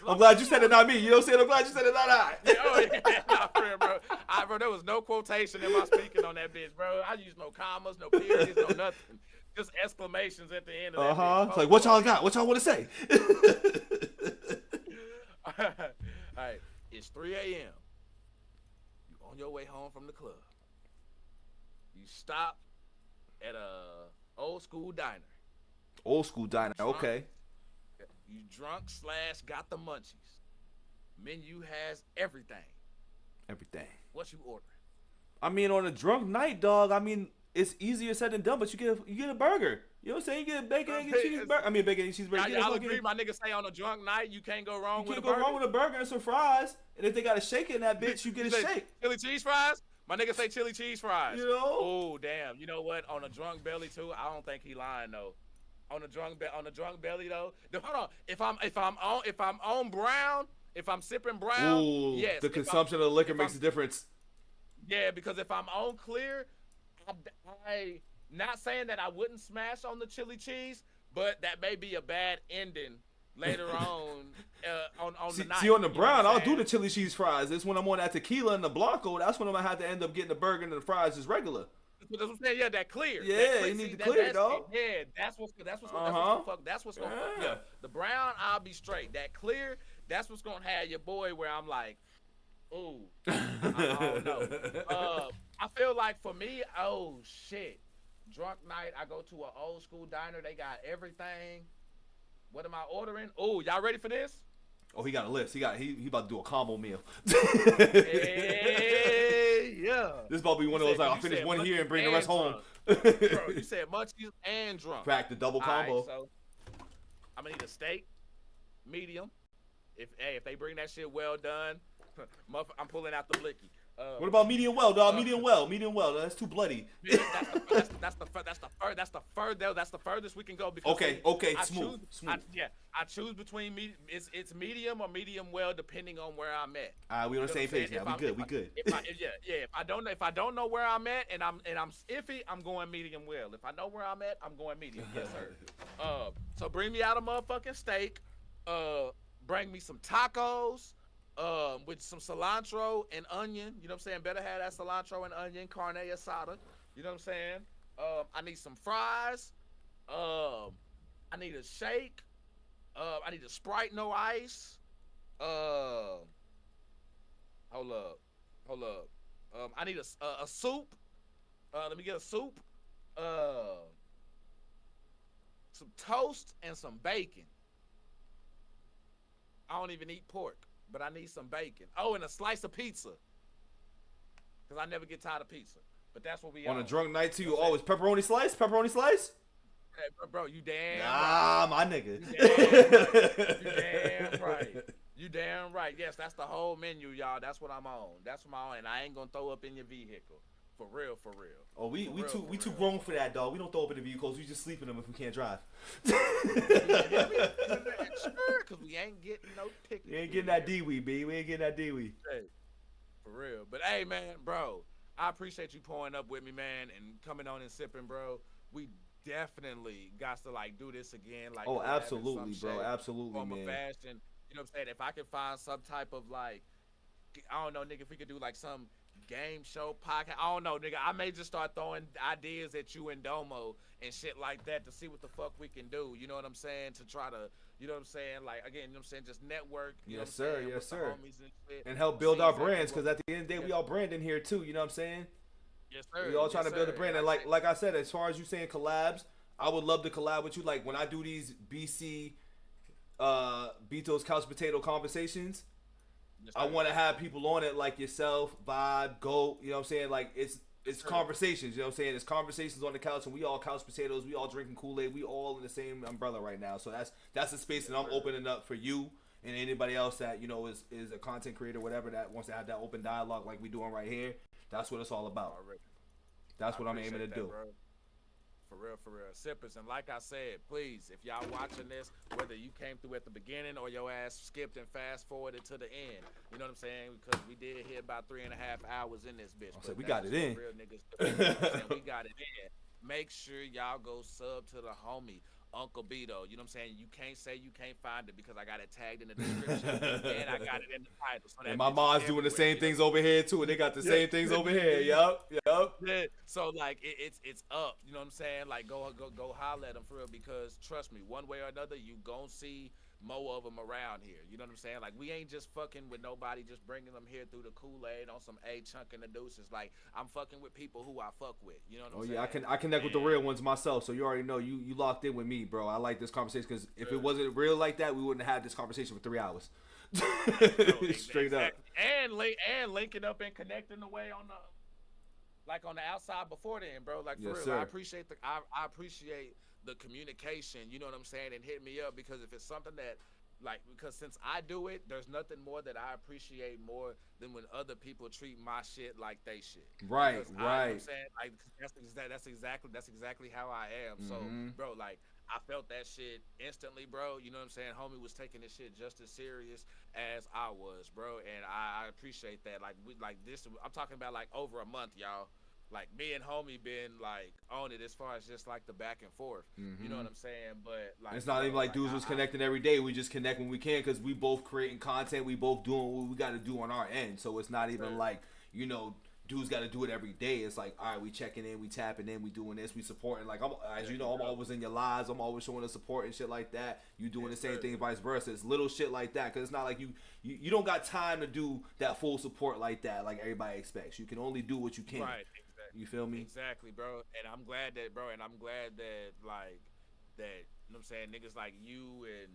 I'm glad you said it, not me. You know what I'm saying? I'm glad you said it, not I. Yeah, bro. Bro, there was no quotation in my speaking on that bitch, bro. I used no commas, no periods, no nothing. Just exclamations at the end of that bitch. It's like, what y'all got? What y'all want to say? All right, it's 3 a.m. You on your way home from the club. You stop at a old school diner. Old school diner, okay. You drunk / got the munchies. Menu has everything. Everything. What you ordering? I mean, on a drunk night, dog, I mean, it's easier said than done, but you get a burger. You know what I'm saying? You get a bacon, egg, and cheeseburger. I mean, bacon, egg, and cheeseburger. I'll agree. My nigga say on a drunk night, you can't go wrong with a burger. You can't go wrong with a burger and some fries. And if they got a shake in that bitch, you get a shake. Chili cheese fries? My nigga say chili cheese fries. You know? Oh, damn. You know what? On a drunk belly, too, I don't think he lying, though. On a drunk belly though. Hold on. If I'm on brown, if I'm sipping brown, ooh, yes. The consumption of the liquor makes a difference. Yeah, because if I'm on clear, I not saying that I wouldn't smash on the chili cheese, but that may be a bad ending later on the night. See, on the brown, I'll do the chili cheese fries. It's when I'm on that tequila and the Blanco, that's when I'm gonna have to end up getting the burger and the fries is regular. That's what I'm saying. Yeah, that clear. Yeah, that clear. you need to clear, dog. Yeah, that's what's gonna fuck. Yeah, the brown, I'll be straight. That clear, that's what's gonna have your boy where I'm like, ooh, I don't know. I feel like for me, oh shit, drunk night. I go to an old school diner. They got everything. What am I ordering? Oh, y'all ready for this? Oh, he got a list. He about to do a combo meal. Hey, yeah. This about to be one of those like I'll finish one here and bring the rest home. Bro, you said munchies and drunk. Crack the double combo. Right, so I'm gonna need a steak, medium. If they bring that shit well done, I'm pulling out the blicky. What about medium well, dog? Medium well. That's too bloody. That's the furthest we can go. Because Okay. Smooth. I choose between it's medium or medium well depending on where I'm at. All right, we on the same page now. We good. If I don't know where I'm at and I'm iffy, I'm going medium well. If I know where I'm at, I'm going medium. Yes, sir. So bring me out a motherfucking steak. Bring me some tacos. With some cilantro and onion, you know what I'm saying? Better have that cilantro and onion, carne asada. You know what I'm saying? I need some fries. I need a shake. I need a Sprite, no ice. Hold up. I need a soup. Let me get a soup. Some toast and some bacon. I don't even eat pork. But I need some bacon. Oh, and a slice of pizza. Because I never get tired of pizza. But that's what we on a drunk night too. Oh, it's pepperoni slice? Hey, bro, you damn right. My nigga. You damn right. Yes, that's the whole menu, y'all. That's what I'm on. That's what I'm on. And I ain't going to throw up in your vehicle. For real. Oh, we too grown for that, dog. We don't throw up in the vehicles. We just sleep in them if we can't drive. Sure, because we ain't getting no tickets. We ain't getting that D-Wee, B. We ain't getting that D-Wee. Hey, for real. But, hey, man, bro, I appreciate you pouring up with me, man, and coming on and sipping, bro. We definitely got to, like, do this again. Like, oh, absolutely, bro. Absolutely, man. Fashion. You know what I'm saying? If I can find some type of, like, I don't know, nigga, if we could do like some game show podcast. I don't know, nigga. I may just start throwing ideas at you and Domo and shit like that to see what the fuck we can do. You know what I'm saying? To try to, you know what I'm saying? Like, again, you know what I'm saying? Just network. You know what I'm saying? Yes, sir. And, and help build our brands, because at the end of the day, we all branding here too. You know what I'm saying? Yes, sir. We all trying to build a brand. And like I said, as far as you saying collabs, I would love to collab with you. Like when I do these BC, BITO'S Couch Potato Conversations, I want to have people on it like yourself, Vibe, Goat. You know what I'm saying? Like it's conversations. You know what I'm saying? It's conversations on the couch, and we all couch potatoes. We all drinking Kool-Aid. We all in the same umbrella right now. So that's the space that I'm opening up for you and anybody else that, you know, is a content creator, whatever, that wants to have that open dialogue like we doing right here. That's what it's all about. That's what I'm aiming to do. Bro. For real. Sippers, and like I said, please, if y'all watching this, whether you came through at the beginning or your ass skipped and fast forwarded to the end, you know what I'm saying? Because we did hit about 3.5 hours in this bitch. So we got it in. Real niggas, we got it in. Make sure y'all go sub to the homie, Uncle Bito. You know what I'm saying? You can't say you can't find it because I got it tagged in the description and I got it in the title. So and my mom's doing the same things over here too, and they got the same things over here. Yup. Yeah. So like it's up. You know what I'm saying? Like go holler at them for real, because trust me, one way or another, you gon' see more of them around here. You know what I'm saying? Like we ain't just fucking with nobody, just bringing them here through the Kool-Aid on some chunk and the deuces. Like I'm fucking with people who I fuck with. You know what I'm saying? Oh yeah, I connect with the real ones myself. So you already know you locked in with me, bro. I like this conversation because if it wasn't real like that, we wouldn't have had this conversation for 3 hours. Straight up. And linking up and connecting the way on the outside before then, bro. Like for real, sir. I appreciate the communication, you know what I'm saying, and hit me up, because if it's something that, like, because since I do it, there's nothing more that I appreciate more than when other people treat my shit like they shit. Right. You know what I'm saying? Like that's exactly how I am. So, bro, like I felt that shit instantly, bro. You know what I'm saying? Homie was taking this shit just as serious as I was, bro, and I appreciate that. Like this, I'm talking about like over a month, y'all. Like me and homie been like on it as far as just like the back and forth. You know what I'm saying? But like it's not even like dudes was connecting every day. We just connect when we can because we both creating content. We both doing what we got to do on our end. So it's not even like, you know, dudes got to do it every day. It's like, all right, we checking in, we tapping in, we doing this, we supporting. Like as you know, I'm always in your lives. I'm always showing the support and shit like that. You doing the same thing, vice versa. It's little shit like that, because it's not like you don't got time to do that full support like that, like everybody expects. You can only do what you can. Right. You feel me? Exactly, bro. And I'm glad that, like, that, you know what I'm saying, niggas like you and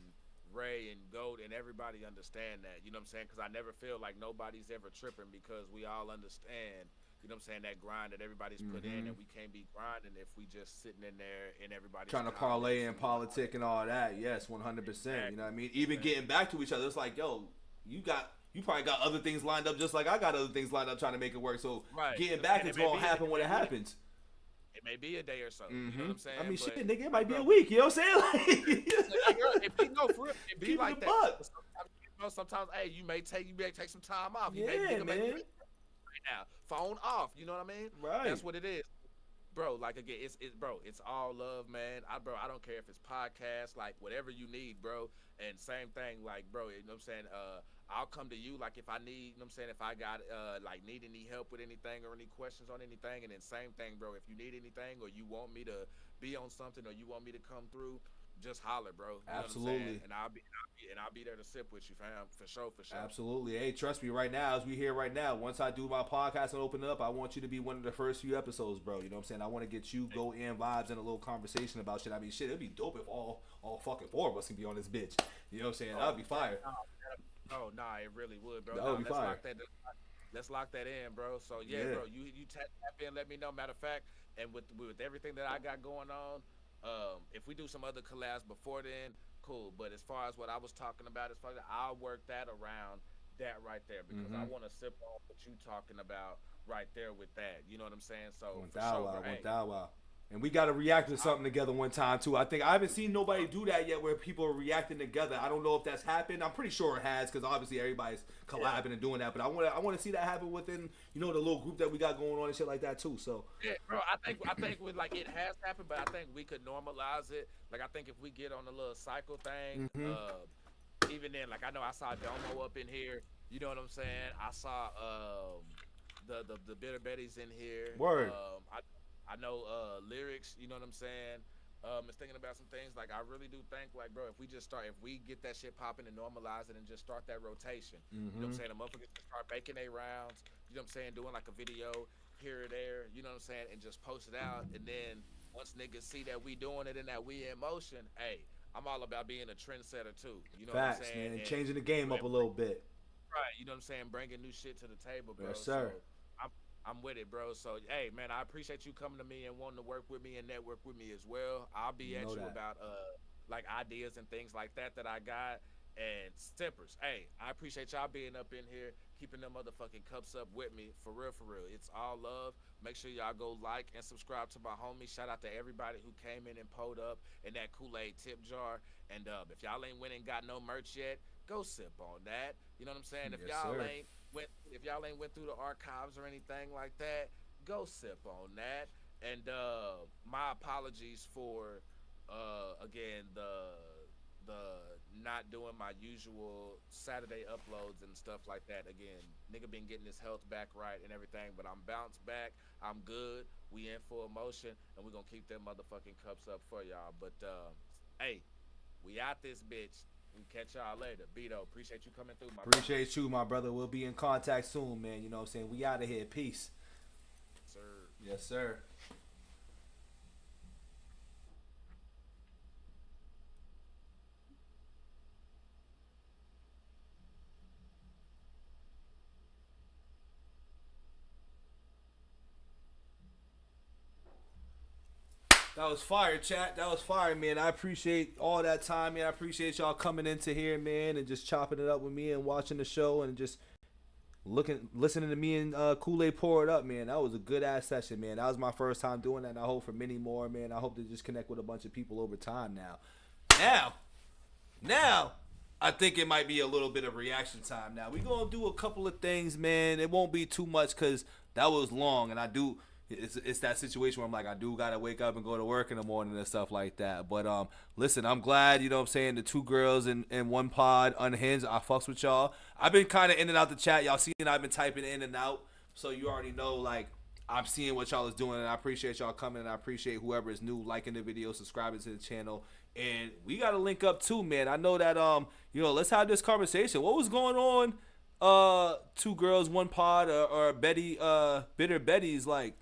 Ray and Goat and everybody understand that, you know what I'm saying? Because I never feel like nobody's ever tripping, because we all understand, you know what I'm saying, that grind that everybody's put in, and we can't be grinding if we just sitting in there and everybody's trying to parlay and politic and all that. Yes, 100%. You know what I mean? Even getting back to each other, it's like, yo, you probably got other things lined up just like I got other things lined up trying to make it work. So getting back is going to happen when it happens. It may be a day or so. You know what I'm saying? I mean, shit, nigga, it might be a week. You know what I'm saying? If you know, for real, it be like that. Sometimes, hey, you may take some time off. You may man. Right now, phone off. You know what I mean? Right. That's what it is. Bro, like again, it's all love, man. I don't care if it's podcast, like whatever you need, bro. And same thing, like, bro, you know what I'm saying? I'll come to you, like, if I need, you know what I'm saying, if I got, like, need any help with anything or any questions on anything. And then same thing, bro, if you need anything or you want me to be on something or you want me to come through, just holler, bro. You Absolutely. And I'll be there to sip with you, fam, for sure. Absolutely. Hey, trust me, right now, as we here right now, once I do my podcast and open it up, I want you to be one of the first few episodes, bro. You know what I'm saying? I want to get you, Go in vibes, and a little conversation about shit. I mean, shit, it'd be dope if all fucking 4 of us can be on this bitch. You know what I'm saying? That'd be fire. Oh, nah, it really would, bro. That would be fire. Let's lock that in, bro. So yeah, bro, you tap in, let me know. Matter of fact, and with everything that I got going on, if we do some other collabs before then, cool. But as far as what I was talking about, I'll work that around that right there, because I want to sip on what you talking about right there with that. You know what I'm saying? So for sure, and we got to react to something together one time too. I haven't seen nobody do that yet, where people are reacting together. I don't know if that's happened. I'm pretty sure it has, because obviously everybody's collabing and doing that. But I want to see that happen within, you know, the little group that we got going on and shit like that too. So yeah, bro, I think with, like, it has happened, but I think we could normalize it. Like, I think if we get on a little cycle thing, even then, like, I know I saw Domo up in here. You know what I'm saying? I saw the Bitter Betty's in here. Word. I know lyrics. You know what I'm saying? Is thinking about some things like I really do think like, bro, if we get that shit popping and normalize it and just start that rotation. You know what I'm saying? The motherfuckers can start making their rounds. You know what I'm saying? Doing like a video here or there. You know what I'm saying? And just post it out. And then once niggas see that we doing it and that we in motion, hey, I'm all about being a trendsetter too. You know Facts, what I'm saying? man. And Changing the game up a little bit. right, you know what I'm saying? Bringing new shit to the table, bro. Yes, sir. So I'm with it, bro. So hey, man, I appreciate you coming to me and wanting to work with me and network with me as well. I'll be at you about like ideas and things like that I got. And Steppers, hey, I appreciate y'all being up in here, keeping them motherfucking cups up with me. For real, for real. It's all love. Make sure y'all go like and subscribe to my homie. Shout out to everybody who came in and pulled up in that Kool-Aid tip jar. And if y'all ain't went and got no merch yet, go sip on that. You know what I'm saying? If y'all ain't went through the archives or anything like that, go sip on that. And my apologies for again the not doing my usual Saturday uploads and stuff like that. Again, nigga been getting his health back right and everything, but I'm bounced back. I'm good. We in full motion, and we're gonna keep them motherfucking cups up for y'all. But hey, we out this bitch. We catch y'all later. Bito, appreciate you coming through, my Appreciate you, my brother. We'll be in contact soon, man. You know what I'm saying? We out of here. Peace. sir. Yes, sir. That was fire, chat. That was fire, man. I appreciate all that time, man. I appreciate y'all coming into here, man, and just chopping it up with me and watching the show and just listening to me and Kool-Aid pour it up, man. That was a good ass session, man. That was my first time doing that, and I hope for many more, man. I hope to just connect with a bunch of people over time now. Now, I think it might be a little bit of reaction time. Now, we're going to do a couple of things, man. It won't be too much because that was long, and it's that situation where I'm like, I do got to wake up and go to work in the morning and stuff like that. But listen, I'm glad, you know what I'm saying, the two girls in one pod, unhinged, I fucks with y'all. I've been kind of in and out the chat. Y'all seen I've been typing in and out. So you already know, like, I'm seeing what y'all is doing, and I appreciate y'all coming, and I appreciate whoever is new, liking the video, subscribing to the channel. And we got to link up too, man. I know that, let's have this conversation. What was going on, two girls, one pod, or Betty, Bitter Betty's, like,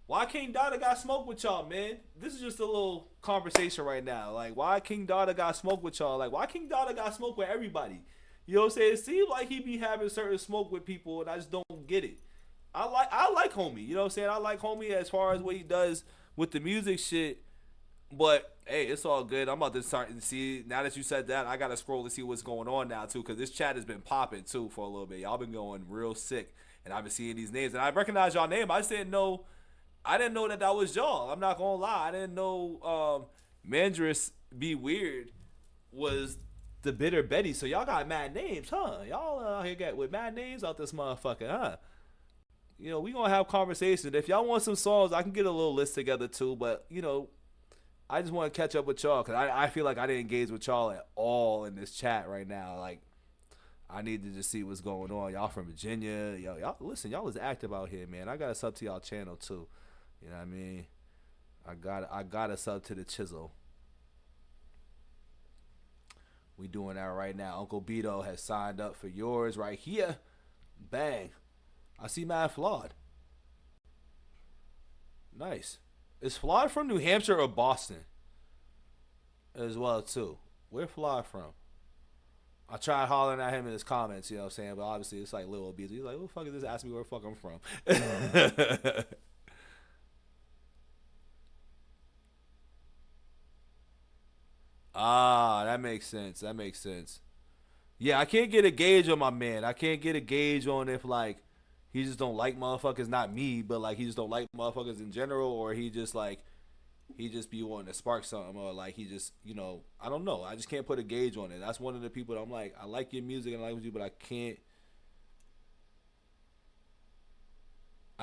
why King Dada got smoke with y'all, man? This is just a little conversation right now. Like, why King Dada got smoke with y'all? Like, why King Dada got smoke with everybody? You know what I'm saying? It seems like he be having certain smoke with people, and I just don't get it. I like homie. You know what I'm saying? I like homie as far as what he does with the music shit. But, hey, it's all good. I'm about to start and see. Now that you said that, I got to scroll to see what's going on now, too, because this chat has been popping, too, for a little bit. Y'all been going real sick, and I've been seeing these names. And I recognize y'all name. I just didn't know. I didn't know that was y'all. I'm not going to lie. I didn't know Mandris Be Weird was the Bitter Betty. So y'all got mad names, huh? Y'all out here get with mad names out this motherfucker, huh? You know, we going to have conversations. If y'all want some songs, I can get a little list together too. But, you know, I just want to catch up with y'all because I feel like I didn't engage with y'all at all in this chat right now. Like, I need to just see what's going on. Y'all from Virginia. Y'all listen, y'all is active out here, man. I got a sub to y'all channel too. You know what I mean? I got a sub to the Chisel. We doing that right now. Uncle Bito has signed up for yours right here. Bang. I see Mad Flawed. Nice. Is Flawed from New Hampshire or Boston? As well, too. Where Flawed from? I tried hollering at him in his comments, you know what I'm saying? But obviously, it's like Lil Beezy. He's like, who the fuck is this? Ask me where the fuck I'm from. Ah, that makes sense. That makes sense. Yeah, I can't get a gauge on my man. I can't get a gauge on if, like, he just don't like motherfuckers, not me, but, like, he just don't like motherfuckers in general, or he just, like, he just be wanting to spark something, or, like, he just, you know, I don't know. I just can't put a gauge on it. That's one of the people that I'm like, I like your music and I like you, but I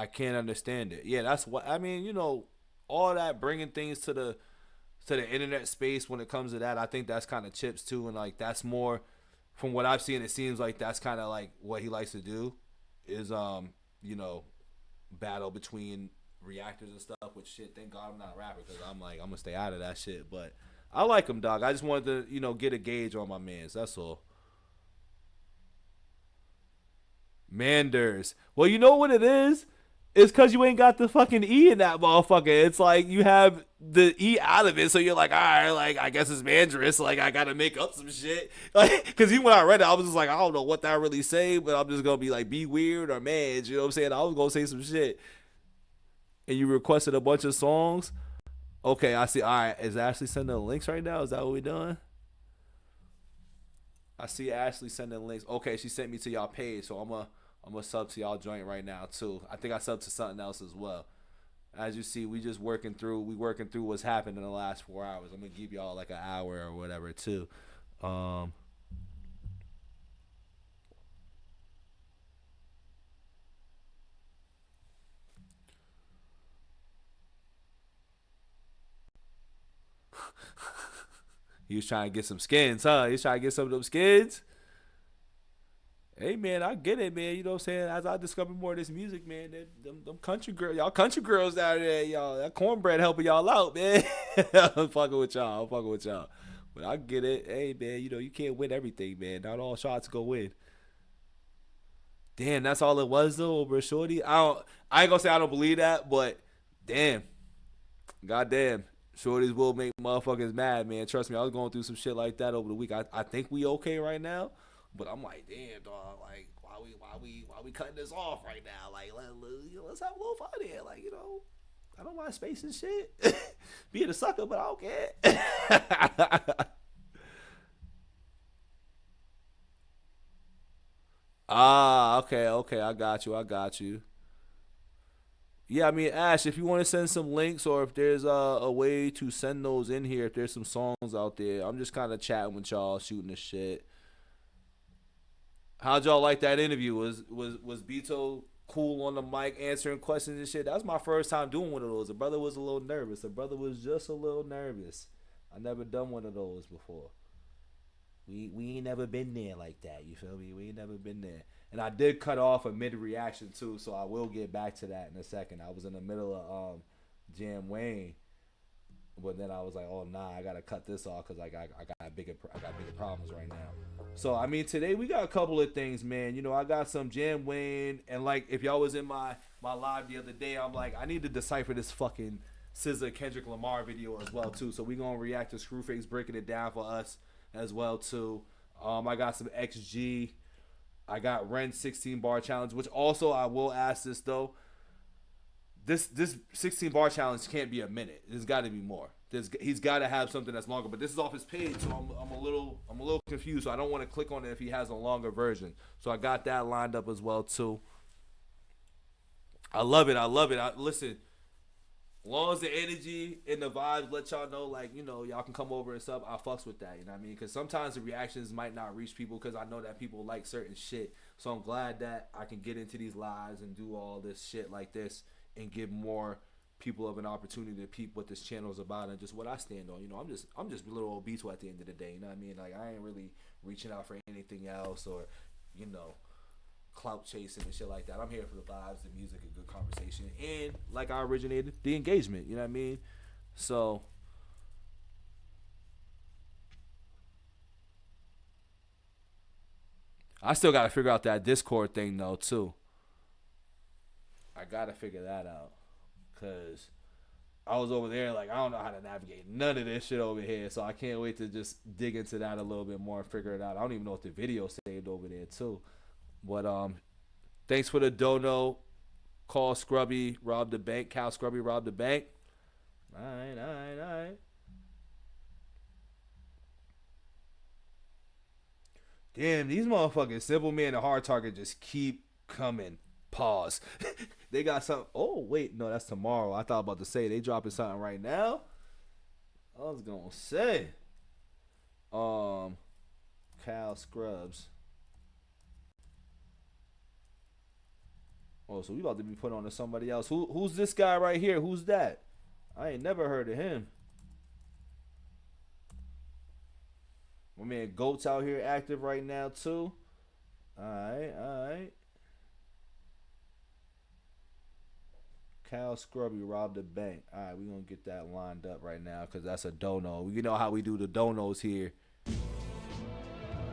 can't understand it. Yeah, that's what, I mean, you know, all that bringing things to the internet space when it comes to that, I think that's kind of chips too, and like that's more from what I've seen, it seems like that's kind of like what he likes to do, is you know, battle between reactors and stuff. Which shit, thank God I'm not a rapper, because I'm like, I'm gonna stay out of that shit. But I like him, dog. I just wanted to, you know, get a gauge on my mans. That's all. Manders. Well, you know what it is? It's because you ain't got the fucking E in that motherfucker. It's like you have the E out of it, so you're like, all right, like, I guess it's Mandarin, like, I gotta make up some shit. Like, because even when I read it, I was just like, I don't know what that really say, but I'm just gonna be like, be weird or man, you know what I'm saying? I was gonna say some shit. And you requested a bunch of songs? Okay, I see. All right, is Ashley sending the links right now? Is that what we doing? I see Ashley sending links. Okay, she sent me to y'all page, so I'm gonna sub to y'all joint right now too. I think I subbed to something else as well. As you see, we working through what's happened in the last 4 hours. I'm gonna give y'all like an hour or whatever too. He was trying to get some skins, huh? He's trying to get some of them skins. Hey, man, I get it, man. You know what I'm saying? As I discover more of this music, man, them country girls, y'all country girls out there, y'all, that cornbread helping y'all out, man. I'm fucking with y'all. But I get it. Hey, man, you know, you can't win everything, man. Not all shots go win. Damn, that's all it was, though, over Shorty? I ain't gonna say I don't believe that, but damn. Goddamn. Shorties will make motherfuckers mad, man. Trust me, I was going through some shit like that over the week. I think we okay right now. But I'm like, damn, dog. Like, why we cutting this off right now? Like, let's have a little fun here. Like, you know, I don't mind space and shit. Being a sucker, but I don't care. Okay. I got you. Yeah, I mean, Ash, if you want to send some links or if there's a way to send those in here, if there's some songs out there, I'm just kind of chatting with y'all, shooting the shit. How'd y'all like that interview? Was Bito cool on the mic answering questions and shit? That was my first time doing one of those. The brother was a little nervous. The brother was just a little nervous. I never done one of those before. We ain't never been there like that. You feel me? We ain't never been there. And I did cut off a mid-reaction too, so I will get back to that in a second. I was in the middle of Jam Wayne, but then I was like, oh nah, I gotta cut this off because I got bigger problems right now. So I mean, today we got a couple of things, man. You know, I got some Jam Wayne, and like if y'all was in my live the other day, I'm like, I need to decipher this fucking SZA Kendrick Lamar video as well too. So we gonna react to Screwface breaking it down for us as well too. I got some XG. I got Ren's 16 bar challenge, which also I will ask this though. This 16 bar challenge can't be a minute. There's got to be more. He's got to have something that's longer. But this is off his page, so I'm a little confused. So I don't want to click on it if he has a longer version. So I got that lined up as well too. I love it. Listen, as long as the energy and the vibes let y'all know, like, you know, y'all can come over and stuff, I fucks with that, you know what I mean? Because sometimes the reactions might not reach people because I know that people like certain shit. So I'm glad that I can get into these lives and do all this shit like this and give more people of an opportunity to peep what this channel is about and just what I stand on. You know, I'm just a little old Bito at the end of the day, you know what I mean? Like, I ain't really reaching out for anything else or, you know, clout chasing and shit like that. I'm here for the vibes, the music, a good conversation, and like I originated, the engagement, you know what I mean? So I still gotta figure out that Discord thing though too. I gotta figure that out, cause I was over there like, I don't know how to navigate none of this shit over here, so I can't wait to just dig into that a little bit more and figure it out. I don't even know if the video saved over there too. But thanks for the dono. Call Scrubby, rob the bank. Cal Scrubby, rob the bank. All right. Damn, these motherfucking Simple Man and Hard Target just keep coming. Pause. They got something. Oh, wait. No, that's tomorrow. I thought about to say they dropping something right now. I was going to say. Cal Scrubs. Oh, so we about to be put on to somebody else. Who's this guy right here? Who's that? I ain't never heard of him. My man Goat's out here active right now too. Alright. Cal Scrubby robbed the bank. Alright, we're gonna get that lined up right now because that's a dono. You know how we do the donos here.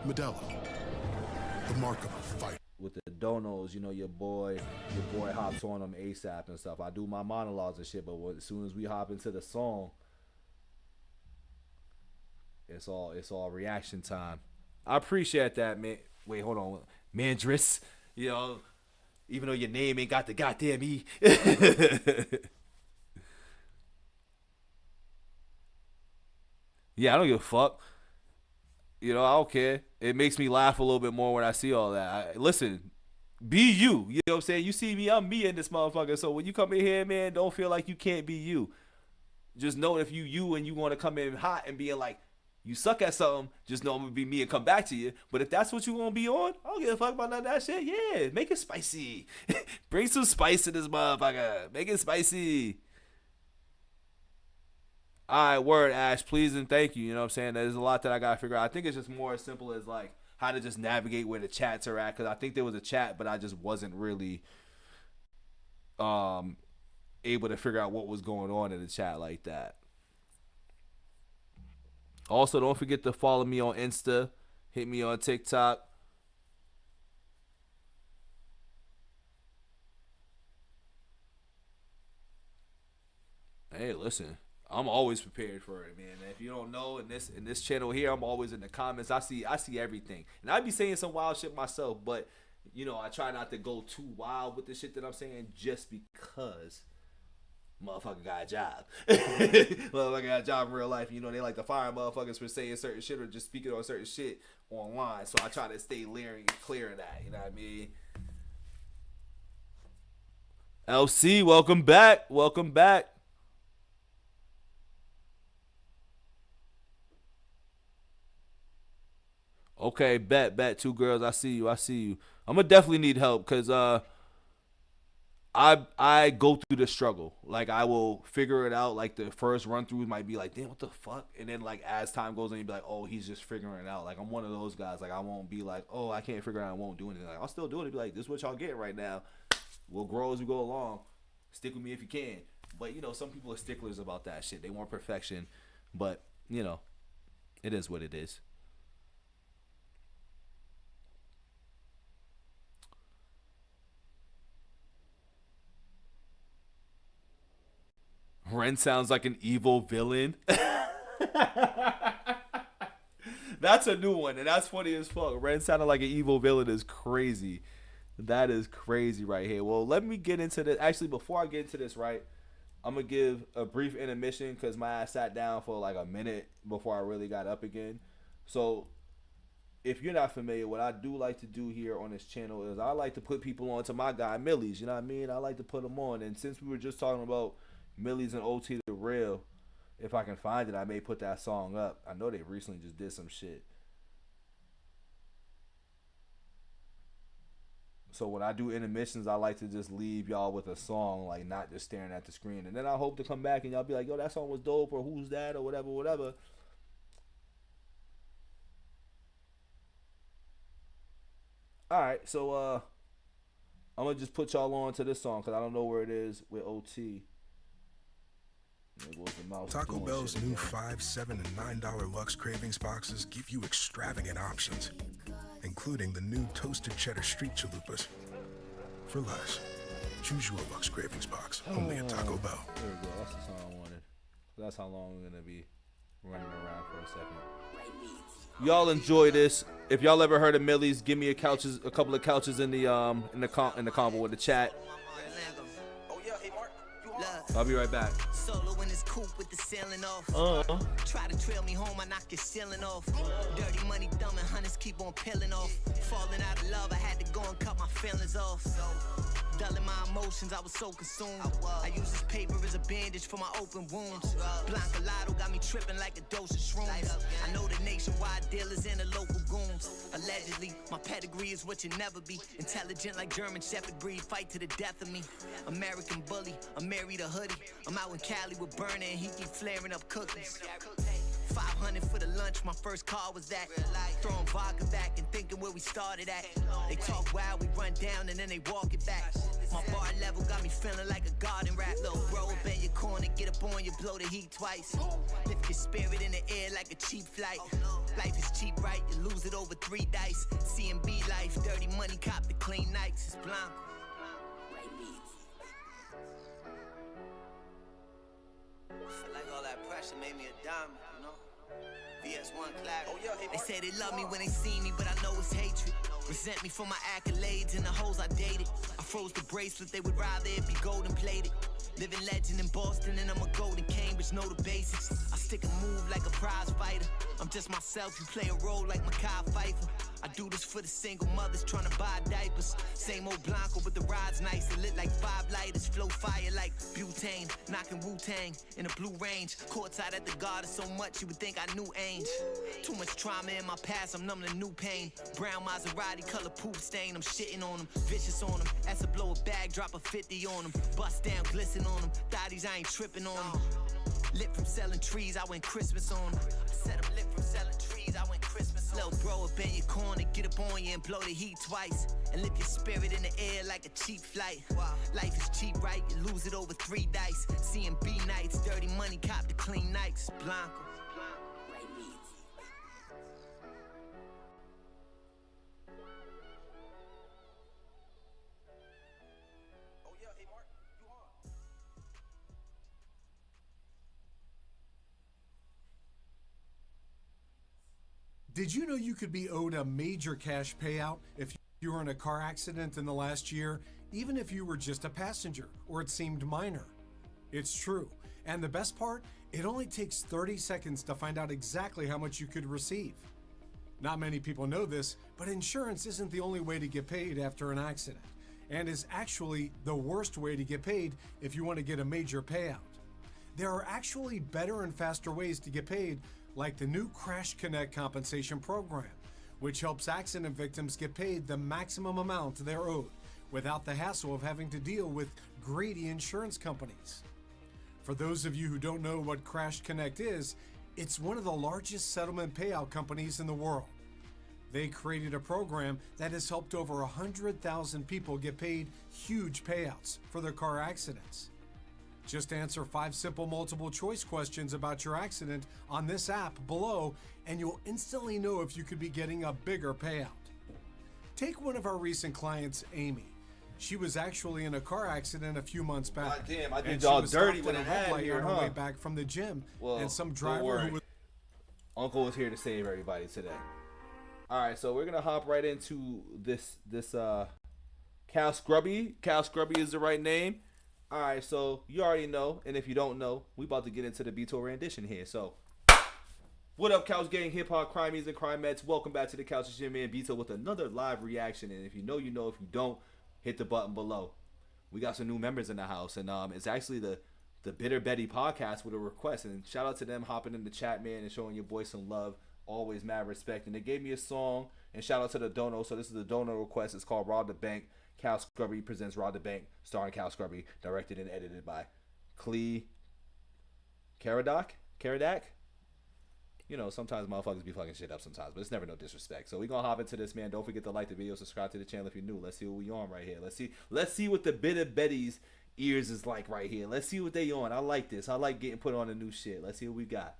Modelo, the mark of a fighter. With the donos, you know, your boy hops on them ASAP and stuff. I do my monologues and shit, but as soon as we hop into the song, it's all reaction time. I appreciate that, man. Wait, hold on, Mandris. You know, even though your name ain't got the goddamn E. Yeah, I don't give a fuck. You know, I don't care. It makes me laugh a little bit more when I see all that. Listen, be you. You know what I'm saying? You see me, I'm me in this motherfucker. So when you come in here, man, don't feel like you can't be you. Just know if you and you want to come in hot and being like, you suck at something, just know I'm going to be me and come back to you. But if that's what you want to be on, I don't give a fuck about none of that shit. Yeah, make it spicy. Bring some spice to this motherfucker. Make it spicy. All right, word, Ash, please and thank you. You know what I'm saying? There's a lot that I got to figure out. I think it's just more as simple as, like, how to just navigate where the chats are at. Because I think there was a chat, but I just wasn't really able to figure out what was going on in the chat like that. Also, don't forget to follow me on Insta. Hit me on TikTok. Hey, listen. I'm always prepared for it, man. If you don't know, in this channel here, I'm always in the comments. I see everything. And I be saying some wild shit myself, but you know, I try not to go too wild with the shit that I'm saying just because motherfucker got a job. Motherfucker got a job in real life. You know, they like to fire motherfuckers for saying certain shit or just speaking on certain shit online. So I try to stay clear of that. You know what I mean? LC, welcome back. Welcome back. Okay, bet. Two girls. I see you. I'm gonna definitely need help because I go through the struggle. Like, I will figure it out. Like, the first run through might be like, damn, what the fuck? And then, like, as time goes on, you'll be like, oh, he's just figuring it out. Like, I'm one of those guys. Like, I won't be like, oh, I can't figure it out. I won't do anything. Like, I'll still do it. Be like, this is what y'all getting right now. We'll grow as we go along. Stick with me if you can. But, you know, some people are sticklers about that shit. They want perfection. But, you know, it is what it is. Ren sounds like an evil villain. That's a new one, and that's funny as fuck. Ren sounding like an evil villain is crazy. That is crazy right here. Well, let me get into this. Actually, before I get into this, right, I'm going to give a brief intermission because my ass sat down for like a minute before I really got up again. So, if you're not familiar, what I do like to do here on this channel is I like to put people on to my guy, Millie's. You know what I mean? I like to put them on. And since we were just talking about Millie's and OT The Real, if I can find it, I may put that song up. I know they recently just did some shit. So when I do intermissions, I like to just leave y'all with a song, like not just staring at the screen. And then I hope to come back and y'all be like, yo, that song was dope, or who's that, or whatever. Alright, so I'm going to just put y'all on to this song because I don't know where it is with OT. Taco Bell's new $5, $7, and $9 Lux Cravings boxes give you extravagant options, including the new toasted cheddar street chalupas. For less, choose your Lux Cravings box, only at Taco Bell. There we go. That's the song I wanted. That's how long we're gonna be running around for a second. Y'all enjoy this. If y'all ever heard of Millie's, give me a couple of couches in the combo with the chat. I'll be right back. Solo in his coupe with the ceiling off. Try to trail me home, I knock his ceiling off. Dirty money thumbing, hunters keep on peeling off. Falling out of love, I had to go and cut my feelings off. Dulling my emotions, I was so consumed. I use this paper as a bandage for my open wounds. Blanca Lotto got me tripping like a dose of shrooms. I know the nationwide dealers and the local goons. Allegedly, my pedigree is what you never be. Intelligent like German Shepherd breed, fight to the death of me. American bully, I'm married a hoodie. I'm out in Cali with Burner and he keep flaring up cookies. 500 for the lunch, my first car was that. Throwing vodka back and thinking where we started at. They talk wild, we run down and then they walk it back. My bar level got me feeling like a garden rat. Little bro, bend your corner, get up on you, blow the heat twice. Lift your spirit in the air like a cheap flight. Life is cheap, right? You lose it over 3 dice. C&B life, dirty money, cop the clean nights. It's Blanco. I feel like all that pressure made me a diamond, you know? VS1 clap. Oh, yeah, they say they love me when they see me, but I know it's hatred. Resent me for my accolades and the hoes I dated. I froze the bracelet, they would rather it be golden plated. Living legend in Boston and I'm a golden Cambridge, know the basics. I stick and move like a prize fighter. I'm just myself, you play a role like Mekhi Phifer. I do this for the single mothers trying to buy diapers. Same old Blanco, but the ride's nice. It lit like 5 lighters, flow fire like butane. Knocking Wu-Tang in a blue range. Courtside at the Garden so much you would think I knew Ainge. Too much trauma in my past, I'm numb to new pain. Brown Maserati, color poop stain. I'm shitting on them, vicious on them. As I blow a bag, drop a 50 on them. Bust down, glisten on them. Thotties, I ain't tripping on them. Lit from selling trees, I went Christmas on them. I said I'm lit from selling trees, I went Christmas on them. Little bro up in your corner, get up on you and blow the heat twice. And lift your spirit in the air like a cheap flight. Life is cheap, right? You lose it over 3 dice. C&B nights, dirty money, cop the clean nights. Blanco. Did you know you could be owed a major cash payout if you were in a car accident in the last year, even if you were just a passenger or it seemed minor? It's true. And the best part, it only takes 30 seconds to find out exactly how much you could receive. Not many people know this, but insurance isn't the only way to get paid after an accident, and is actually the worst way to get paid if you want to get a major payout. There are actually better and faster ways to get paid, like the new Crash Connect compensation program, which helps accident victims get paid the maximum amount they're owed without the hassle of having to deal with greedy insurance companies. For those of you who don't know what Crash Connect is, it's one of the largest settlement payout companies in the world. They created a program that has helped over 100,000 people get paid huge payouts for their car accidents. Just answer 5 simple multiple choice questions about your accident on this app below, and you'll instantly know if you could be getting a bigger payout. Take one of our recent clients, Amy. She was actually in a car accident a few months back. God damn, I did y'all dirty when it had here, on her way back from the gym, and some driver who was... Uncle was here to save everybody today. All right, so we're gonna hop right into this Cal Scrubby. Cal Scrubby is the right name. All right, so you already know, and if you don't know, we about to get into the BITO rendition here. So, what up, Couch Gang, Hip Hop, Crimeys, and Crimettes? Welcome back to the Couch. It's your man BITO with another live reaction. And if you know, you know. If you don't, hit the button below. We got some new members in the house, and it's actually the Bitter Betty podcast with a request. And shout out to them hopping in the chat, man, and showing your boy some love. Always mad respect. And they gave me a song. And shout out to the dono. So this is the dono request. It's called Rob the Bank. Cal Scrubby presents Rob the Bank, starring Cal Scrubby, directed and edited by Clee Caradoc? You know, sometimes motherfuckers be fucking shit up sometimes, but it's never no disrespect. So we gonna hop into this, man. Don't forget to like the video, subscribe to the channel if you're new. Let's see what we on right here. Let's see what the Bitter Betty's ears is like right here. Let's see what they on. I like this. I like getting put on the new shit. Let's see what we got.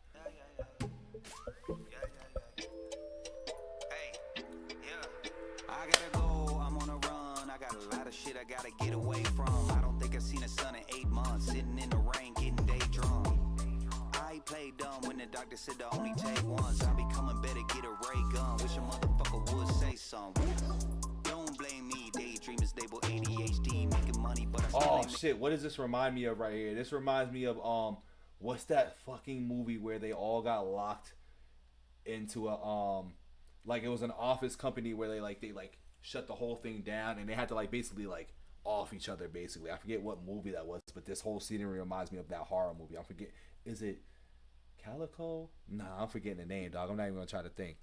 I gotta go, I'm on a run. I got a lot of shit I gotta get away from. I don't think I've seen a sun in 8 months. Sitting in the rain, getting day drunk. I played dumb when the doctor said to only take once. I be coming better, get a ray gun. Wish a motherfucker would say something. Don't blame me, daydreamers label ADHD. Making money, but I still oh shit, what does this remind me of right here? This reminds me of what's that fucking movie where they all got locked into a like it was an office company where they shut the whole thing down and they had to like basically like off each other basically. I forget what movie that was, but this whole scenery reminds me of that horror movie. I forget, is it Calico? Nah, I'm forgetting the name, dog. I'm not even gonna try to think.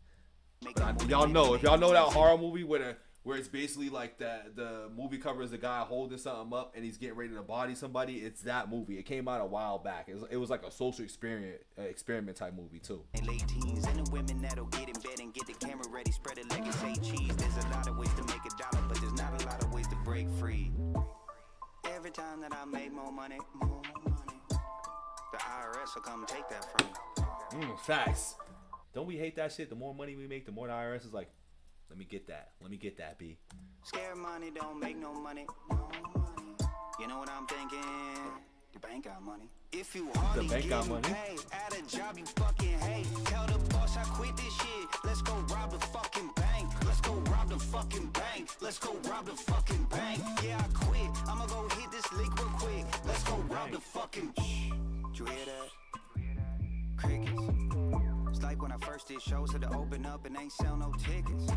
Y'all know, if y'all know that horror movie where where it's basically like the movie cover is the guy holding something up and he's getting ready to body somebody. It's that movie. It came out a while back. It was like a social experiment type movie too. Late teens and the women that'll get in bed and get the camera ready, spread it like it's ain't cheese. There's a lot of ways to make a dollar, but there's not a lot of ways to break free. Every time that I make more money, the IRS will come take that from me. Facts. Don't we hate that shit? The more money we make, the more the IRS is like, let me get that. Let me get that, B. Scared money don't make no money. You know what I'm thinking? The bank got money. If you hardly getting paid at a job you fucking hate, tell the boss I quit this shit. Let's go rob the fucking bank. Let's go rob the fucking bank. Let's go rob the fucking bank. Yeah, I quit. I'ma go hit this leak real quick. Let's go rob the fucking. Did you hear that? Crickets. It's like when I first did shows at the open up and ain't sell no tickets.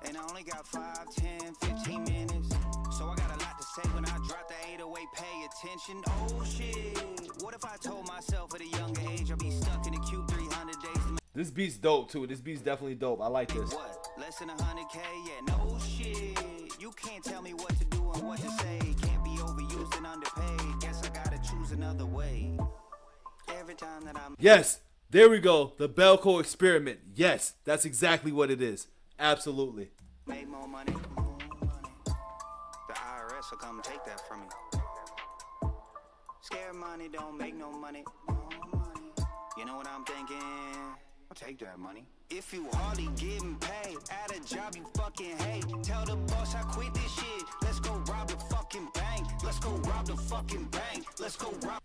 And I only got 5, 10, 15 minutes. So I got a lot to say when I drop the 808, pay attention. Oh shit. What if I told myself at a younger age I'd be stuck in the cube 300 days? This beat's dope too. This beat's definitely dope. I like this. What? Less than 100K? Yeah, no shit. You can't tell me what to do and what to say. Can't be overused and underpaid. Guess I gotta choose another way. Every time that I'm... Yes, there we go. The Belco experiment. Yes, that's exactly what it is. Absolutely. Make more money, more money. The IRS will come take that from me. Scared money don't make no money, more money. You know what I'm thinking? I'll take that money. If you hardly getting paid at a job you fucking hate, tell the boss I quit this shit. Let's go rob the fucking bank. Let's go rob the fucking bank. Let's go rob.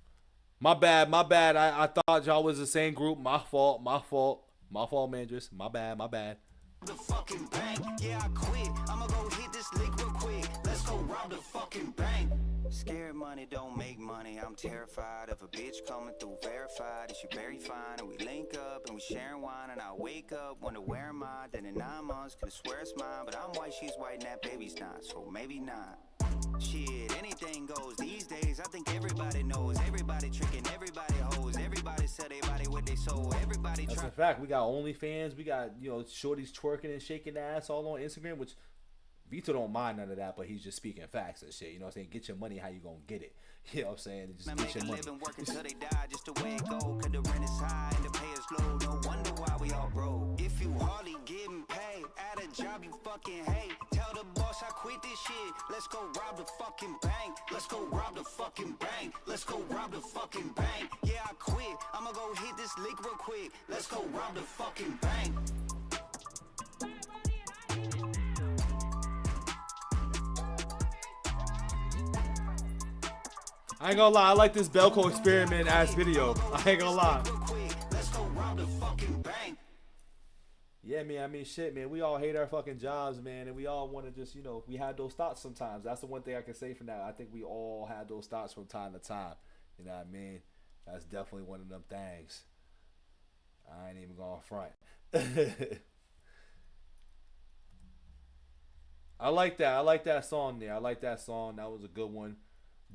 My bad. I thought y'all was the same group. My fault, managers. My bad. The fucking bank. Yeah, I quit. I'ma go hit this leak real quick. Let's go rob the fucking bank. Scared money don't make money. I'm terrified of a bitch coming through verified. Is she very fine? And we link up and we sharing wine. And I wake up, wonder where am I? Then in 9 months, could swear it's mine. But I'm white, she's white, and that baby's not. So maybe not. Shit, anything goes these days. I think everybody knows. Everybody tricking, everybody hoes. Everybody sell their body with their soul. Everybody That's a fact. We got OnlyFans. We got, shorties twerking and shaking ass all on Instagram, which Vito don't mind none of that, but he's just speaking facts and shit. You know what I'm saying? Get your money how you gonna get it. You know what I'm saying? Just get your money. Living, work until they die, just the way it go. Cause the rent is high and the pay is low. No wonder why we all broke. If you hardly getting paid at a job you fucking hate, tell the boss I quit this shit. Let's go rob the fucking bank. Let's go rob the fucking bank. Let's go rob the fucking bank. Yeah, I quit. I'ma go hit this leak real quick. Let's go rob the fucking bank. I ain't gonna lie, I like this Belco experiment ass video. I ain't gonna lie. Yeah, man, I mean, shit, man. We all hate our fucking jobs, man, and we all want to just, we had those thoughts sometimes. That's the one thing I can say for now. I think we all had those thoughts from time to time. You know what I mean? That's definitely one of them things. I ain't even going front. I like that. I like that song there. I like that song. That was a good one.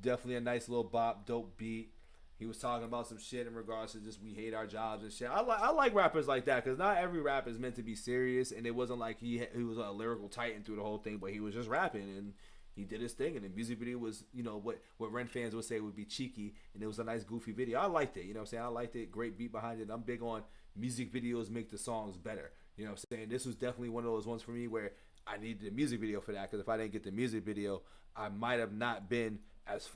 Definitely a nice little bop, dope beat. He was talking about some shit in regards to just we hate our jobs and shit. I like rappers like that because not every rap is meant to be serious, and it wasn't like he was a lyrical titan through the whole thing, but he was just rapping and he did his thing, and the music video was, what Ren fans would say would be cheeky, and it was a nice goofy video. I liked it, you know what I'm saying? I liked it. Great beat behind it. I'm big on music videos make the songs better. You know what I'm saying? This was definitely one of those ones for me where I needed a music video for that, because if I didn't get the music video, I might have not been as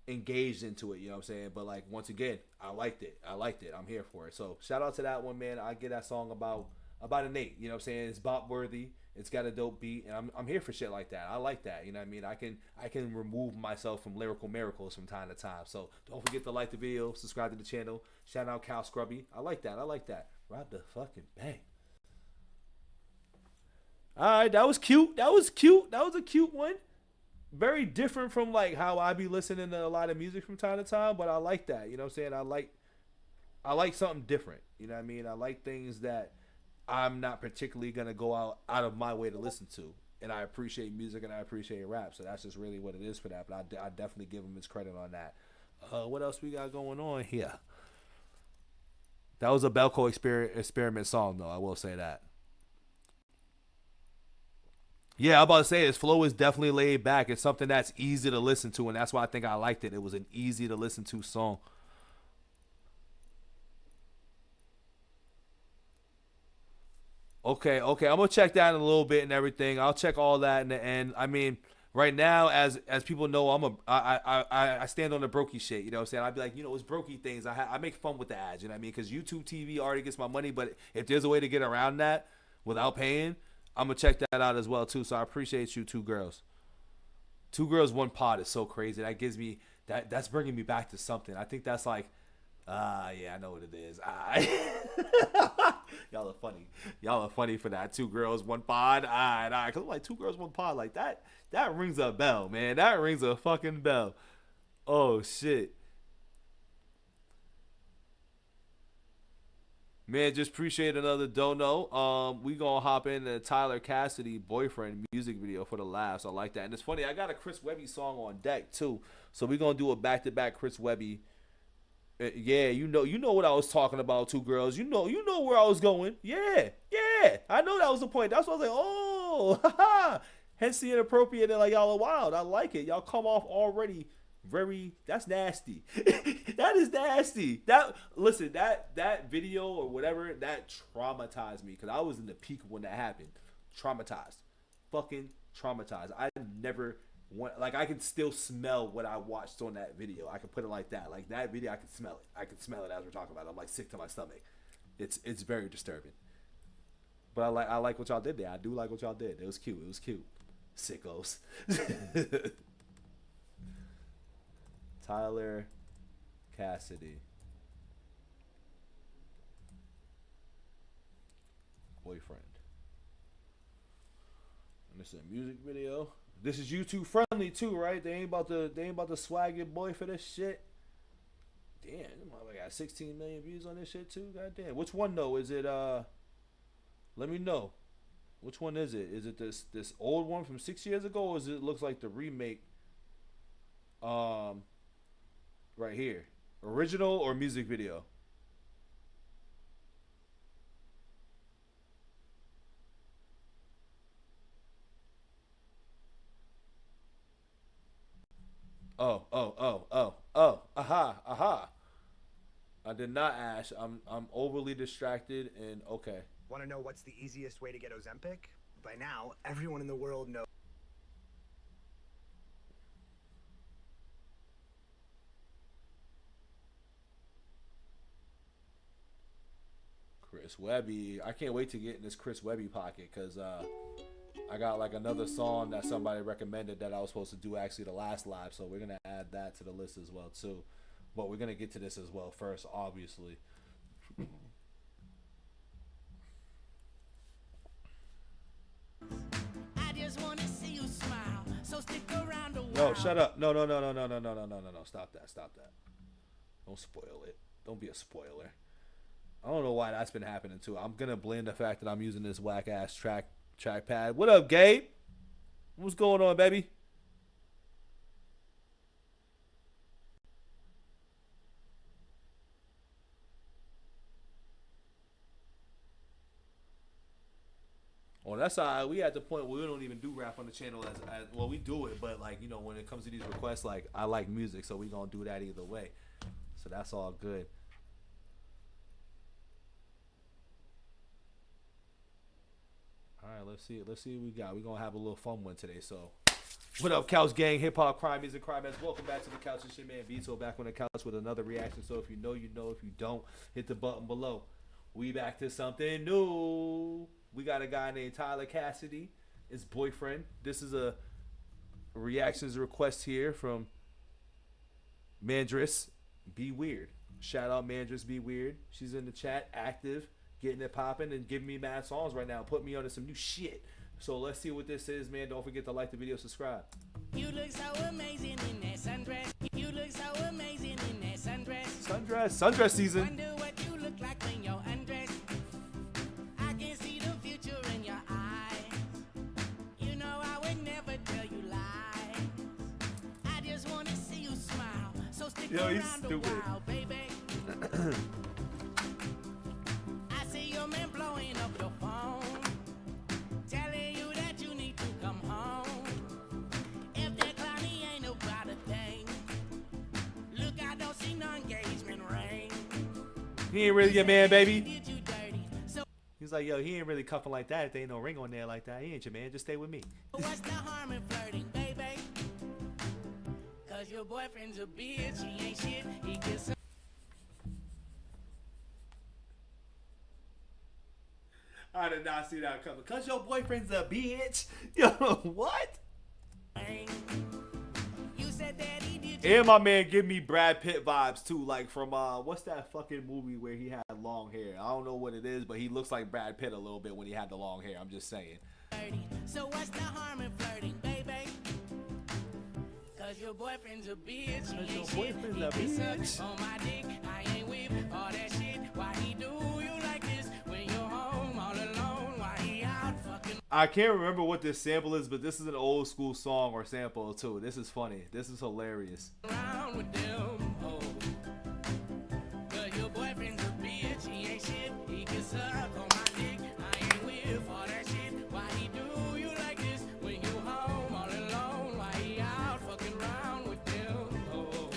engaged into it, you know what I'm saying? But like, once again, I liked it. I'm here for it. So shout out to that one, man. I get that song about an 8, you know what I'm saying? It's bop worthy. It's got a dope beat, and I'm here for shit like that. I like that, you know what I mean? I can remove myself from lyrical miracles from time to time. So don't forget to like the video, subscribe to the channel. Shout out Cal Scrubby. I like that. Rob the fucking bank. All right, that was cute. That was a cute one. Very different from like how I be listening to a lot of music from time to time, but I like that. You know what I'm saying? I like something different. You know what I mean? I like things that I'm not particularly gonna go out of my way to listen to. And I appreciate music and I appreciate rap, so that's just really what it is for that. But I definitely give him his credit on that. What else we got going on here? That was a Belco experiment song, though. I will say that. Yeah, I'm about to say his flow is definitely laid back. It's something that's easy to listen to, and that's why I think I liked it. It was an easy to listen to song. Okay, I'm gonna check that in a little bit and everything. I'll check all that in the end. I mean, right now, as people know, I stand on the brokey shit. You know what I'm saying? I'd be like, it's brokey things. I make fun with the ads. You know what I mean? Because YouTube TV already gets my money, but if there's a way to get around that without paying, I'm gonna check that out as well too. So I appreciate you, Two Girls. Two Girls, One Pod is so crazy. That gives me that's bringing me back to something. I think that's like. Yeah, I know what it is. Y'all are funny. Y'all are funny for that. 2 girls, 1 pod. Cause I'm like 2 girls, 1 pod. Like that rings a bell, man. That rings a fucking bell. Oh shit. Man, just appreciate another dono. We gonna hop into Tyler Cassidy Boyfriend music video for the laughs. I like that. And it's funny, I got a Chris Webby song on deck too. So we gonna do a back-to-back Chris Webby. Yeah, you know what I was talking about, 2 girls. You know where I was going. Yeah. I know that was the point. That's why I was like, oh, haha. Hence the inappropriate and like y'all are wild. I like it. Y'all come off already very. That's nasty. That is nasty. That video or whatever that traumatized me because I was in the peak when that happened. Traumatized, fucking traumatized. I never. Like I can still smell what I watched on that video. I can put it like that. Like that video, I can smell it. I can smell it as we're talking about it. I'm like sick to my stomach. It's very disturbing. But I like what y'all did there. I do like what y'all did. It was cute. Sickos. Tyler Cassidy. Boyfriend. And this is a music video. This is YouTube friendly too, right? They ain't about to swag your boy for this shit. Damn, I got 16 million views on this shit too. Goddamn. Which one though? Is it let me know. Which one is it? Is it this old one from 6 years ago, or is it looks like the remake? Right here. Original or music video? Aha. I did not ask. I'm overly distracted and okay. Want to know what's the easiest way to get Ozempic? By now, everyone in the world knows. Chris Webby. I can't wait to get in this Chris Webby pocket because I got like another song that somebody recommended that I was supposed to do actually the last live, so we're gonna add that to the list as well too. But we're gonna get to this as well first, obviously. I just wanna see you smile, so stick around a while. No, shut up. No. Stop that. Don't spoil it. Don't be a spoiler. I don't know why that's been happening too. I'm gonna blame the fact that I'm using this whack ass trackpad. What up, Gabe? What's going on, baby? Well, that's how we at the point where we don't even do rap on the channel as well. We do it, but like when it comes to these requests, like I like music, so we gonna do that either way. So that's all good. All right, let's see what we got. We're going to have a little fun one today. So, what up, Couch Gang, Hip Hop, Crime Music, Crime Heads. Welcome back to the couch. It's your man, BITO, back on the couch with another reaction. So, if you know, you know. If you don't, hit the button below. We back to something new. We got a guy named Tyler Cassidy, his boyfriend. This is a reactions request here from Mandris. Be Weird. Shout out Mandris Be Weird. She's in the chat, active. Getting it popping and giving me mad songs right now. Put me onto some new shit. So let's see what this is, man. Don't forget to like the video, subscribe. You look so amazing in that sundress. You look so amazing in that sundress. Sundress season. Wonder what you look like when you're undressed. I can see the future in your eyes. You know I would never tell you lies. I just want to see you smile. So stick around a while, baby. Man blowing up your phone, telling you that you need to come He ain't really your man, baby. He's like, yo, he ain't really cuffing like that. If there ain't no ring on there like that, he ain't your man. Just stay with me. What's the harm in flirting, baby? Cause your boyfriend's a bitch, he ain't shit, he gets. I did not see that coming. Cause your boyfriend's a bitch. Yo, what? You said that he did. And my man give me Brad Pitt vibes too, like from what's that fucking movie where he had long hair? I don't know what it is, but he looks like Brad Pitt a little bit when he had the long hair. I'm just saying. So what's the harm in flirting, baby? Cause your boyfriend's a bitch. He ain't shit. He can suck on my dick. I ain't with all that shit. Why he do you like this when you're home all alone? Why he out fucking? I can't remember what this sample is, but this is an old school song or sample too. This is funny. This is hilarious. Around with them, oh. Cause your boyfriend's a bitch. He ain't shit. He can suck on my dick. I ain't with all that shit. Why he do you like this when you home all alone? Why he out fucking around with them, oh.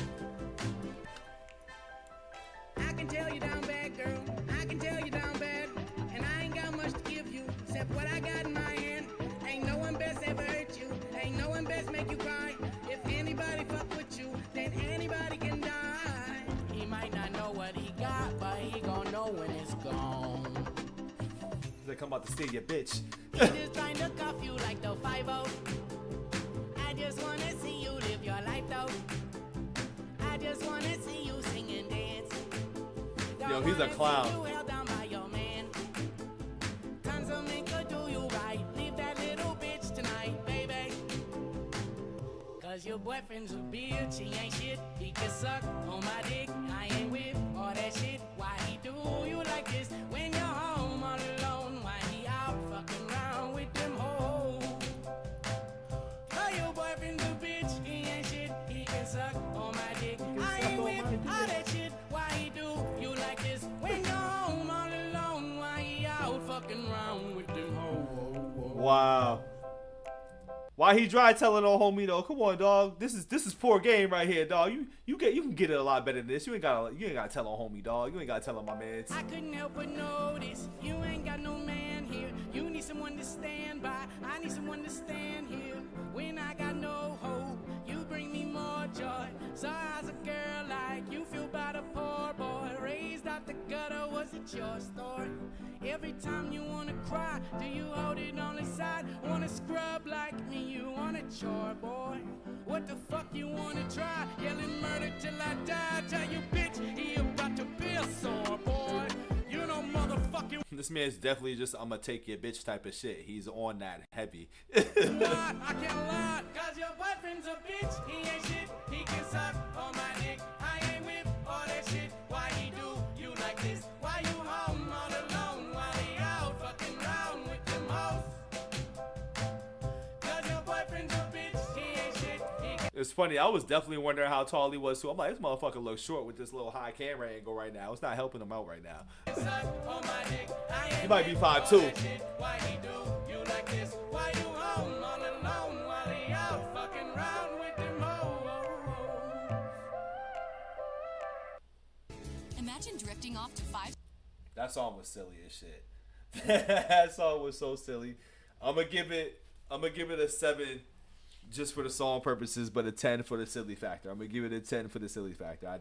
I can tell you down bad, girl. I can tell you down bad. And I ain't got much to give you except what I got in my hand. Ain't no one best ever hurt you. Ain't no one best make you cry. If anybody fuck with you, then anybody can die. He might not know what he got, but he gon' know when it's gone. They come out to steal your bitch. He just trying to cuff you like the 5-0. I just wanna see you live your life though. I just wanna see you sing and dance. Yo, he's a clown. You held down by your man. Tons of men could do you right. Leave that little bitch tonight, baby. Cause your boyfriend's a bitch. He ain't shit. He can suck on my dick. I ain't with all that shit. Why he do you like this when you're home all alone? Why he out fucking around with them hoes? Oh, your boyfriend's a bitch. He ain't shit. He can suck on my dick. I ain't with all that shit. Why he do you like this when you're home all alone? Why he out fucking around with them hoes? Wow. Why he dry telling old homie though? Come on, dog. This is poor game right here, dog. You can get it a lot better than this. You ain't gotta tell old homie, dog. You ain't gotta tell him my man. I couldn't help but notice you ain't got no man here. You need someone to stand by. I need someone to stand here when I got no hope. You bring me more joy. So as a girl like you feel about a poor boy raised out the gutter? Was it your story? Every time you wanna cry, do you hold it on the side? Wanna scrub like me? You want a chore, boy? What the fuck you wanna try? Yelling murder till I die. Tell you bitch, he about to be a sore boy. You know motherfucking. This man's definitely just I'ma take your bitch type of shit. He's on that heavy. I can't lie, cause your boyfriend's a bitch. He ain't shit, he can suck on my dick. I ain't with all that shit. Why he do you like this? Why you home all alone? Why he out fucking round with them hoes? Cause your boyfriend's a bitch. He ain't shit, he can. It's funny. I was definitely wondering how tall he was too. I'm like, this motherfucker looks short with this little high camera angle right now. It's not helping him out right now. He might be 5'2". Why he do you like this? Why you home all alone? While he out fucking round with them hoes? Imagine drifting off to 5. That song was silly as shit. That song was so silly. I'm gonna give it a 7 just for the song purposes, but a 10 for the silly factor. I'm gonna give it a 10 for the silly factor. I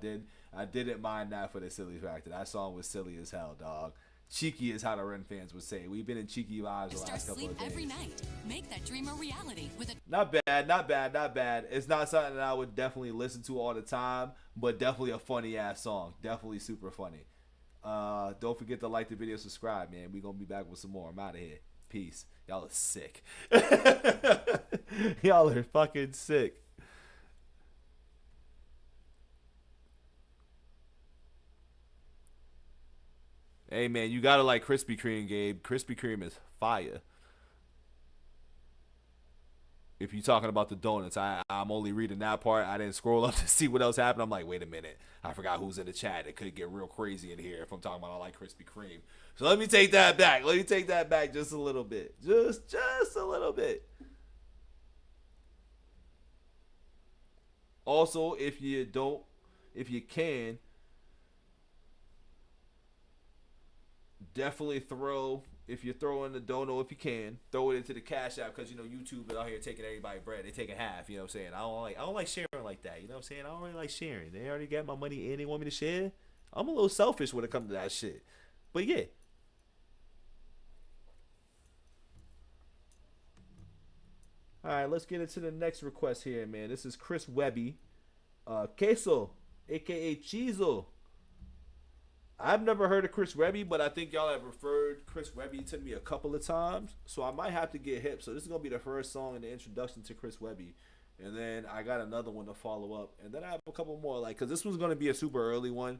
didn't mind that for the silly factor. That song was silly as hell, dog. Cheeky is how the Ren fans would say. We've been in cheeky vibes the last couple of days. Every night. Make that dream a reality with a Not bad. It's not something that I would definitely listen to all the time, but definitely a funny ass song. Definitely super funny. Don't forget to like the video, subscribe, man. We gonna be back with some more. I'm out of here. Peace. Y'all are sick. Y'all are fucking sick. Hey man, you gotta like Krispy Kreme, Gabe. Krispy Kreme is fire. If you're talking about the donuts, I'm only reading that part. I didn't scroll up to see what else happened. I'm like, wait a minute. I forgot who's in the chat. It could get real crazy in here if I'm talking about I like Krispy Kreme. So let me take that back. Let me take that back just a little bit. Just a little bit. Also, if you can, definitely throw, if you're throwing the dono, if you can, throw it into the Cash App, because, you know, YouTube is out here taking everybody bread. They taking half, you know what I'm saying? I don't like sharing like that, you know what I'm saying? I don't really like sharing. They already got my money and they want me to share. I'm a little selfish when it comes to that shit. But yeah. All right, let's get into the next request here, man. This is Chris Webby. Queso, a.k.a. Chizo. I've never heard of Chris Webby, but I think y'all have referred Chris Webby to me a couple of times. So I might have to get hip. So this is going to be the first song in the introduction to Chris Webby. And then I got another one to follow up. And then I have a couple more, like, because this one's going to be a super early one.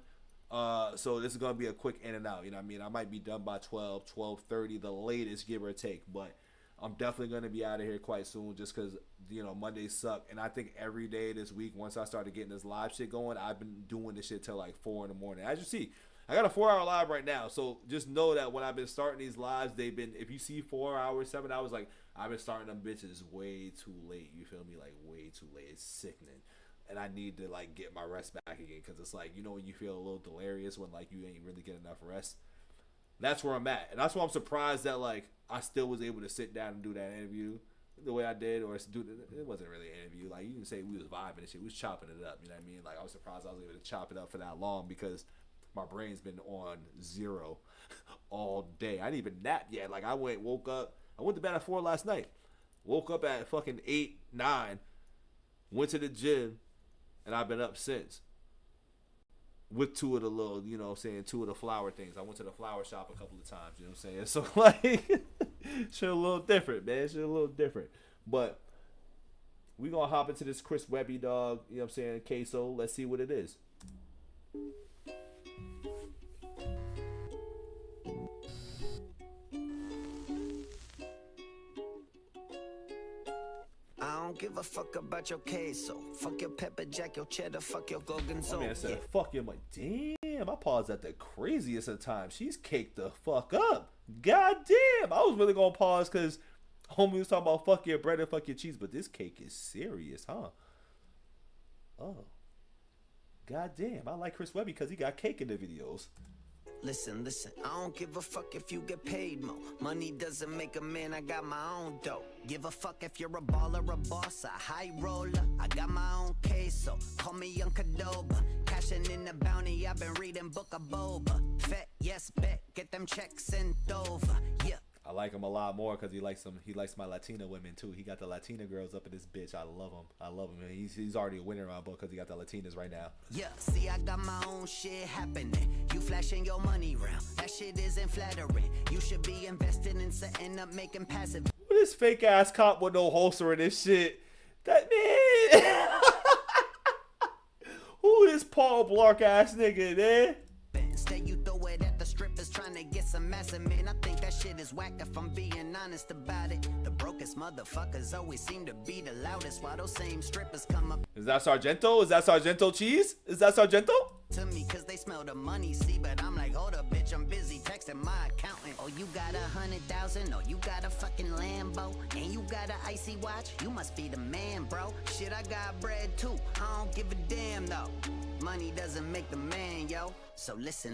So this is going to be a quick in and out. You know what I mean? I might be done by 12, 12:30, the latest, give or take. But I'm definitely going to be out of here quite soon just because, you know, Mondays suck. And I think every day this week, once I started getting this live shit going, I've been doing this shit till like 4 in the morning. As you see, I got a 4-hour live right now. So just know that when I've been starting these lives, they've been, if you see 4 hours, 7 hours, like, I've been starting them bitches way too late. You feel me? Like, way too late. It's sickening. And I need to, like, get my rest back again because it's like, you know, when you feel a little delirious when, like, you ain't really getting enough rest. That's where I'm at. And that's why I'm surprised that, like, I still was able to sit down and do that interview the way I did. Or do it wasn't really an interview. Like, you can say we was vibing and shit. We was chopping it up. You know what I mean? Like, I was surprised I was able to chop it up for that long because my brain's been on zero all day. I didn't even nap yet. Like, I woke up. I went to bed at 4 last night. Woke up at fucking 8, 9. Went to the gym. And I've been up since. With 2 of the little, you know what I'm saying, 2 of the flower things. I went to the flower shop a couple of times, you know what I'm saying? So, like, shit a little different, man. Shit a little different. But we going to hop into this Chris Webby, dog, you know what I'm saying, queso. Let's see what it is. I don't give a fuck about your queso. Fuck your pepper jack, your cheddar, fuck your gorgonzola. My man said, fuck you. I'm like, damn, I paused at the craziest of times. She's caked the fuck up. God damn. I was really going to pause because homie was talking about fuck your bread and fuck your cheese, but this cake is serious, huh? Oh. God damn. I like Chris Webby because he got cake in the videos. Listen, I don't give a fuck if you get paid more. Money doesn't make a man, I got my own dough. Give a fuck if you're a baller, a boss, a high roller. I got my own queso, call me Young Cadoba. Cashing in the bounty, I've been reading Book of Boba. Fat, yes, bet, get them checks sent over, yeah. I like him a lot more because he likes my Latina women too. He got the Latina girls up in this bitch. I love him. He's already a winner in my book because he got the Latinas right now. Yeah, see, I got my own shit happening. You flashing your money round. That shit isn't flattering. You should be investing in setting up, making passive. This fake ass cop with no holster in this shit. That man. Who this Paul Blart ass nigga, man? Instead you throw it at the strippers trying to get some massive, man. I think that shit is whack if I'm being honest about it. The brokest motherfuckers always seem to be the loudest while those same strippers come up. Is that Sargento? Is that Sargento cheese? Is that Sargento? To me cause they smell the money, see, but I'm like, hold up, bitch, I'm busy texting my accountant. Oh, you got 100,000, oh, you got a fucking Lambo, and you got an icy watch, you must be the man, bro. Shit, I got bread too, I don't give a damn though. Money doesn't make the man, yo. So listen.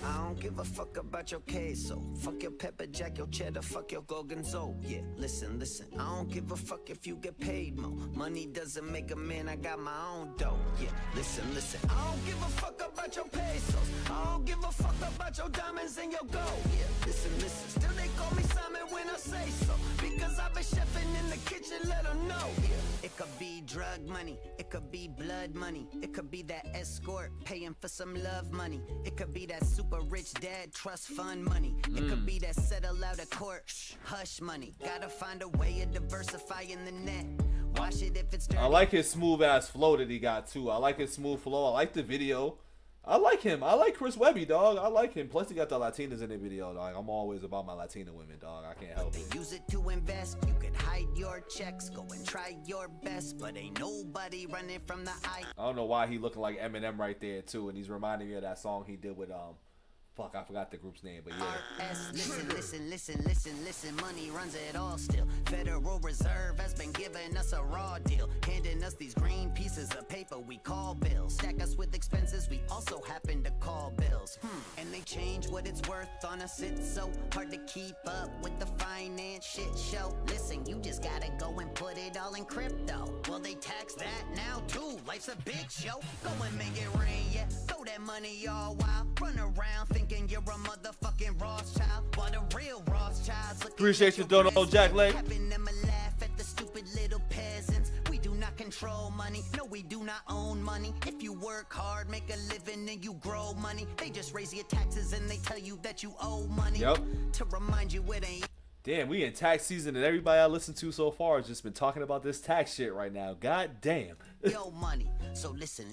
I don't give a fuck about your queso. Fuck your pepper jack, your cheddar, fuck your gorgonzola. Yeah, listen. I don't give a fuck if you get paid more. Money doesn't make a man, I got my own dough. Yeah, listen. I don't give a fuck about your pesos. I don't give a fuck about your diamonds and your gold. Yeah, listen. Still they call me Simon when I say so. Because I've been chefing in the kitchen, let them know. Yeah, it could be drug money. It could be blood money. It could be that escort paying for some love money. It could be that super rich dad trust fund money. It could be that settle out of court hush money. Gotta find a way of diversifying the net. Wash it if it's dirty. I like his smooth ass flow that he got too. I like his smooth flow. I like the video. I like him. I like Chris Webby, dog. I like him. Plus, he got the Latinas in the video, dog. I'm always about my Latina women, dog. I can't help it. Use it to invest. You could hide your checks. Go and try your best. But ain't nobody running from the eye. I don't know why he looking like Eminem right there, too. And he's reminding me of that song he did with Fuck, I forgot the group's name, but yeah. RS, listen, money runs it all still. Federal Reserve has been giving us a raw deal, handing us these green pieces of paper we call bills. Stack us with expenses we also happen to call bills. And they change what it's worth on us, it's so hard to keep up with the finance shit show. Listen, you just gotta go and put it all in crypto. Well, they tax that now too, life's a big show. Go and make it rain, yeah, throw that money all wild. Run around thinking you're a motherfucking Rothschild, while the real Rothschilds Appreciate you, Dono Jack Lake. Having them a laugh at the stupid little peasants. We do not control money, no, we do not own money. If you work hard, make a living, and you grow money, they just raise your taxes and they tell you that you owe money. Yep. To remind you it ain't. Damn, we in tax season, and everybody I listened to so far has just been talking about this tax shit right now. God damn. Yo, money. So listen.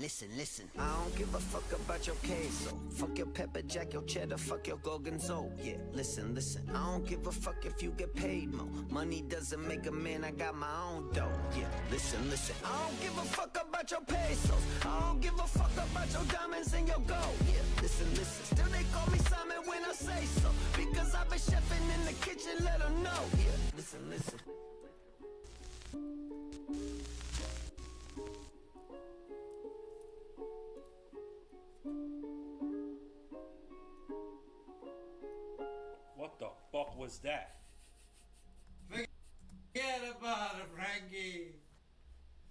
I don't give a fuck about your queso. Fuck your pepper jack, your cheddar, fuck your gorgonzola. Yeah, listen. I don't give a fuck if you get paid more. Money doesn't make a man, I got my own dough. Yeah, listen. I don't give a fuck about your pesos. I don't give a fuck about your diamonds and your gold. Yeah, listen. Still they call me Simon when I say so. Because I've been chefing in the kitchen, let them know. Yeah, listen. What the fuck was that? Forget about it, Frankie.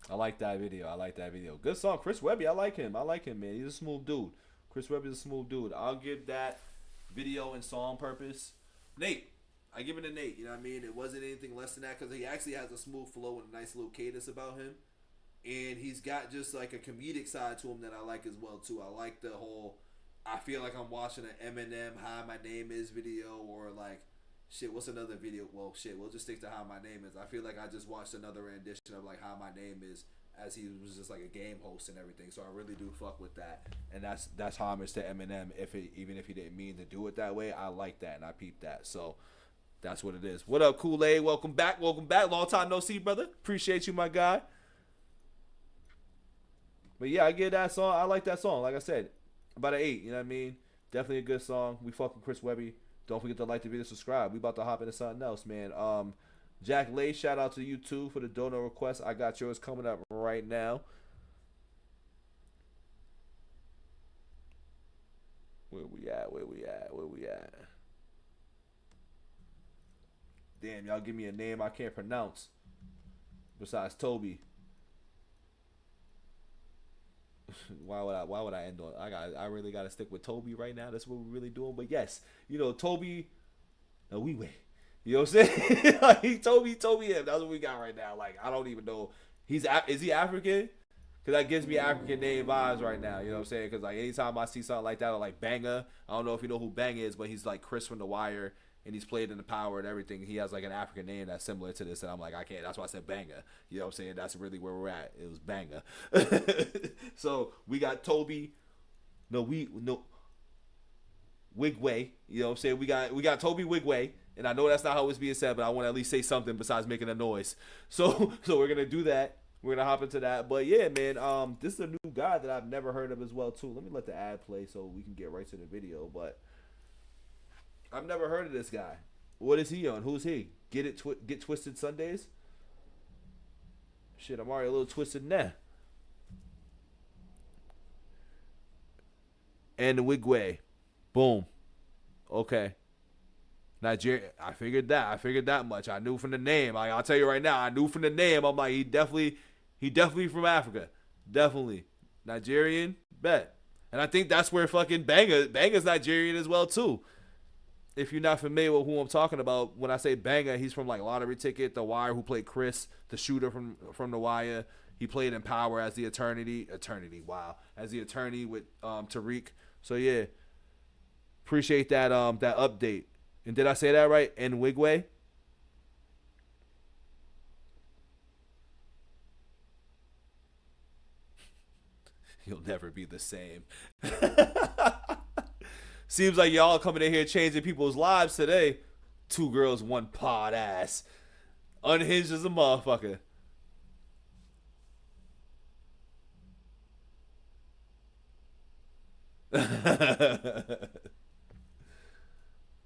I like that video. Good song. Chris Webby, I like him, man. He's a smooth dude. Chris Webby's a smooth dude. I'll give that video and song purpose. Nate. I give it a Nate, you know what I mean? It wasn't anything less than that because he actually has a smooth flow and a nice little cadence about him. And he's got just like a comedic side to him that I like as well, too. I like the whole, I feel like I'm watching an Eminem Hi My Name Is video, or like, shit, what's another video? Well, shit, we'll just stick to How My Name Is. I feel like I just watched another rendition of like How My Name Is, as he was just like a game host and everything. So I really do fuck with that. And that's homage to Eminem, even if he didn't mean to do it that way. I like that and I peeped that. So that's what it is. What up, Kool-Aid? Welcome back. Long time no see, brother. Appreciate you, my guy. But yeah, I get that song. I like that song. Like I said, about an 8. You know what I mean? Definitely a good song. We fucking Chris Webby. Don't forget to like the video, subscribe. We about to hop into something else, man. Jack Lay, shout out to you too for the donor request. I got yours coming up right now. Where we at? Damn, y'all give me a name I can't pronounce. Besides Toby. Why would I end on? I really gotta stick with Toby right now. That's what we're really doing. But yes, you know, Toby. No, we wait. You know what I'm saying? Like Toby him. That's what we got right now. Like I don't even know. Is he African? Because that gives me African name vibes right now. You know what I'm saying? Because like anytime I see something like that, or like Banga, I don't know if you know who Banga is, but he's like Chris from The Wire. And he's played in The Power and everything. He has like an African name that's similar to this. And I'm like, I can't. That's why I said Banga. You know what I'm saying? That's really where we're at. It was Banga. So we got Toby. Wigway. You know what I'm saying? We got Toby Wigway. And I know that's not how it's being said, but I want to at least say something besides making a noise. So we're going to do that. We're going to hop into that. But yeah, man, this is a new guy that I've never heard of as well, too. Let me let the ad play so we can get right to the video. But I've never heard of this guy. What is he on? Who's he? Get Twisted Sundays? Shit, I'm already a little twisted now. And the Wigway. Boom. Okay. Nigeria. I figured that much. I knew from the name. Like, I'll tell you right now, I knew from the name. I'm like, he definitely from Africa. Definitely. Nigerian? Bet. And I think that's where fucking Banga's Nigerian as well, too. If you're not familiar with who I'm talking about, when I say Banga, he's from like Lottery Ticket, The Wire, who played Chris, the shooter from The Wire. He played in Power as the attorney. Wow, as the attorney with Tariq. So yeah, appreciate that that update. And did I say that right? And Wigway. You'll never be the same. Seems like y'all coming in here changing people's lives today. 2 girls, 1 pod ass. Unhinged as a motherfucker.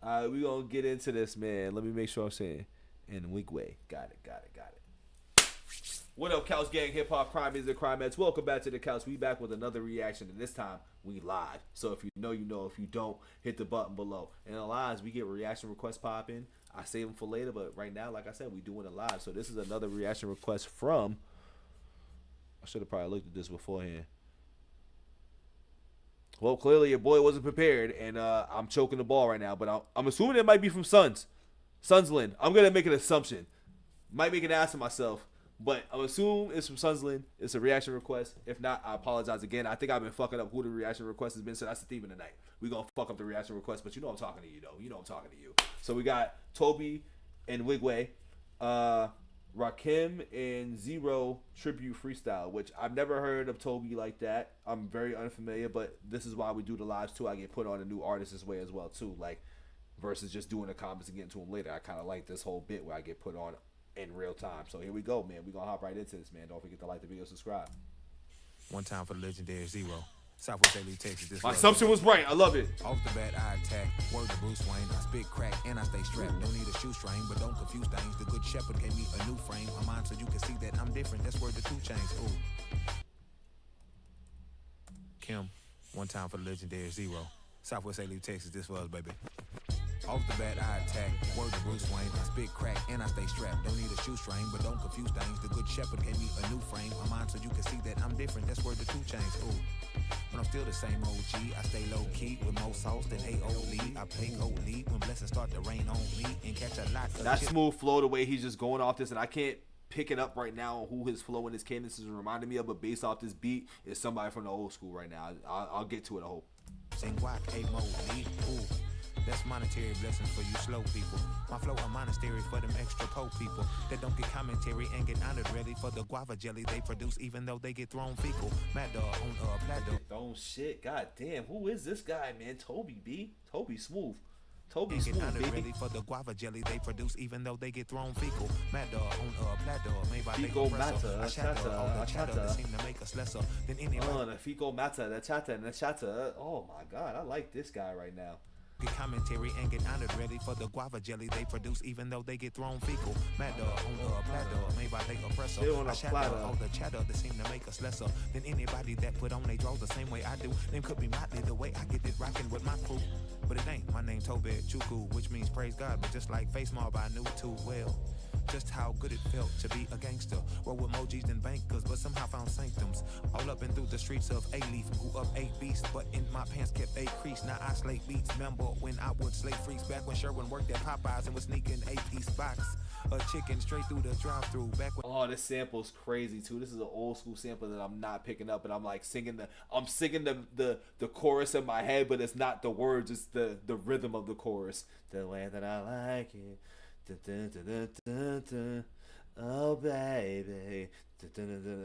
All right, we gonna get into this, man. Let me make sure I'm saying in weak way. Got it. What up, Couch Gang, Hip Hop, Crime Music, Crimeheads? Welcome back to the Couch. We back with another reaction, and this time we live. So if you know, you know. If you don't, hit the button below. And the lives, we get reaction requests popping. I save them for later, but right now, like I said, we doing it live. So this is another reaction request from. I should have probably looked at this beforehand. Well, clearly your boy wasn't prepared, and I'm choking the ball right now. But I'm assuming it might be from Sunsland. I'm gonna make an assumption. Might make an ass of myself. But I'm assuming it's from Sunsland. It's a reaction request. If not, I apologize again. I think I've been fucking up who the reaction request has been, so that's the theme of the night. We're going to fuck up the reaction request, but you know I'm talking to you, though. You know I'm talking to you. So we got Toby and Wigway, Rakim and Zero Tribute Freestyle, which I've never heard of Toby like that. I'm very unfamiliar, but this is why we do the lives, too. I get put on a new artist this way as well, too. Like, versus just doing the comments and getting to them later. I kind of like this whole bit where I get put on in real time. So here we go, man. We're gonna hop right into this, man. Don't forget to like the video, subscribe. One time for the legendary Zero. Southwest LA, Texas. This my assumption was right. I love it. Off the bat, I attack. Word to Bruce Wayne. I spit crack and I stay strapped. Don't need a shoestring, but don't confuse things. The good shepherd gave me a new frame. My mind so you can see that I'm different. That's where the 2 Chainz. Ooh. Kim. One time for the legendary Zero. Southwest LA, Texas. This was, baby. Off the bat, I attack. Word to Bruce Wayne. I spit crack and I stay strapped. Don't need a shoestring, but don't confuse things. The good shepherd gave me a new frame. My mind so you can see that I'm different. That's where the 2 Chainz. Ooh. But I'm still the same OG. I stay low key with more sauce than AOL. I play gold lead when blessings start to rain on me and catch a lot of that smooth flow, the way he's just going off this, and I can't pick it up right now on who his flow and his cadence is reminding me of, but based off this beat, is somebody from the old school right now. I'll get to it, I hope. Sing guac, ooh. That's monetary blessings for you slow people. My flow a monastery for them extra po people that don't get commentary and get honored really for the guava jelly they produce, even though they get thrown fecal. Mad dog on plateau. Oh shit, god damn, who is this guy, man? Toby B. Toby smooth. Toby get smooth, honored baby. really for the guava jelly they produce, even though they get thrown fecal. Mad dog on plateau, made by fecal matter, I shatter all the chatter that seem to make us lesser than anybody. Oh, the fecal matter, the chatter and the chatter. Oh my god, I like this guy right now. Get commentary and get honored ready for the guava jelly they produce, even though they get thrown fecal. Mad dog on platter, made by they oppressor. I shatter all the chatter that seem to make us lesser than anybody that put on they draws the same way I do. Name could be motley the way I get it rocking with my crew, but it ain't. My name Toby Chuku, which means praise God, but just like Face Mob, I knew too well just how good it felt to be a gangster. Roll with emojis and bankers, but somehow found sanctums. All up and through the streets of A-Leaf, grew up 8 beasts, but in my pants kept 8 crease. Now I slate beats. Remember when I would slate freaks back when Sherwin worked at Popeyes and was sneaking 8-piece box of chicken straight through the drive-through. Back when this sample's crazy too. This is an old school sample that I'm not picking up, and I'm like singing the chorus in my head, but it's not the words, it's the rhythm of the chorus. The way that I like it. Oh baby,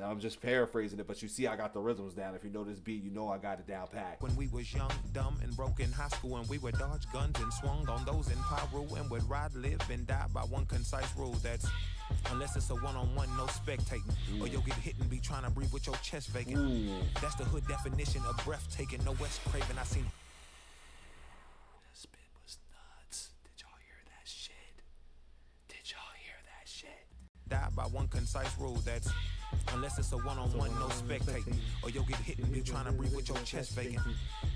I'm just paraphrasing it, but you see I got the rhythms down. If you know this beat, you know I got it down packed. When we was young, dumb, and broke in high school, and we would dodge guns and swung on those in Peru, and would ride, live, and die by one concise rule. That's unless it's a one-on-one, no spectating, or you'll get hit and be trying to breathe with your chest vacant. That's the hood definition of breathtaking. No West Craven, I seen. This bit was nuts. Did y'all hear that shit? Die by one concise rule. That's unless it's a one-on-one, no spectating, or you'll get hit and be trying to breathe with your chest vacant.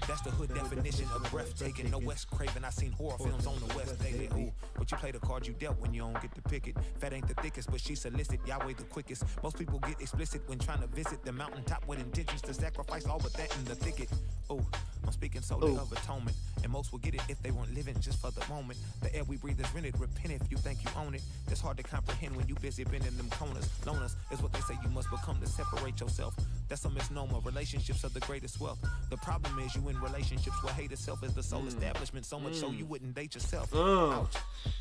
That's the hood definition of breathtaking. No West Craven, I seen horror films on the West daily. Ooh, but you play the card you dealt when you don't get to pick it. Fat ain't the thickest, but she solicit. Yahweh the quickest. Most people get explicit when trying to visit the mountaintop with intentions to sacrifice all but that in the thicket. Oh, I'm speaking solely of atonement, and most will get it if they weren't living just for the moment. The air we breathe is rented. Repent if you think you own it. It's hard to comprehend when you busy bending them corners. Loners is what they say you must become to separate yourself. That's a misnomer. Relationships are the greatest wealth. The problem is you in relationships where hate itself is the sole establishment, so much so you wouldn't date yourself. Ouch.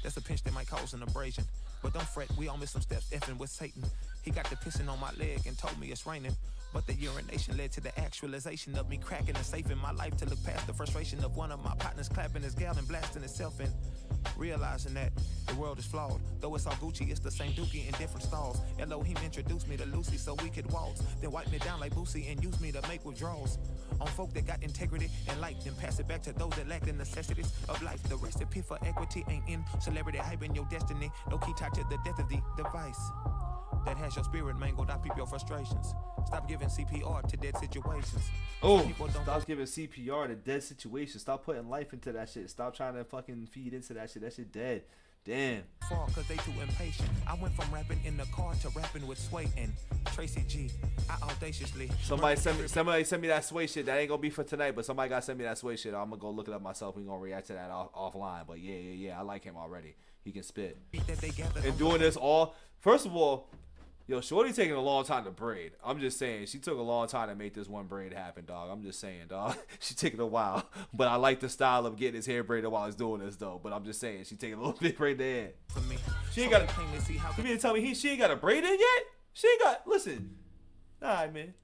That's a pinch that might cause an abrasion. But don't fret, we all miss some steps effing with Satan. He got the pissing on my leg and told me it's raining. But the urination led to the actualization of me cracking a safe in my life to look past the frustration of one of my partners clapping his gal and blasting himself in. realizing that the world is flawed. Though it's all Gucci, it's the same dookie in different stalls. Elohim introduced me to Lucy so we could waltz, then wipe me down like Boosie and use me to make withdrawals on folk that got integrity and light, then pass it back to those that lack the necessities of life. The recipe for equity ain't in celebrity hype in your destiny. No key tied to the death of the device that has your spirit mangled. I peep your frustrations. Stop giving CPR to dead situations. Oh, stop giving CPR to dead situations. Stop putting life into that shit. Stop trying to fucking feed into that shit. That shit dead. Damn. Cause they too impatient. I went from rapping in the car to rapping with Sway and Tracy G. I audaciously. Somebody send me that Sway shit. That ain't gonna be for tonight, but somebody gotta send me that Sway shit. I'm gonna go look it up myself. We gonna react to that offline. But yeah. I like him already. He can spit. And doing this all. First of all, yo, Shorty taking a long time to braid. I'm just saying, she took a long time to make this one braid happen, dog. I'm just saying, dog. She taking a while. But I like the style of getting his hair braided while he's doing this, though. But I'm just saying, she taking a little bit braid in. She ain't got a... You mean to tell me she ain't got a braid in yet? She ain't got... Listen. All right, man.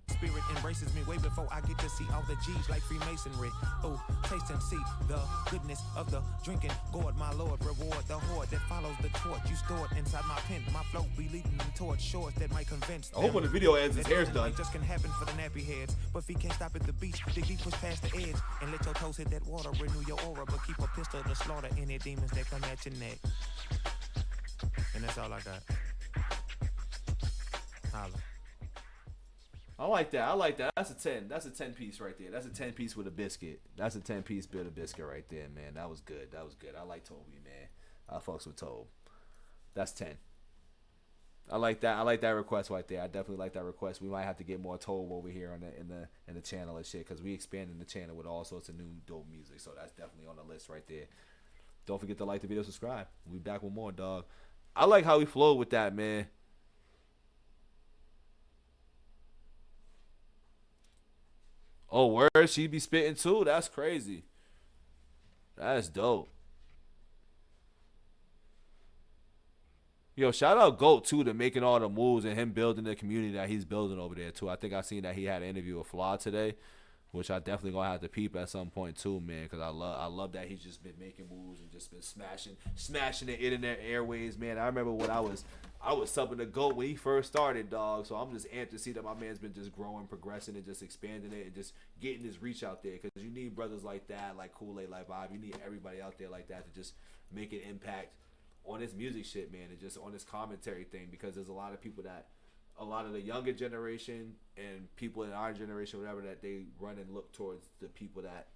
Spirit embraces me way before I get to see all the G's like Freemasonry. Oh, taste and see the goodness of the drinking gourd, my Lord. Reward the horde that follows the torch you stored inside my pen. My flow be leading them towards shores that might convince them. I hope when the video ends, his hair's done. It just can happen for the nappy heads, but feet can't stop at the beach. Dig deep, push past the edge, and let your toes hit that water. Renew your aura, but keep a pistol to slaughter any demons that come at your neck. And that's all I got. Holla. I like that. That's a 10. That's a 10 piece right there. That's a 10 piece with a biscuit. That's a 10 piece bit of biscuit right there, man. That was good. I like Toby, man. I fucks with Tobe. That's 10. I like that. I like that request right there. I definitely like that request. We might have to get more Tobe over here on in the channel and shit, because we expanding the channel with all sorts of new dope music. So that's definitely on the list right there. Don't forget to like the video, subscribe. We'll be back with more, dog. I like how we flow with that, man. Oh, word, she be spitting too. That's crazy. That's dope. Yo, shout out GOAT too to making all the moves and him building the community that he's building over there too. I think I seen that he had an interview with Flaw today, which I definitely gonna have to peep at some point too, man. Cause I love that he's just been making moves and just been smashing the internet airways, man. I remember when I was subbing to GOAT when he first started, dog. So I'm just amped to see that my man's been just growing, progressing, and just expanding it and just getting his reach out there. Cause you need brothers like that, like Kool-Aid, like Bob. You need everybody out there like that to just make an impact on this music shit, man, and just on this commentary thing. Because there's a lot of people that, a lot of the younger generation and people in our generation, whatever, that they run and look towards the people that,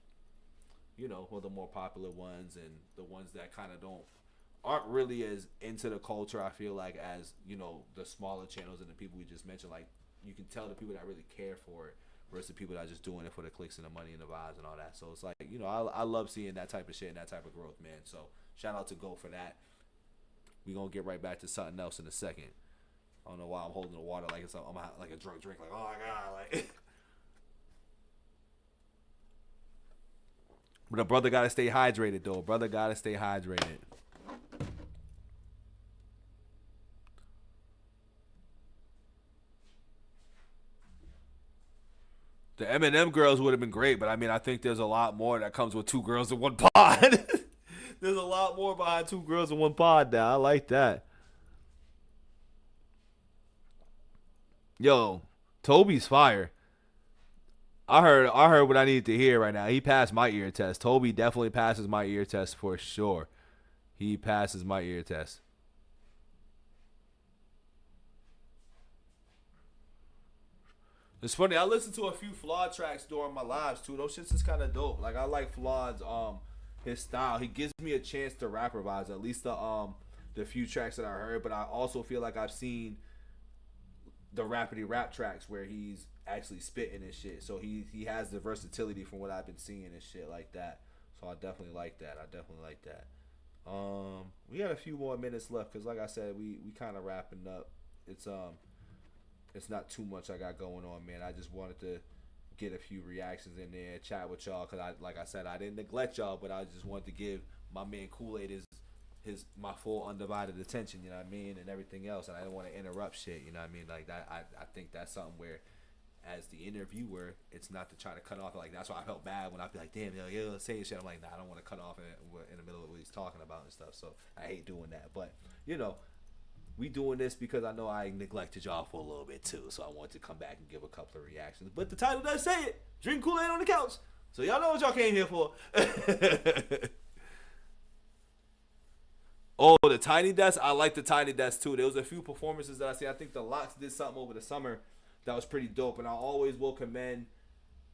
you know, are the more popular ones and the ones that kind of aren't really as into the culture, I feel like, as, you know, the smaller channels and the people we just mentioned. Like, you can tell the people that really care for it versus the people that are just doing it for the clicks and the money and the vibes and all that. So it's like, you know, I love seeing that type of shit and that type of growth, man. So shout out to Go for that. We gonna get right back to something else in a second. I don't know why I'm holding the water like I'm like a drunk drink. Like, oh my god, like. But a brother gotta stay hydrated though. Brother gotta stay hydrated. The Eminem girls would have been great, but I mean, I think there's a lot more that comes with 2 girls in 1 pod. There's a lot more behind 2 girls in 1 pod now. I like that. Yo, Toby's fire. I heard what I needed to hear right now. He passed my ear test. Toby definitely passes my ear test for sure. He passes my ear test. It's funny, I listened to a few Flawed tracks during my lives too. Those shits is kind of dope. Like, I like Flawed's his style. He gives me a chance to rap revise, at least the few tracks that I heard. But I also feel like I've seen the rapidy rap tracks where he's actually spitting and shit. So he has the versatility from what I've been seeing and shit like that. So I definitely like that. We got a few more minutes left because, like I said, we kind of wrapping up. It's not too much I got going on, man. I just wanted to get a few reactions in there, chat with y'all, because like I said, I didn't neglect y'all, but I just wanted to give my man Kool-Aid my full undivided attention, you know what I mean, and everything else, and I didn't want to interrupt shit, you know what I mean, like that. I think that's something where as the interviewer, it's not to try to cut off. Like, that's why I felt bad when I'd be like, damn, yo, let's say shit. I'm like, nah, I don't want to cut off in the middle of what he's talking about and stuff. So I hate doing that. But, you know, we doing this because I know I neglected y'all for a little bit too. So I wanted to come back and give a couple of reactions. But the title does say it. Drink Kool-Aid on the couch. So y'all know what y'all came here for. Oh, the Tiny Desk. I like the Tiny Desk too. There was a few performances that I see. I think the Locks did something over the summer that was pretty dope. And I always will commend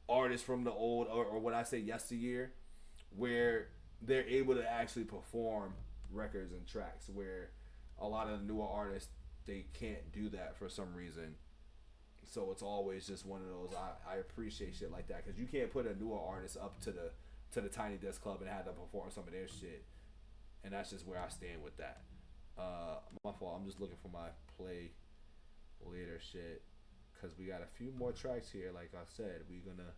artists from the old, or what I say yesteryear, where they're able to actually perform records and tracks, where a lot of the newer artists, they can't do that for some reason. So it's always just one of those, I appreciate shit like that, because you can't put a newer artist up to the Tiny Desk Club and have them perform some of their shit. And that's just where I stand with that. My fault. I'm just looking for my play later shit, because we got a few more tracks here. Like I said, we're gonna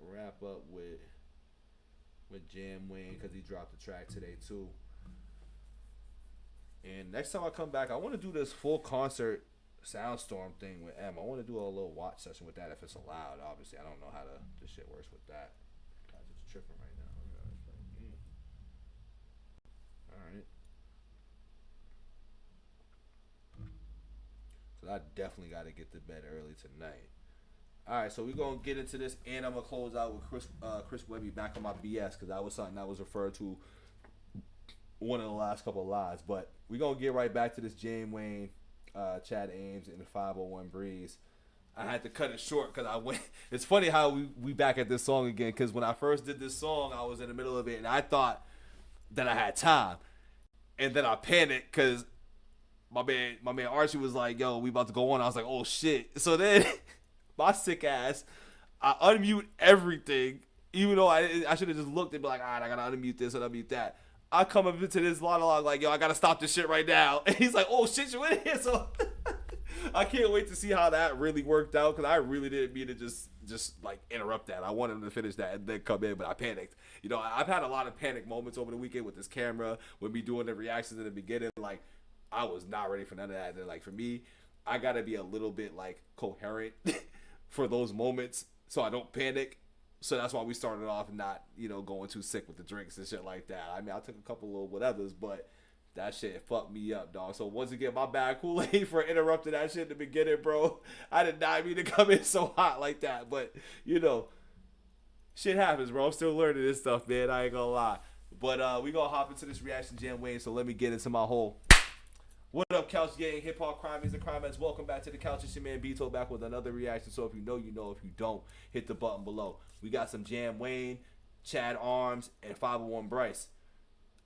wrap up with Jam Wayne, because he dropped the track today too. And next time I come back, I want to do this full concert Soundstorm thing with M. I want to do a little watch session with that if it's allowed. Obviously, I don't know how this shit works with that. I'm just tripping right now. Alright. So I definitely got to get to bed early tonight. Alright, so we're going to get into this, and I'm going to close out with Chris Webby back on my BS, because that was something that was referred to one of the last couple of lives. But we're going to get right back to this Jam Wayne, Chad Ames, and the 501 Breeze. I had to cut it short because I went. It's funny how we back at this song again, because when I first did this song, I was in the middle of it, and I thought that I had time. And then I panicked because my man Archie was like, yo, we about to go on. I was like, oh, shit. So then my sick ass, I unmute everything, even though I should have just looked and be like, all right, I got to unmute this and unmute that. I come up into this monologue like, yo, I got to stop this shit right now. And he's like, oh, shit, you in here? So I can't wait to see how that really worked out, because I really didn't mean to just like interrupt that. I wanted him to finish that and then come in, but I panicked. You know, I've had a lot of panic moments over the weekend with this camera, with me doing the reactions in the beginning. Like, I was not ready for none of that. And like, for me, I got to be a little bit like coherent for those moments so I don't panic. So that's why we started off not, you know, going too sick with the drinks and shit like that. I mean, I took a couple little whatevers, but that shit fucked me up, dog. So once again, my bad, Kool-Aid, for interrupting that shit in the beginning, bro. I did not mean to come in so hot like that, but, you know, shit happens, bro. I'm still learning this stuff, man. I ain't gonna lie. But we gonna hop into this reaction Jam Wayne, so let me get into my whole... What up, Couch Gang, Hip Hop Crimies and Crimeheads? Welcome back to the couch. It's your man BITO back with another reaction. So if you know, you know. If you don't, hit the button below. We got some Jam Wayne, Chad Arms, and 501 Bryce.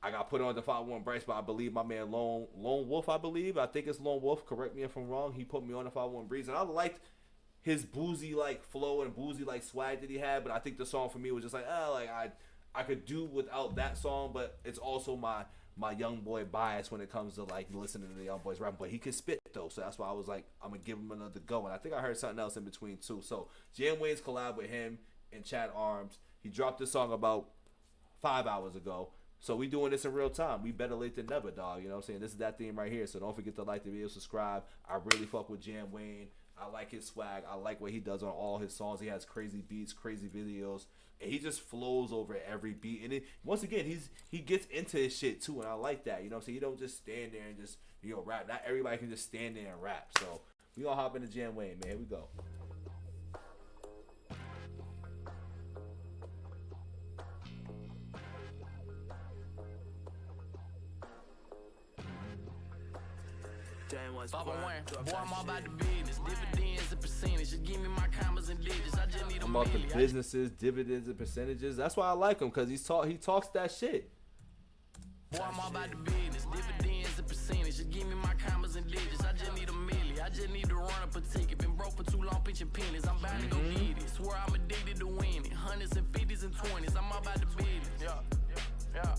I got put on the 501 Bryce, but I believe my man Lone Wolf, I think it's Lone Wolf. Correct me if I'm wrong. He put me on the 501 Breeze, and I liked his boozy like flow and boozy like swag that he had. But I think the song for me was just like, I could do without that song, but it's also my young boy bias when it comes to like listening to the young boys rapping. But he can spit though, so that's why I was like, I'm gonna give him another go. And I think I heard something else in between too. So Jam Wayne's collab with him and Chad Arms. He dropped this song about 5 hours ago. So we doing this in real time. We better late than never, dog. You know what I'm saying? This is that theme right here. So don't forget to like the video, subscribe. I really fuck with Jam Wayne. I like his swag. I like what he does on all his songs. He has crazy beats, crazy videos, and he just flows over every beat. And once again, he gets into his shit too, and I like that. You know what I'm saying? You don't just stand there and just, you know, rap. Not everybody can just stand there and rap. So we gonna hop into Jam Wayne, man. Here we go. Boy, I'm all about the business, dividends and percentage. Just give me my commas and digits. I just need I'm about the businesses, dividends, and percentages. That's why I like him, because he talks that shit. Boy, I'm all about the business, dividends and percentage. Just give me my commas and digits. I just need a million. I just need to run up a ticket. Been broke for too long, pitching pennies. I'm bound to go get it. Swear I'm addicted to winning. Hundreds and fifties and 20s. I'm all about the business. Yeah.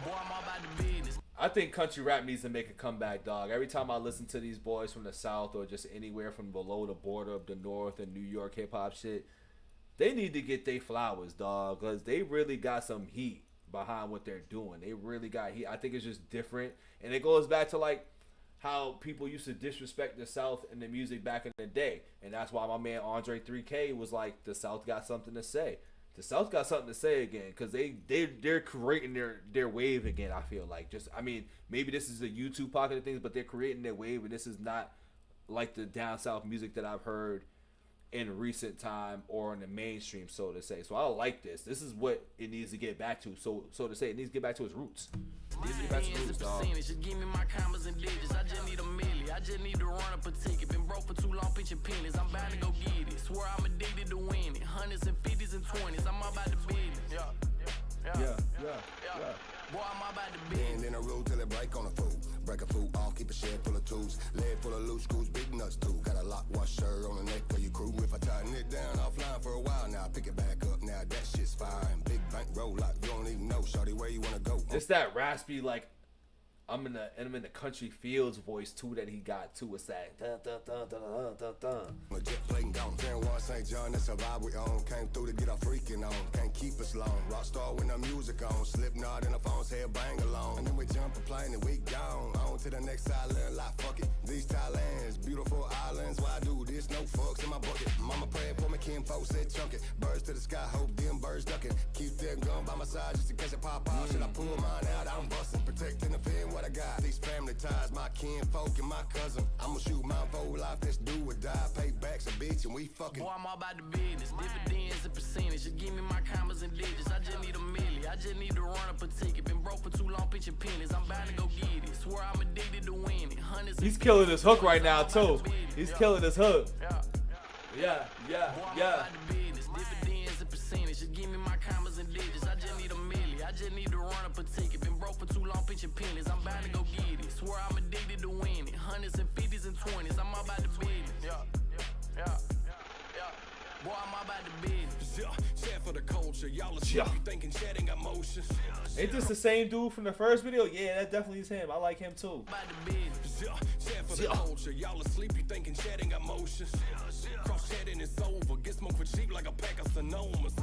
Boy, I'm all about the business. I think country rap needs to make a comeback, dog. Every time I listen to these boys from the South or just anywhere from below the border of the North and New York hip-hop shit, they need to get their flowers, dog, because they really got some heat behind what they're doing. They really got heat. I think it's just different. And it goes back to, like, how people used to disrespect the South and the music back in the day. And that's why my man Andre 3K was like, the South got something to say. The South got something to say again, because they're creating their wave again. I feel like, just, I mean, maybe this is a YouTube pocket of things, but they're creating their wave, and this is not like the down south music that I've heard in recent time or in the mainstream, so to say. So I like this. This is what it needs to get back to. So to say, it needs to get back to its roots. It needs to get back to its roots, dog. Give me my commas and digits. I just need a milli. I just need to run up a ticket. Been broke for too long, pitching pennies. I'm bound to go get it. Swear I'm addicted to winning. Hundreds and fifties and 20s. I'm all about the business. Yeah. Boy, I'm all about the business. Bend in a road till it break on a fool. Break a fool off, keep a shed full of tools. Lead full of loose screws, big nuts too. Got a lock wash shirt on the neck for your crew. If I tighten it down offline for a while now, pick it back up now. That shit's fine. Big bank roll like you don't even know, shawty, where you wanna go. It's that raspy, like, I'm in the country fields voice too that he got too. It's that dun dun dun dun dun dun. Jet plane gone. San Juan, St. John, that's a vibe we own. Came through to get our freaking on. Can't keep us long. Rockstar when the music on. Slipknot in the phone's head bang along. And then we jump a plane and we gone. On to the next island, like fuck it. These Thailands, beautiful islands. Why do this? No fucks in my bucket. Mama prayed for me, Kim folks said chunk it. Birds to the sky, hope them birds ducking. Keep that gun by my side just in case it pop out. Should I pull mine out? I'm busting, protecting the fin. What I got? These family ties, my kin folk and my cousin. I'ma shoot mine for life, let's do or die. Payback's a bitch and we fucking. Boy, I'm all about the business. Dividends and percentage. You give me my commas and digits. I just need a milli. I just need to run up a ticket. Been broke for too long, pitching pennies. I'm bound to go get it. Swear I'm addicted to winning. He's killing his hook right now too. He's killing his hook. Yeah. Dividends and percentage. You give me my commas and digits. I just need a milli. I just need to run up a ticket. Been broke for too long, pitching pennies. I'm bound to go get it. Swear I'm addicted to winning. Hundreds and fifties and 20s. I'm all about the business. Boy, I'm all about the business. Chat for the culture. Y'all are sleepy thinking chat ain't got motion. Ain't this the same dude from the first video? Yeah, that definitely is him. I like him too. About the business. Chat for the culture. Y'all are sleepy thinking chat ain't got motion. Cross chatting it's over. Get smoked for cheap like a pack of Sonomas.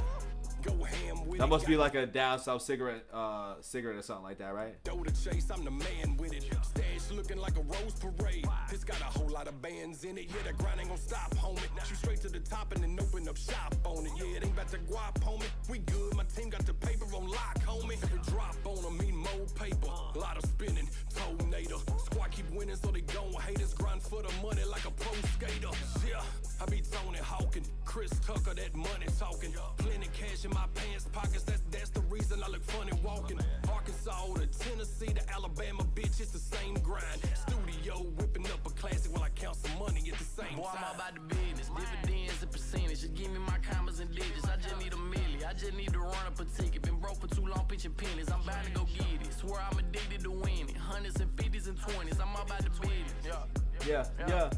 Go ham with that must be like a down south cigarette or something like that, right? Go to chase, I'm the man with it. Stash looking like a rose parade. This got a whole lot of bands in it. Yeah, the grind ain't gonna stop, homie. Shoot straight to the top and then open up shop on it. Yeah, it ain't about to guap, homie. We good, my team got the paper on lock, homie. Every drop on them mean more paper. A lot of spinning, tornado. Squad keep winning, so they gon' hate us. Grind for the money like a pro skater. Yeah, I be Tony Hawkin', Chris Tucker, that money talking. Plenty cash in my pants pockets, that's the reason I look funny walking. Arkansas to Tennessee to Alabama, bitch, it's the same grind. Studio whipping up a classic while I count some money at the same Boy, time. I'm all about the business. Dividends and percentage. You give me my commas and digits. I just need a milli. I just need to run up a ticket. Been broke for too long, pitching pennies. I'm bound to go get it. Swear I'm addicted to winning. Hundreds and fifties and 20s. I'm all about the business. Yeah. Boy, I'm all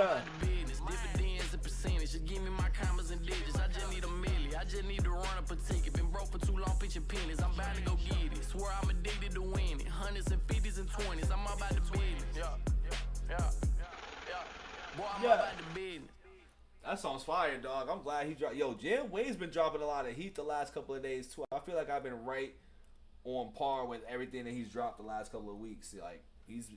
about the business. Dividends and percentage. You give me my commas and digits. I just need a milli. I just need to run up a ticket. Been broke for too long, pitching pennies. I'm bound to go get it. Swear I'm addicted to winning. Hundreds and fifties and 20s. I'm all about the business. Boy, I'm all about the business. That song's fire, dog. I'm glad he dropped. Yo, Jam Wayne's been dropping a lot of heat the last couple of days too. I feel like I've been right on par with everything that he's dropped the last couple of weeks. Like he's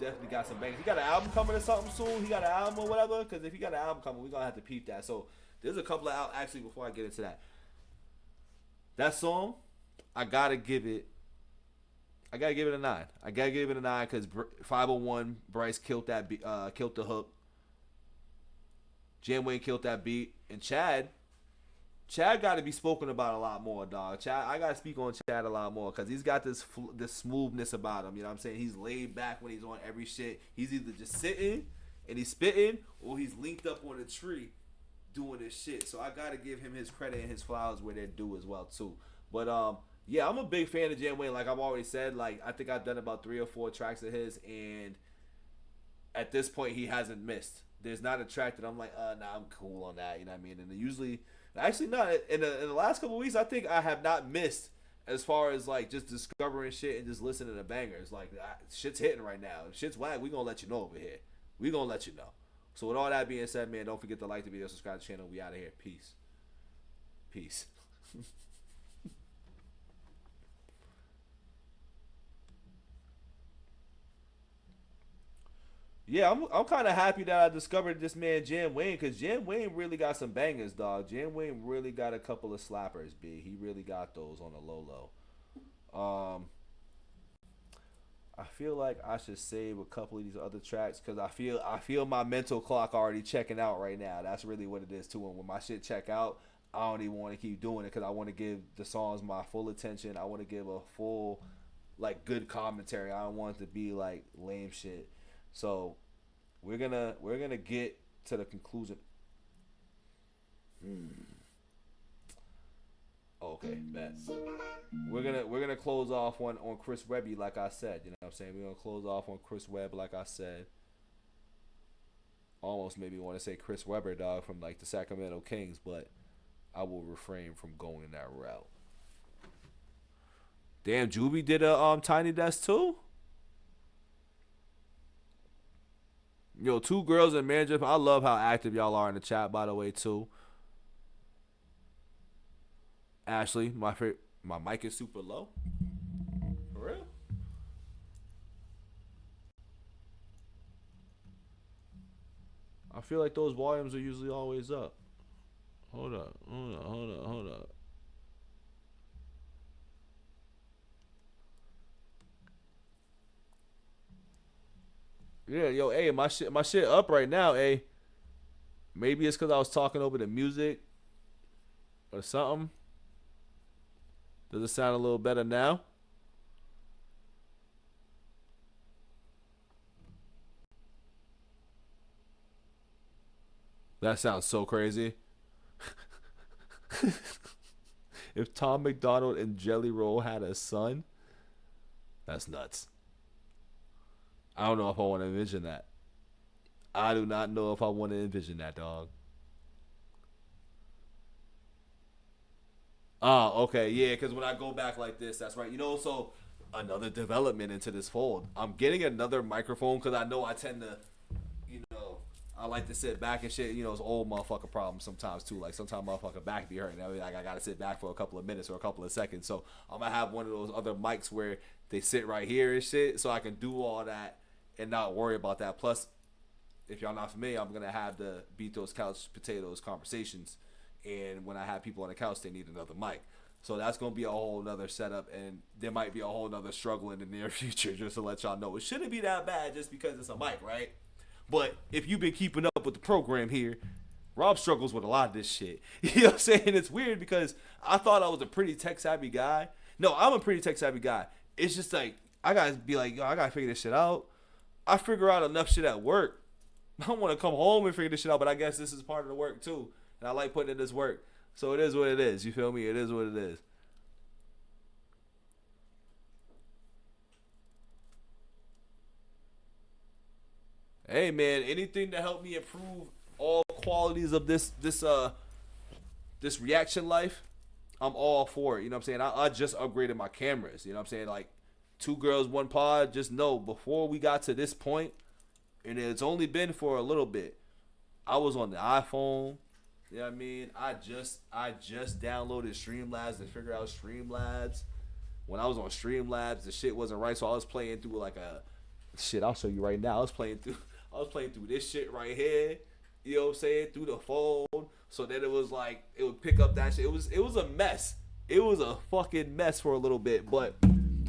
definitely got some bangers. He got an album coming or something soon. He got an album or whatever. Because if he got an album coming, we're gonna have to peep that. So there's a couple of actually before I get into that. That song, I gotta give it a 9. I gotta give it a 9 because 501 Bryce killed that killed the hook. Jam Wayne killed that beat, and Chad got to be spoken about a lot more, dog. I got to speak on Chad a lot more because he's got this smoothness about him. You know what I'm saying? He's laid back when he's on every shit. He's either just sitting and he's spitting, or he's linked up on a tree doing this shit. So I got to give him his credit and his flowers where they're due as well too. But yeah, I'm a big fan of Jam Wayne. Like I've already said, like I think I've done about 3 or 4 tracks of his, and at this point he hasn't missed. There's not a track that I'm like, nah, I'm cool on that. You know what I mean? And usually, actually not. In the last couple of weeks, I think I have not missed as far as like just discovering shit and just listening to bangers. Like shit's hitting right now. If shit's whack, we gonna let you know over here. We gonna let you know. So with all that being said, man, don't forget to like the video, subscribe to the channel. We out of here. Peace. Yeah, I'm kind of happy that I discovered this man Jam Wayne, because Jam Wayne really got some bangers, dog. Jam Wayne really got a couple of slappers, B. He really got those on the low. I feel like I should save a couple of these other tracks because I feel my mental clock already checking out right now. That's really what it is too. And when my shit check out, I don't even want to keep doing it because I want to give the songs my full attention. I want to give a full, like, good commentary. I don't want it to be like lame shit. So we're gonna get to the conclusion. Okay, bet. We're gonna close off on Chris Webby, like I said. You know what I'm saying? We're gonna close off on Chris Webb, like I said. Almost made me want to say Chris Webber, dog, from like the Sacramento Kings, but I will refrain from going that route. Damn, Juby did a Tiny Desk too. Yo, 2 girls and manager. I love how active y'all are in the chat, by the way, too. Ashley, my mic is super low. For real? I feel like those volumes are usually always up. Hold up. Yeah, yo, hey, my shit up right now, hey. Maybe it's because I was talking over the music or something. Does it sound a little better now? That sounds so crazy. If Tom McDonald and Jelly Roll had a son, that's nuts. I don't know if I want to envision that. I do not know if I want to envision that, dog. Oh, okay, yeah, because when I go back like this, that's right. You know, so another development into this fold. I'm getting another microphone because I know I tend to, you know, I like to sit back and shit. You know, it's old motherfucker problem sometimes too. Like sometimes motherfucker back be hurting. I mean, like I gotta sit back for a couple of minutes or a couple of seconds. So I'm gonna have one of those other mics where they sit right here and shit, so I can do all that and not worry about that. Plus, if y'all not familiar, I'm gonna have the BITO'S Couch Potatoes conversations. And when I have people on the couch, they need another mic. So that's going to be a whole nother setup. And there might be a whole nother struggle in the near future, just to let y'all know. It shouldn't be that bad just because it's a mic, right? But if you've been keeping up with the program here, Rob struggles with a lot of this shit. You know what I'm saying? It's weird because I thought I was a pretty tech-savvy guy. No, I'm a pretty tech-savvy guy. It's just like, I got to be like, yo, I got to figure this shit out. I figure out enough shit at work. I don't want to come home and figure this shit out, but I guess this is part of the work too. And I like putting in this work. So it is what it is. You feel me? It is what it is. Hey, man. Anything to help me improve all qualities of this reaction life, I'm all for it. You know what I'm saying? I just upgraded my cameras. You know what I'm saying? Like, 2 girls, 1 pod. Just know, before we got to this point, and it's only been for a little bit, I was on the iPhone. You know what I mean? I just downloaded Streamlabs to figure out Streamlabs. When I was on Streamlabs, the shit wasn't right, so I was playing through like a shit. I'll show you right now. I was playing through this shit right here. You know what I'm saying? Through the phone. So then it was like it would pick up that shit. It was a mess. It was a fucking mess for a little bit, but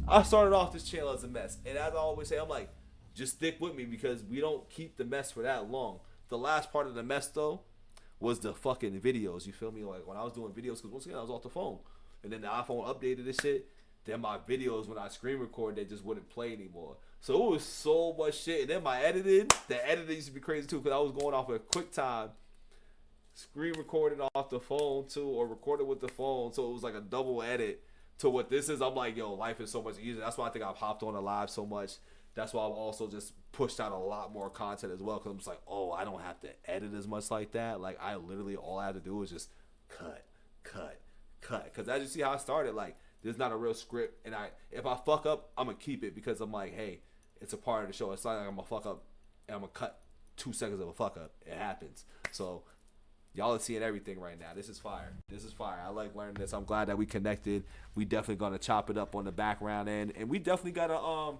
I started off this channel as a mess. And as I always say, I'm like, just stick with me because we don't keep the mess for that long. The last part of the mess though was the fucking videos, you feel me? Like when I was doing videos, because once again I was off the phone, and then the iPhone updated this shit. Then my videos, when I screen record, they just wouldn't play anymore. So it was so much shit. And then my editing, the editing used to be crazy too, because I was going off of QuickTime, screen recording off the phone too, or recording with the phone. So it was like a double edit to what this is. I'm like, yo, life is so much easier. That's why I think I've hopped on the live so much. That's why I've also just pushed out a lot more content as well, because I'm just like, oh, I don't have to edit as much like that. Like, I literally, all I have to do is just cut. Because as you see how I started, like, there's not a real script. And if I fuck up, I'm going to keep it because I'm like, hey, it's a part of the show. It's not like I'm going to fuck up and I'm going to cut 2 seconds of a fuck up. It happens. So, y'all are seeing everything right now. This is fire. I like learning this. I'm glad that we connected. We definitely going to chop it up on the background end. And we definitely got to,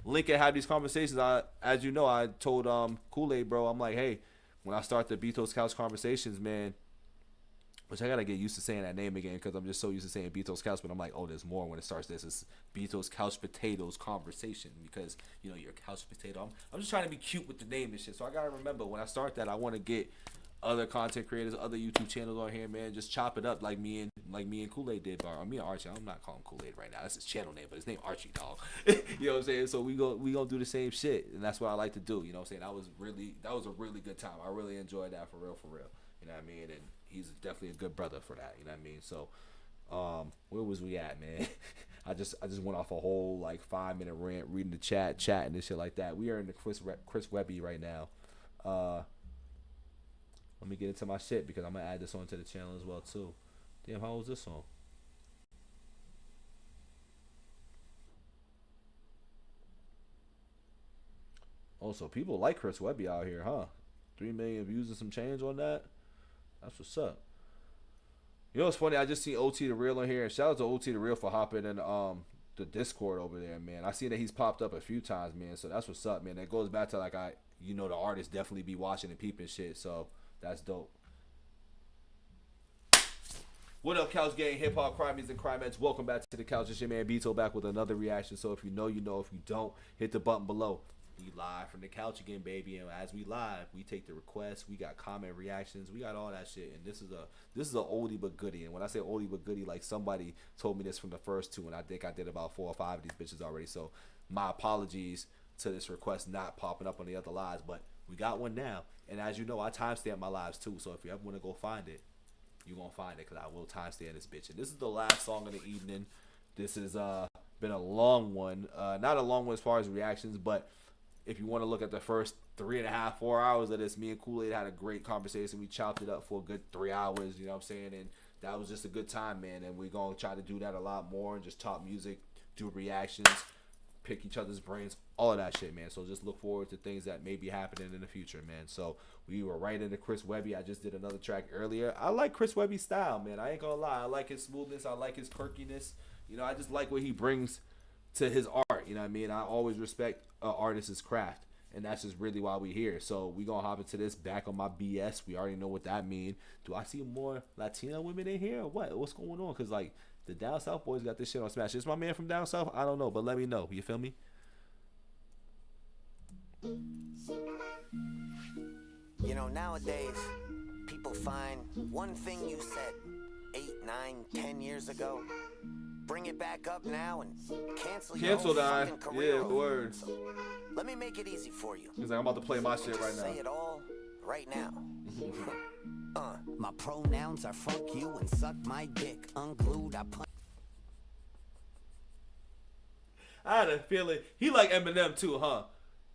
link and have these conversations. As you know, I told Kool-Aid, bro, I'm like, hey, when I start the BITO'S Couch Conversations, man, which I gotta get used to saying that name again because I'm just so used to saying BITO'S Couch, but I'm like, oh, there's more when it starts. This is BITO'S Couch Potatoes Conversation because, you know, you're a couch potato. I'm just trying to be cute with the name and shit. So I gotta remember when I start that, I want to get other content creators, other YouTube channels on here, man. Just chop it up like me and Kool-Aid did, or me and Archie. I'm not calling Kool-Aid right now. That's his channel name, but his name Archie, dog. You know what I'm saying? So we gonna do the same shit, and that's what I like to do. You know what I'm saying? That was a really good time. I really enjoyed that for real. You know what I mean? And he's definitely a good brother for that. You know what I mean? So, where was we at, man? I just went off a whole like 5-minute rant, reading the chatting and shit like that. We are in the Chris Webby right now. Let me get into my shit because I'm gonna add this onto the channel as well too. Damn, how was this song? Also, people like Chris Webby out here, huh? 3 million views and some change on that. That's what's up. You know what's funny? I just seen OT the Real on here, and shout out to OT the Real for hopping in the Discord over there, man. I see that he's popped up a few times, man. So that's what's up, man. That goes back to like the artists definitely be watching and peeping shit. So that's dope. What up, Couch Gang, Hip Hop Crimies and Crimettes? Welcome back to the Couch. It's your man BITO back with another reaction. So if you know, you know. If you don't, hit the button below. We live from the couch again, baby. And as we live, we take the requests. We got comment reactions. We got all that shit. And this is a oldie but goodie. And when I say oldie but goodie, like somebody told me this from the first two, and I think I did about 4 or 5 of these bitches already. So my apologies to this request not popping up on the other lives, but we got one now. And as you know, I timestamp my lives too. So if you ever want to go find it, you gonna find it because I will timestamp this bitch. And this is the last song of the evening. This has been a long one. Not a long one as far as reactions, but if you want to look at the first 3.5, 4 hours of this, me and Kool-Aid had a great conversation. We chopped it up for a good 3 hours, you know what I'm saying? And that was just a good time, man. And we're going to try to do that a lot more and just talk music, do reactions, pick each other's brains, all of that shit, man. So just look forward to things that may be happening in the future, man. So we were right into Chris Webby. I just did another track earlier. I like Chris Webby's style, man. I ain't going to lie. I like his smoothness. I like his quirkiness. You know, I just like what he brings to his art. You know what I mean? I always respect artist's craft, and that's just really why we here. So we gonna hop into this back on my BS. We already know what that mean. Do I see more Latina women in here or what? What's going on? Because like the down south boys got this shit on smash. Is my man from down south? I don't know, but let me know. You feel me? You know, nowadays people find one thing you said 8, 9, 10 years ago, bring it back up now and cancel that fucking career. Yeah, word. So, let me make it easy for you. He's like, I'm about to play my shit right now. Say it all right now. My pronouns are fuck you and suck my dick. Unglued, I punch. I had a feeling he like Eminem too, huh?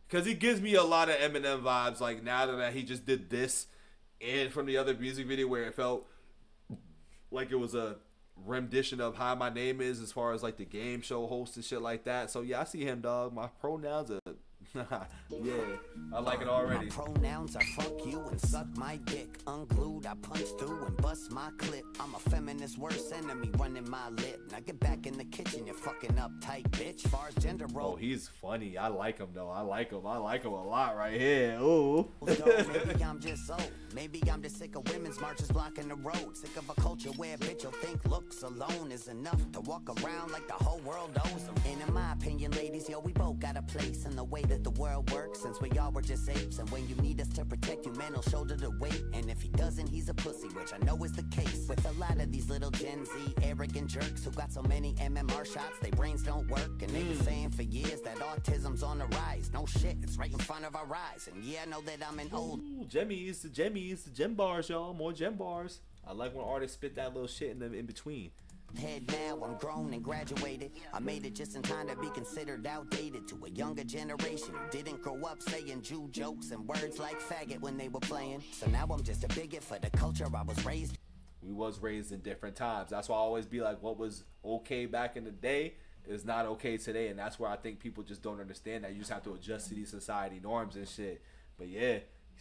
Because he gives me a lot of Eminem vibes. Like now that he just did this, and from the other music video where it felt like it was a rendition of How My Name Is, as far as like the game show host and shit like that. So yeah, I see him, dog. My pronouns are yeah, I like it already. My pronouns are fuck you and suck my dick. Unglued, I punch through and bust my clip. I'm a feminist worst enemy running my lip. Now get back in the kitchen, you fucking uptight bitch. Far as gender role. Oh, he's funny. I like him though. I like him a lot right here. Ooh. Maybe I'm just old. Maybe I'm just sick of women's marches blocking the road. Sick of a culture where a bitch will think looks alone is enough to walk around like the whole world owes them. And in my opinion, ladies, yo, we both got a place in the way that the world works, since we all were just apes. And when you need us to protect you, man, he'll shoulder the weight. And if he doesn't, he's a pussy, which I know is the case with a lot of these little Gen Z arrogant jerks who got so many MMR shots, they brains don't work. And they've been saying for years that autism's on the rise. No shit, it's right in front of our eyes. And yeah, I know that I'm an old Jemmies, the gem bars, y'all. More gem bars. I like when artists spit that little shit in between. Head now, I'm grown and graduated. I made it just in time to be considered outdated to a younger generation who didn't grow up saying Jew jokes and words like faggot when they were playing. So now I'm just a bigot for the culture I was raised. We was raised in different times. That's why I always be like, what was okay back in the day is not okay today. And that's where I think people just don't understand that. You just have to adjust to these society norms and shit. But yeah.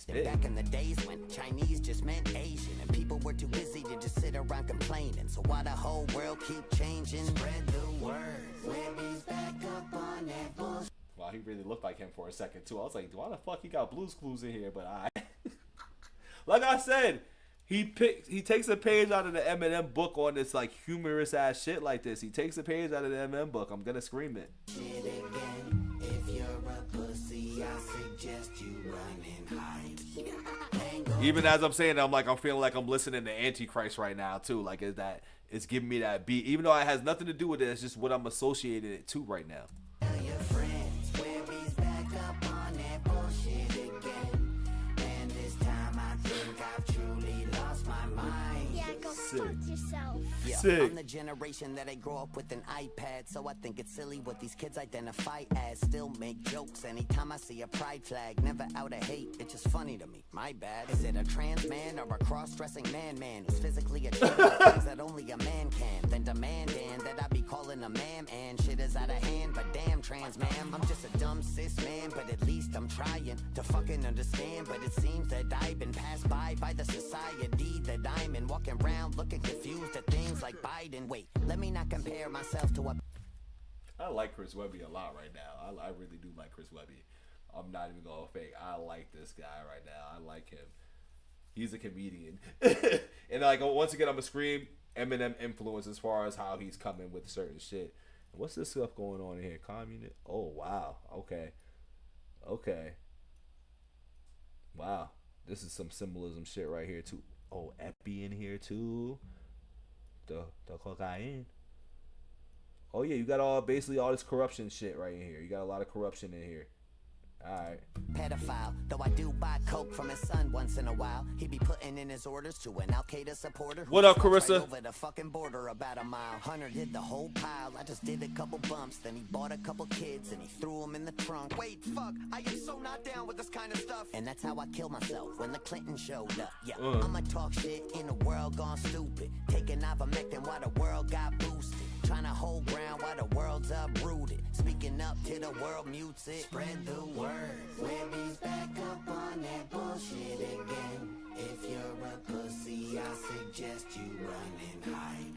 Back in the days when Chinese just meant Asian and people were too busy to just sit around complaining. So why the whole world keep changing? Spread the word. Webby's back up on that bullshit. Wow, He really looked like him for a second too. I was like, why the fuck he got Blue's Clues in here? But like I said, he takes a page out of the Eminem book on this like humorous ass shit like this. He takes a page out of the Eminem book. I'm gonna scream it. If you're a pussy, I suggest you run and hide. Even as I'm saying that, I'm feeling like I'm listening to Antichrist right now too. Like it's giving me that beat, even though it has nothing to do with it. It's just what I'm associating it to right now. Tell your friends, Webby's back up on that bullshit again. And this time I think I've truly lost my mind. Yeah, go fuck yourself. Yeah, Sick. I'm the generation that I grow up with an iPad, so I think it's silly what these kids identify as. Still make jokes anytime I see a pride flag. Never out of hate, it's just funny to me. My bad. Is it a trans man or a cross-dressing man who's physically achieving the things that only a man can? Then demanding that I be calling a ma'am, and shit is out of hand. But damn, trans ma'am, I'm just a dumb cis man, but at least I'm trying to fucking understand. But it seems that I've been passed by the society that I'm in, walking around looking confused at things like Biden. Wait, let me not compare myself to a... I like Chris Webby a lot right now. I really do like Chris Webby. I'm not even gonna fake. I like this guy right now. I like him. He's a comedian. And like once again, I'm gonna scream Eminem influence as far as how he's coming with certain shit. What's this stuff going on in here? Communist? Oh wow. Okay. Wow. This is some symbolism shit right here too. Oh, Epi in here too. The cocaine. Oh yeah, you got basically all this corruption shit right in here. You got a lot of corruption in here. Alright. Pedophile, though I do buy coke from his son once in a while. He be putting in his orders to an Al-Qaeda supporter. What up, Carissa? Right over the fucking border about a mile. Hunter did the whole pile. I just did a couple bumps. Then he bought a couple kids and he threw them in the trunk. Wait, fuck, I am so not down with this kind of stuff. And that's how I killed myself when the Clinton showed up. Yeah, I'ma talk shit in a world gone stupid. Taking ivermectin while the world got boosted. Trying to hold ground while the world's uprooted. Speaking up till the world mutes it. Spread the word. Webby's back up on that bullshit again. If you're a pussy, I suggest you run and hide.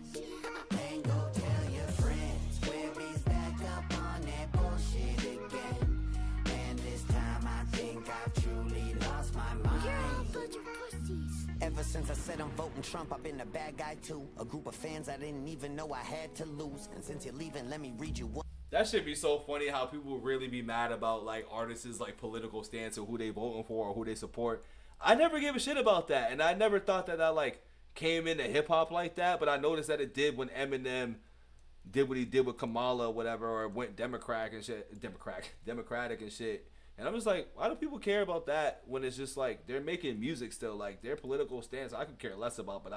And go tell your friends. Webby's back up on that bullshit again. And this time I think I've truly lost my mind. You're all a bunch of pussies. Ever since I said I'm voting Trump, I've been a bad guy too. A group of fans I didn't even know I had to lose. And since you're leaving, let me read you one. That should be so funny how people really be mad about like artists' like political stance or who they voting for or who they support. I never gave a shit about that, and I never thought that I like came into hip hop like that. But I noticed that it did when Eminem did what he did with Kamala or whatever, or went Democratic and shit. And I'm just like, why do people care about that when it's just like they're making music still? Like their political stance, I could care less about, but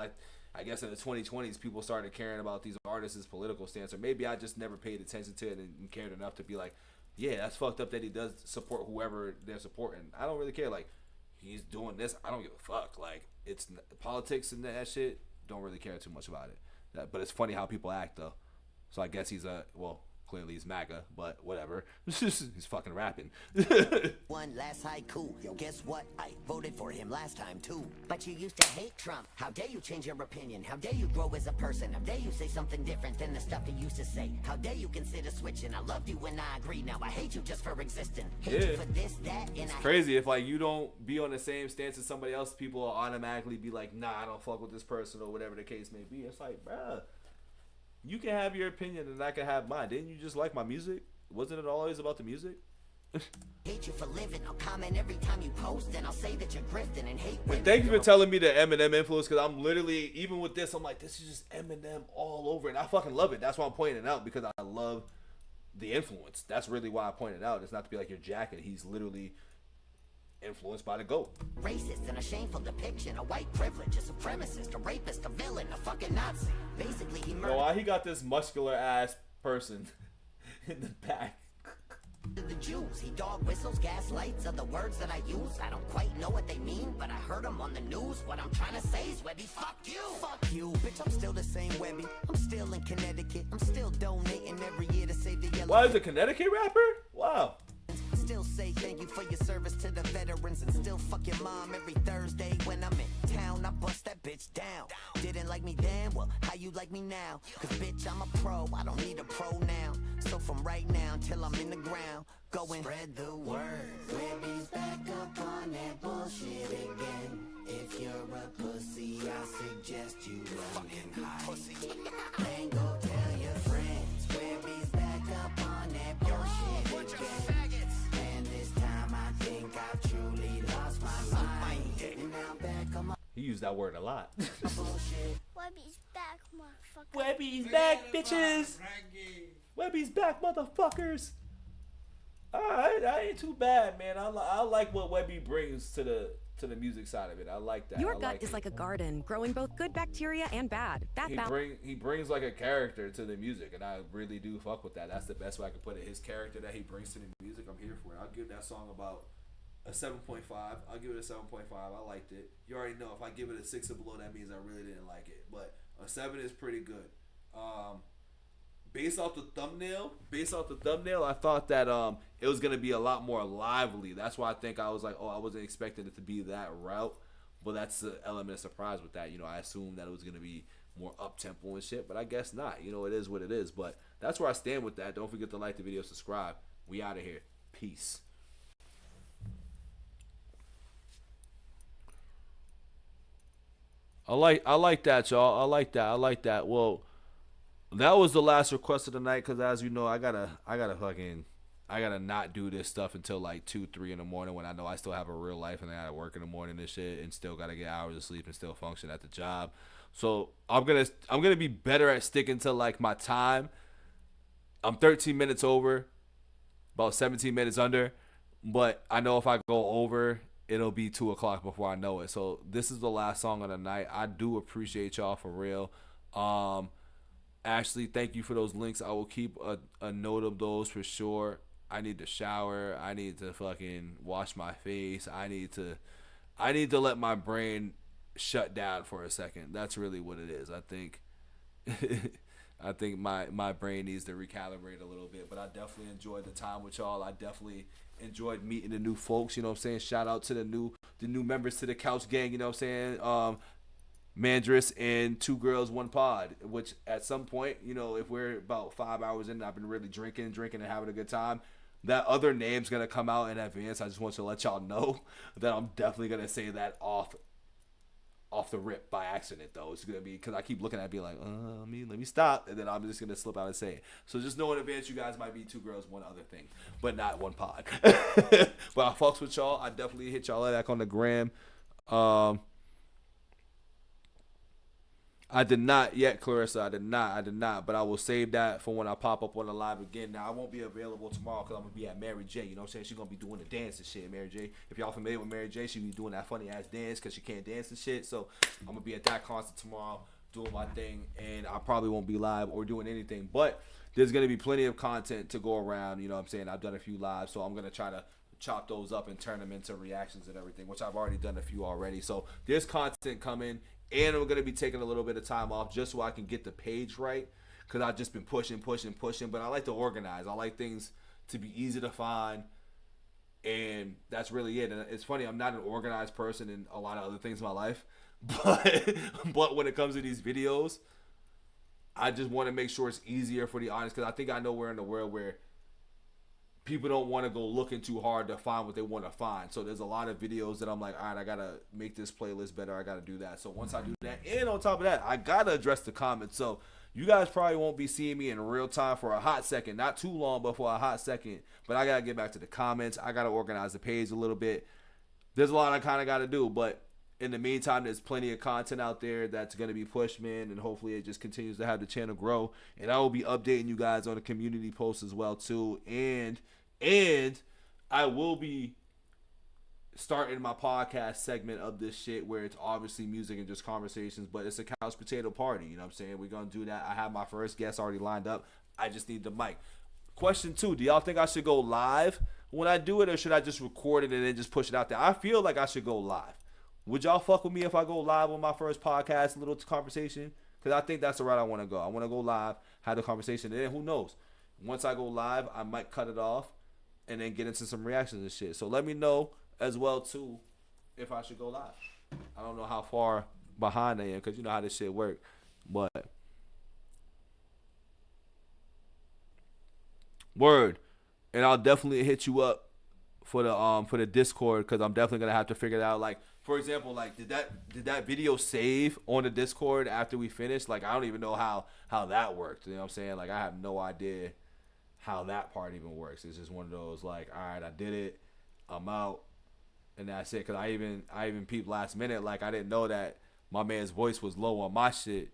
I guess in the 2020s, people started caring about these artists' political stance, or maybe I just never paid attention to it and cared enough to be like, yeah, that's fucked up that he does support whoever they're supporting. I don't really care. Like, he's doing this, I don't give a fuck. Like, it's politics and that shit, don't really care too much about it. But it's funny how people act, though. So I guess he's clearly he's MAGA, but whatever. He's fucking rapping. One last haiku. Yo, guess what? I voted for him last time too. But you used to hate Trump. How dare you change your opinion? How dare you grow as a person? How dare you say something different than the stuff you used to say? How dare you consider switching? I loved you when I agreed. Now I hate you just for existing. Hate you for this, that, and it's crazy. If like you don't be on the same stance as somebody else, people will automatically be like, nah, I don't fuck with this person or whatever the case may be. It's like, bruh, you can have your opinion and I can have mine. Didn't you just like my music? Wasn't it always about the music? Hate you for living. I'll comment every time you post, and I'll say that you're grifting and hate. But thank you for telling me the Eminem influence, because I'm literally, even with this, I'm like, this is just Eminem all over, and I fucking love it. That's why I'm pointing it out, because I love the influence. That's really why I pointed it out. It's not to be like your jacket. He's literally influenced by the GOAT. Racist and a shameful depiction of white privilege, a supremacist, a rapist, a villain, a fucking Nazi. Basically, he murdered. Why he got this muscular ass person in the back? The Jews, he dog whistles, gaslights are the words that I use. I don't quite know what they mean, but I heard them on the news. What I'm trying to say is, Webby, fuck you. Fuck you, bitch, I'm still the same Webby. I'm still in Connecticut. I'm still donating every year to save the yellow. Why is a Connecticut rapper? Wow. Still say thank you for your service to the veterans, and still fuck your mom every Thursday when I'm in town. I bust that bitch down. Didn't like me then? Well, how you like me now? Cause bitch, I'm a pro. I don't need a pronoun. So from right now until I'm in the ground, going. Spread the word. Webby's back up on that bullshit again. If you're a pussy, I suggest you run and hide. And go tell your friends. Webby's back up on that bullshit again. And this time I think I've truly lost my mind. And now back on my He used that word a lot. bullshit. Webby's back, motherfucker. Webby's back, bitches. Webby's back, motherfuckers. Alright, that ain't too bad, man. I like what Webby brings to the music side of it. I like that. Your gut is like a garden, growing both good bacteria and bad. He brings like a character to the music, and I really do fuck with that. That's the best way I can put it. His character that he brings to the music, I'm here for it. I'll give that song about a 7.5. I'll give it a 7.5. I liked it. You already know if I give it a 6 or below, that means I really didn't like it. But a 7 is pretty good. Based off the thumbnail, I thought that it was gonna be a lot more lively. That's why I think I was like, oh, I wasn't expecting it to be that route. But that's the element of surprise with that. You know, I assumed that it was gonna be more up tempo and shit, but I guess not. You know, it is what it is. But that's where I stand with that. Don't forget to like the video, subscribe. We out of here. Peace. I like that, y'all. I like that. Well, that was the last request of the night, because as you know, I gotta not do this stuff until like 2-3 in the morning, when I know I still have a real life and I gotta work in the morning and shit, and still gotta get hours of sleep and still function at the job. So I'm gonna be better at sticking to like my time. I'm 13 minutes over, about 17 minutes under, but I know if I go over, it'll be 2 o'clock before I know it. So this is the last song of the night. I do appreciate y'all for real. Ashley, thank you for those links. I will keep a note of those for sure. I need to shower. I need to fucking wash my face. I need to let my brain shut down for a second. That's really what it is. I think I think my brain needs to recalibrate a little bit. But I definitely enjoyed the time with y'all. I definitely enjoyed meeting the new folks. You know what I'm saying? Shout out to the new members to the Couch Gang. You know what I'm saying? Mandris and 2 Girls 1 Pod, which at some point, you know, if we're about 5 hours in and I've been really drinking and having a good time, that other name's gonna come out in advance. I just want to let y'all know that I'm definitely gonna say that off the rip by accident, though. It's gonna be because I keep looking at it being like, let me stop, and then I'm just gonna slip out and say it. So just know in advance, you guys might be 2 Girls 1 Other Thing, but not 1 Pod. But I fucks with y'all. I definitely hit y'all back on the gram. I did not yet, Clarissa. I did not. But I will save that for when I pop up on the live again. Now, I won't be available tomorrow because I'm going to be at Mary J. You know what I'm saying? She's going to be doing the dance and shit, Mary J. If y'all familiar with Mary J, she be doing that funny-ass dance because she can't dance and shit. So, I'm going to be at that concert tomorrow doing my thing. And I probably won't be live or doing anything. But there's going to be plenty of content to go around. You know what I'm saying? I've done a few lives, so I'm going to try to chop those up and turn them into reactions and everything, which I've already done a few already. So, there's content coming. And I'm going to be taking a little bit of time off just so I can get the page right, because I've just been pushing. But I like to organize. I like things to be easy to find, and that's really it. And it's funny, I'm not an organized person in a lot of other things in my life, but when it comes to these videos, I just want to make sure it's easier for the audience, because I think I know we're in a world where people don't want to go looking too hard to find what they want to find. So there's a lot of videos that I'm like, all right, I got to make this playlist better. I got to do that. So once I do that, and on top of that, I got to address the comments. So you guys probably won't be seeing me in real time for a hot second. Not too long, but for a hot second. But I got to get back to the comments. I got to organize the page a little bit. There's a lot I kind of got to do. But in the meantime, there's plenty of content out there that's going to be pushed, man. And hopefully it just continues to have the channel grow. And I will be updating you guys on the community posts as well, too. And I will be starting my podcast segment of this shit where it's obviously music and just conversations, but it's a couch potato party. You know what I'm saying? We're going to do that. I have my first guest already lined up. I just need the mic. Question 2, do y'all think I should go live when I do it, or should I just record it and then just push it out there? I feel like I should go live. Would y'all fuck with me if I go live on my first podcast, little conversation? Because I think that's the route I want to go. I want to go live, have the conversation, and then who knows? Once I go live, I might cut it off and then get into some reactions and shit. So let me know as well, too, if I should go live. I don't know how far behind I am, because you know how this shit work. But, word. and I'll definitely hit you up for the Discord, because I'm definitely gonna have to figure it out. Like, for example, like did that video save on the Discord after we finished? Like, I don't even know how that worked. You know what I'm saying? Like, I have no idea how that part even works. It's just one of those, like, all right, I did it, I'm out, and that's it. Cause I even peeped last minute, like, I didn't know that my man's voice was low on my shit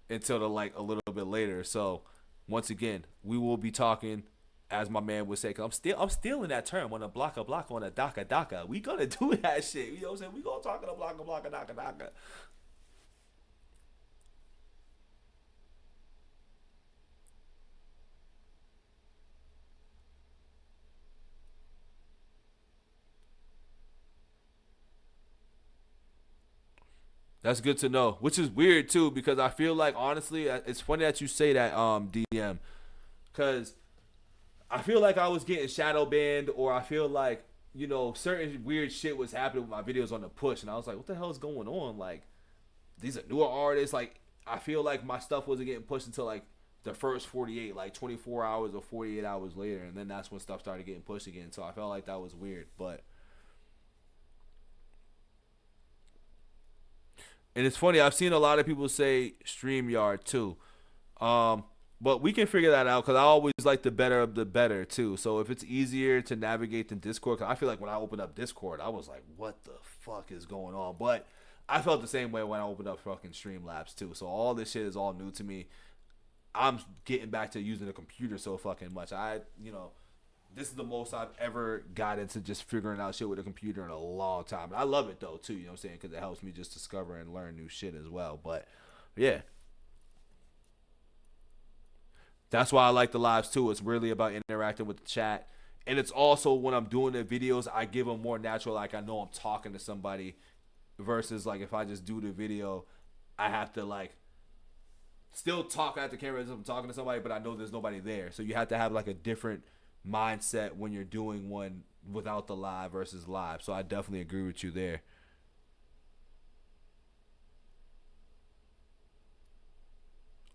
until a little bit later. So once again, we will be talking, as my man would say, cause I'm still in that term, on a block on a daka. We gonna do that shit. You know what I'm saying? We gonna talk on a block daka. That's good to know. Which is weird too, because I feel like, honestly, it's funny that you say that, DM, because I feel like I was getting shadow banned, or I feel like, certain weird shit was happening with my videos on the push, and I was like, what the hell is going on? Like, these are newer artists. Like, I feel like my stuff wasn't getting pushed until like the first 48, like 24 hours or 48 hours later, and then that's when stuff started getting pushed again. So I felt like that was weird, but. And it's funny, I've seen a lot of people say StreamYard too. But we can figure that out, because I always like the better of the better too. So if it's easier to navigate than Discord, because I feel like when I opened up Discord, I was like, what the fuck is going on? But I felt the same way when I opened up fucking Streamlabs too. So all this shit is all new to me. I'm getting back to using the computer so fucking much. This is the most I've ever got into just figuring out shit with a computer in a long time. And I love it though too, you know what I'm saying? Because it helps me just discover and learn new shit as well. But yeah, that's why I like the lives too. It's really about interacting with the chat. And it's also, when I'm doing the videos, I give them more natural, like I know I'm talking to somebody, versus like if I just do the video, I have to like still talk at the camera as if I'm talking to somebody, but I know there's nobody there. So you have to have like a different mindset when you're doing one without the live versus live. So I definitely agree with you there.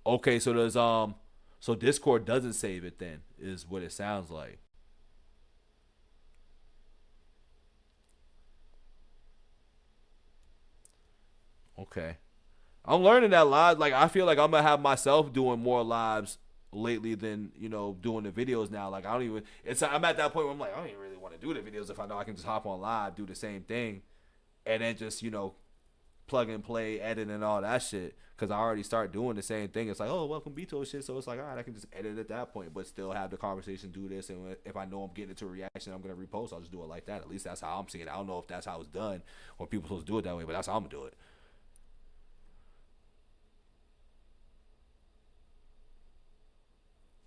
Okay, so there's so Discord doesn't save it then, is what it sounds like. Okay. I'm learning that live, like I feel like I'm gonna have myself doing more lives lately than, doing the videos now. Like I'm at that point where I'm like, I don't even really want to do the videos if I know I can just hop on live, do the same thing, and then just, plug and play, edit and all that shit. Cause I already start doing the same thing. It's like, oh, welcome BITO'S shit. So it's like, all right, I can just edit at that point, but still have the conversation, do this. And if I know I'm getting into a reaction, I'm going to repost, I'll just do it like that. At least that's how I'm seeing it. I don't know if that's how it's done or people supposed to do it that way, but that's how I'm going to do it.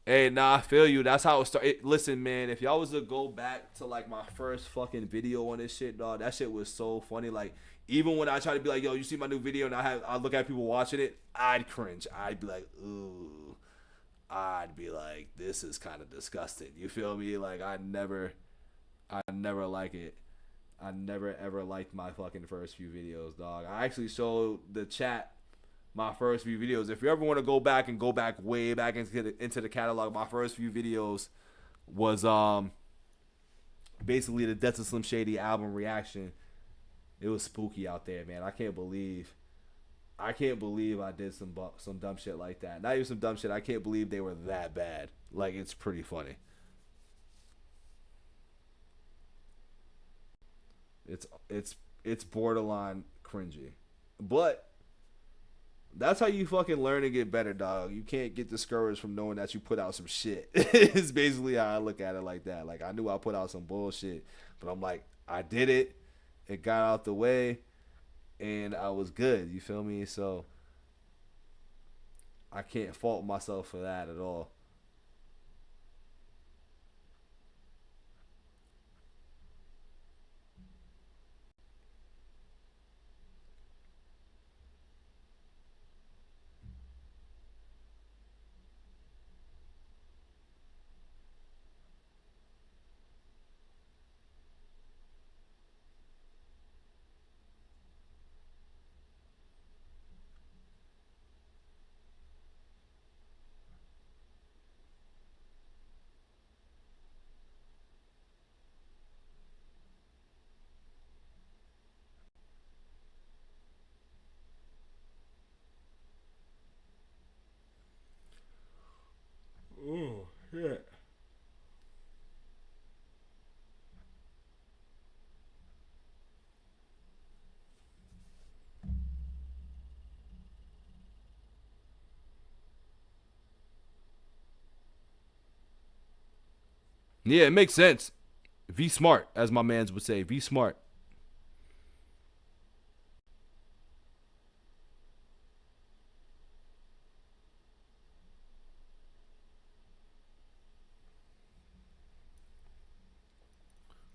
Hey, nah, I feel you. That's how it started. Listen, man, if y'all was to go back to like my first fucking video on this shit, dog, that shit was so funny. Like, even when I try to be like, yo, you see my new video, and I look at people watching it, I'd cringe. I'd be like, ooh. I'd be like, this is kind of disgusting. You feel me? Like, I never like it. I never ever liked my fucking first few videos, dog. I actually showed the chat my first few videos. If you ever want to go back way back into the catalog, my first few videos was basically the Death of Slim Shady album reaction. It was spooky out there, man. I can't believe I did some dumb shit like that. Not even some dumb shit. I can't believe they were that bad. Like, it's pretty funny. It's borderline cringy, but that's how you fucking learn and get better, dog. You can't get discouraged from knowing that you put out some shit. It's basically how I look at it, like that. Like, I knew I put out some bullshit, but I'm like, I did it. It got out the way, and I was good. You feel me? So I can't fault myself for that at all. Yeah, it makes sense. V smart, as my mans would say. V smart.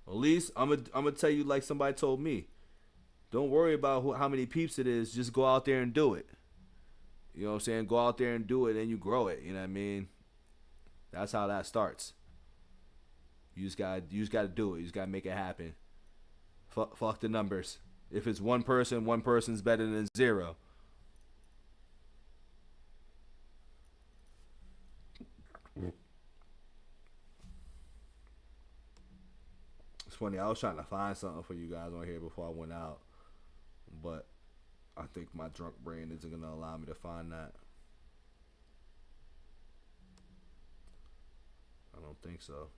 At least I'm gonna tell you like somebody told me. Don't worry about how many peeps it is. Just go out there and do it. You know what I'm saying? Go out there and do it, and you grow it. You know what I mean? That's how that starts. You just gotta do it. You just gotta make it happen. Fuck the numbers. If it's one person's better than zero. It's funny. I was trying to find something for you guys on here before I went out, but I think my drunk brain isn't gonna allow me to find that. I don't think so.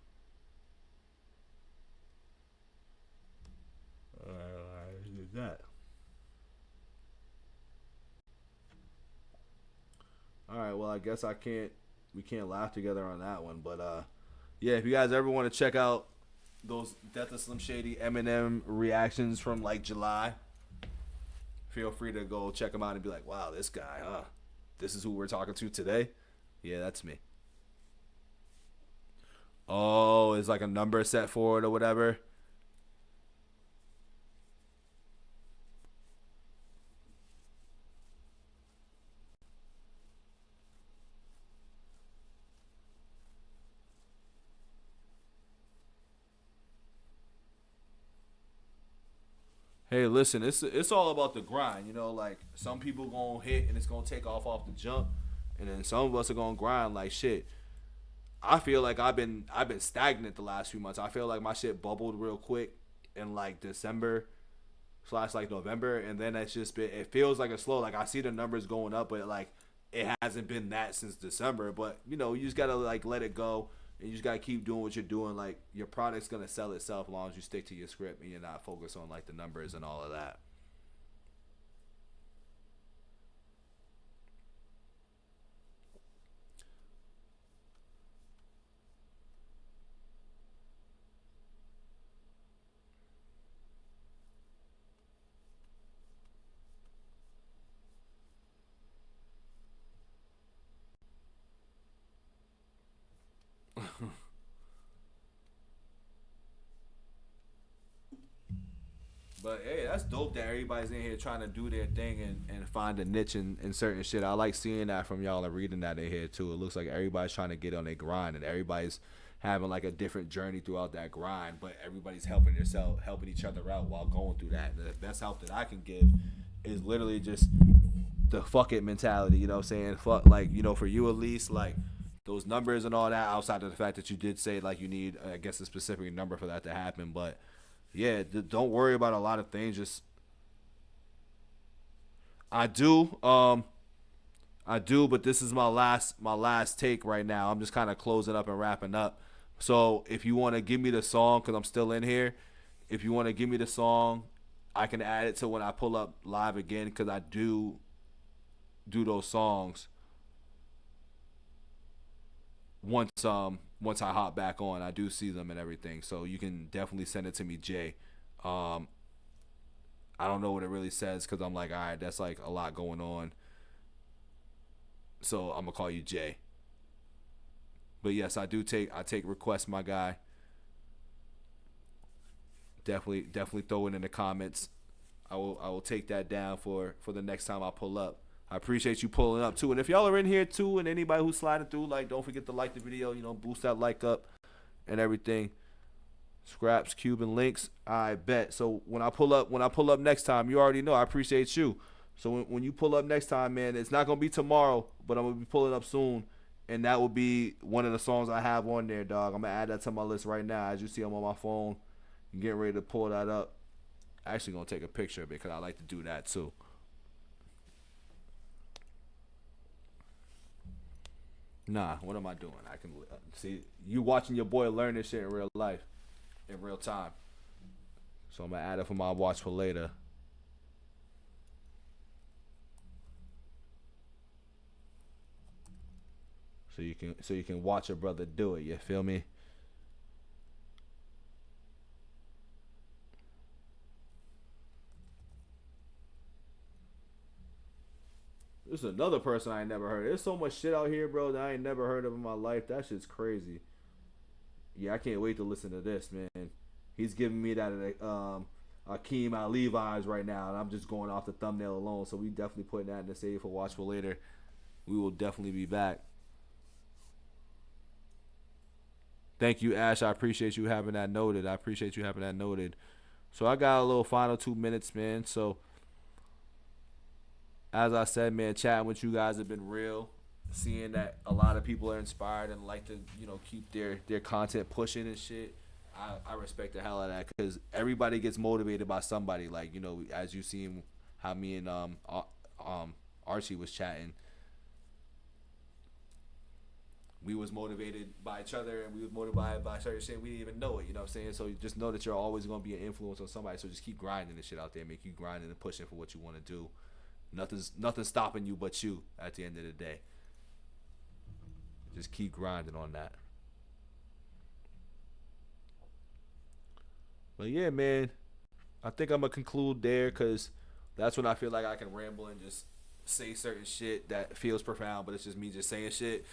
Did that. All right. Well, I guess we can't laugh together on that one, but yeah. If you guys ever want to check out those Death of Slim Shady Eminem reactions from like July, feel free to go check them out and be like, wow, this guy, huh? This is who we're talking to today? Yeah, that's me. Oh, it's like a number set for it or whatever. Hey, listen, it's all about the grind, you know. Like some people gonna hit and it's gonna take off the jump, and then some of us are gonna grind like shit. I feel like I've been stagnant the last few months. I feel like my shit bubbled real quick in like December / like November, and then it's just been. It feels like it's slow. Like I see the numbers going up, but like it hasn't been that since December. But you know, you just gotta like let it go. And you just gotta keep doing what you're doing. Like your product's gonna sell itself as long as you stick to your script and you're not focused on like the numbers and all of that. But hey, that's dope that everybody's in here trying to do their thing and find a niche in certain shit. I like seeing that from y'all and reading that in here too. It looks like everybody's trying to get on their grind and everybody's having like a different journey throughout that grind, but everybody's helping each other out while going through that. The best help that I can give is literally just the fuck it mentality, you know what I'm saying? Fuck, like, you know, for you at least, like those numbers and all that, outside of the fact that you did say like you need, I guess, a specific number for that to happen, but yeah, don't worry about a lot of things. Just I do, but this is my last take right now. I'm just kind of closing up and wrapping up. So if you want to give me the song, because I'm still in here, if you want to give me the song, I can add it to when I pull up live again, because I do those songs once I hop back on. I do see them and everything, so you can definitely send it to me, Jay. I don't know what it really says, because I'm like, all right, that's like a lot going on, so I'm gonna call you Jay. But yes, I take requests, my guy. Definitely throw it in the comments. I will take that down for the next time I pull up. I appreciate you pulling up too. And if y'all are in here too, and anybody who's sliding through, like, don't forget to like the video, you know, boost that like up and everything. Scraps, Cuban links, I bet. So when I pull up next time, you already know I appreciate you. So when you pull up next time, man, it's not gonna be tomorrow, but I'm gonna be pulling up soon, and that will be one of the songs I have on there, dog. I'm gonna add that to my list right now. As you see, I'm on my phone, getting ready to pull that up. Actually gonna take a picture of it, because I like to do that too. Nah, what am I doing? I can see you watching your boy learn this shit in real life, in real time. So I'm gonna add it for my watch for later. So you can watch a brother do it. You feel me? This is another person I ain't never heard. There's so much shit out here, bro, that I ain't never heard of in my life. That shit's crazy. Yeah, I can't wait to listen to this, man. He's giving me that Akeem Ali vibes right now, and I'm just going off the thumbnail alone. So we definitely putting that in the save for watch for later. We will definitely be back. Thank you, Ash. I appreciate you having that noted. So I got a little final 2 minutes, man. So as I said, man, chatting with you guys have been real. Seeing that a lot of people are inspired and like to, you know, keep their content pushing and shit. I respect the hell out of that, because everybody gets motivated by somebody. Like, you know, as you seen how me and Archie was chatting. We was motivated by each other, and we was motivated by certain shit we didn't even know it, you know what I'm saying? So you just know that you're always going to be an influence on somebody, so just keep grinding this shit out there, make you grinding and pushing for what you want to do. Nothing's stopping you but you at the end of the day. Just keep grinding on that. But yeah, man, I think I'm going to conclude there, because that's when I feel like I can ramble and just say certain shit that feels profound, but it's just me just saying shit.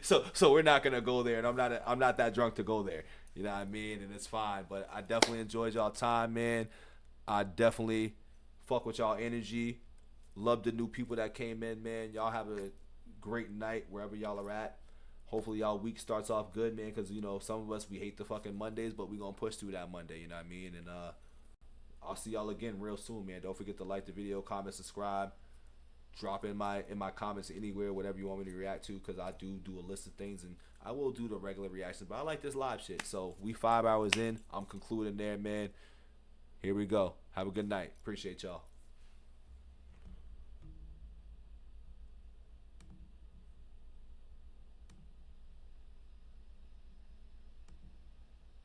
so we're not gonna go there, and I'm not that drunk to go there. You know what I mean? And it's fine. But I definitely enjoyed y'all time, man. I definitely fuck with y'all energy. Love the new people that came in, man. Y'all have a great night wherever y'all are at. Hopefully y'all week starts off good, man, because, you know, some of us, we hate the fucking Mondays, but we gonna push through that Monday, you know what I mean? And I'll see y'all again real soon, man. Don't forget to like the video, comment, subscribe. Drop in my comments anywhere, whatever you want me to react to, because I do a list of things, and I will do the regular reactions, but I like this live shit. So we 5 hours in. I'm concluding there, man. Here we go. Have a good night. Appreciate y'all.